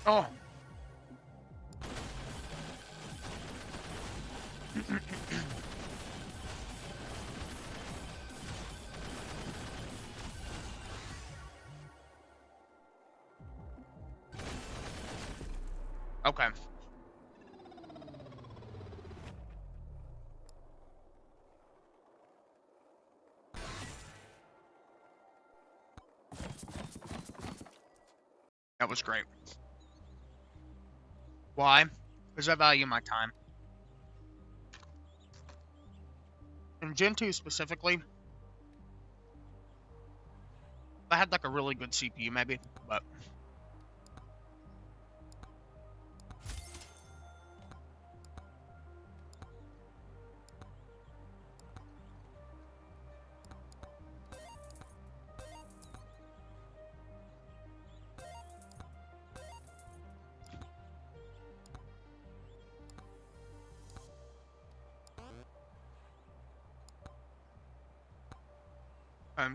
Oh. Okay. That was great. Why? Because I value my time. In Gen 2 specifically, if I had like a really good CPU maybe, but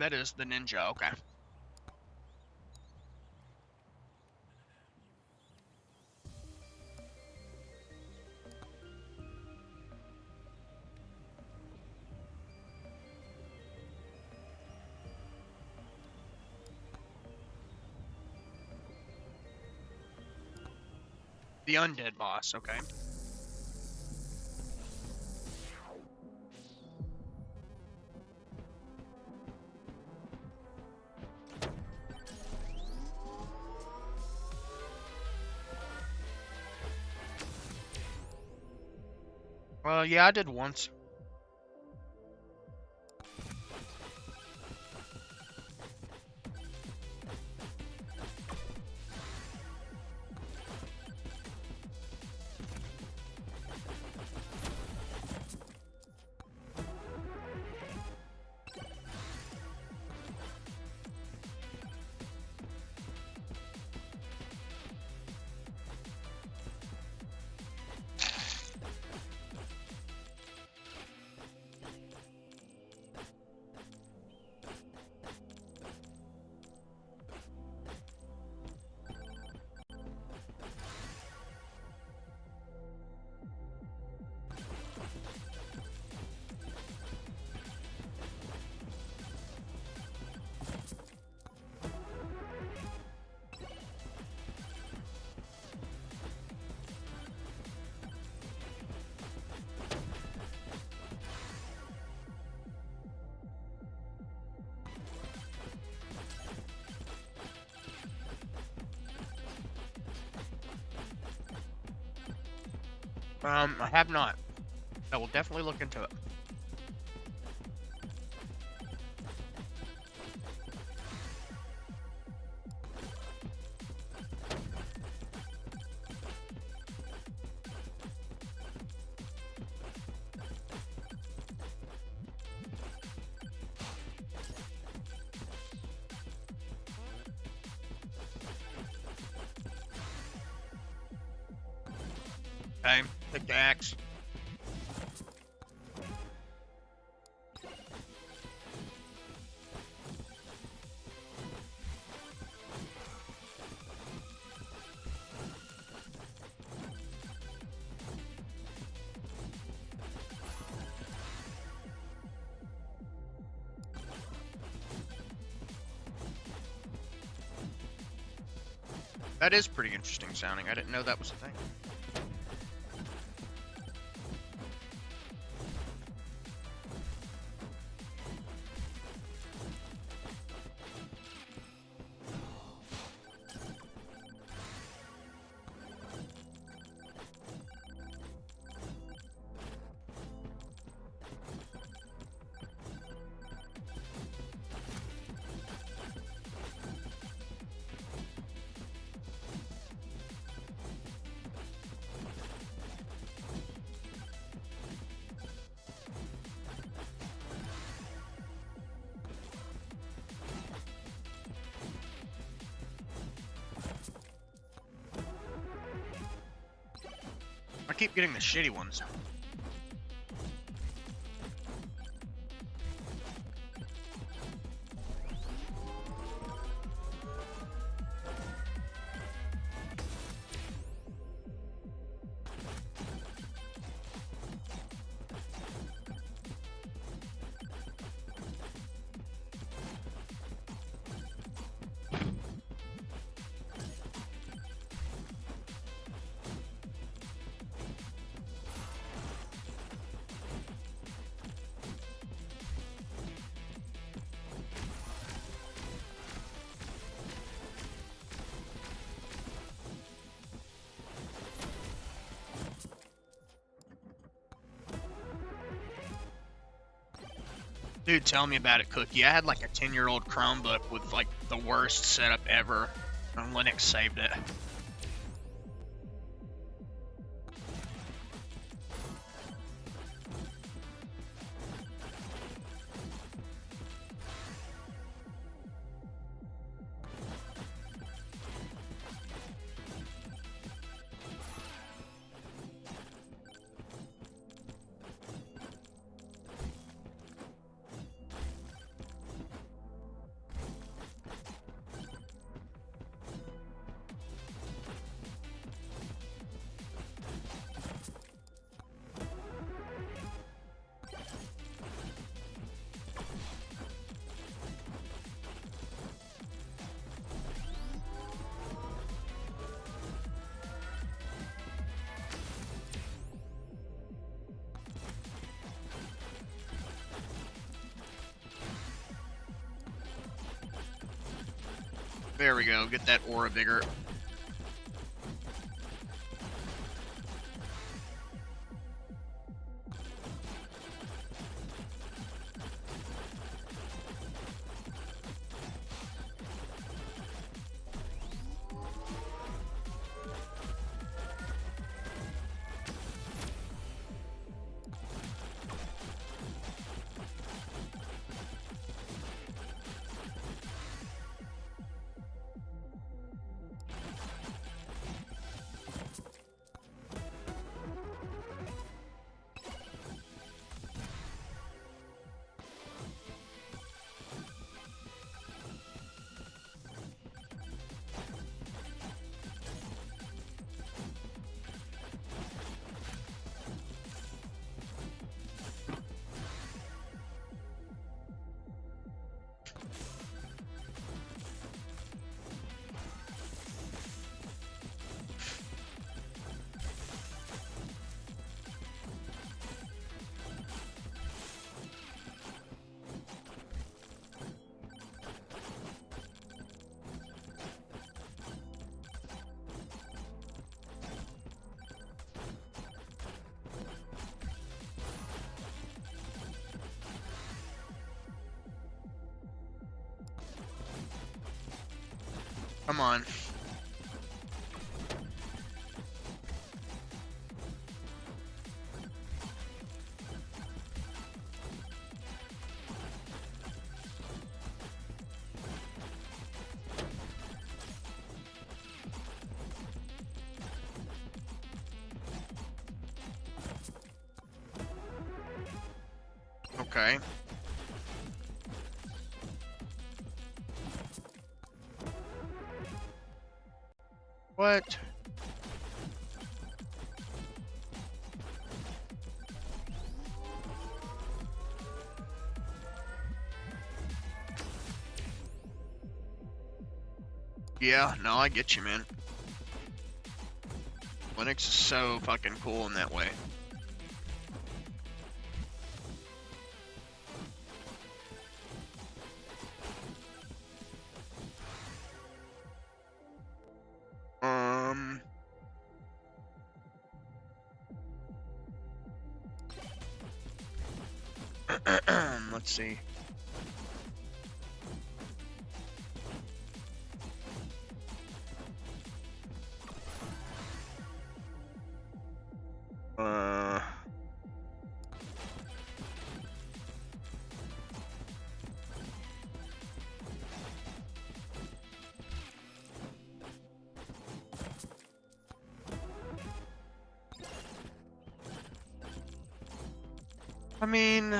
that is the Ninja, okay. The undead boss, okay. Yeah, I did once. I have not. I will definitely look into it. Okay, pickaxe. That is pretty interesting sounding. I didn't know that was a thing. I keep getting the shitty ones. Dude, tell me about it, Cookie. I had like a 10-year-old Chromebook with like the worst setup ever, and Linux saved it. There we go. Get that aura bigger. Come on. Okay. What? Yeah, no, I get you, man. Linux is so fucking cool in that way. Let's see. I mean,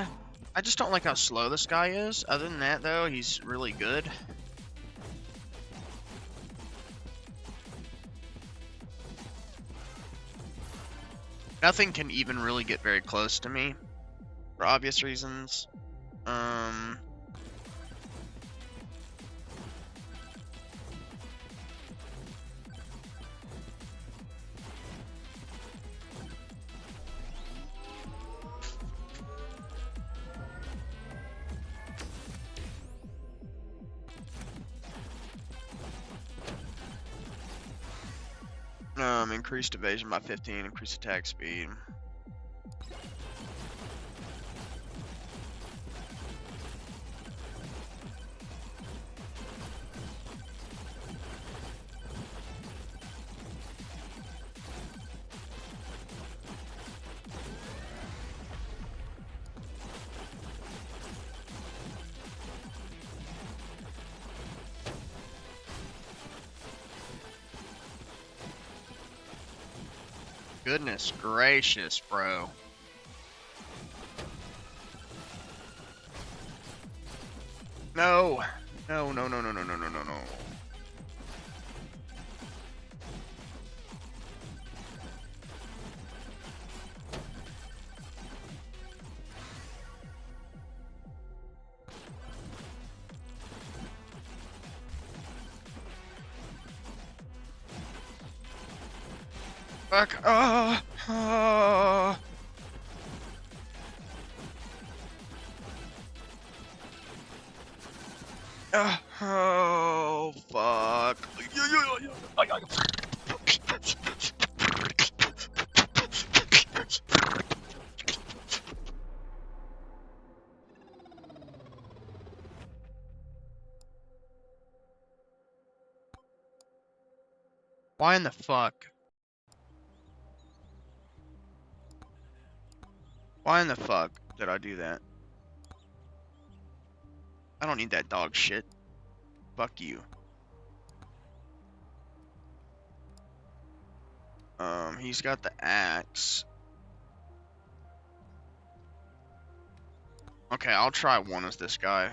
I just don't like how slow this guy is. Other than that, though, he's really good. Nothing can even really get very close to me, for obvious reasons. Increased evasion by 15, increased attack speed. goodness gracious, bro. No. No, no, no, no, no, no, no, no, no. Fuck. Oh, fuck. Why in the fuck? Why in the fuck did I do that? I don't need that dog shit. Fuck you. He's got the axe. Okay, I'll try one as this guy.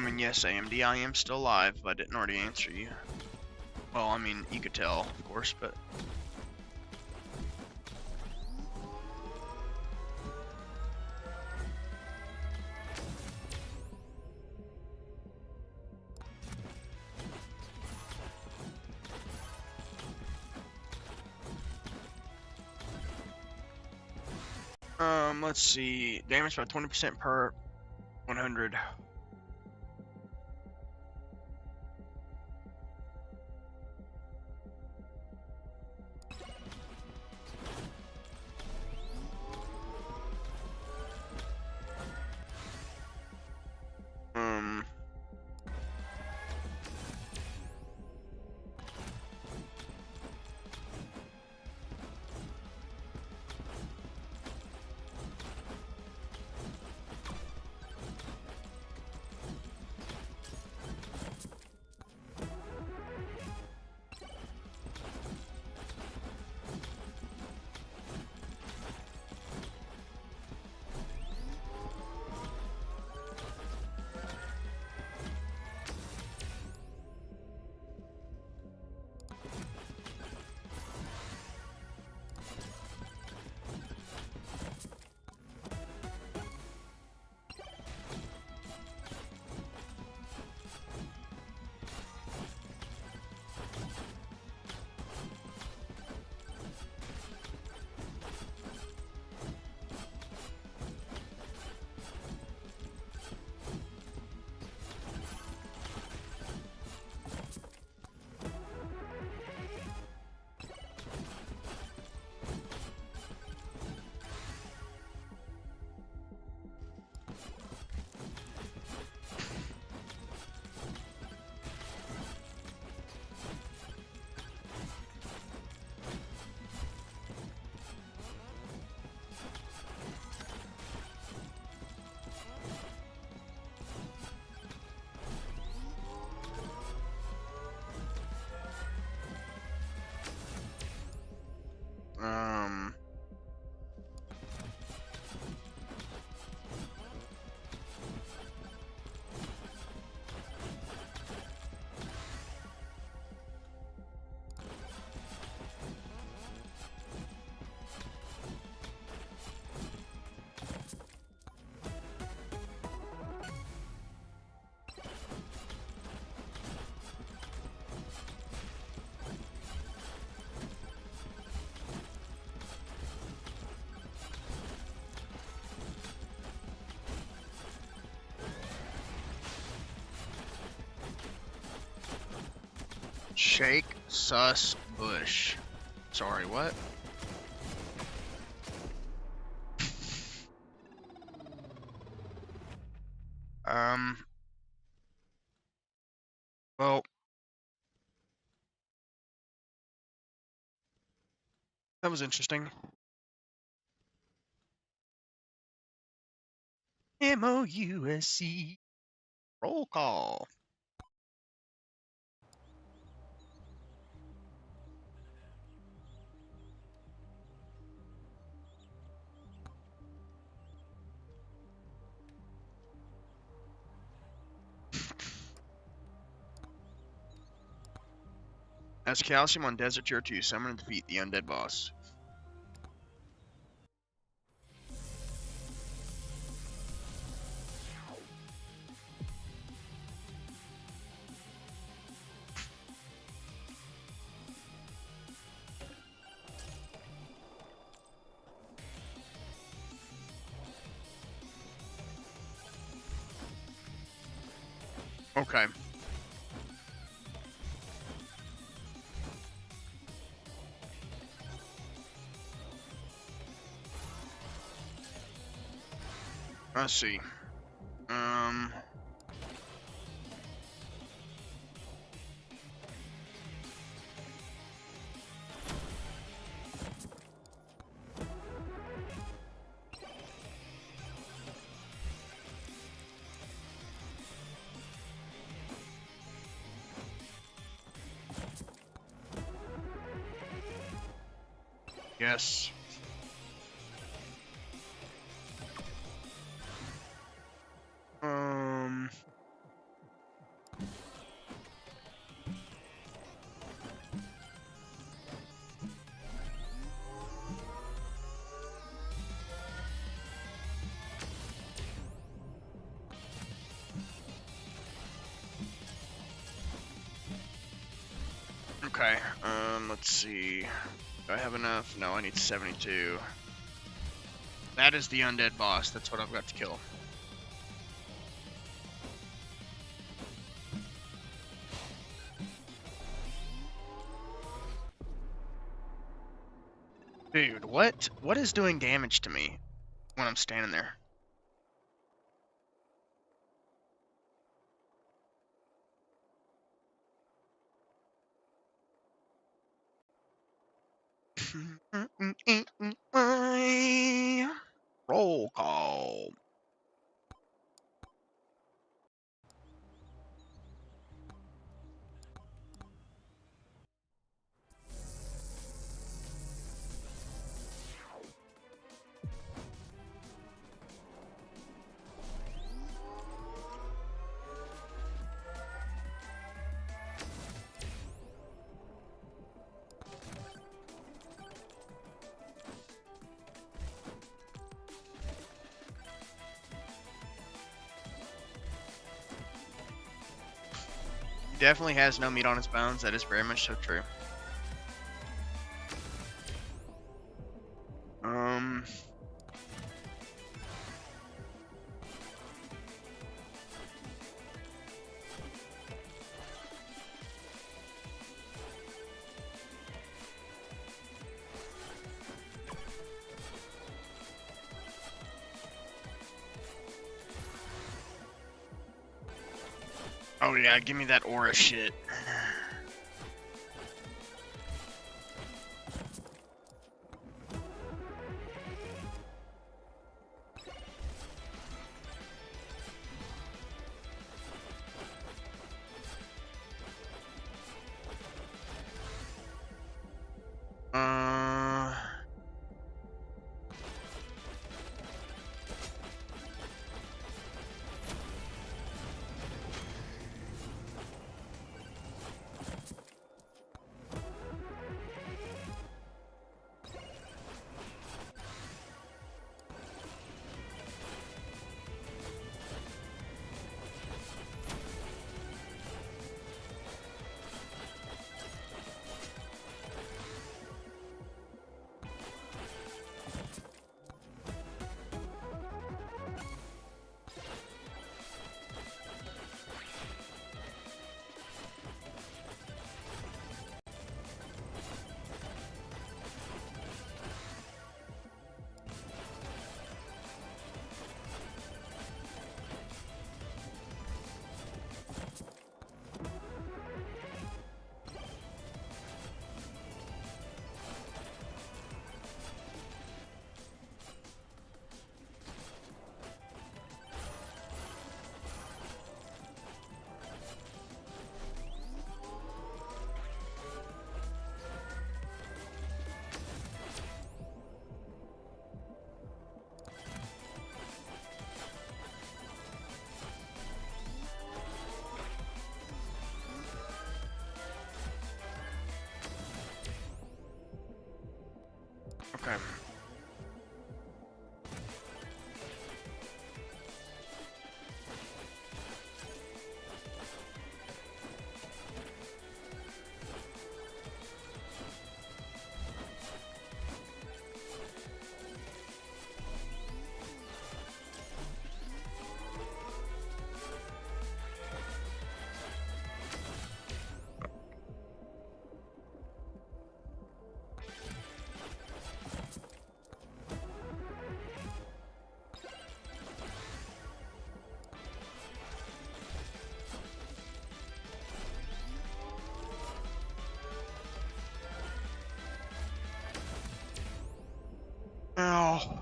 And yes, AMD, I am still alive, but I didn't already answer you. Well, I mean, you could tell, of course, but... let's see. Damage by 20% per 100. Shake sus bush. Sorry, what? Well, that was interesting. MOUSC. Roll call. As Calcium on Desert Tier 2, summon and defeat the undead boss. Okay. Let's see. Yes. Okay, let's see. Do I have enough? No, I need 72. That is the undead boss. That's what I've got to kill. Dude, what? What is doing damage to me when I'm standing there? Roll call. He definitely has no meat on his bones. That is very much so true. Oh yeah, give me that aura shit. Okay. Ow.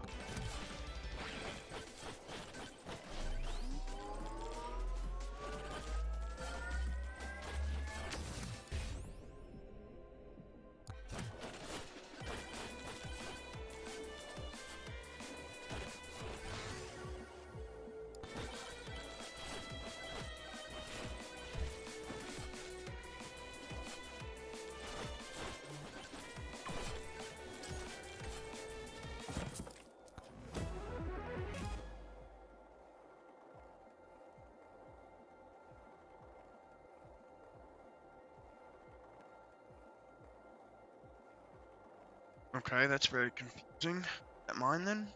Okay, that's very confusing. Is that mine then?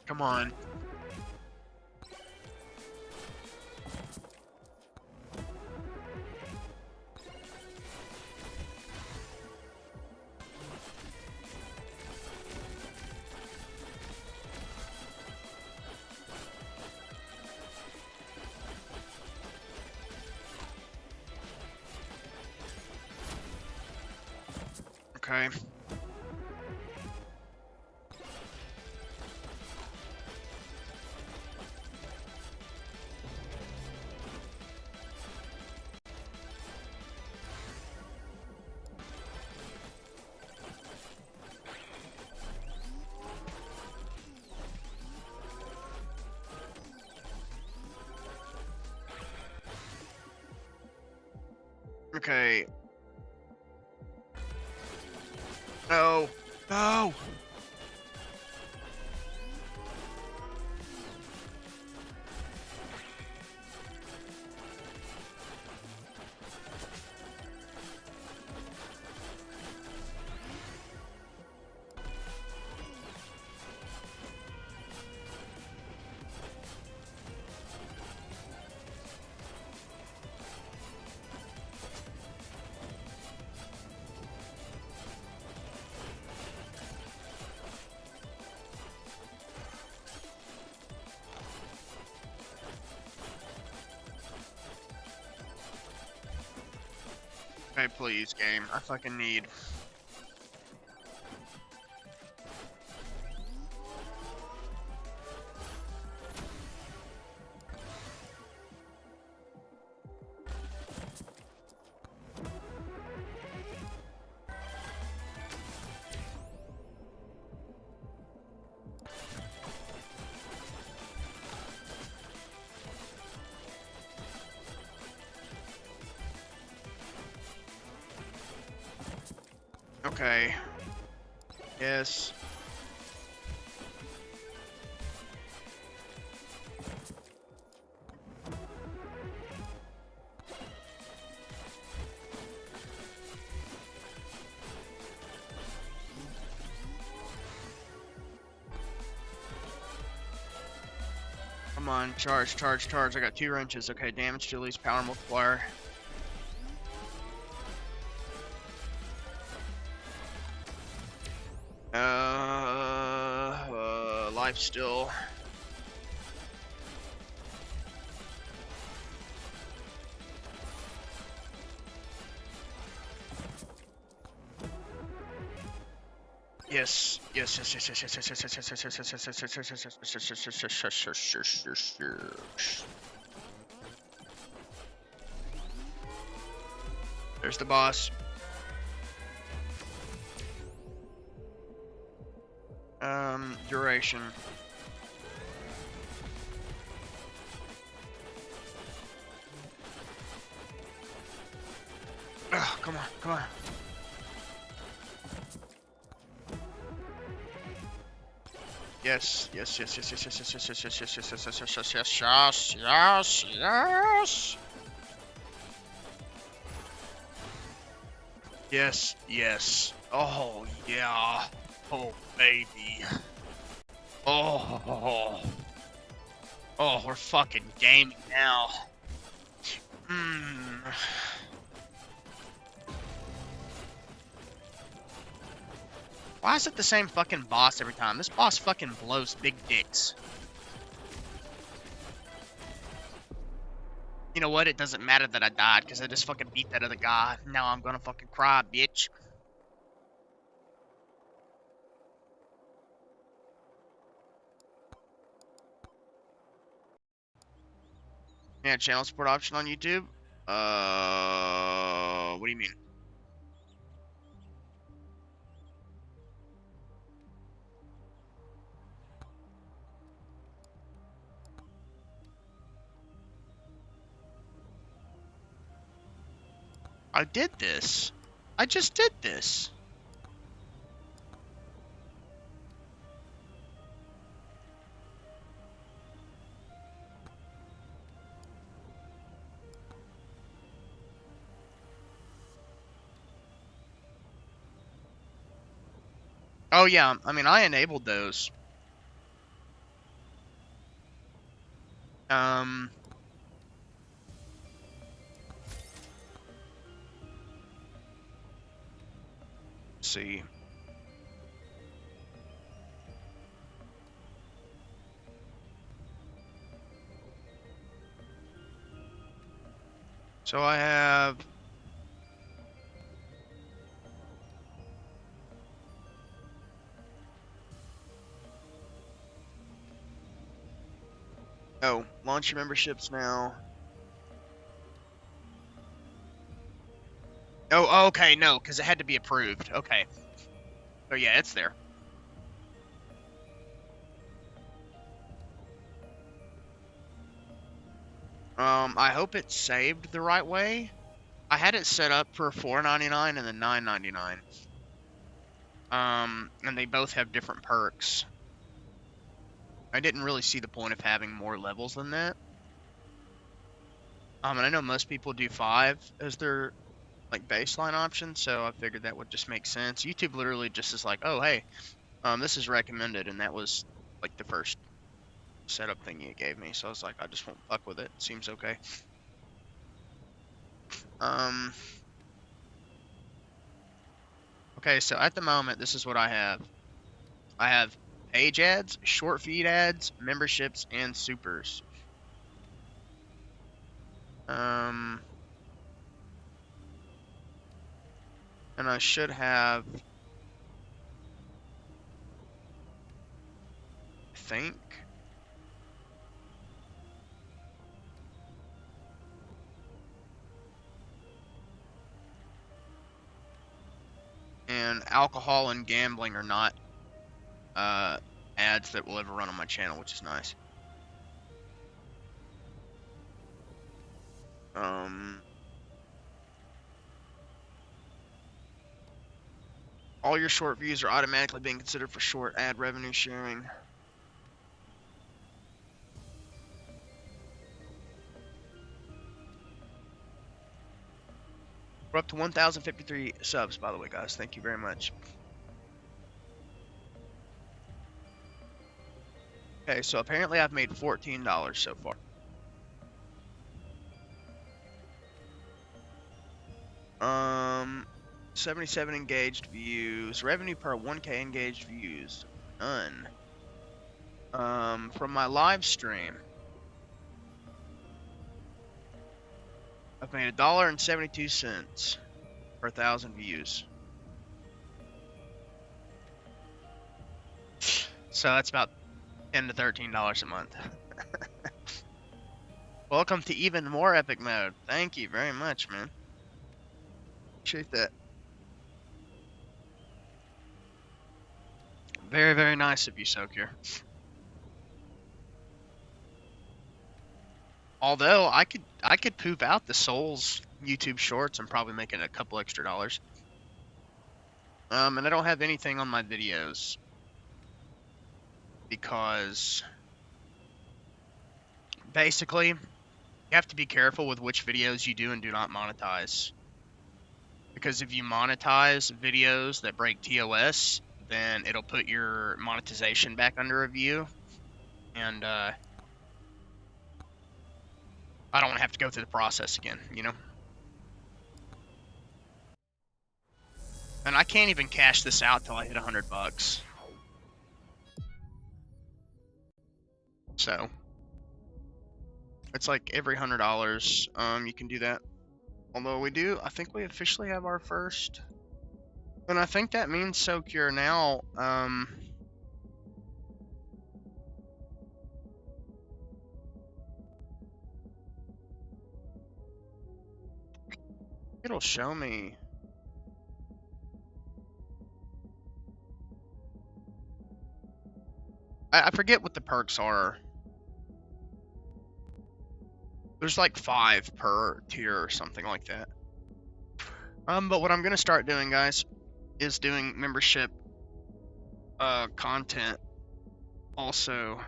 Come on. Okay. Okay. No. No. Okay, please, game. I fucking need. Okay. Yes. Come on, charge, charge, charge. I got 2 wrenches. Okay, damage to release power multiplier. life still. Yes, yes, yes, yes, yes, yes, yes, yes, yes, yes, yes, yes, yes, yes, yes, yes, yes, yes, yes, yes. There's the boss. Duration. Ugh, come on, come on. Yes, yes, yes, yes, yes, yes, yes, yes, yes, yes, yes, yes, yes, yes, yes, yes, yes, yes, yes. Yes, yes. Oh, yeah. Oh, baby. Oh, oh, we're fucking gaming now. Hmm. Why is it the same fucking boss every time? This boss fucking blows big dicks. You know what? It doesn't matter that I died, because I just fucking beat that other guy. Now I'm gonna fucking cry, bitch. Yeah, channel support option on YouTube? What do you mean? I did this. I just did this. Oh yeah, I mean, I enabled those. Let's see. So I have... Oh, launch your memberships now. Oh, okay, no, because it had to be approved. Okay. Oh yeah, it's there. I hope it's saved the right way. I had it set up for $4.99 and then $9.99. And they both have different perks. I didn't really see the point of having more levels than that. And I know most people do 5 as their like baseline option, so I figured that would just make sense. YouTube literally just is like, oh hey, this is recommended, and that was like the first setup thing you gave me. So I was like, I just won't fuck with it. Seems okay. Okay, so at the moment, this is what I have. I have page ads, short feed ads, memberships, and supers. And I should have, I think, and alcohol and gambling are not ads that will ever run on my channel, which is nice. All your short views are automatically being considered for short ad revenue sharing. We're up to 1,053 subs, by the way, guys. Thank you very much. Okay, so apparently I've made $14 so far. 77 engaged views. Revenue per 1K engaged views. None. from my live stream, I've made $1.72 per 1,000 views. So that's about $10 to $13 a month. Welcome to even more epic mode. Thank you very much, man. Appreciate that. Very, very nice of you, Sokir. Although I could poop out the Souls YouTube shorts and probably make it a couple extra dollars. And I don't have anything on my videos because basically you have to be careful with which videos you do and do not monetize. Because if you monetize videos that break TOS, then it'll put your monetization back under review, and I don't want to have to go through the process again, you know? And I can't even cash this out till I hit $100. So it's like every $100, you can do that. Although I think we officially have our first. And I think that means Sokir now, it'll show me. I forget what the perks are. There's like 5 per tier or something like that. But what I'm gonna start doing, guys, is doing membership content also.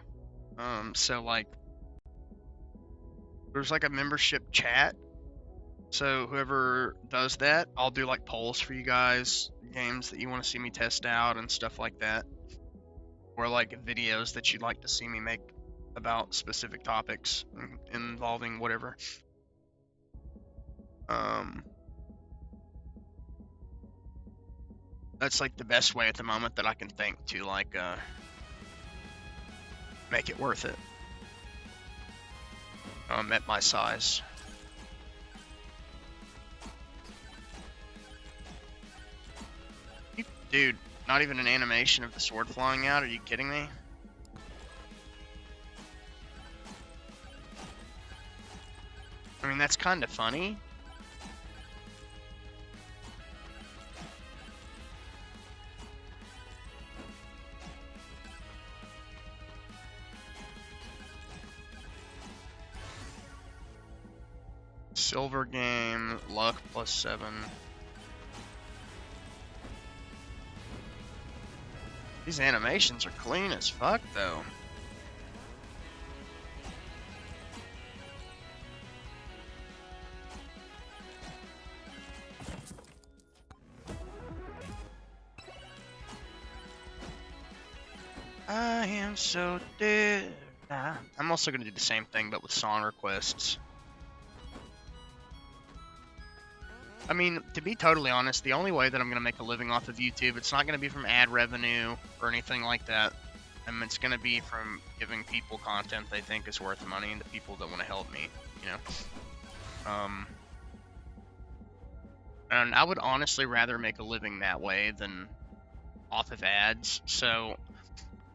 So like there's like a membership chat. So whoever does that, I'll do like polls for you guys, games that you want to see me test out and stuff like that. Or like videos that you'd like to see me make about specific topics involving whatever. That's like the best way at the moment that I can think to like make it worth it. At my size. Dude, not even an animation of the sword flying out? Are you kidding me? I mean, that's kind of funny. Silver game, luck +7. These animations are clean as fuck, though. I am so dead. I'm also going to do the same thing, but with song requests. I mean, to be totally honest, the only way that I'm going to make a living off of YouTube, it's not going to be from ad revenue or anything like that. It's going to be from giving people content they think is worth money and the people that want to help me, you know? And I would honestly rather make a living that way than off of ads. So,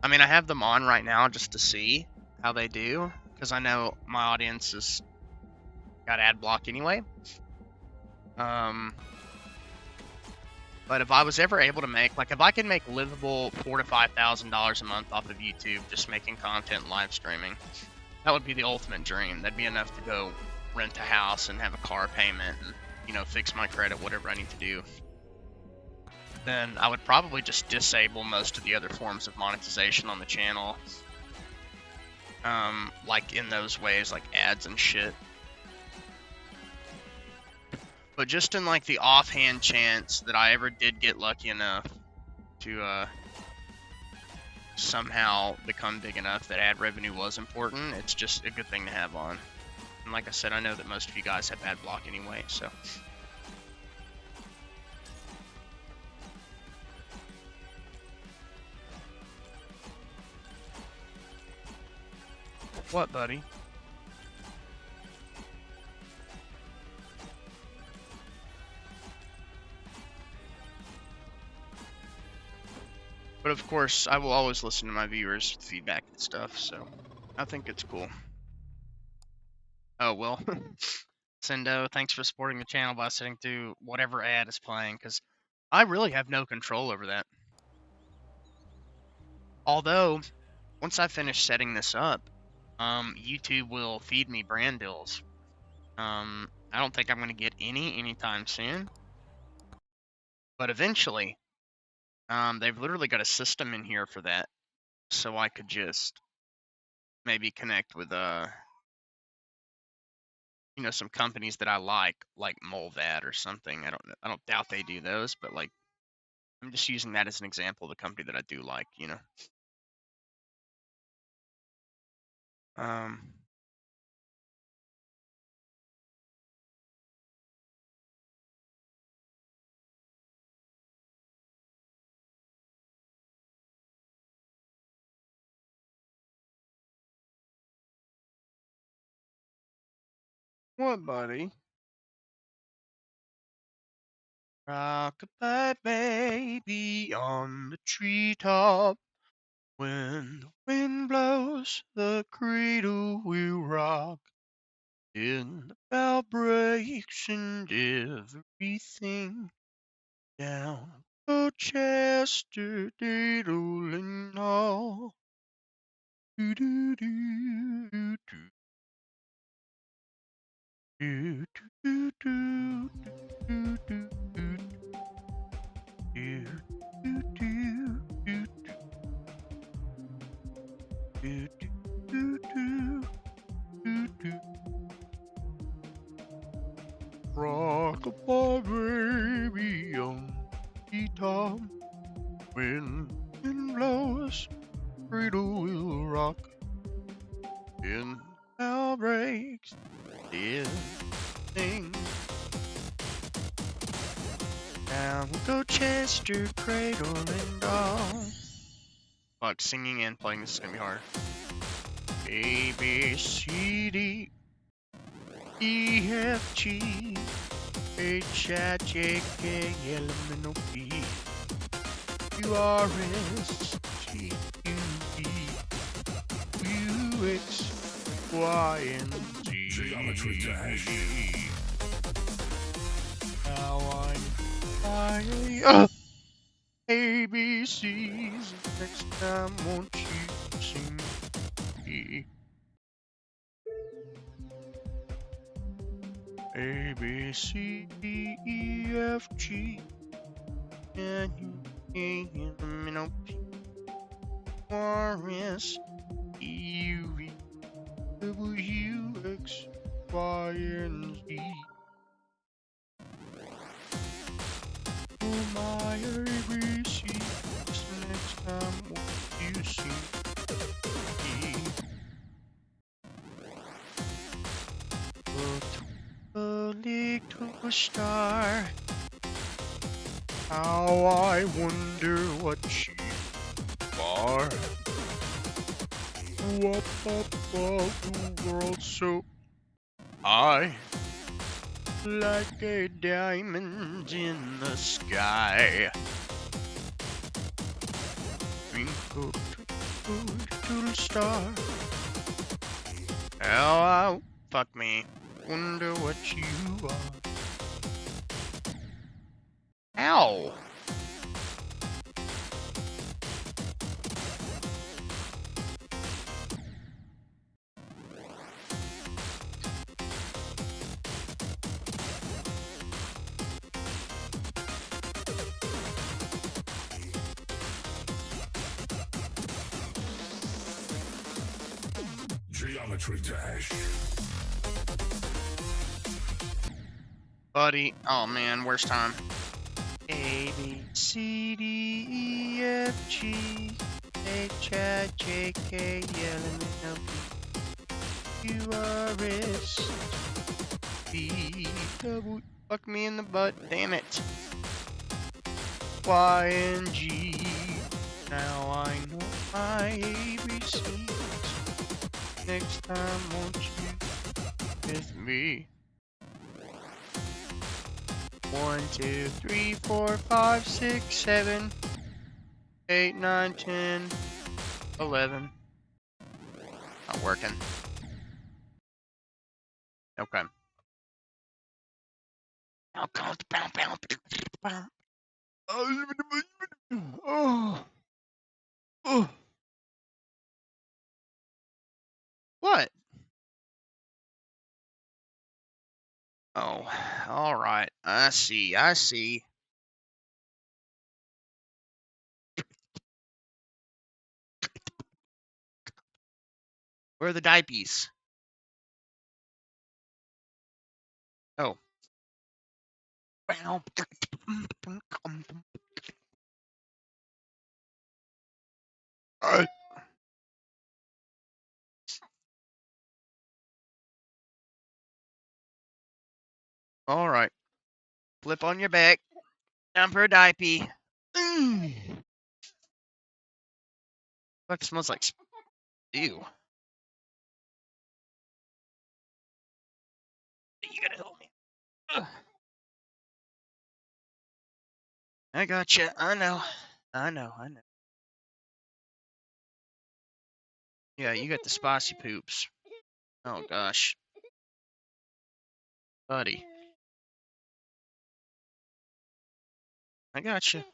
I mean, I have them on right now just to see how they do, because I know my audience has got ad block anyway. But if I was ever able to make, like, if I could make livable $4,000 to $5,000 a month off of YouTube just making content and live streaming, that would be the ultimate dream. That'd be enough to go rent a house and have a car payment and, you know, fix my credit, whatever I need to do. Then I would probably just disable most of the other forms of monetization on the channel. Like in those ways, like ads and shit. But just in like the offhand chance that I ever did get lucky enough to somehow become big enough that ad revenue was important, it's just a good thing to have on. And like I said, I know that most of you guys have ad block anyway, so. What, buddy? But of course, I will always listen to my viewers' feedback and stuff, so I think it's cool. Oh, well. Sendo, thanks for supporting the channel by sitting through whatever ad is playing, because I really have no control over that. Although, once I finish setting this up, YouTube will feed me brand deals. I don't think I'm going to get anytime soon. But eventually, they've literally got a system in here for that. So I could just maybe connect with, you know, some companies that I like Molvad or something. I don't doubt they do those, but like, I'm just using that as an example of a company that I do like, you know. What, buddy? Rock-a-bye, baby, on the treetop. When the wind blows, the cradle will rock. Then the bell breaks and everything down Chester, diddle and all. Do do do do do do do do do do do do do do do do do. Rock-a-bye, baby, on the top. When the wind blows, cradle will rock. When the bell breaks, everything down Chester, cradle and all. Fuck, singing and playing this is gonna be hard. A, B, C, D, E, F, G, H, I, J, K, L, M, N, O, P, Q, R, S, T, U, V, W, X, Y, and Z. Geometry Dash. Now I ABCs. Next time, won't you sing me? A, B, C, D, E, F, G, N, U, A, M, N, O, P, R, S, T, U, V, W, X, Y, and Z. Oh, my ABCs. Next time, won't you sing me? A little star, how I wonder what you are. Up above the world so high, like a diamond in the sky. Twinkle, twinkle, little star, how I fuck me. Wonder what you are. Ow! Geometry Dash. Buddy, oh man, worst time. A, B, C, D, E, F, G, H, I, J, K, L, M, N, O, P, Q, R, S, T, W, fuck me in the butt, damn it. Y, and G, now I know my ABCs. Next time, won't you with me? 1, 2, 3, 4, 5, 6, 7, 8, 9, 10, 11. Not working. Okay. Oh. Oh. What? Oh, all right. I see. I see. Where are the diapies? Oh. All right. Flip on your back. Time for a diaper. Fuck, smells like. Ew. You gotta help me. Ugh. I gotcha. I know. I know. I know. Yeah, you got the spicy poops. Oh gosh, buddy. I gotcha.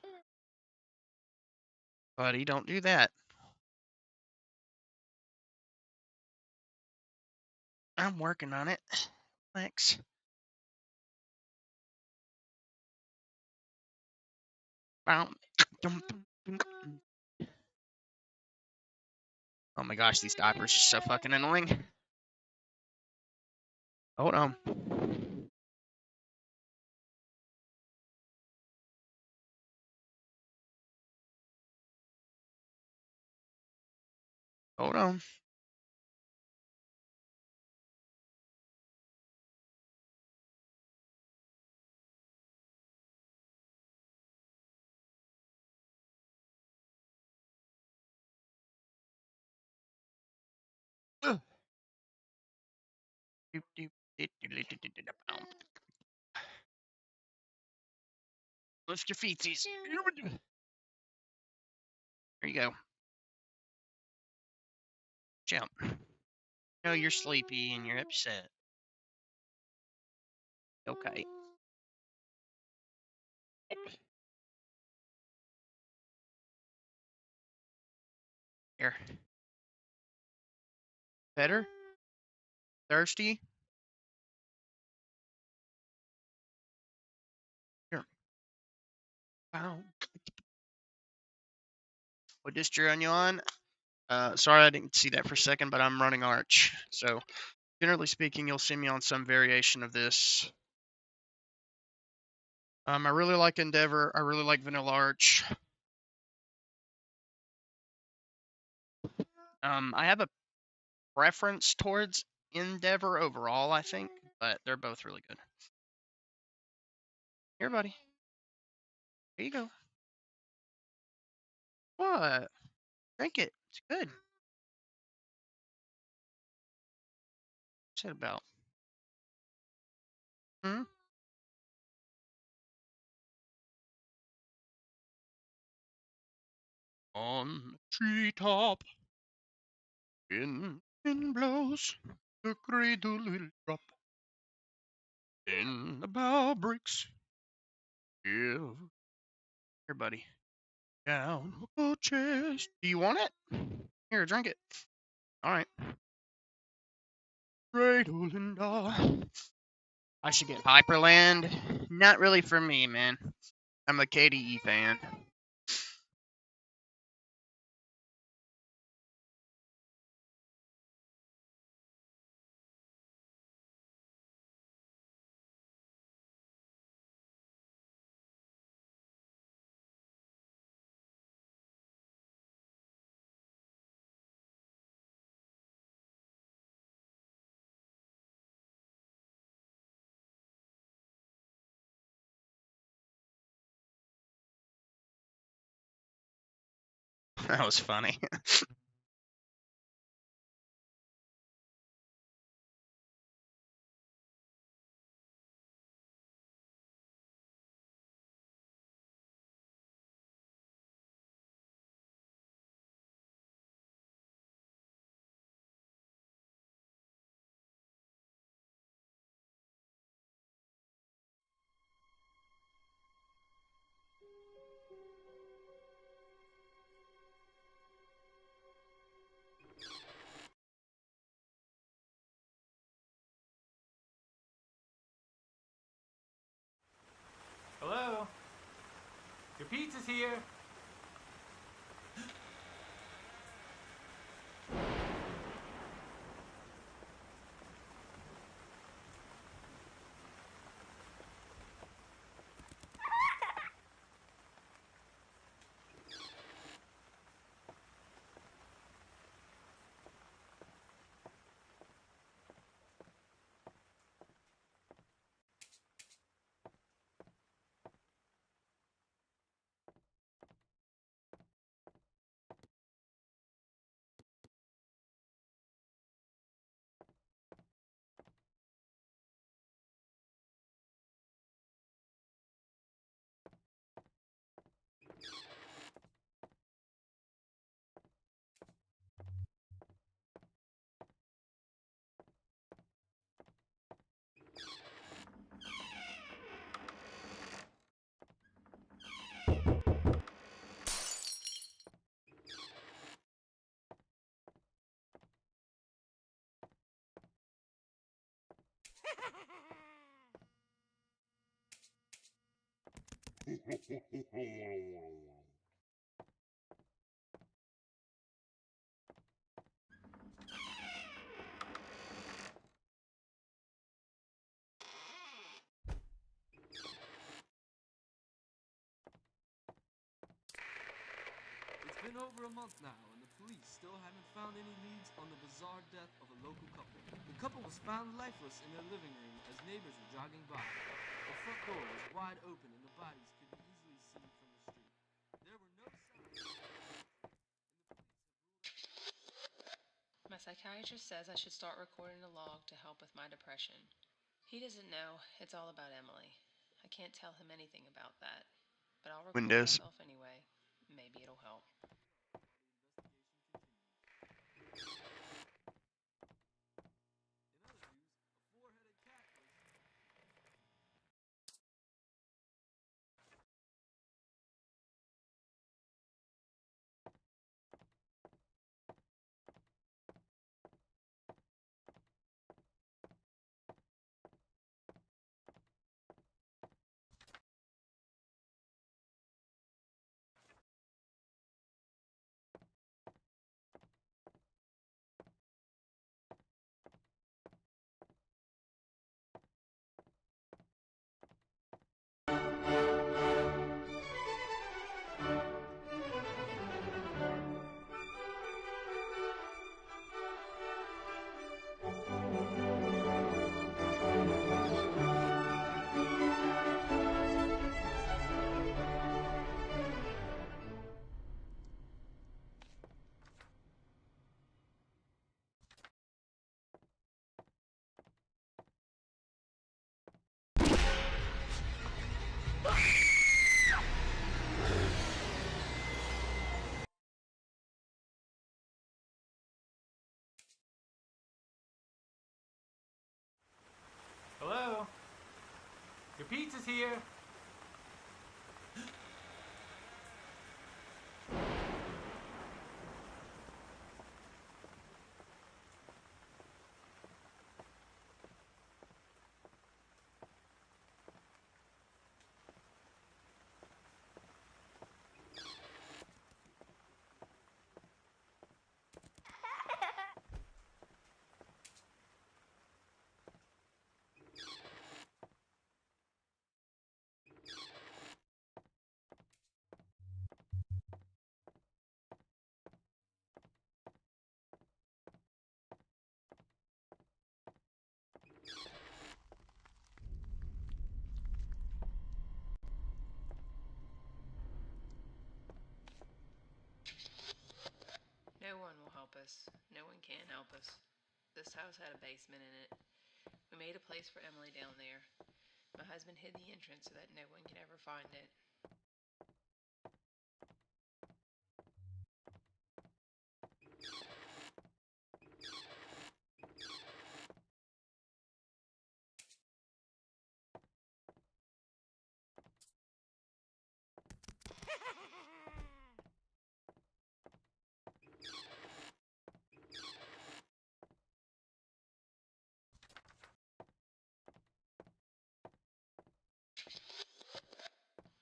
Buddy, don't do that. I'm working on it. Thanks. Oh my gosh, these diapers are so fucking annoying. Hold on. Hold on. Ugh. Doop, doop, doop, doop, doop, doop, doop, doop. Lift your feetsies. There you go. Jump. No, you're sleepy and you're upset. Okay. Here. Better? Thirsty? Here. Wow. What dist you're on? Sorry I didn't see that for a second, but I'm running Arch. So, generally speaking, you'll see me on some variation of this. I really like Endeavor. I really like Vanilla Arch. I have a preference towards Endeavor overall, I think, but they're both really good. Here, buddy. Here you go. What? Drink it. It's good. What's that about? Hmm? On the treetop, wind blows, the cradle will drop, and the bough breaks. Give. Here, buddy. Down the chest. Do you want it? Here, drink it. All right. Cradle and all. I should get Hyperland. Not really for me, man. I'm a KDE fan. That was funny. pizza's here. It's been over a month now, and the police still haven't found any leads on the bizarre death of a local couple. The couple was found lifeless in their living room as neighbors were jogging by. The front door was wide open, and the bodies could be easily seen from the street. There were no signs. My psychiatrist says I should start recording a log to help with my depression. He doesn't know it's all about Emily. I can't tell him anything about that, but I'll record Windows. myself anyway. Maybe it'll help. In other news, a four-headed cat was... Hello? Your pizza's here. No one will help us. No one can help us. This house had a basement in it. We made a place for Emily down there. My husband hid the entrance so that no one could ever find it.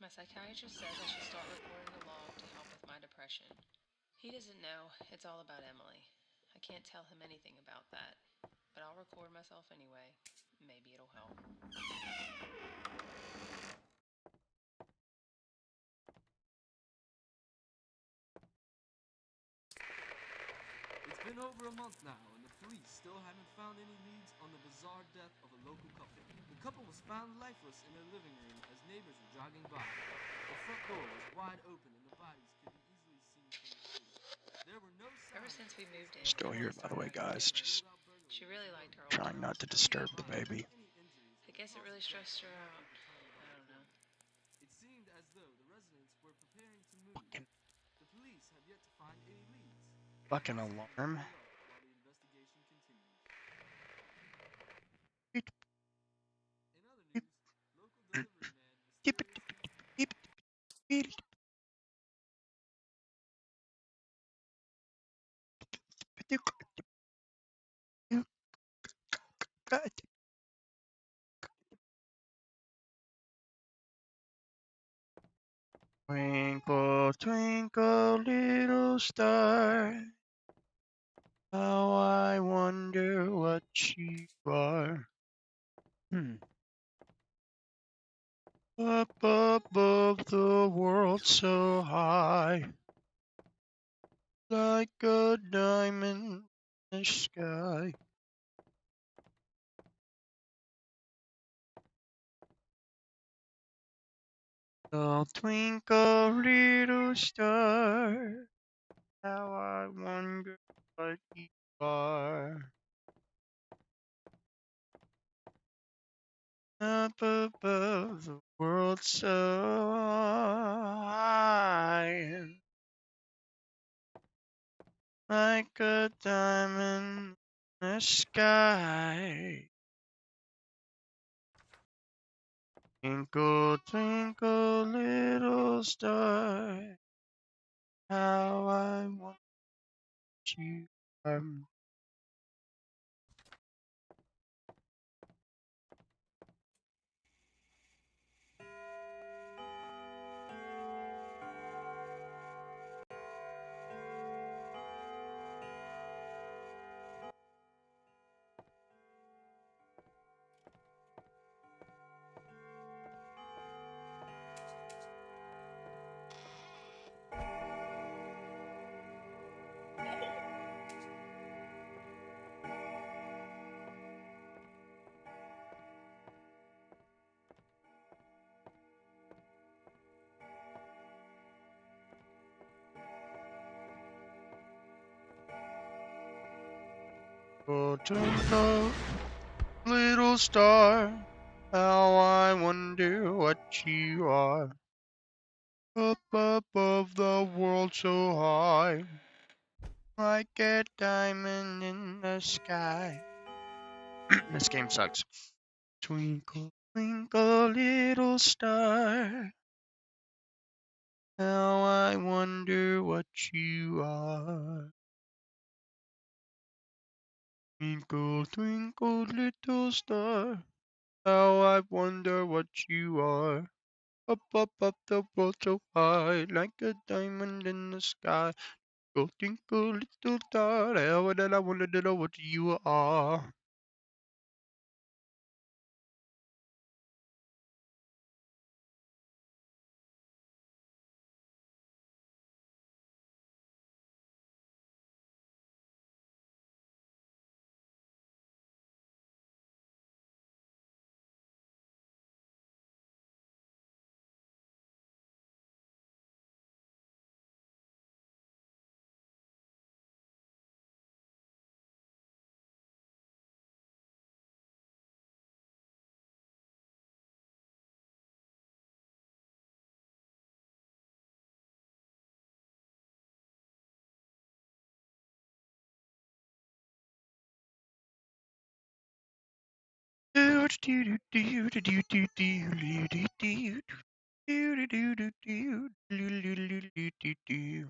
My psychiatrist says I should start recording a log to help with my depression. He doesn't know it's all about Emily. I can't tell him anything about that, but I'll record myself anyway. Maybe it'll help. It's been over a month now, and the police still haven't found any leads on the bizarre death of a local couple. The couple was found lifeless in their living room as neighbors were jogging by. The front door was wide open, and the bodies could be easily seen from the street. There were no signs. Ever since we moved in, Still here, by the way, guys. Just she really liked her old trying not to disturb the baby. I guess it really stressed her out. I don't know. It seemed as though the residents were preparing to move. The police have yet to find any leads. Fucking alarm. While the investigation continues. Beep. In other news, local delivery man Beep, mysteriously beep, beep. Twinkle, twinkle, little star, how I wonder what you are. Up above the world so high, like a diamond in the sky. Oh, twinkle, little star, how I wonder what you are. Up above the world so high, like a diamond in the sky. Twinkle, twinkle, little star, how I want you are. Oh, twinkle, little star, how I wonder what you are. Up above the world so high, like a diamond in the sky. This game sucks. Twinkle, twinkle, little star, how I wonder what you are. Twinkle, twinkle, little star, how I wonder what you are. Up above the world so high, like a diamond in the sky. Go twinkle, little star, how that I wonder to know what you are. Do do do do do do do do do do do do do.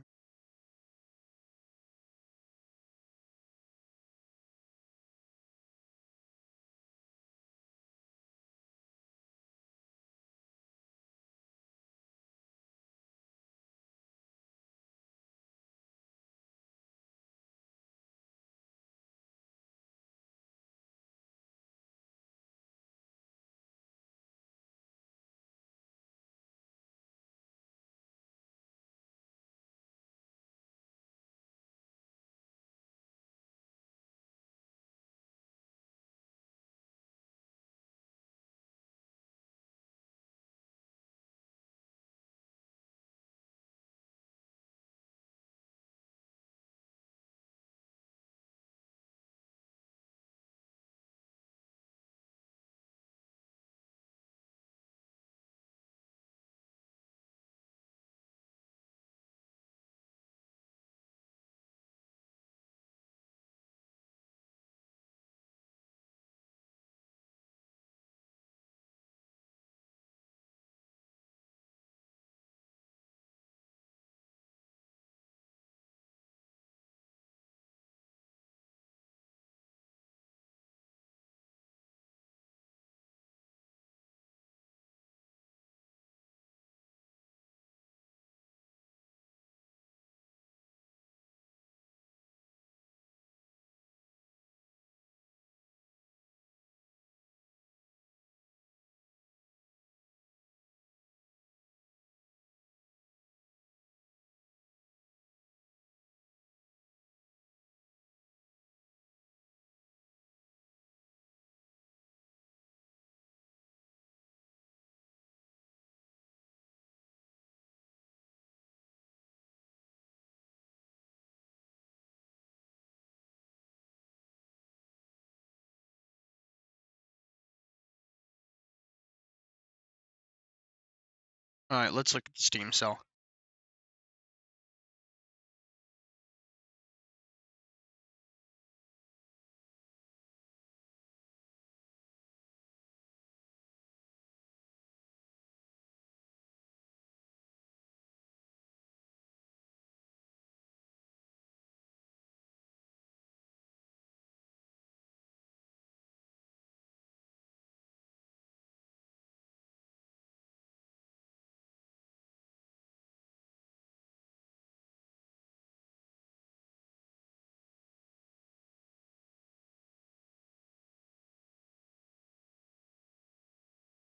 Alright, let's look at the Steam sale.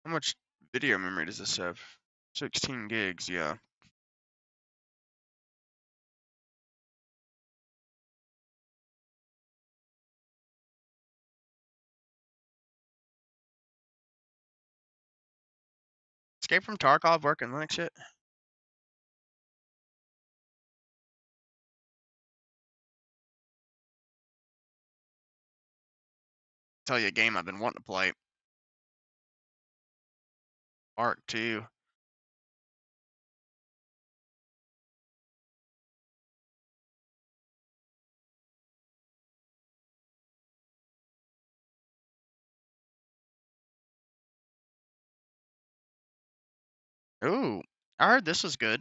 How much video memory does this have? 16 gigs, yeah. Escape from Tarkov working Linux yet? Tell you a game I've been wanting to play. Ark 2. Ooh, I heard this was good.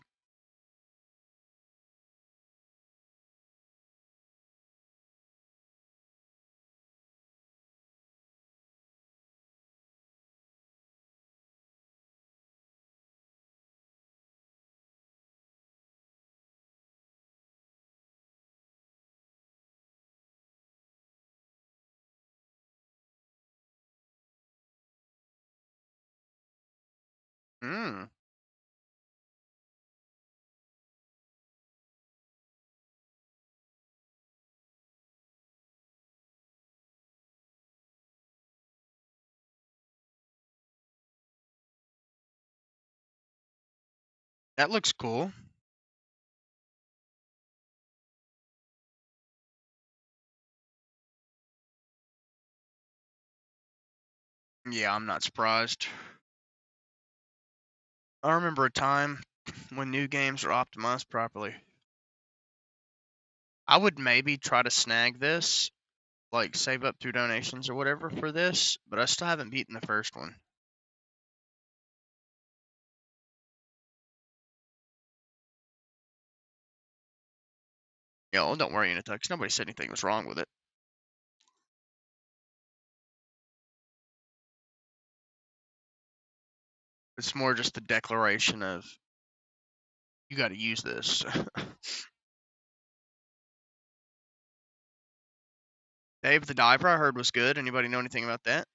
Hmm. That looks cool. Yeah, I'm not surprised. I remember a time when new games were optimized properly. I would maybe try to snag this, like save up through donations or whatever for this, but I still haven't beaten the first one. Yeah, well, don't worry, Unitux. Nobody said anything was wrong with it. It's more just the declaration of you got to use this. Dave the Diver, I heard was good. Anybody know anything about that?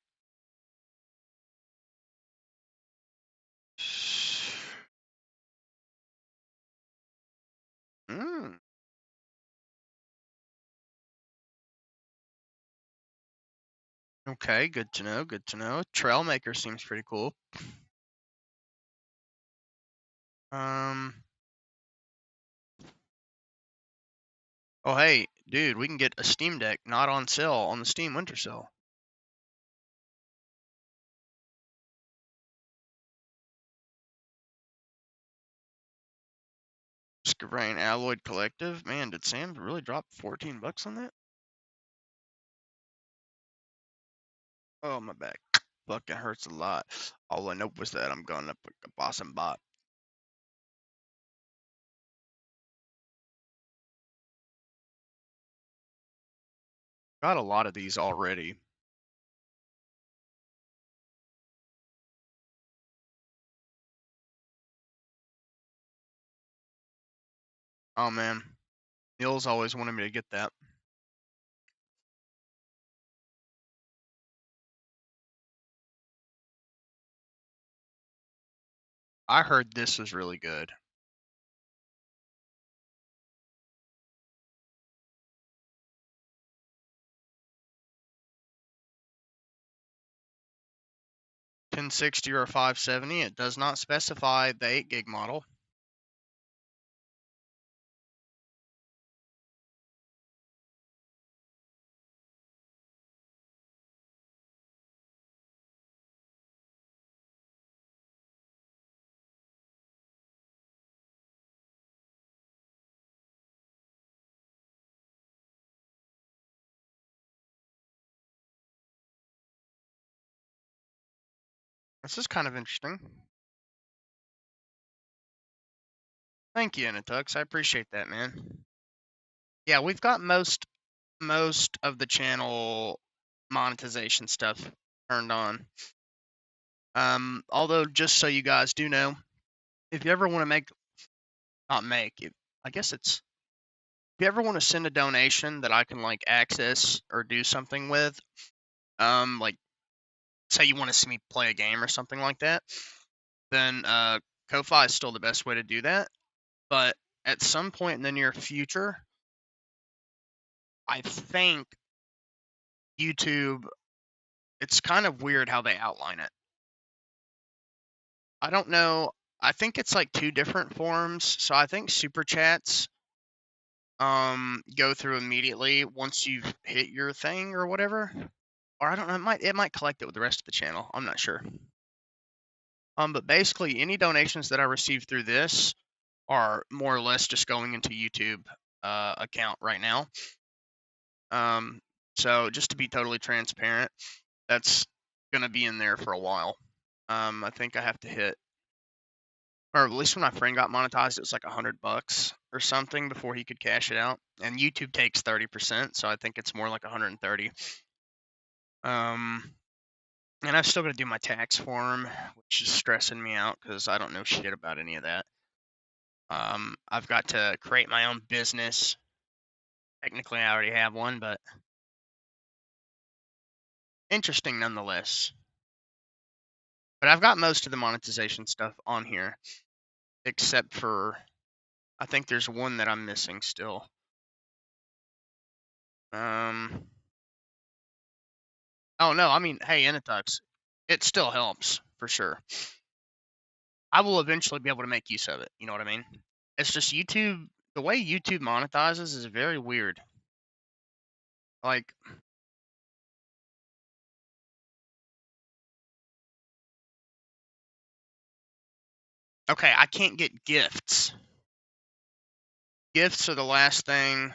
Mm, okay, good to know. Good to know. Trailmaker seems pretty cool. Um. Oh, hey, dude, we can get a Steam Deck not on sale on the Steam Winter Sale. Skavrain Alloyed Collective. Man, did Sam really drop 14 bucks on that? Oh, my back fucking hurts a lot. All I know was that I'm going up like a boss and bot. Got a lot of these already. Oh man, Neil's always wanted me to get that. I heard this was really good. $1060 or $570. It does not specify the 8 gig model. This is kind of interesting. Thank you, Inatux. I appreciate that, man. Yeah, we've got most of the channel monetization stuff turned on. Although just so you guys do know, if you ever want to I guess it's if you ever want to send a donation that I can like access or do something with, like say you want to see me play a game or something like that, then Ko-Fi is still the best way to do that. But at some point in the near future, I think YouTube, it's kind of weird how they outline it. I don't know. I think it's like two different forms. So I think super chats go through immediately once you've hit your thing or whatever. Or I don't know, it might collect it with the rest of the channel. I'm not sure. But basically any donations that I receive through this are more or less just going into YouTube account right now. So just to be totally transparent, that's gonna be in there for a while. I think I have to hit, or at least when my friend got monetized, it was like $100 or something before he could cash it out. And YouTube takes 30%, so I think it's more like 130. And I've still got to do my tax form, which is stressing me out because I don't know shit about any of that. I've got to create my own business. Technically, I already have one, but interesting nonetheless. But I've got most of the monetization stuff on here, except for I think there's one that I'm missing still. Oh no, I mean, hey, Inatux, it still helps for sure. I will eventually be able to make use of it. You know what I mean? It's just YouTube. The way YouTube monetizes is very weird. Like, okay, I can't get gifts. Gifts are the last thing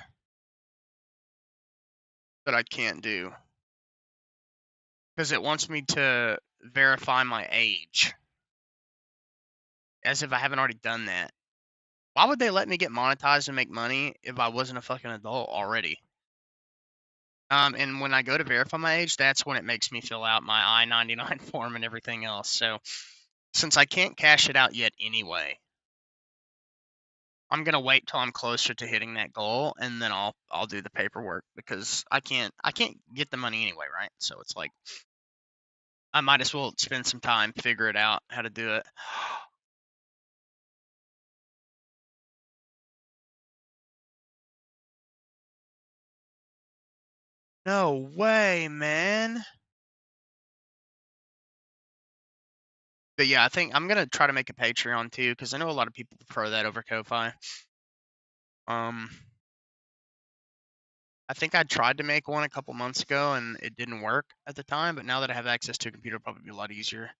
that I can't do because it wants me to verify my age, as if I haven't already done that. Why would they let me get monetized and make money if I wasn't a fucking adult already? And when I go to verify my age, that's when it makes me fill out my I-99 form and everything else. So since I can't cash it out yet anyway, I'm gonna wait till I'm closer to hitting that goal, and then I'll do the paperwork because I can't get the money anyway, right? So it's like I might as well spend some time figure it out how to do it. No way, man. But yeah, I think I'm gonna try to make a Patreon too because I know a lot of people prefer that over Ko-Fi. I think I tried to make one a couple months ago and it didn't work at the time, but now that I have access to a computer, it'll probably be a lot easier.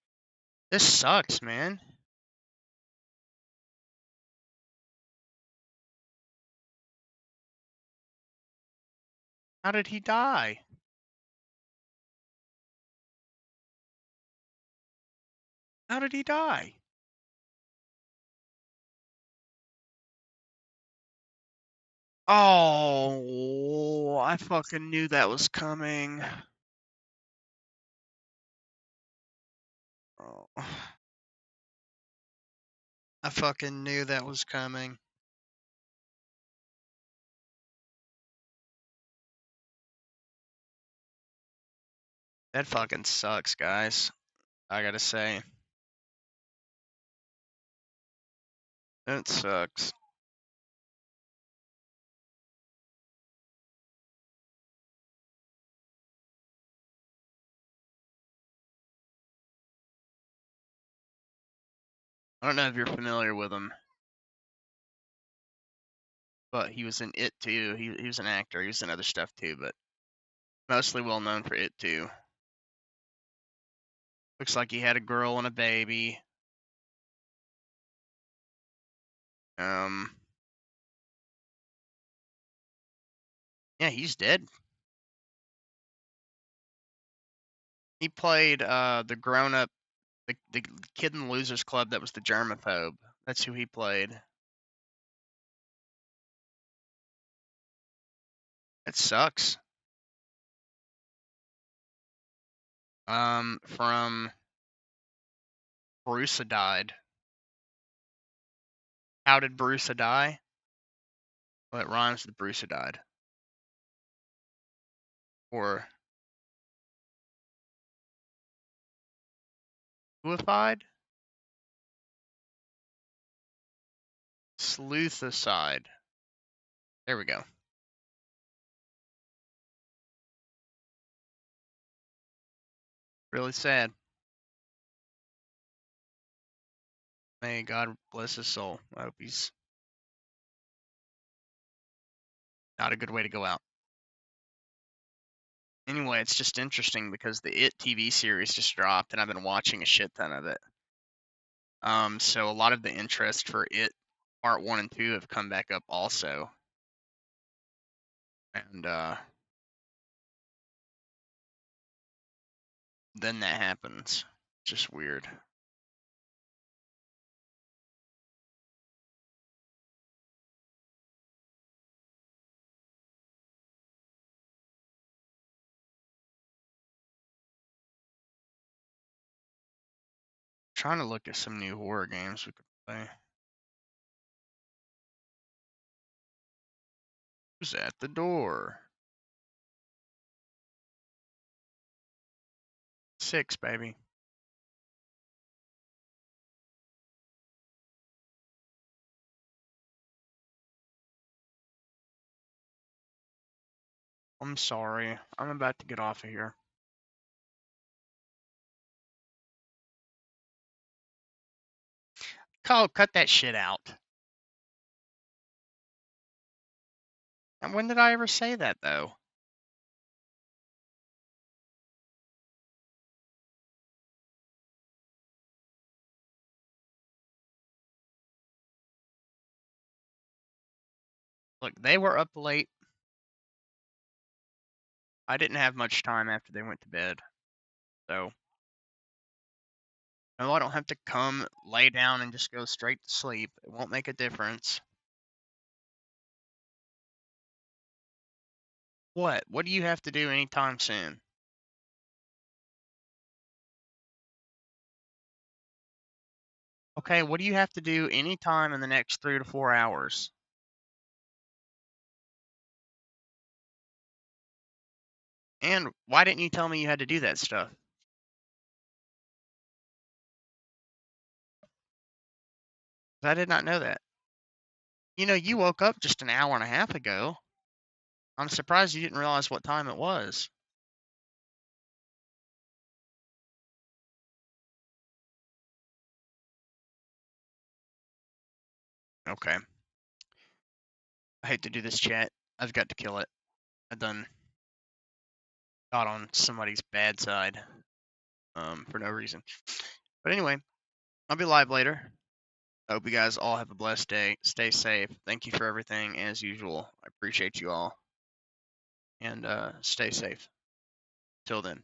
This sucks, man. How did he die? How did he die? Oh, I fucking knew that was coming. Oh. I fucking knew that was coming. That fucking sucks, guys. I gotta say. It sucks. I don't know if you're familiar with him, but he was in It too. He was an actor. He was in other stuff too, but mostly well known for It too. Looks like he had a girl and a baby. Yeah, he's dead. He played the grown-up The kid in the Losers Club that was the germaphobe. That's who he played. It sucks. From Brusa died. How did Brusa die? Well, it rhymes with Brusa died. Or Sleuthicide? Sleuthicide. There we go. Really sad. May God bless his soul. I hope he's not a good way to go out. Anyway, it's just interesting because the It TV series just dropped, and I've been watching a shit ton of it. So a lot of the interest for It Part 1 and 2 have come back up also. And then that happens. Just weird. Trying to look at some new horror games we could play. Who's at the door? 6, baby. I'm sorry. I'm about to get off of here. Kyle, cut that shit out. And when did I ever say that, though? Look, they were up late. I didn't have much time after they went to bed. So, no, I don't have to come, lay down, and just go straight to sleep. It won't make a difference. What? What do you have to do anytime soon? Okay, what do you have to do anytime in the next 3 to 4 hours? And why didn't you tell me you had to do that stuff? I did not know that. You know, you woke up just an hour and a half ago. I'm surprised you didn't realize what time it was. Okay. I hate to do this, chat. I've got to kill it. I done got on somebody's bad side for no reason. But anyway, I'll be live later. I hope you guys all have a blessed day. Stay safe. Thank you for everything as usual. I appreciate you all. And stay safe. Till then.